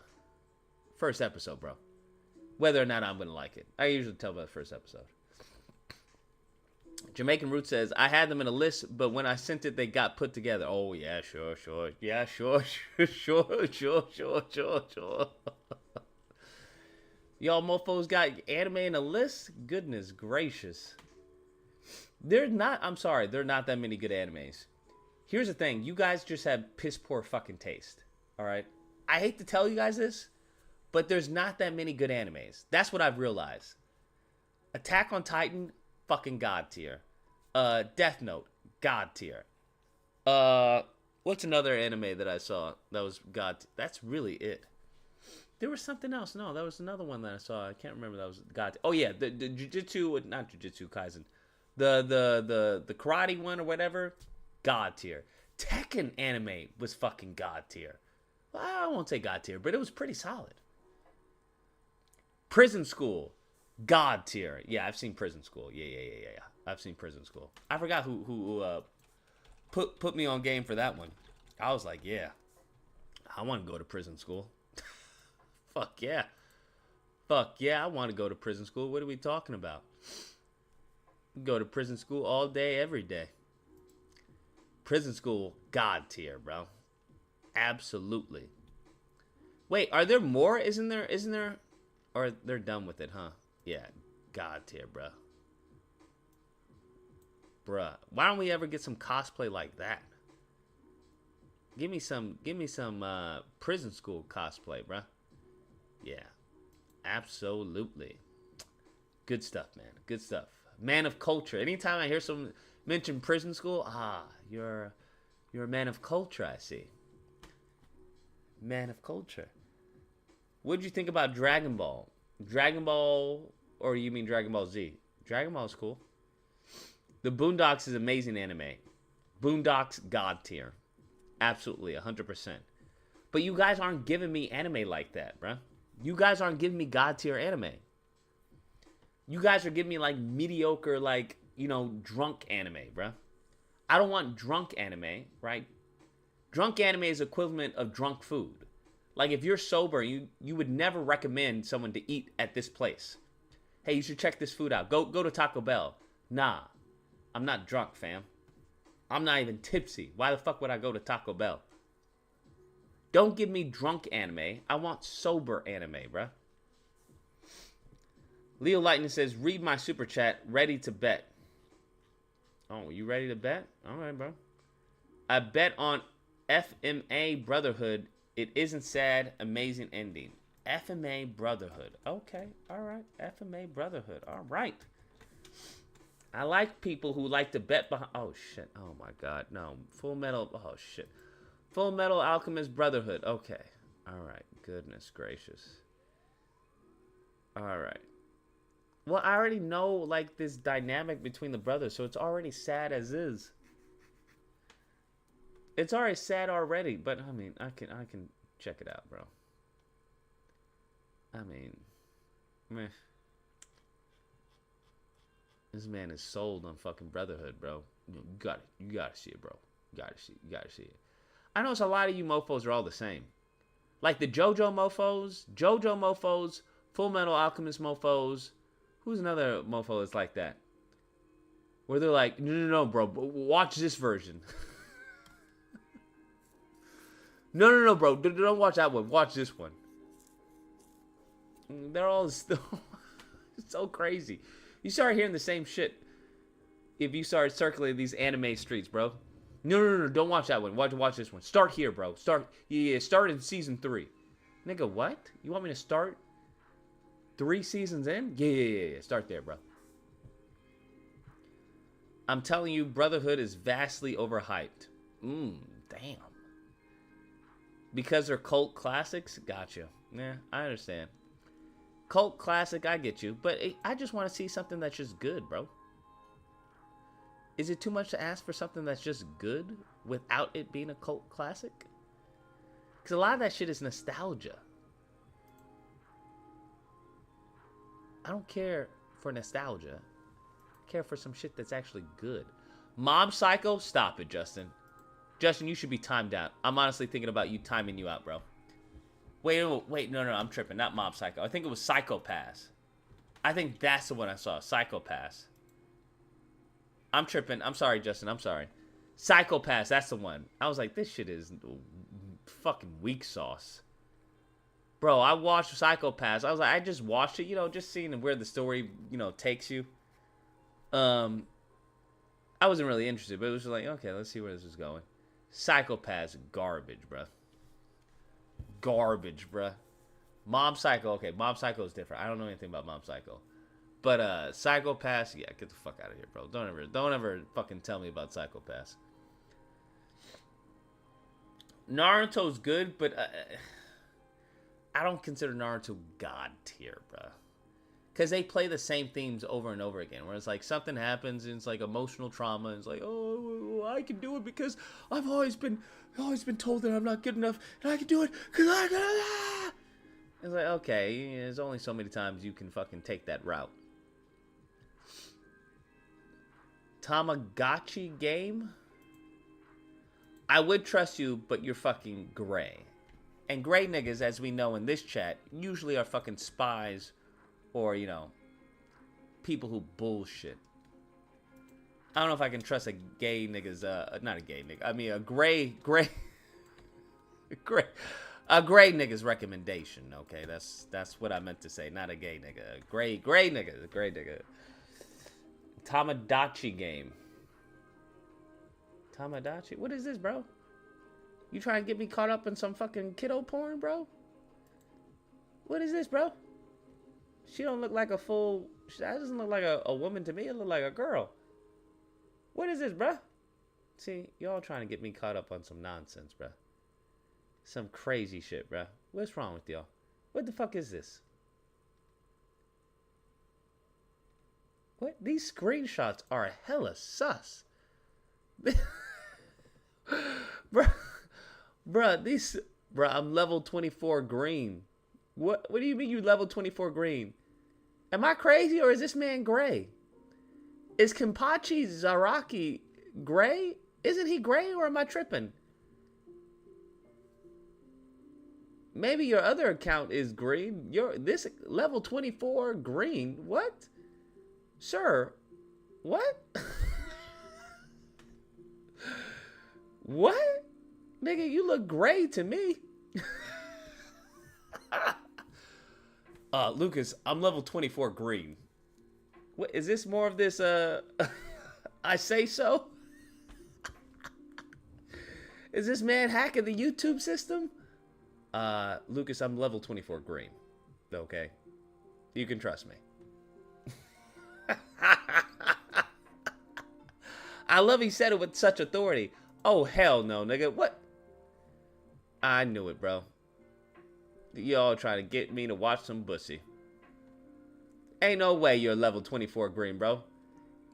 bro, whether or not I'm going to like it. I usually tell by the first episode. Jamaican Root says, I had them in a list, but when I sent it, they got put together. Oh, yeah, sure. Yeah, sure. Y'all mofos got anime in a list? Goodness gracious. I'm sorry, there are not that many good animes. Here's the thing. You guys just have piss poor fucking taste. All right? I hate to tell you guys this, but there's not that many good animes. That's what I've realized. Attack on Titan, fucking god tier. Death Note, god tier. What's another anime that I saw that was god tier? That's really it. There was something else. No, that was another one that I saw. I can't remember that was god tier. Oh yeah, the Jujutsu, not Jujutsu Kaisen. The karate one or whatever, god tier. Tekken anime was fucking god tier. Well, I won't say god tier, but it was pretty solid. Prison School, god tier. Yeah, I've seen Prison School. Yeah. I've seen Prison School. I forgot who put me on game for that one. I was like, yeah, I want to go to prison school. Fuck yeah, I want to go to prison school. What are we talking about? Go to prison school all day, every day. Prison School, god tier, bro. Absolutely. Wait, are there more? Isn't there? Or they're done with it, huh? Yeah, god tier, bro. Bruh, why don't we ever get some cosplay like that? Give me some Prison School cosplay, bruh. Yeah, absolutely. Good stuff, man. Good stuff. Man of culture. Anytime I hear someone mention prison school, you're a man of culture, I see. Man of culture. What'd you think about Dragon Ball? Dragon Ball, or you mean Dragon Ball Z? Dragon Ball is cool. The Boondocks is amazing anime. Boondocks god tier. Absolutely, 100%. But you guys aren't giving me anime like that, bruh. You guys aren't giving me god tier anime. You guys are giving me like mediocre, like, you know, drunk anime, bruh. I don't want drunk anime, right? Drunk anime is equivalent of drunk food. Like if you're sober, you would never recommend someone to eat at this place. Hey, you should check this food out. Go to Taco Bell. Nah, I'm not drunk, fam. I'm not even tipsy. Why the fuck would I go to Taco Bell? Don't give me drunk anime. I want sober anime, bruh. Leo Lightning says, read my super chat. Ready to bet. Oh, you ready to bet? All right, bro. I bet on FMA Brotherhood. It isn't sad. Amazing ending. FMA Brotherhood. Okay. All right. FMA Brotherhood. All right. I like people who like to bet behind. Oh, shit. Oh, my God. No. Full Metal. Oh, shit. Full Metal Alchemist Brotherhood. Okay. All right. Goodness gracious. All right. Well, I already know, like, this dynamic between the brothers, so it's already sad as is. It's already sad already, but, I mean, I can check it out, bro. I mean, meh. This man is sold on fucking Brotherhood, bro. You gotta see it, bro. You gotta see it. I know it's a lot of you mofos are all the same. Like the JoJo mofos, Full Metal Alchemist mofos. Who's another mofo that's like that? Where they're like, no, bro, watch this version. No, bro, don't watch that one. Watch this one. They're all still so crazy. You start hearing the same shit if you start circulating these anime streets, bro. No, don't watch that one. Watch this one. Start here, bro. Start in season 3. Nigga, what? You want me to start 3 seasons in? Yeah. Start there, bro. I'm telling you, Brotherhood is vastly overhyped. Damn. Because they're cult classics? Gotcha. Yeah, I understand. Cult classic, I get you. But I just want to see something that's just good, bro. Is it too much to ask for something that's just good without it being a cult classic? Because a lot of that shit is nostalgia. I don't care for nostalgia. I care for some shit that's actually good. Mob Psycho? Stop it, Justin. Justin, you should be timed out. I'm honestly thinking about timing you out, bro. Wait, no, I'm tripping. Not Mob Psycho. I think it was Psycho Pass. I think that's the one I saw. Psycho Pass. I'm tripping. I'm sorry, Justin. I'm sorry. Psycho Pass, that's the one. I was like, this shit is fucking weak sauce. Bro, I watched Psycho Pass. I was like, I just watched it, just seeing where the story, takes you. I wasn't really interested, but it was just like, okay, let's see where this is going. Psycho Pass, garbage, bro. Garbage, bruh. Mob Psycho, okay, Mob Psycho is different. I don't know anything about Mob Psycho. But Psycho Pass, yeah, get the fuck out of here, bro. Don't ever fucking tell me about Psycho Pass. Naruto's good, but I don't consider Naruto god tier, bruh. Because they play the same themes over and over again. Where it's like something happens and it's like emotional trauma. And it's like, oh, I can do it because I've always been told that I'm not good enough. And I can do it because I can. It's like, okay, there's only so many times you can fucking take that route. Tamagotchi game? I would trust you, but you're fucking gray. And gray niggas, as we know in this chat, usually are fucking spies. Or, people who bullshit. I don't know if I can trust a gay nigga's, not a gay nigga. I mean, a gray nigga's recommendation. Okay, that's what I meant to say. Not a gay nigga. A gray nigga. Tamagotchi game. Tamagotchi? What is this, bro? You trying to get me caught up in some fucking kiddo porn, bro? What is this, bro? She don't look like a full. That doesn't look like a woman to me. It look like a girl. What is this, bruh? See, y'all trying to get me caught up on some nonsense, bruh. Some crazy shit, bruh. What's wrong with y'all? What the fuck is this? What? These screenshots are hella sus. Bruh, I'm level 24 green. What do you mean you level 24 green? Am I crazy or is this man gray? Is Kenpachi Zaraki gray? Isn't he gray or am I tripping? Maybe your other account is green. This level 24 green. What? Sir, what? What? Nigga, you look gray to me. Lucas, I'm level 24 green. What is this more of this I say so? Is this man hacking the YouTube system? Lucas, I'm level 24 green. Okay. You can trust me. I love he said it with such authority. Oh, hell no, nigga. What? I knew it, bro. Y'all trying to get me to watch some bussy. Ain't no way you're level 24 green, bro.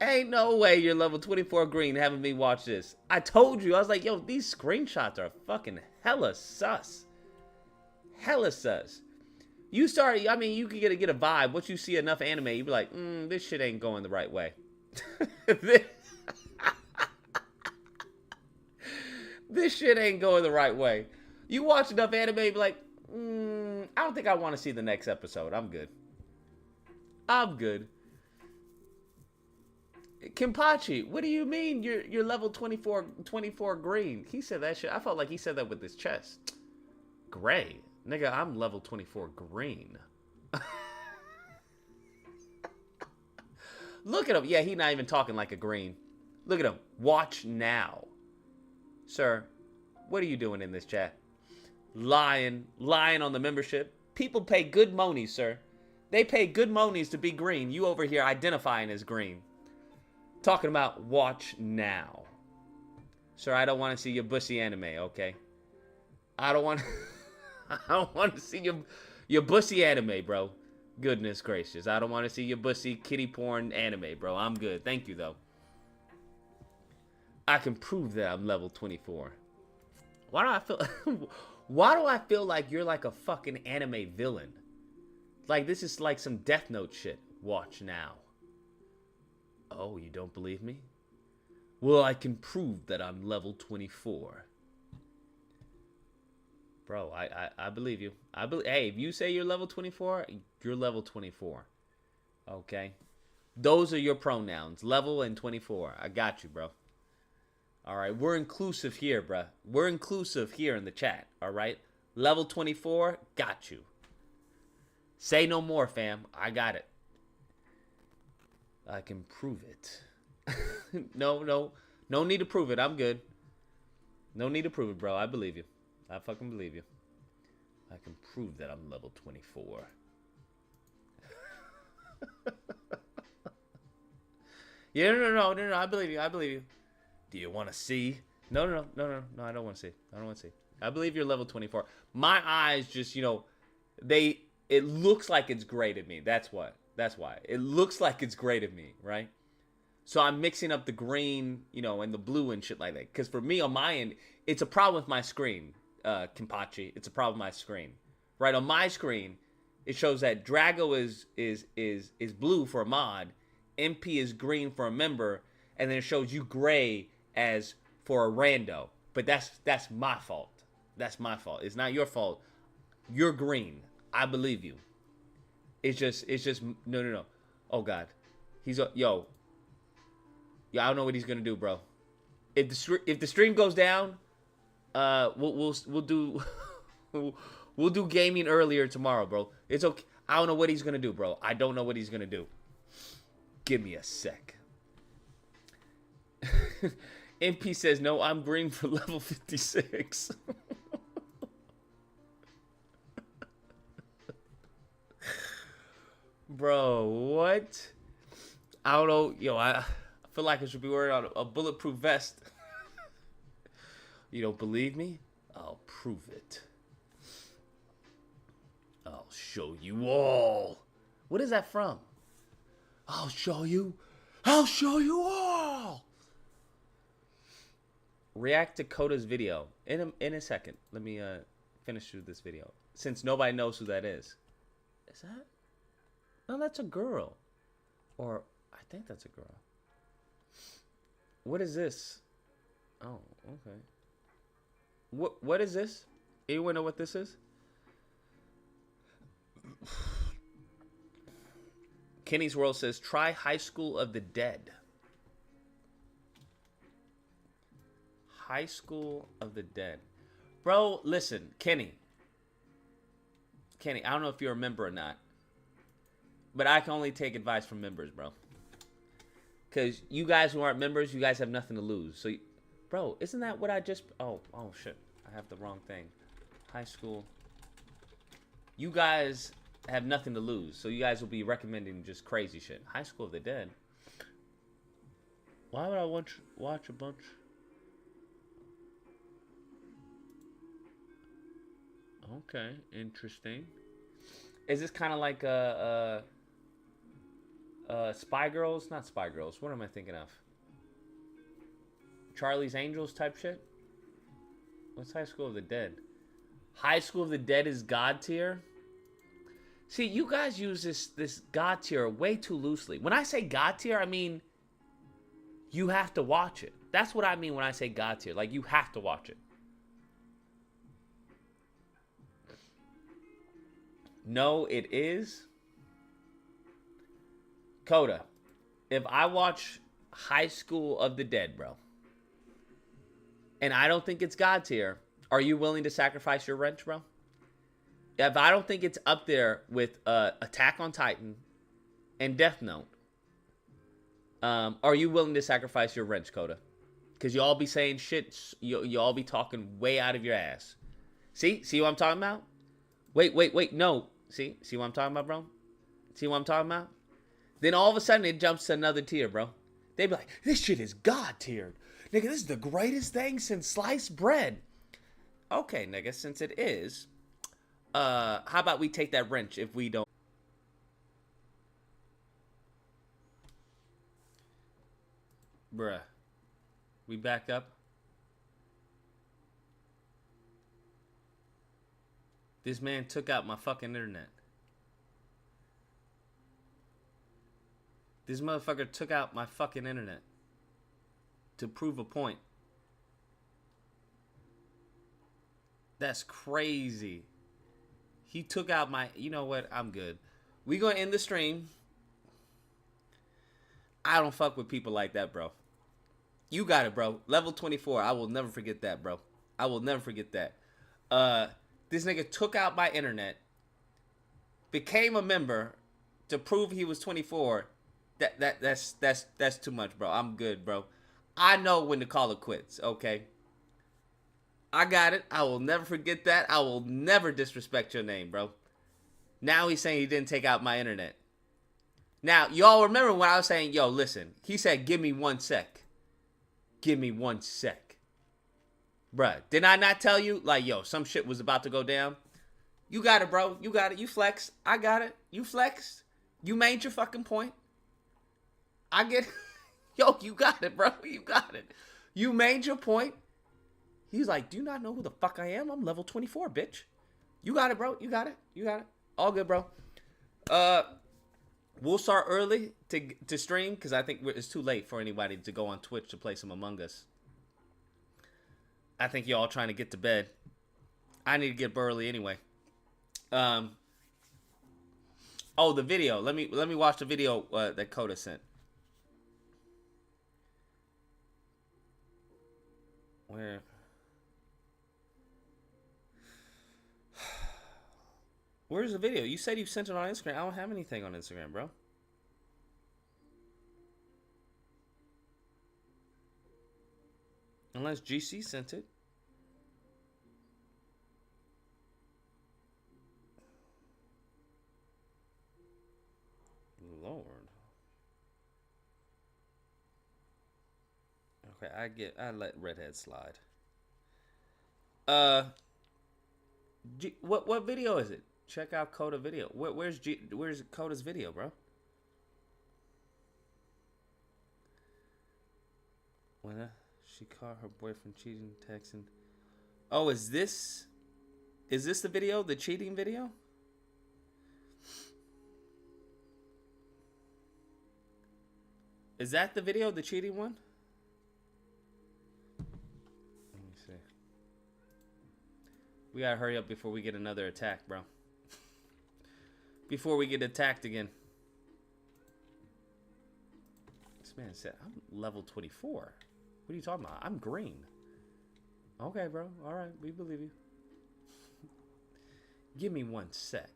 Ain't no way you're level 24 green having me watch this. I told you. I was like, yo, these screenshots are fucking hella sus. Hella sus. You start, I mean, you can get a vibe. Once you see enough anime, you be like, this shit ain't going the right way. This shit ain't going the right way. You watch enough anime, you be like, I don't think I want to see the next episode. I'm good. I'm good. Kenpachi, what do you mean you're level 24 green? He said that shit. I felt like he said that with his chest. Gray. Nigga, I'm level 24 green. Look at him. Yeah, he not even talking like a green. Look at him. Watch now. Sir, what are you doing in this chat? Lying on the membership. People pay good monies, sir. They pay good monies to be green. You over here identifying as green. Talking about watch now. Sir, I don't want to see your bussy anime, okay? I don't want to see your bussy anime, bro. Goodness gracious. I don't want to see your bussy kitty porn anime, bro. I'm good. Thank you, though. I can prove that I'm level 24. Why do I feel like you're like a fucking anime villain? Like this is like some Death Note shit. Watch now. Oh, you don't believe me? Well, I can prove that I'm level 24. Bro, I believe you. Hey, if you say you're level 24, you're level 24. Okay? Those are your pronouns. Level and 24. I got you, bro. All right, we're inclusive here, bruh. We're inclusive here in the chat, all right? Level 24, got you. Say no more, fam. I got it. I can prove it. No need to prove it. I'm good. No need to prove it, bro. I believe you. I fucking believe you. I can prove that I'm level 24. Yeah, no. I believe you. I believe you. Do you want to see? No, I don't want to see. I don't want to see. I believe you're level 24. My eyes just, it looks like it's gray to me. That's why. It looks like it's gray to me, right? So I'm mixing up the green, and the blue and shit like that. Because for me, on my end, it's a problem with my screen, Kenpachi. It's a problem with my screen. Right, on my screen, it shows that Drago is blue for a mod, MP is green for a member, and then it shows you gray as for a rando. But that's my fault. That's my fault. It's not your fault. You're green. I believe you. It's just no. Oh God, yo. I don't know what he's gonna do, bro. If the stream goes down, we'll do we'll do gaming earlier tomorrow, bro. It's okay. I don't know what he's gonna do, bro. I don't know what he's gonna do. Give me a sec. MP says no. I'm green for level 56. Bro, what? I don't know. Yo, I feel like I should be wearing a bulletproof vest. You don't believe me? I'll prove it. I'll show you all. What is that from? I'll show you. I'll show you all. React to Coda's video in a second. Let me finish through this video since nobody knows who that is. Is that? No, that's a girl. Or I think that's a girl. What is this? Oh, okay. What is this? Anyone know what this is? Kenny's World says try High School of the Dead. High School of the Dead. Bro, listen, Kenny. Kenny, I don't know if you're a member or not. But I can only take advice from members, bro. Because you guys who aren't members, you guys have nothing to lose. So, bro, isn't that what I just... Oh, shit. I have the wrong thing. High School. You guys have nothing to lose. So you guys will be recommending just crazy shit. High School of the Dead. Why would I watch a bunch... Okay, interesting. Is this kind of like Spy Girls? Not Spy Girls. What am I thinking of? Charlie's Angels type shit? What's High School of the Dead? High School of the Dead is God tier? See, you guys use this God tier way too loosely. When I say God tier, I mean you have to watch it. That's what I mean when I say God tier. Like, you have to watch it. No, it is. Coda, if I watch High School of the Dead, bro, and I don't think it's God tier, are you willing to sacrifice your wrench, bro? If I don't think it's up there with Attack on Titan and Death Note, are you willing to sacrifice your wrench, Coda? Because you all be saying shit, you all be talking way out of your ass. See what I'm talking about? Wait, no. See what I'm talking about, bro? See what I'm talking about? Then all of a sudden it jumps to another tier, bro. They be like, this shit is God tiered. Nigga, this is the greatest thing since sliced bread. Okay, nigga, since it is, how about we take that wrench if we don't? Bruh. We back up? This man took out my fucking internet. This motherfucker took out my fucking internet to prove a point. That's crazy. He took out my... You know what? I'm good. We gonna end the stream. I don't fuck with people like that, bro. You got it, bro. Level 24. I will never forget that, bro. I will never forget that. This nigga took out my internet, became a member to prove he was 24. That's too much, bro. I'm good, bro. I know when to call it quits, okay? I got it. I will never forget that. I will never disrespect your name, bro. Now he's saying he didn't take out my internet. Now, y'all remember when I was saying, yo, listen, he said, give me 1 sec. Give me 1 sec. Bruh, did I not tell you? Like, yo, some shit was about to go down. You got it, bro. You got it. You flex. I got it. You flexed. You made your fucking point. I get... Yo, you got it, bro. You got it. You made your point. He's like, do you not know who the fuck I am? I'm level 24, bitch. You got it, bro. You got it. You got it. All good, bro. We'll start early to stream because I think it's too late for anybody to go on Twitch to play some Among Us. I think y'all trying to get to bed. I need to get up early anyway. Oh, the video. Let me watch the video that Coda sent. Where? Where's the video? You said you sent it on Instagram. I don't have anything on Instagram, bro. Unless GC sent it. Okay, I let redhead slide. What video is it? Check out Coda video. Where's Coda's video, bro? When she caught her boyfriend cheating, texting. Oh, is this the video? The cheating video? Is that the video? The cheating one? Let me see. We gotta hurry up before we get another attack, bro. Before we get attacked again. This man said, I'm level 24. What are you talking about? I'm green. Okay, bro. All right. We believe you. Give me 1 sec.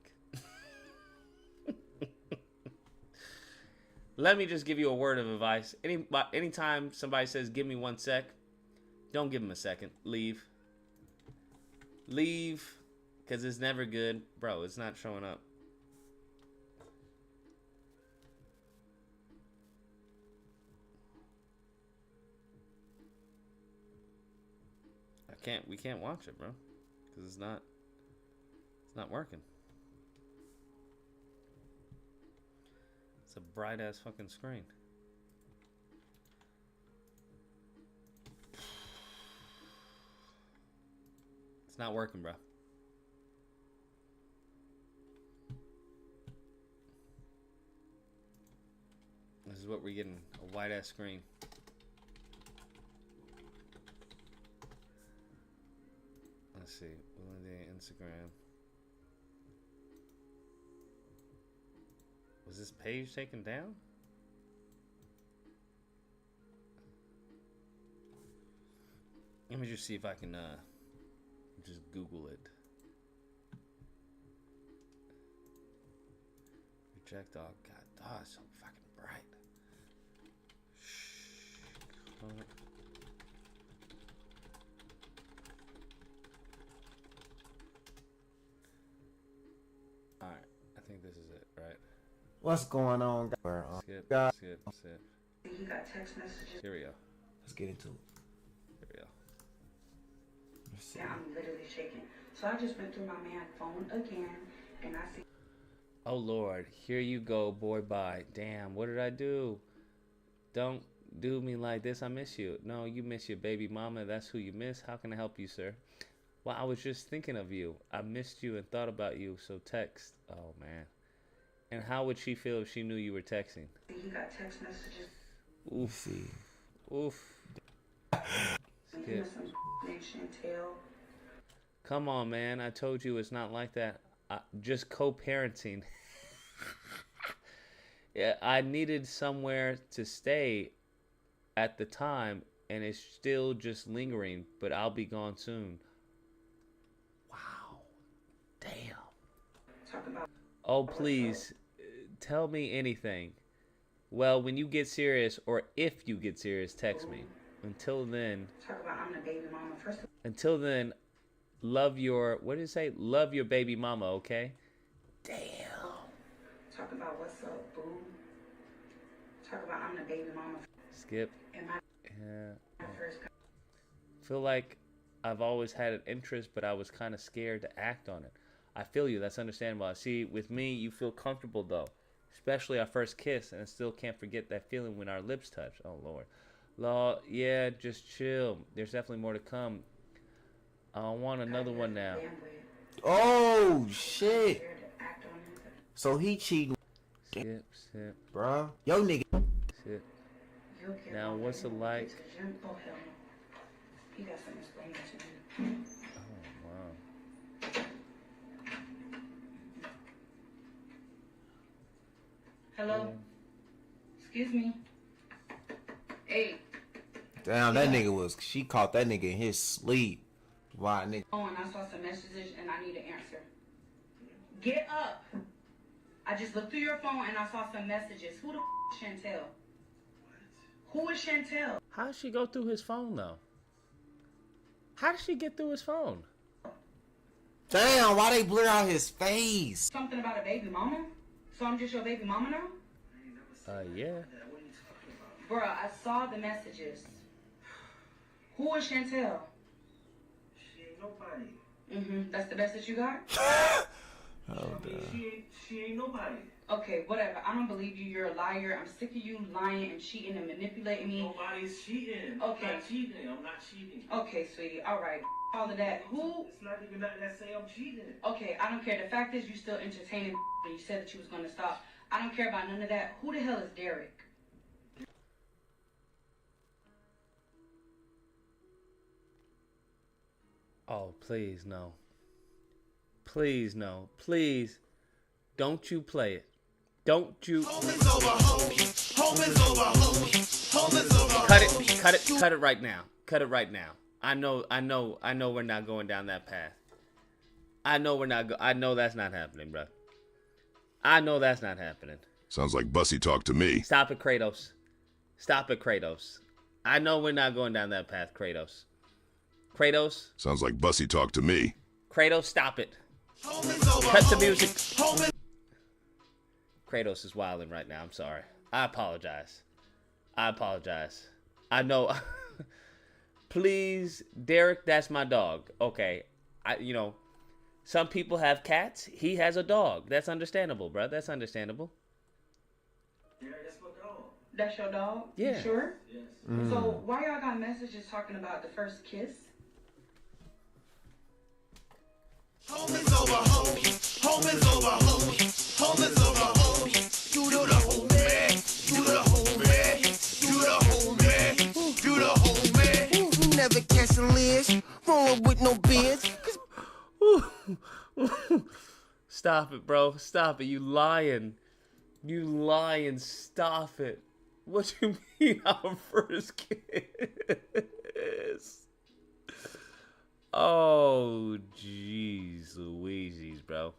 Let me just give you a word of advice. Anytime somebody says, give me 1 sec, don't give them a second. Leave. Leave. Because it's never good. Bro, it's not showing up. We can't watch it, bro. Because it's not working. It's a bright ass fucking screen. It's not working, bro. This is what we're getting, a white ass screen. Let's see, Instagram. Was this page taken down? Let me just see if I can just Google it. Reject all. God, it's so fucking bright. Shh. Alright, I think this is it, right? What's going on, guys? Skip. He got text messages. Here we go. Let's get into it. Here we go. Yeah, I'm literally shaking. So I just went through my man's phone again, and I see. Oh Lord, here you go, boy. Bye. Damn, what did I do? Don't do me like this. I miss you. No, you miss your baby mama. That's who you miss. How can I help you, sir? Well, I was just thinking of you. I missed you and thought about you. So text. Oh man. And how would she feel if she knew you were texting? He got text messages. Oof. Oof. Skip. Come on, man. I told you it's not like that. Just co-parenting. Yeah, I needed somewhere to stay at the time, and it's still just lingering, but I'll be gone soon. Wow. Damn. Oh, please. Tell me anything. Well, when you get serious, or if you get serious, text me. Until then. Talk about I'm the baby mama. Until then, love your, what did it say? Love your baby mama, okay? Damn. Talk about what's up, boo. Talk about I'm the baby mama. Skip. Yeah. Feel like I've always had an interest, but I was kind of scared to act on it. I feel you. That's understandable. I see, with me, you feel comfortable, though. Especially our first kiss, and I still can't forget that feeling when our lips touch. Oh, Lord. Lord, yeah, just chill. There's definitely more to come. I want another one now. Oh, shit. So he cheating. Sip. Bruh. Yo, nigga. Sip. Now, what's it like? Oh, hell no. He got something explaining to me. Oh, wow. Hello? Excuse me? Hey. Damn, that nigga was, she caught that nigga in his sleep. Why, nigga? Oh, and I saw some messages and I need an answer. Get up. I just looked through your phone and I saw some messages. Who the is Chantel? Who is Chantel? How did she go through his phone, though? How did she get through his phone? Damn, why they blur out his face? Something about a baby mama? So I'm just your baby mama now? Yeah. Bruh, I saw the messages. Who is Chantel? She ain't nobody. That's the best that you got? She ain't nobody. Okay, whatever. I don't believe you. You're a liar. I'm sick of you lying and cheating and manipulating me. Nobody's cheating. Okay. I'm not cheating. I'm not cheating. Okay, sweetie. All right. All of that. Who? It's not even nothing that say I'm cheating. Okay, I don't care. The fact is you still entertaining and you said that you was going to stop. I don't care about none of that. Who the hell is Derek? Oh, please, no. Please, no. Please, don't you play it. Don't you... Cut it right now. Cut it right now. I know we're not going down that path. I know that's not happening, bro. I know that's not happening. Sounds like Bussy talk to me. Stop it, Kratos. Stop it, Kratos. I know we're not going down that path, Kratos. Kratos. Sounds like Bussy talk to me. Kratos, stop it. Cut the music. Kratos is wilding right now. I'm sorry. I apologize. I know. Please, Derek, that's my dog. Okay. Some people have cats. He has a dog. That's understandable, bro. That's understandable. Yeah, that's my dog. That's your dog? Yeah. You sure? Yes. So why y'all got messages talking about the first kiss? Home is over, home. Home is over, home. Home is over, home. Do the whole man. Do the whole man. Do the whole man. Do the whole man. Never catching lids, rolling with no beards. Stop it, bro. Stop it. You lying. You lying. Stop it. What you mean our first kiss? Oh, jeez Louises, bro.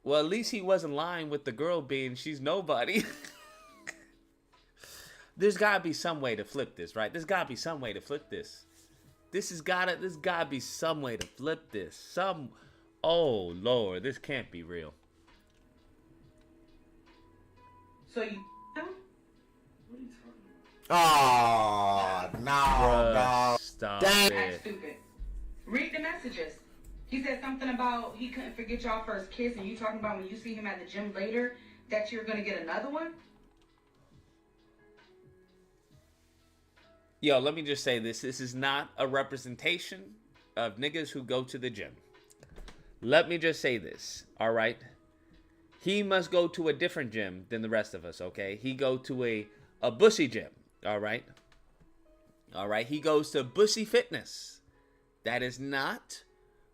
Well, at least he wasn't lying with the girl being she's nobody. There's gotta be some way to flip this, right? There's gotta be some way to flip this. There's gotta be some way to flip this. Oh, Lord, this can't be real. So you Oh, no, no. Stop That's it. stupid. Read the messages. He said something about he couldn't forget y'all first kiss, and you talking about when you see him at the gym later that you're gonna get another one? Yo, let me just say this. This is not a representation of niggas who go to the gym. Let me just say this, all right? He must go to a different gym than the rest of us, okay? He go to a Bussy gym, all right? All right, he goes to Bussy Fitness. That is not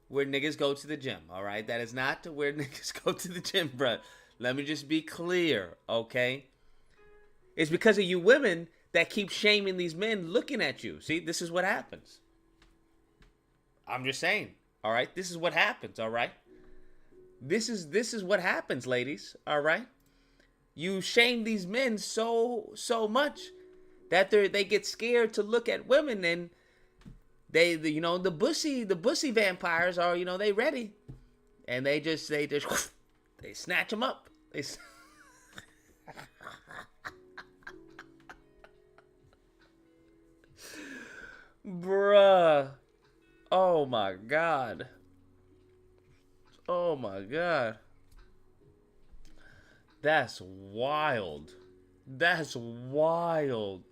where niggas go to the gym, all right? That is not where niggas go to the gym, bruh. Let me just be clear, okay? It's because of you women that keep shaming these men looking at you. See, this is what happens. I'm just saying, all right? This is what happens, all right? This is what happens, ladies, all right? You shame these men so much that they get scared to look at women, and the bussy vampires are, they ready, and they snatch them up. Bruh. Oh my God. Oh my God. That's wild. That's wild.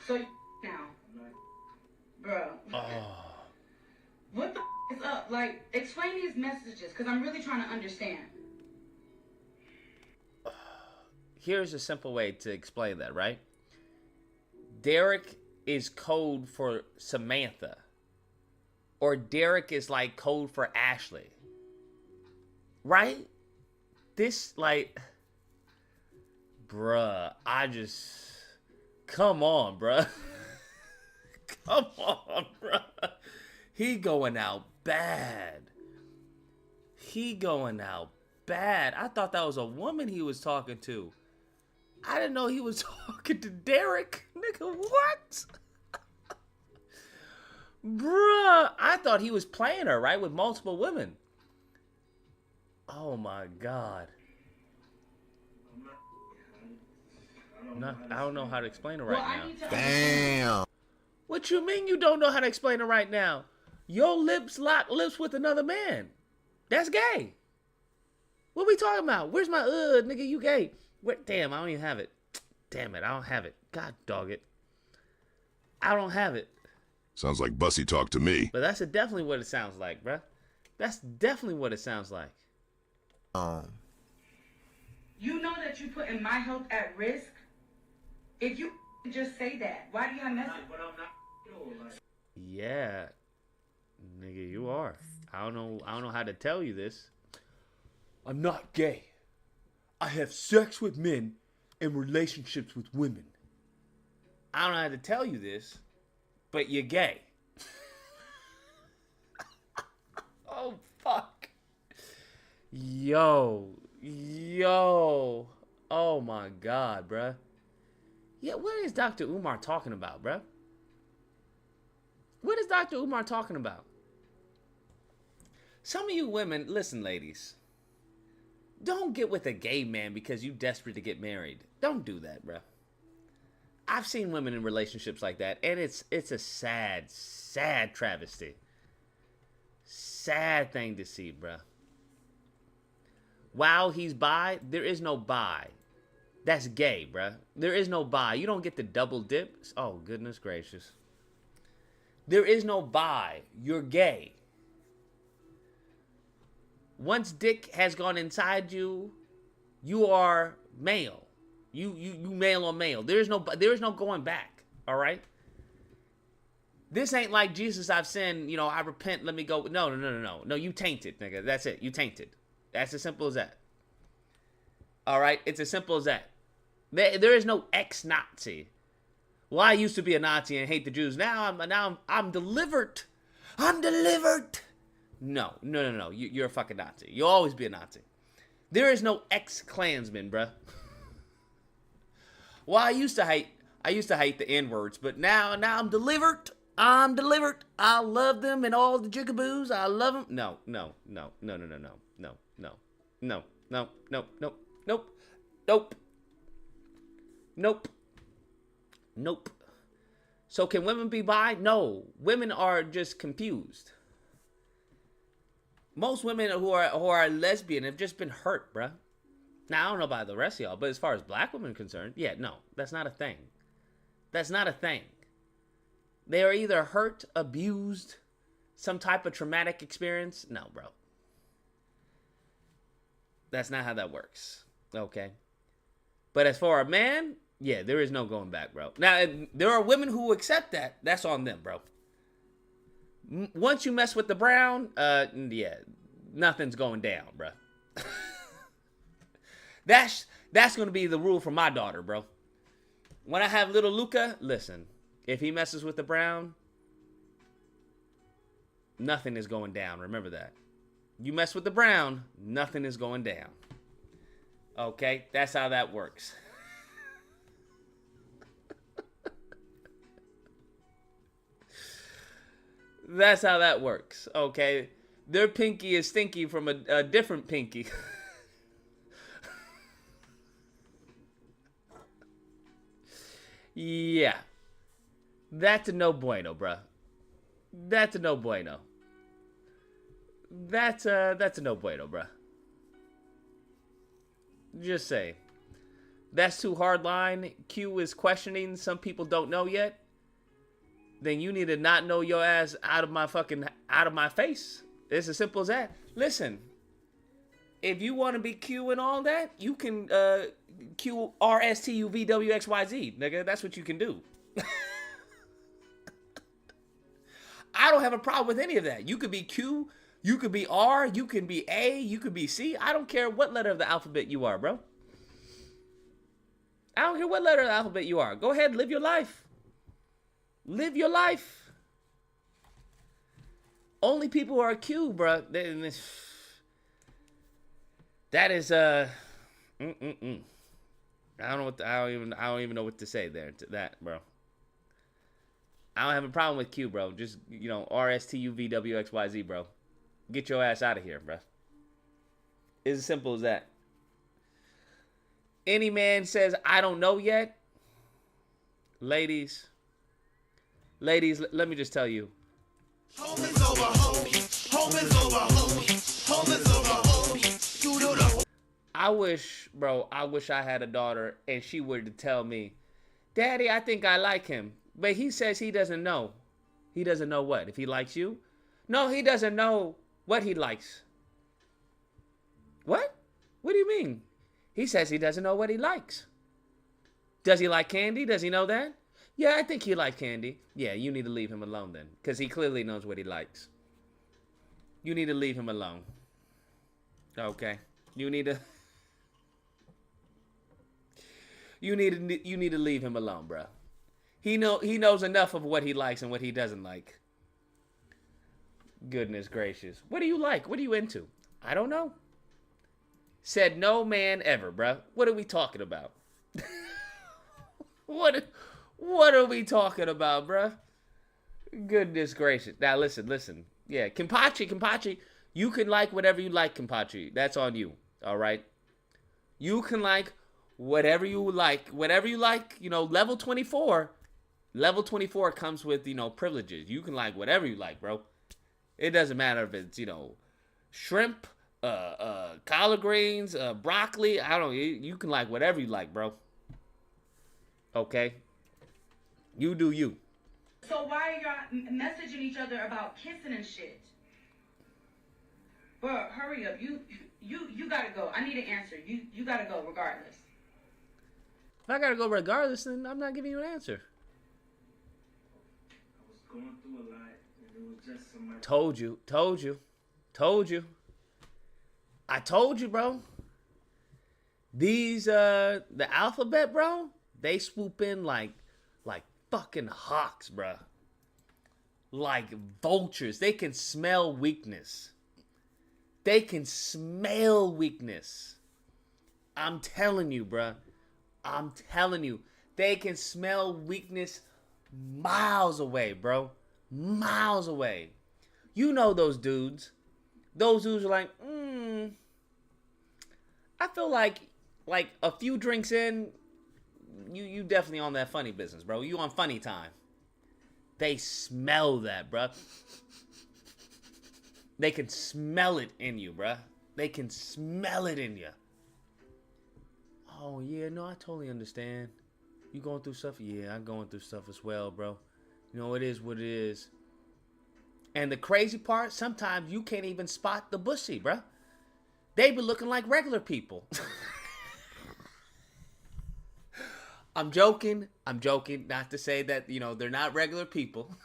So now, bro. Oh. What the is up? Like, explain these messages, because I'm really trying to understand. Here's a simple way to explain that, right? Derek is code for Samantha. Or Derek is like code for Ashley. Right? This, like, bruh, come on, bruh. Come on, bruh. He going out bad. He going out bad. I thought that was a woman he was talking to. I didn't know he was talking to Derek. Nigga, what? Bruh, I thought he was playing her, right? With multiple women. Oh my God. I don't know how to explain it right now. Damn. What you mean you don't know how to explain it right now? Your lips lock lips with another man. That's gay. What we talking about? Where's my nigga? You gay? Damn, I don't even have it. Damn it, I don't have it. God dog it. I don't have it. Sounds like Bussy talk to me. But that's definitely what it sounds like, bruh. That's definitely what it sounds like. You know that you putting my health at risk. If you just say that, why do you have message? Yeah, nigga, you are. I don't know how to tell you this. I'm not gay. I have sex with men and relationships with women. I don't know how to tell you this, but you're gay. Oh, fuck. Yo. Oh, my God, bruh. Yeah, what is Dr. Umar talking about, bruh? What is Dr. Umar talking about? Some of you women, listen, ladies. Don't get with a gay man because you desperate to get married. Don't do that, bruh. I've seen women in relationships like that, and it's a sad, sad travesty. Sad thing to see, bruh. Wow, he's bi. There is no bi. That's gay, bruh. There is no bi. You don't get the double dip. Oh, goodness gracious. There is no bi. You're gay. Once dick has gone inside you, you are male. You male on male. There is no going back. All right. This ain't like Jesus, I've sinned. I repent. Let me go. No. You tainted, nigga. That's it. You tainted. That's as simple as that. All right. It's as simple as that. There is no ex-Nazi. Well, I used to be a Nazi and hate the Jews. Now I'm delivered. I'm delivered. No. You're a fucking Nazi. You'll always be a Nazi. There is no ex-Klansman, bruh. Well, I used to hate the N-words, but now I'm delivered. I'm delivered. I love them and all the jigaboos. I love them. No. Nope. So can women be bi? No. Women are just confused. Most women who are lesbian have just been hurt, bruh. Now, I don't know about the rest of y'all, but as far as black women are concerned, yeah, no, that's not a thing. That's not a thing. They are either hurt, abused, some type of traumatic experience. No, bro. That's not how that works. Okay. But as for a man, yeah, there is no going back, bro. Now, there are women who accept that. That's on them, bro. Once you mess with the brown, yeah, nothing's going down, bro. That's going to be the rule for my daughter, bro. When I have little Luca, listen, if he messes with the brown, nothing is going down. Remember that. You mess with the brown, nothing is going down. Okay? That's how that works. That's how that works. Okay? Their pinky is stinky from a different pinky. Yeah. That's a no bueno, bruh. That's a no bueno. That's a no bueno, bruh. Just say. That's too hard line. Q is questioning. Some people don't know yet. Then you need to not know your ass out of my face. It's as simple as that. Listen. If you want to be Q and all that, you can Q R S T U V W X Y Z, nigga. That's what you can do. I don't have a problem with any of that. You could be Q, you could be R, you can be A, you could be C. I don't care what letter of the alphabet you are, bro. I don't care what letter of the alphabet you are. Go ahead, live your life. Live your life. Only people who are Q, bro. That is I don't even know what to say there to that, bro. I don't have a problem with Q, bro. Just, RSTUVWXYZ, bro. Get your ass out of here, bro. It's as simple as that. Any man says, I don't know yet. Ladies, let me just tell you. Home is over, home. Home is over, home. Home is over, home. You do the I wish I had a daughter and she were to tell me, Daddy, I think I like him. But he says he doesn't know. He doesn't know what? If he likes you? No, he doesn't know what he likes. What? What do you mean? He says he doesn't know what he likes. Does he like candy? Does he know that? Yeah, I think he likes candy. Yeah, you need to leave him alone then. Because he clearly knows what he likes. You need to leave him alone. Okay. You need to leave him alone, bro. He knows enough of what he likes and what he doesn't like. Goodness gracious. What do you like? What are you into? I don't know. Said no man ever, bro. What are we talking about? What are we talking about, bro? Goodness gracious. Now listen. Yeah, Kimpachi, you can like whatever you like, Kimpachi. That's on you. All right. You can like whatever you like. Whatever you like, level 24. Level 24 comes with, privileges. You can like whatever you like, bro. It doesn't matter if it's, shrimp, collard greens, broccoli. I don't know. You can like whatever you like, bro. Okay? You do you. So why are y'all messaging each other about kissing and shit? Bro, hurry up. You gotta go. I need an answer. You gotta go regardless. If I gotta go regardless, then I'm not giving you an answer. I was going through a lot, and it was just somebody. Told you. I told you, bro. These, the alphabet, bro, they swoop in like fucking hawks, bro. Like vultures. They can smell weakness. I'm telling you, bro. I'm telling you. They can smell weakness miles away, bro. Miles away. You know those dudes. Those dudes are like, I feel like a few drinks in, you definitely on that funny business, bro. You on funny time. They smell that, bro. They can smell it in you, bro. They can smell it in you. Oh, yeah, no, I totally understand. You going through stuff? Yeah, I'm going through stuff as well, bro. It is what it is. And the crazy part, sometimes you can't even spot the bussy, bro. They be looking like regular people. I'm joking. Not to say that, they're not regular people.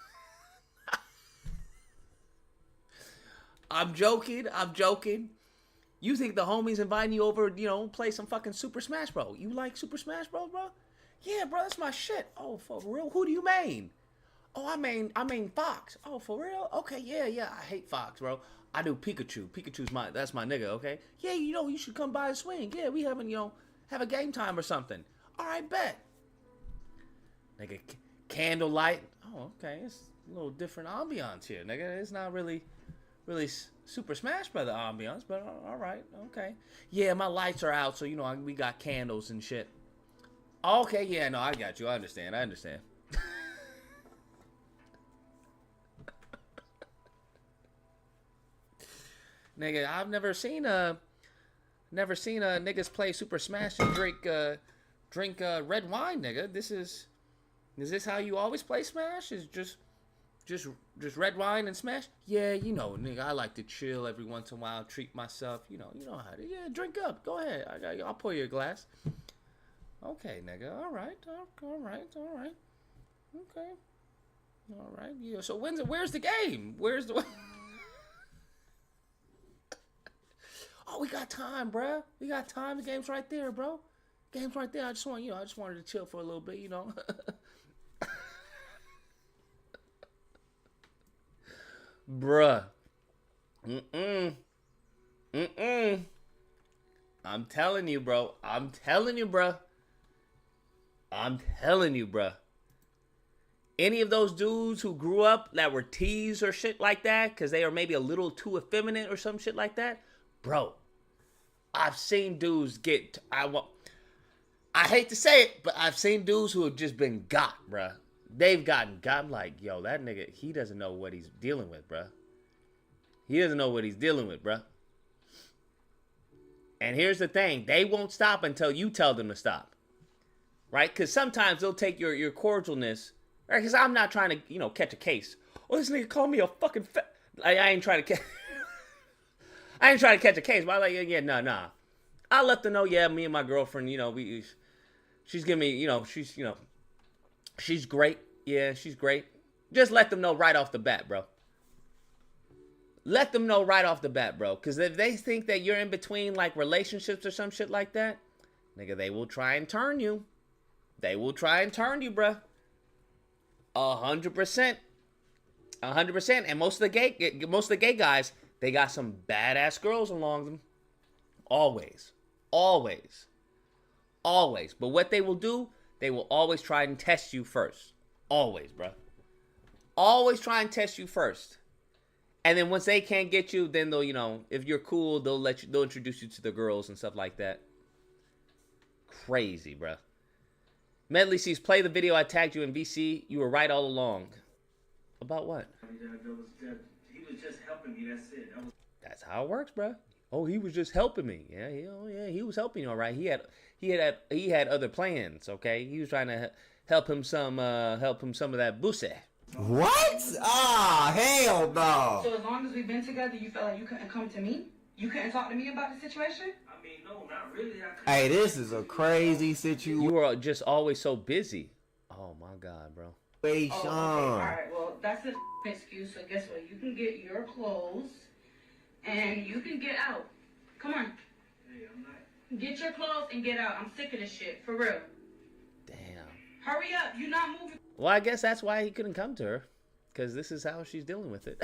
I'm joking. You think the homies inviting you over, play some fucking Super Smash Bros. You like Super Smash Bros, bro? Yeah, bro, that's my shit. Oh, for real? Who do you main? Oh, I mean Fox. Oh, for real? Okay, yeah. I hate Fox, bro. I do Pikachu. That's my nigga, okay? Yeah, you should come by and swing. Yeah, we have a game time or something. All right, bet. Nigga, candlelight. Oh, okay. It's a little different ambiance here, nigga. It's not really Super Smash Brother ambiance, but all right, okay. Yeah, my lights are out, so we got candles and shit. Okay, yeah, no, I got you. I understand. Nigga, I've never seen niggas play Super Smash and drink red wine, nigga. Is this how you always play Smash? Is just red wine and Smash? Yeah, nigga, I like to chill every once in a while, treat myself. You know how to. Yeah, drink up. Go ahead. I'll pour you a glass. Okay, nigga. All right. Okay. All right. Yeah. So where's the game? Where's the? Oh, we got time, bruh. We got time. The game's right there, bro. Game's right there. I just wanted to chill for a little bit, Bruh. I'm telling you, bro. Any of those dudes who grew up that were teased or shit like that, because they are maybe a little too effeminate or some shit like that, bro, I've seen dudes I hate to say it, but I've seen dudes who have just been got, bruh. They've gotten got. I'm like, yo, that nigga, he doesn't know what he's dealing with, bruh. He doesn't know what he's dealing with, bruh. And here's the thing. They won't stop until you tell them to stop. Right? Because sometimes they'll take your cordialness. Right? Because I'm not trying to, you know, catch a case. Oh, this nigga called me a fucking I ain't trying to catch... I ain't trying to catch a case. But I'm like, yeah, nah. I'll let them know, yeah, me and my girlfriend, you know, she's giving me, you know, she's great. Yeah, she's great. Just let them know right off the bat, bro. Let them know right off the bat, bro. Because if they think that you're in between, like, relationships or some shit like that, nigga, they will try and turn you. They will try and turn you, bro. 100%. 100%. And most of the gay guys, they got some badass girls along them. Always. Always. Always. But what they will do, they will always try and test you first. Always, bro. Always try and test you first. And then once they can't get you, then they'll, you know, if you're cool, they'll introduce you to the girls and stuff like that. Crazy, bro. Medley sees, play the video I tagged you in VC. You were right all along. About what? He was just helping me. That's it. That's how it works, bro. Oh, he was just helping me. Yeah, he was helping you, all right. He had other plans. Okay, he was trying to help him some of that bussy. What? Ah, hell no. So as long as we've been together, you felt like you couldn't come to me? You couldn't talk to me about the situation? I mean, no, not really. Hey, this is a crazy situation. You were just always so busy. Oh my God, bro. Hey, Oh, Sean. okay. All right, well, that's an excuse. So guess what? You can get your clothes and you can get out. Come on. Hey, I'm not. Get your clothes and get out. I'm sick of this shit. For real. Damn. Hurry up. You're not moving. Well, I guess that's why he couldn't come to her. Because this is how she's dealing with it.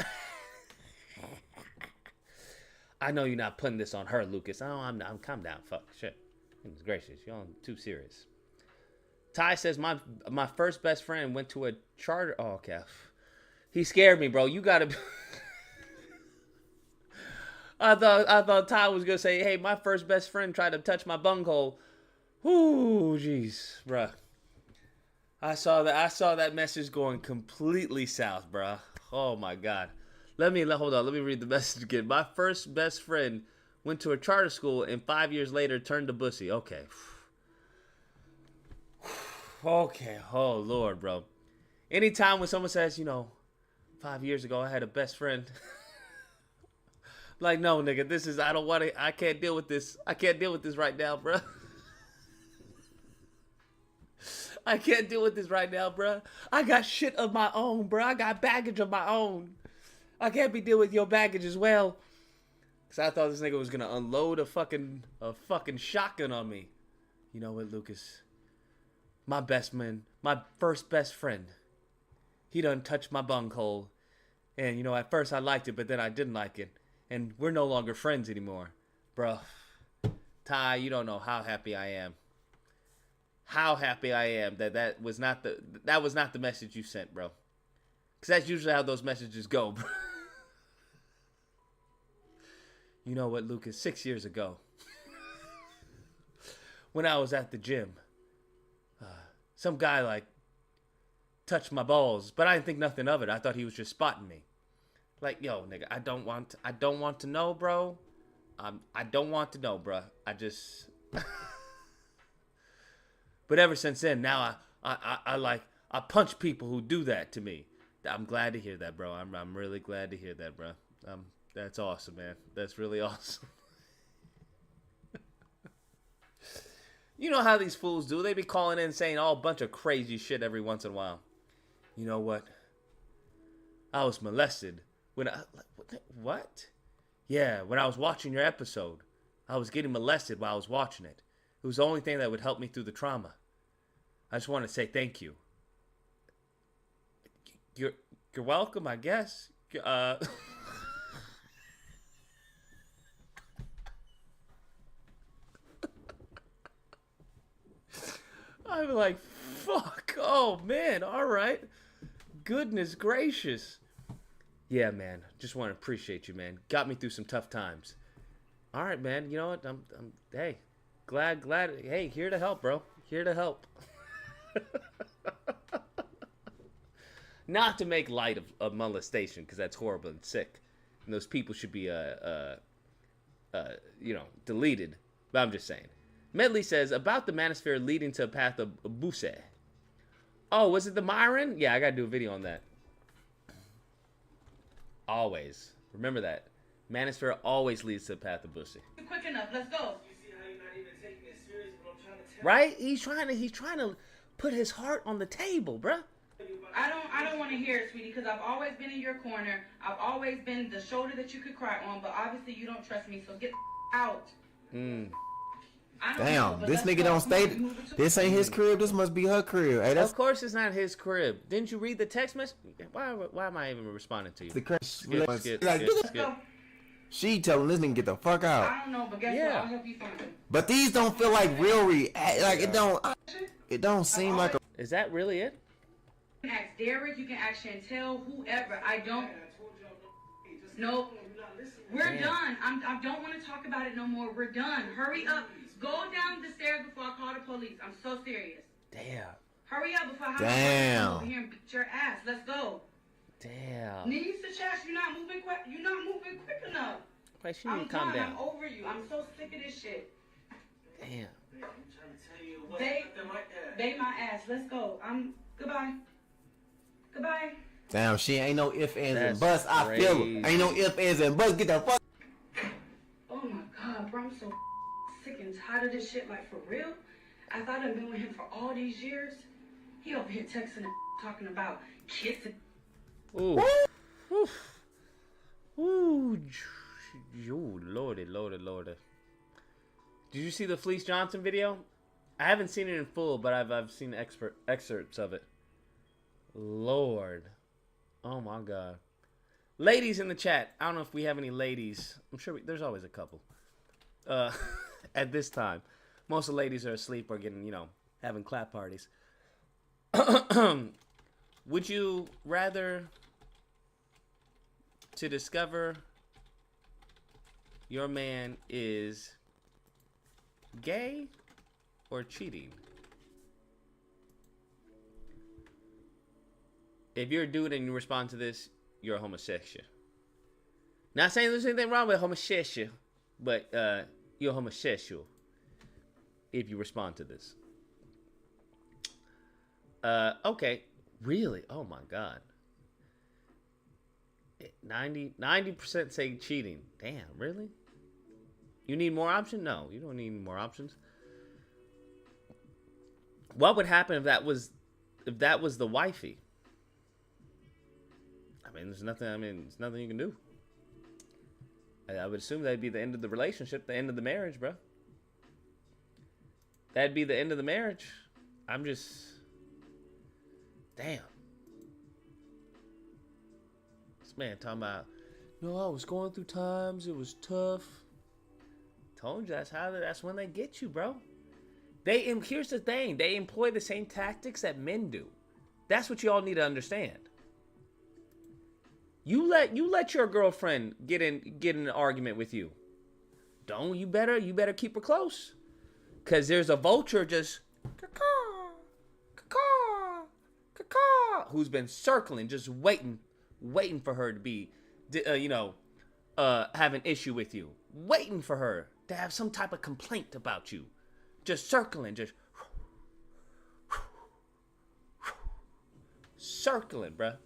I know you're not putting this on her, Lucas. Oh, I'm not. Calm down. Fuck. Shit. Goodness gracious. You're all too serious. Ty says, my first best friend went to a charter. Oh, okay. He scared me, bro. You gotta. I thought Ty was gonna say, hey, my first best friend tried to touch my bunghole. Ooh, jeez, bro. I saw that message going completely south, bro. Oh my God. Hold on. Let me read the message again. My first best friend went to a charter school and 5 years later turned to bussy. Okay. Okay. Oh, Lord, bro. Anytime when someone says, you know, 5 years ago I had a best friend. Like, no, nigga, I can't deal with this. I can't deal with this right now, bro. I can't deal with this right now, bro. I got shit of my own, bro. I got baggage of my own. I can't be dealing with your baggage as well. Because I thought this nigga was going to unload a fucking shotgun on me. You know what, Lucas? My best man, my first best friend, he done touched my bunghole. And, you know, at first I liked it, but then I didn't like it. And we're no longer friends anymore. Bro, Ty, you don't know how happy I am. How happy I am that was not the message you sent, bro. Because that's usually how those messages go, bro. You know what, Lucas? 6 years ago, when I was at the gym, some guy, like, touched my balls, but I didn't think nothing of it. I thought he was just spotting me. Like, yo, nigga, I don't want to know, bro. I don't want to know, bro. I just... But ever since then, now I punch people who do that to me. I'm glad to hear that, bro. I'm really glad to hear that, bro. That's awesome, man. That's really awesome. You know how these fools do? They be calling in saying all a bunch of crazy shit every once in a while. You know what? I was molested when what? Yeah, when I was watching your episode, I was getting molested while I was watching it. It was the only thing that would help me through the trauma. I just want to say thank you. You're welcome, I guess. I'm like, fuck. Oh, man. All right. Goodness gracious. Yeah, man. Just want to appreciate you, man. Got me through some tough times. All right, man. You know what? I'm hey, glad. Hey, here to help, bro. Here to help. Not to make light of molestation, because that's horrible and sick, and those people should be deleted. But I'm just saying. Medley says about the manosphere leading to a path of Buse. Oh, was it the Myron? Yeah, I gotta do a video on that. Always remember that manosphere always leads to a path of Buse. Quick enough. Let's go. Right? He's trying to put his heart on the table, bruh. I don't want to hear it, sweetie, because I've always been in your corner. I've always been the shoulder that you could cry on, but obviously you don't trust me, so get out. Damn, this nigga don't stay. This ain't his crib. This must be her crib. Hey, that's of course it's not his crib. Didn't you read the text message? Why am I even responding to you? the crib. Skip. She telling this nigga get the fuck out. I don't know, but guess what? I'll help you find him. But these don't feel like real like it don't seem like a. Is that really it? You can ask Derek, you can ask Chantel, whoever. I don't. No, we're done. I don't want to talk about it no more. We're done. Hurry up. Go down the stairs before I call the police. I'm so serious. Damn. Hurry up before I have Damn. to come over here and beat your ass. Let's go. Damn. Knees to chest. You're not moving quick. You're not moving quick enough. Wait, she need I'm to calm done. down. I'm over you. I'm so sick of this shit. Damn. Bait my ass. Let's go. Goodbye. Goodbye. Damn, she ain't no if, ands, and That's buts. I feel her. Ain't no if, ands, and buts. Get the fuck. Oh my God, bro. I'm so sick and tired of this shit. Like, for real? I thought I'd been with him for all these years. He over here texting and talking about kissing. Ooh. Ooh. Ooh. Lordy. Did you see the Fleece Johnson video? I haven't seen it in full, but I've seen excerpts of it. Lord. Oh my God. Ladies in the chat. I don't know if we have any ladies. I'm sure there's always a couple. At this time. Most of the ladies are asleep or getting, having clap parties. Would you rather to discover your man is gay or cheating? If you're a dude and you respond to this, you're a homosexual. Not saying there's anything wrong with homosexual, but you're a homosexual if you respond to this. Okay. Really? Oh my God. 90% say cheating. Damn, really? You need more options? No, you don't need more options. What would happen if that was the wifey? There's nothing you can do. I would assume that'd be the end of the relationship, the end of the marriage, bro. That'd be the end of the marriage. I'm just... Damn. This man talking about, I was going through times, it was tough. Told you, that's when they get you, bro. Here's the thing, they employ the same tactics that men do. That's what you all need to understand. You let your girlfriend get in an argument with you. You better keep her close. Cause there's a vulture just who's been circling, just waiting for her to be have an issue with you. Waiting for her to have some type of complaint about you. Just circling, circling, bruh.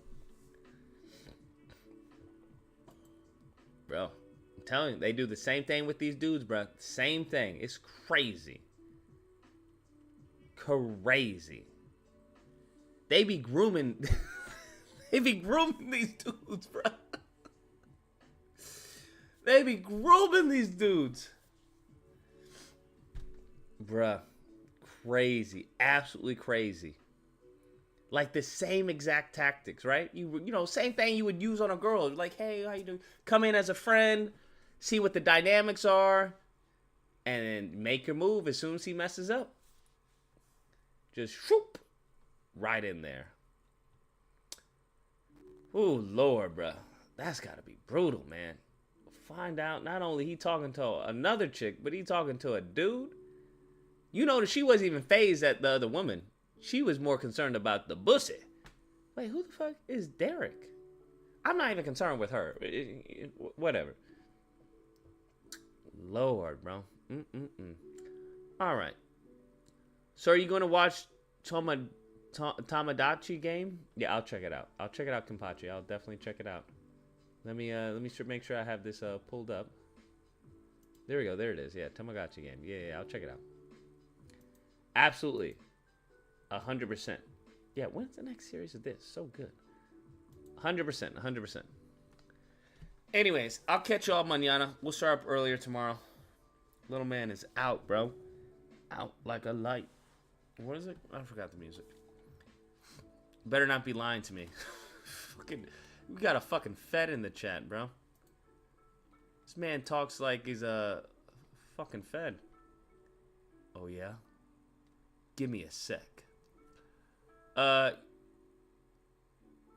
Bro, I'm telling you, they do the same thing with these dudes, bro. Same thing. It's crazy. Crazy. They be grooming. They be grooming these dudes, bro. They be grooming these dudes. Bruh. Crazy. Absolutely crazy. Like the same exact tactics, right? Same thing you would use on a girl. Like, hey, how you doing? Come in as a friend, see what the dynamics are, and then make your move as soon as he messes up. Just shoop, right in there. Ooh, Lord, bro. That's got to be brutal, man. Find out not only he talking to another chick, but he talking to a dude. You notice she wasn't even phased at the other woman. She was more concerned about the bussy. Wait, who the fuck is Derek? I'm not even concerned with her. Whatever. Lord, bro. All right. So are you going to watch Tamagotchi game? Yeah, I'll check it out. I'll check it out, Kenpachi. I'll definitely check it out. Let me make sure I have this pulled up. There we go. There it is. Yeah, Tamagotchi game. Yeah, I'll check it out. Absolutely. 100%. Yeah, when's the next series of this? So good. 100%. Anyways, I'll catch y'all mañana. We'll start up earlier tomorrow. Little man is out, bro. Out like a light. What is it? I forgot the music. Better not be lying to me. Fucking, we got a fucking Fed in the chat, bro. This man talks like he's a fucking Fed. Oh, yeah? Give me a sec.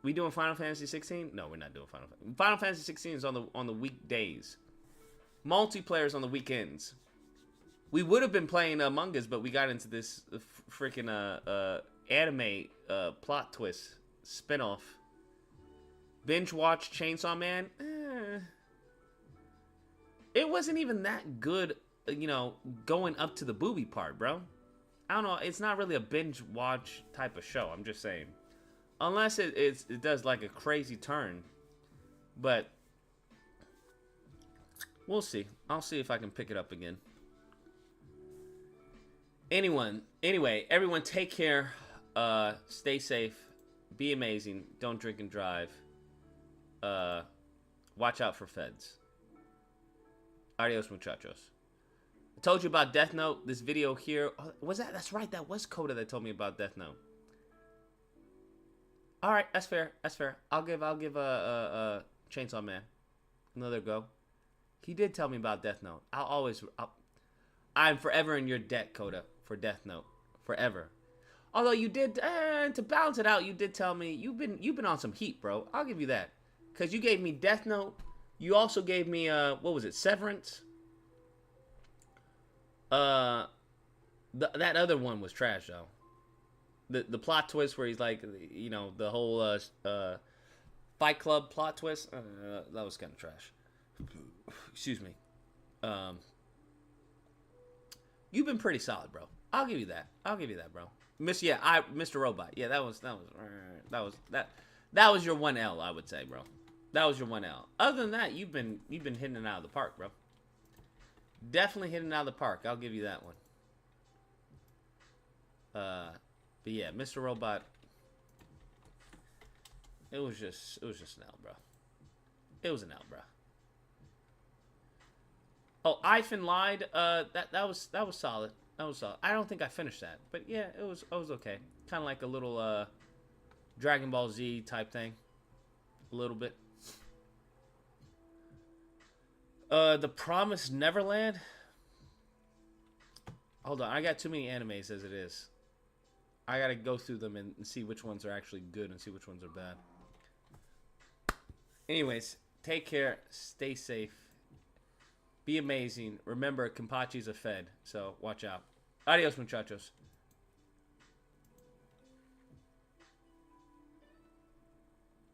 We doing Final Fantasy 16? No, we're not doing Final Fantasy. Final Fantasy 16 is on the weekdays. Multiplayer's on the weekends. We would have been playing Among Us, but we got into this freaking anime plot twist spinoff. Binge watch Chainsaw Man. It wasn't even that good, you know, going up to the booby part, bro. I don't know. It's not really a binge watch type of show. I'm just saying. Unless it does like a crazy turn. But we'll see. I'll see if I can pick it up again. Anyway, everyone take care. Stay safe. Be amazing. Don't drink and drive. Watch out for feds. Adios, muchachos. I told you about Death Note. This video here. Oh, was that? That's right. That was Coda that told me about Death Note. All right, that's fair. That's fair. I'll give a Chainsaw Man another go. He did tell me about Death Note. I'm forever in your debt, Coda, for Death Note, forever. Although you did to balance it out, you did tell me you've been on some heat, bro. I'll give you that, cause you gave me Death Note. You also gave me what was it, Severance? That other one was trash though. The plot twist where he's like, you know, the whole Fight Club plot twist, that was kind of trash. Excuse me. You've been pretty solid, bro. I'll give you that. Bro. Mr. Robot. Yeah, that was your 1L, I would say, bro. That was your 1L. Other than that, you've been hitting it out of the park, bro. Definitely hitting it out of the park. I'll give you that one. But yeah, Mr. Robot. It was just an L, bro. It was an L, bro. Oh, Ifan lied. That was solid. That was solid. I don't think I finished that, but yeah, it was okay. Kind of like a little Dragon Ball Z type thing, a little bit. The Promised Neverland. Hold on, I got too many animes as it is. I gotta go through them and see which ones are actually good and see which ones are bad. Anyways, take care, stay safe, be amazing. Remember, Kenpachi's a Fed, so watch out. Adios, muchachos.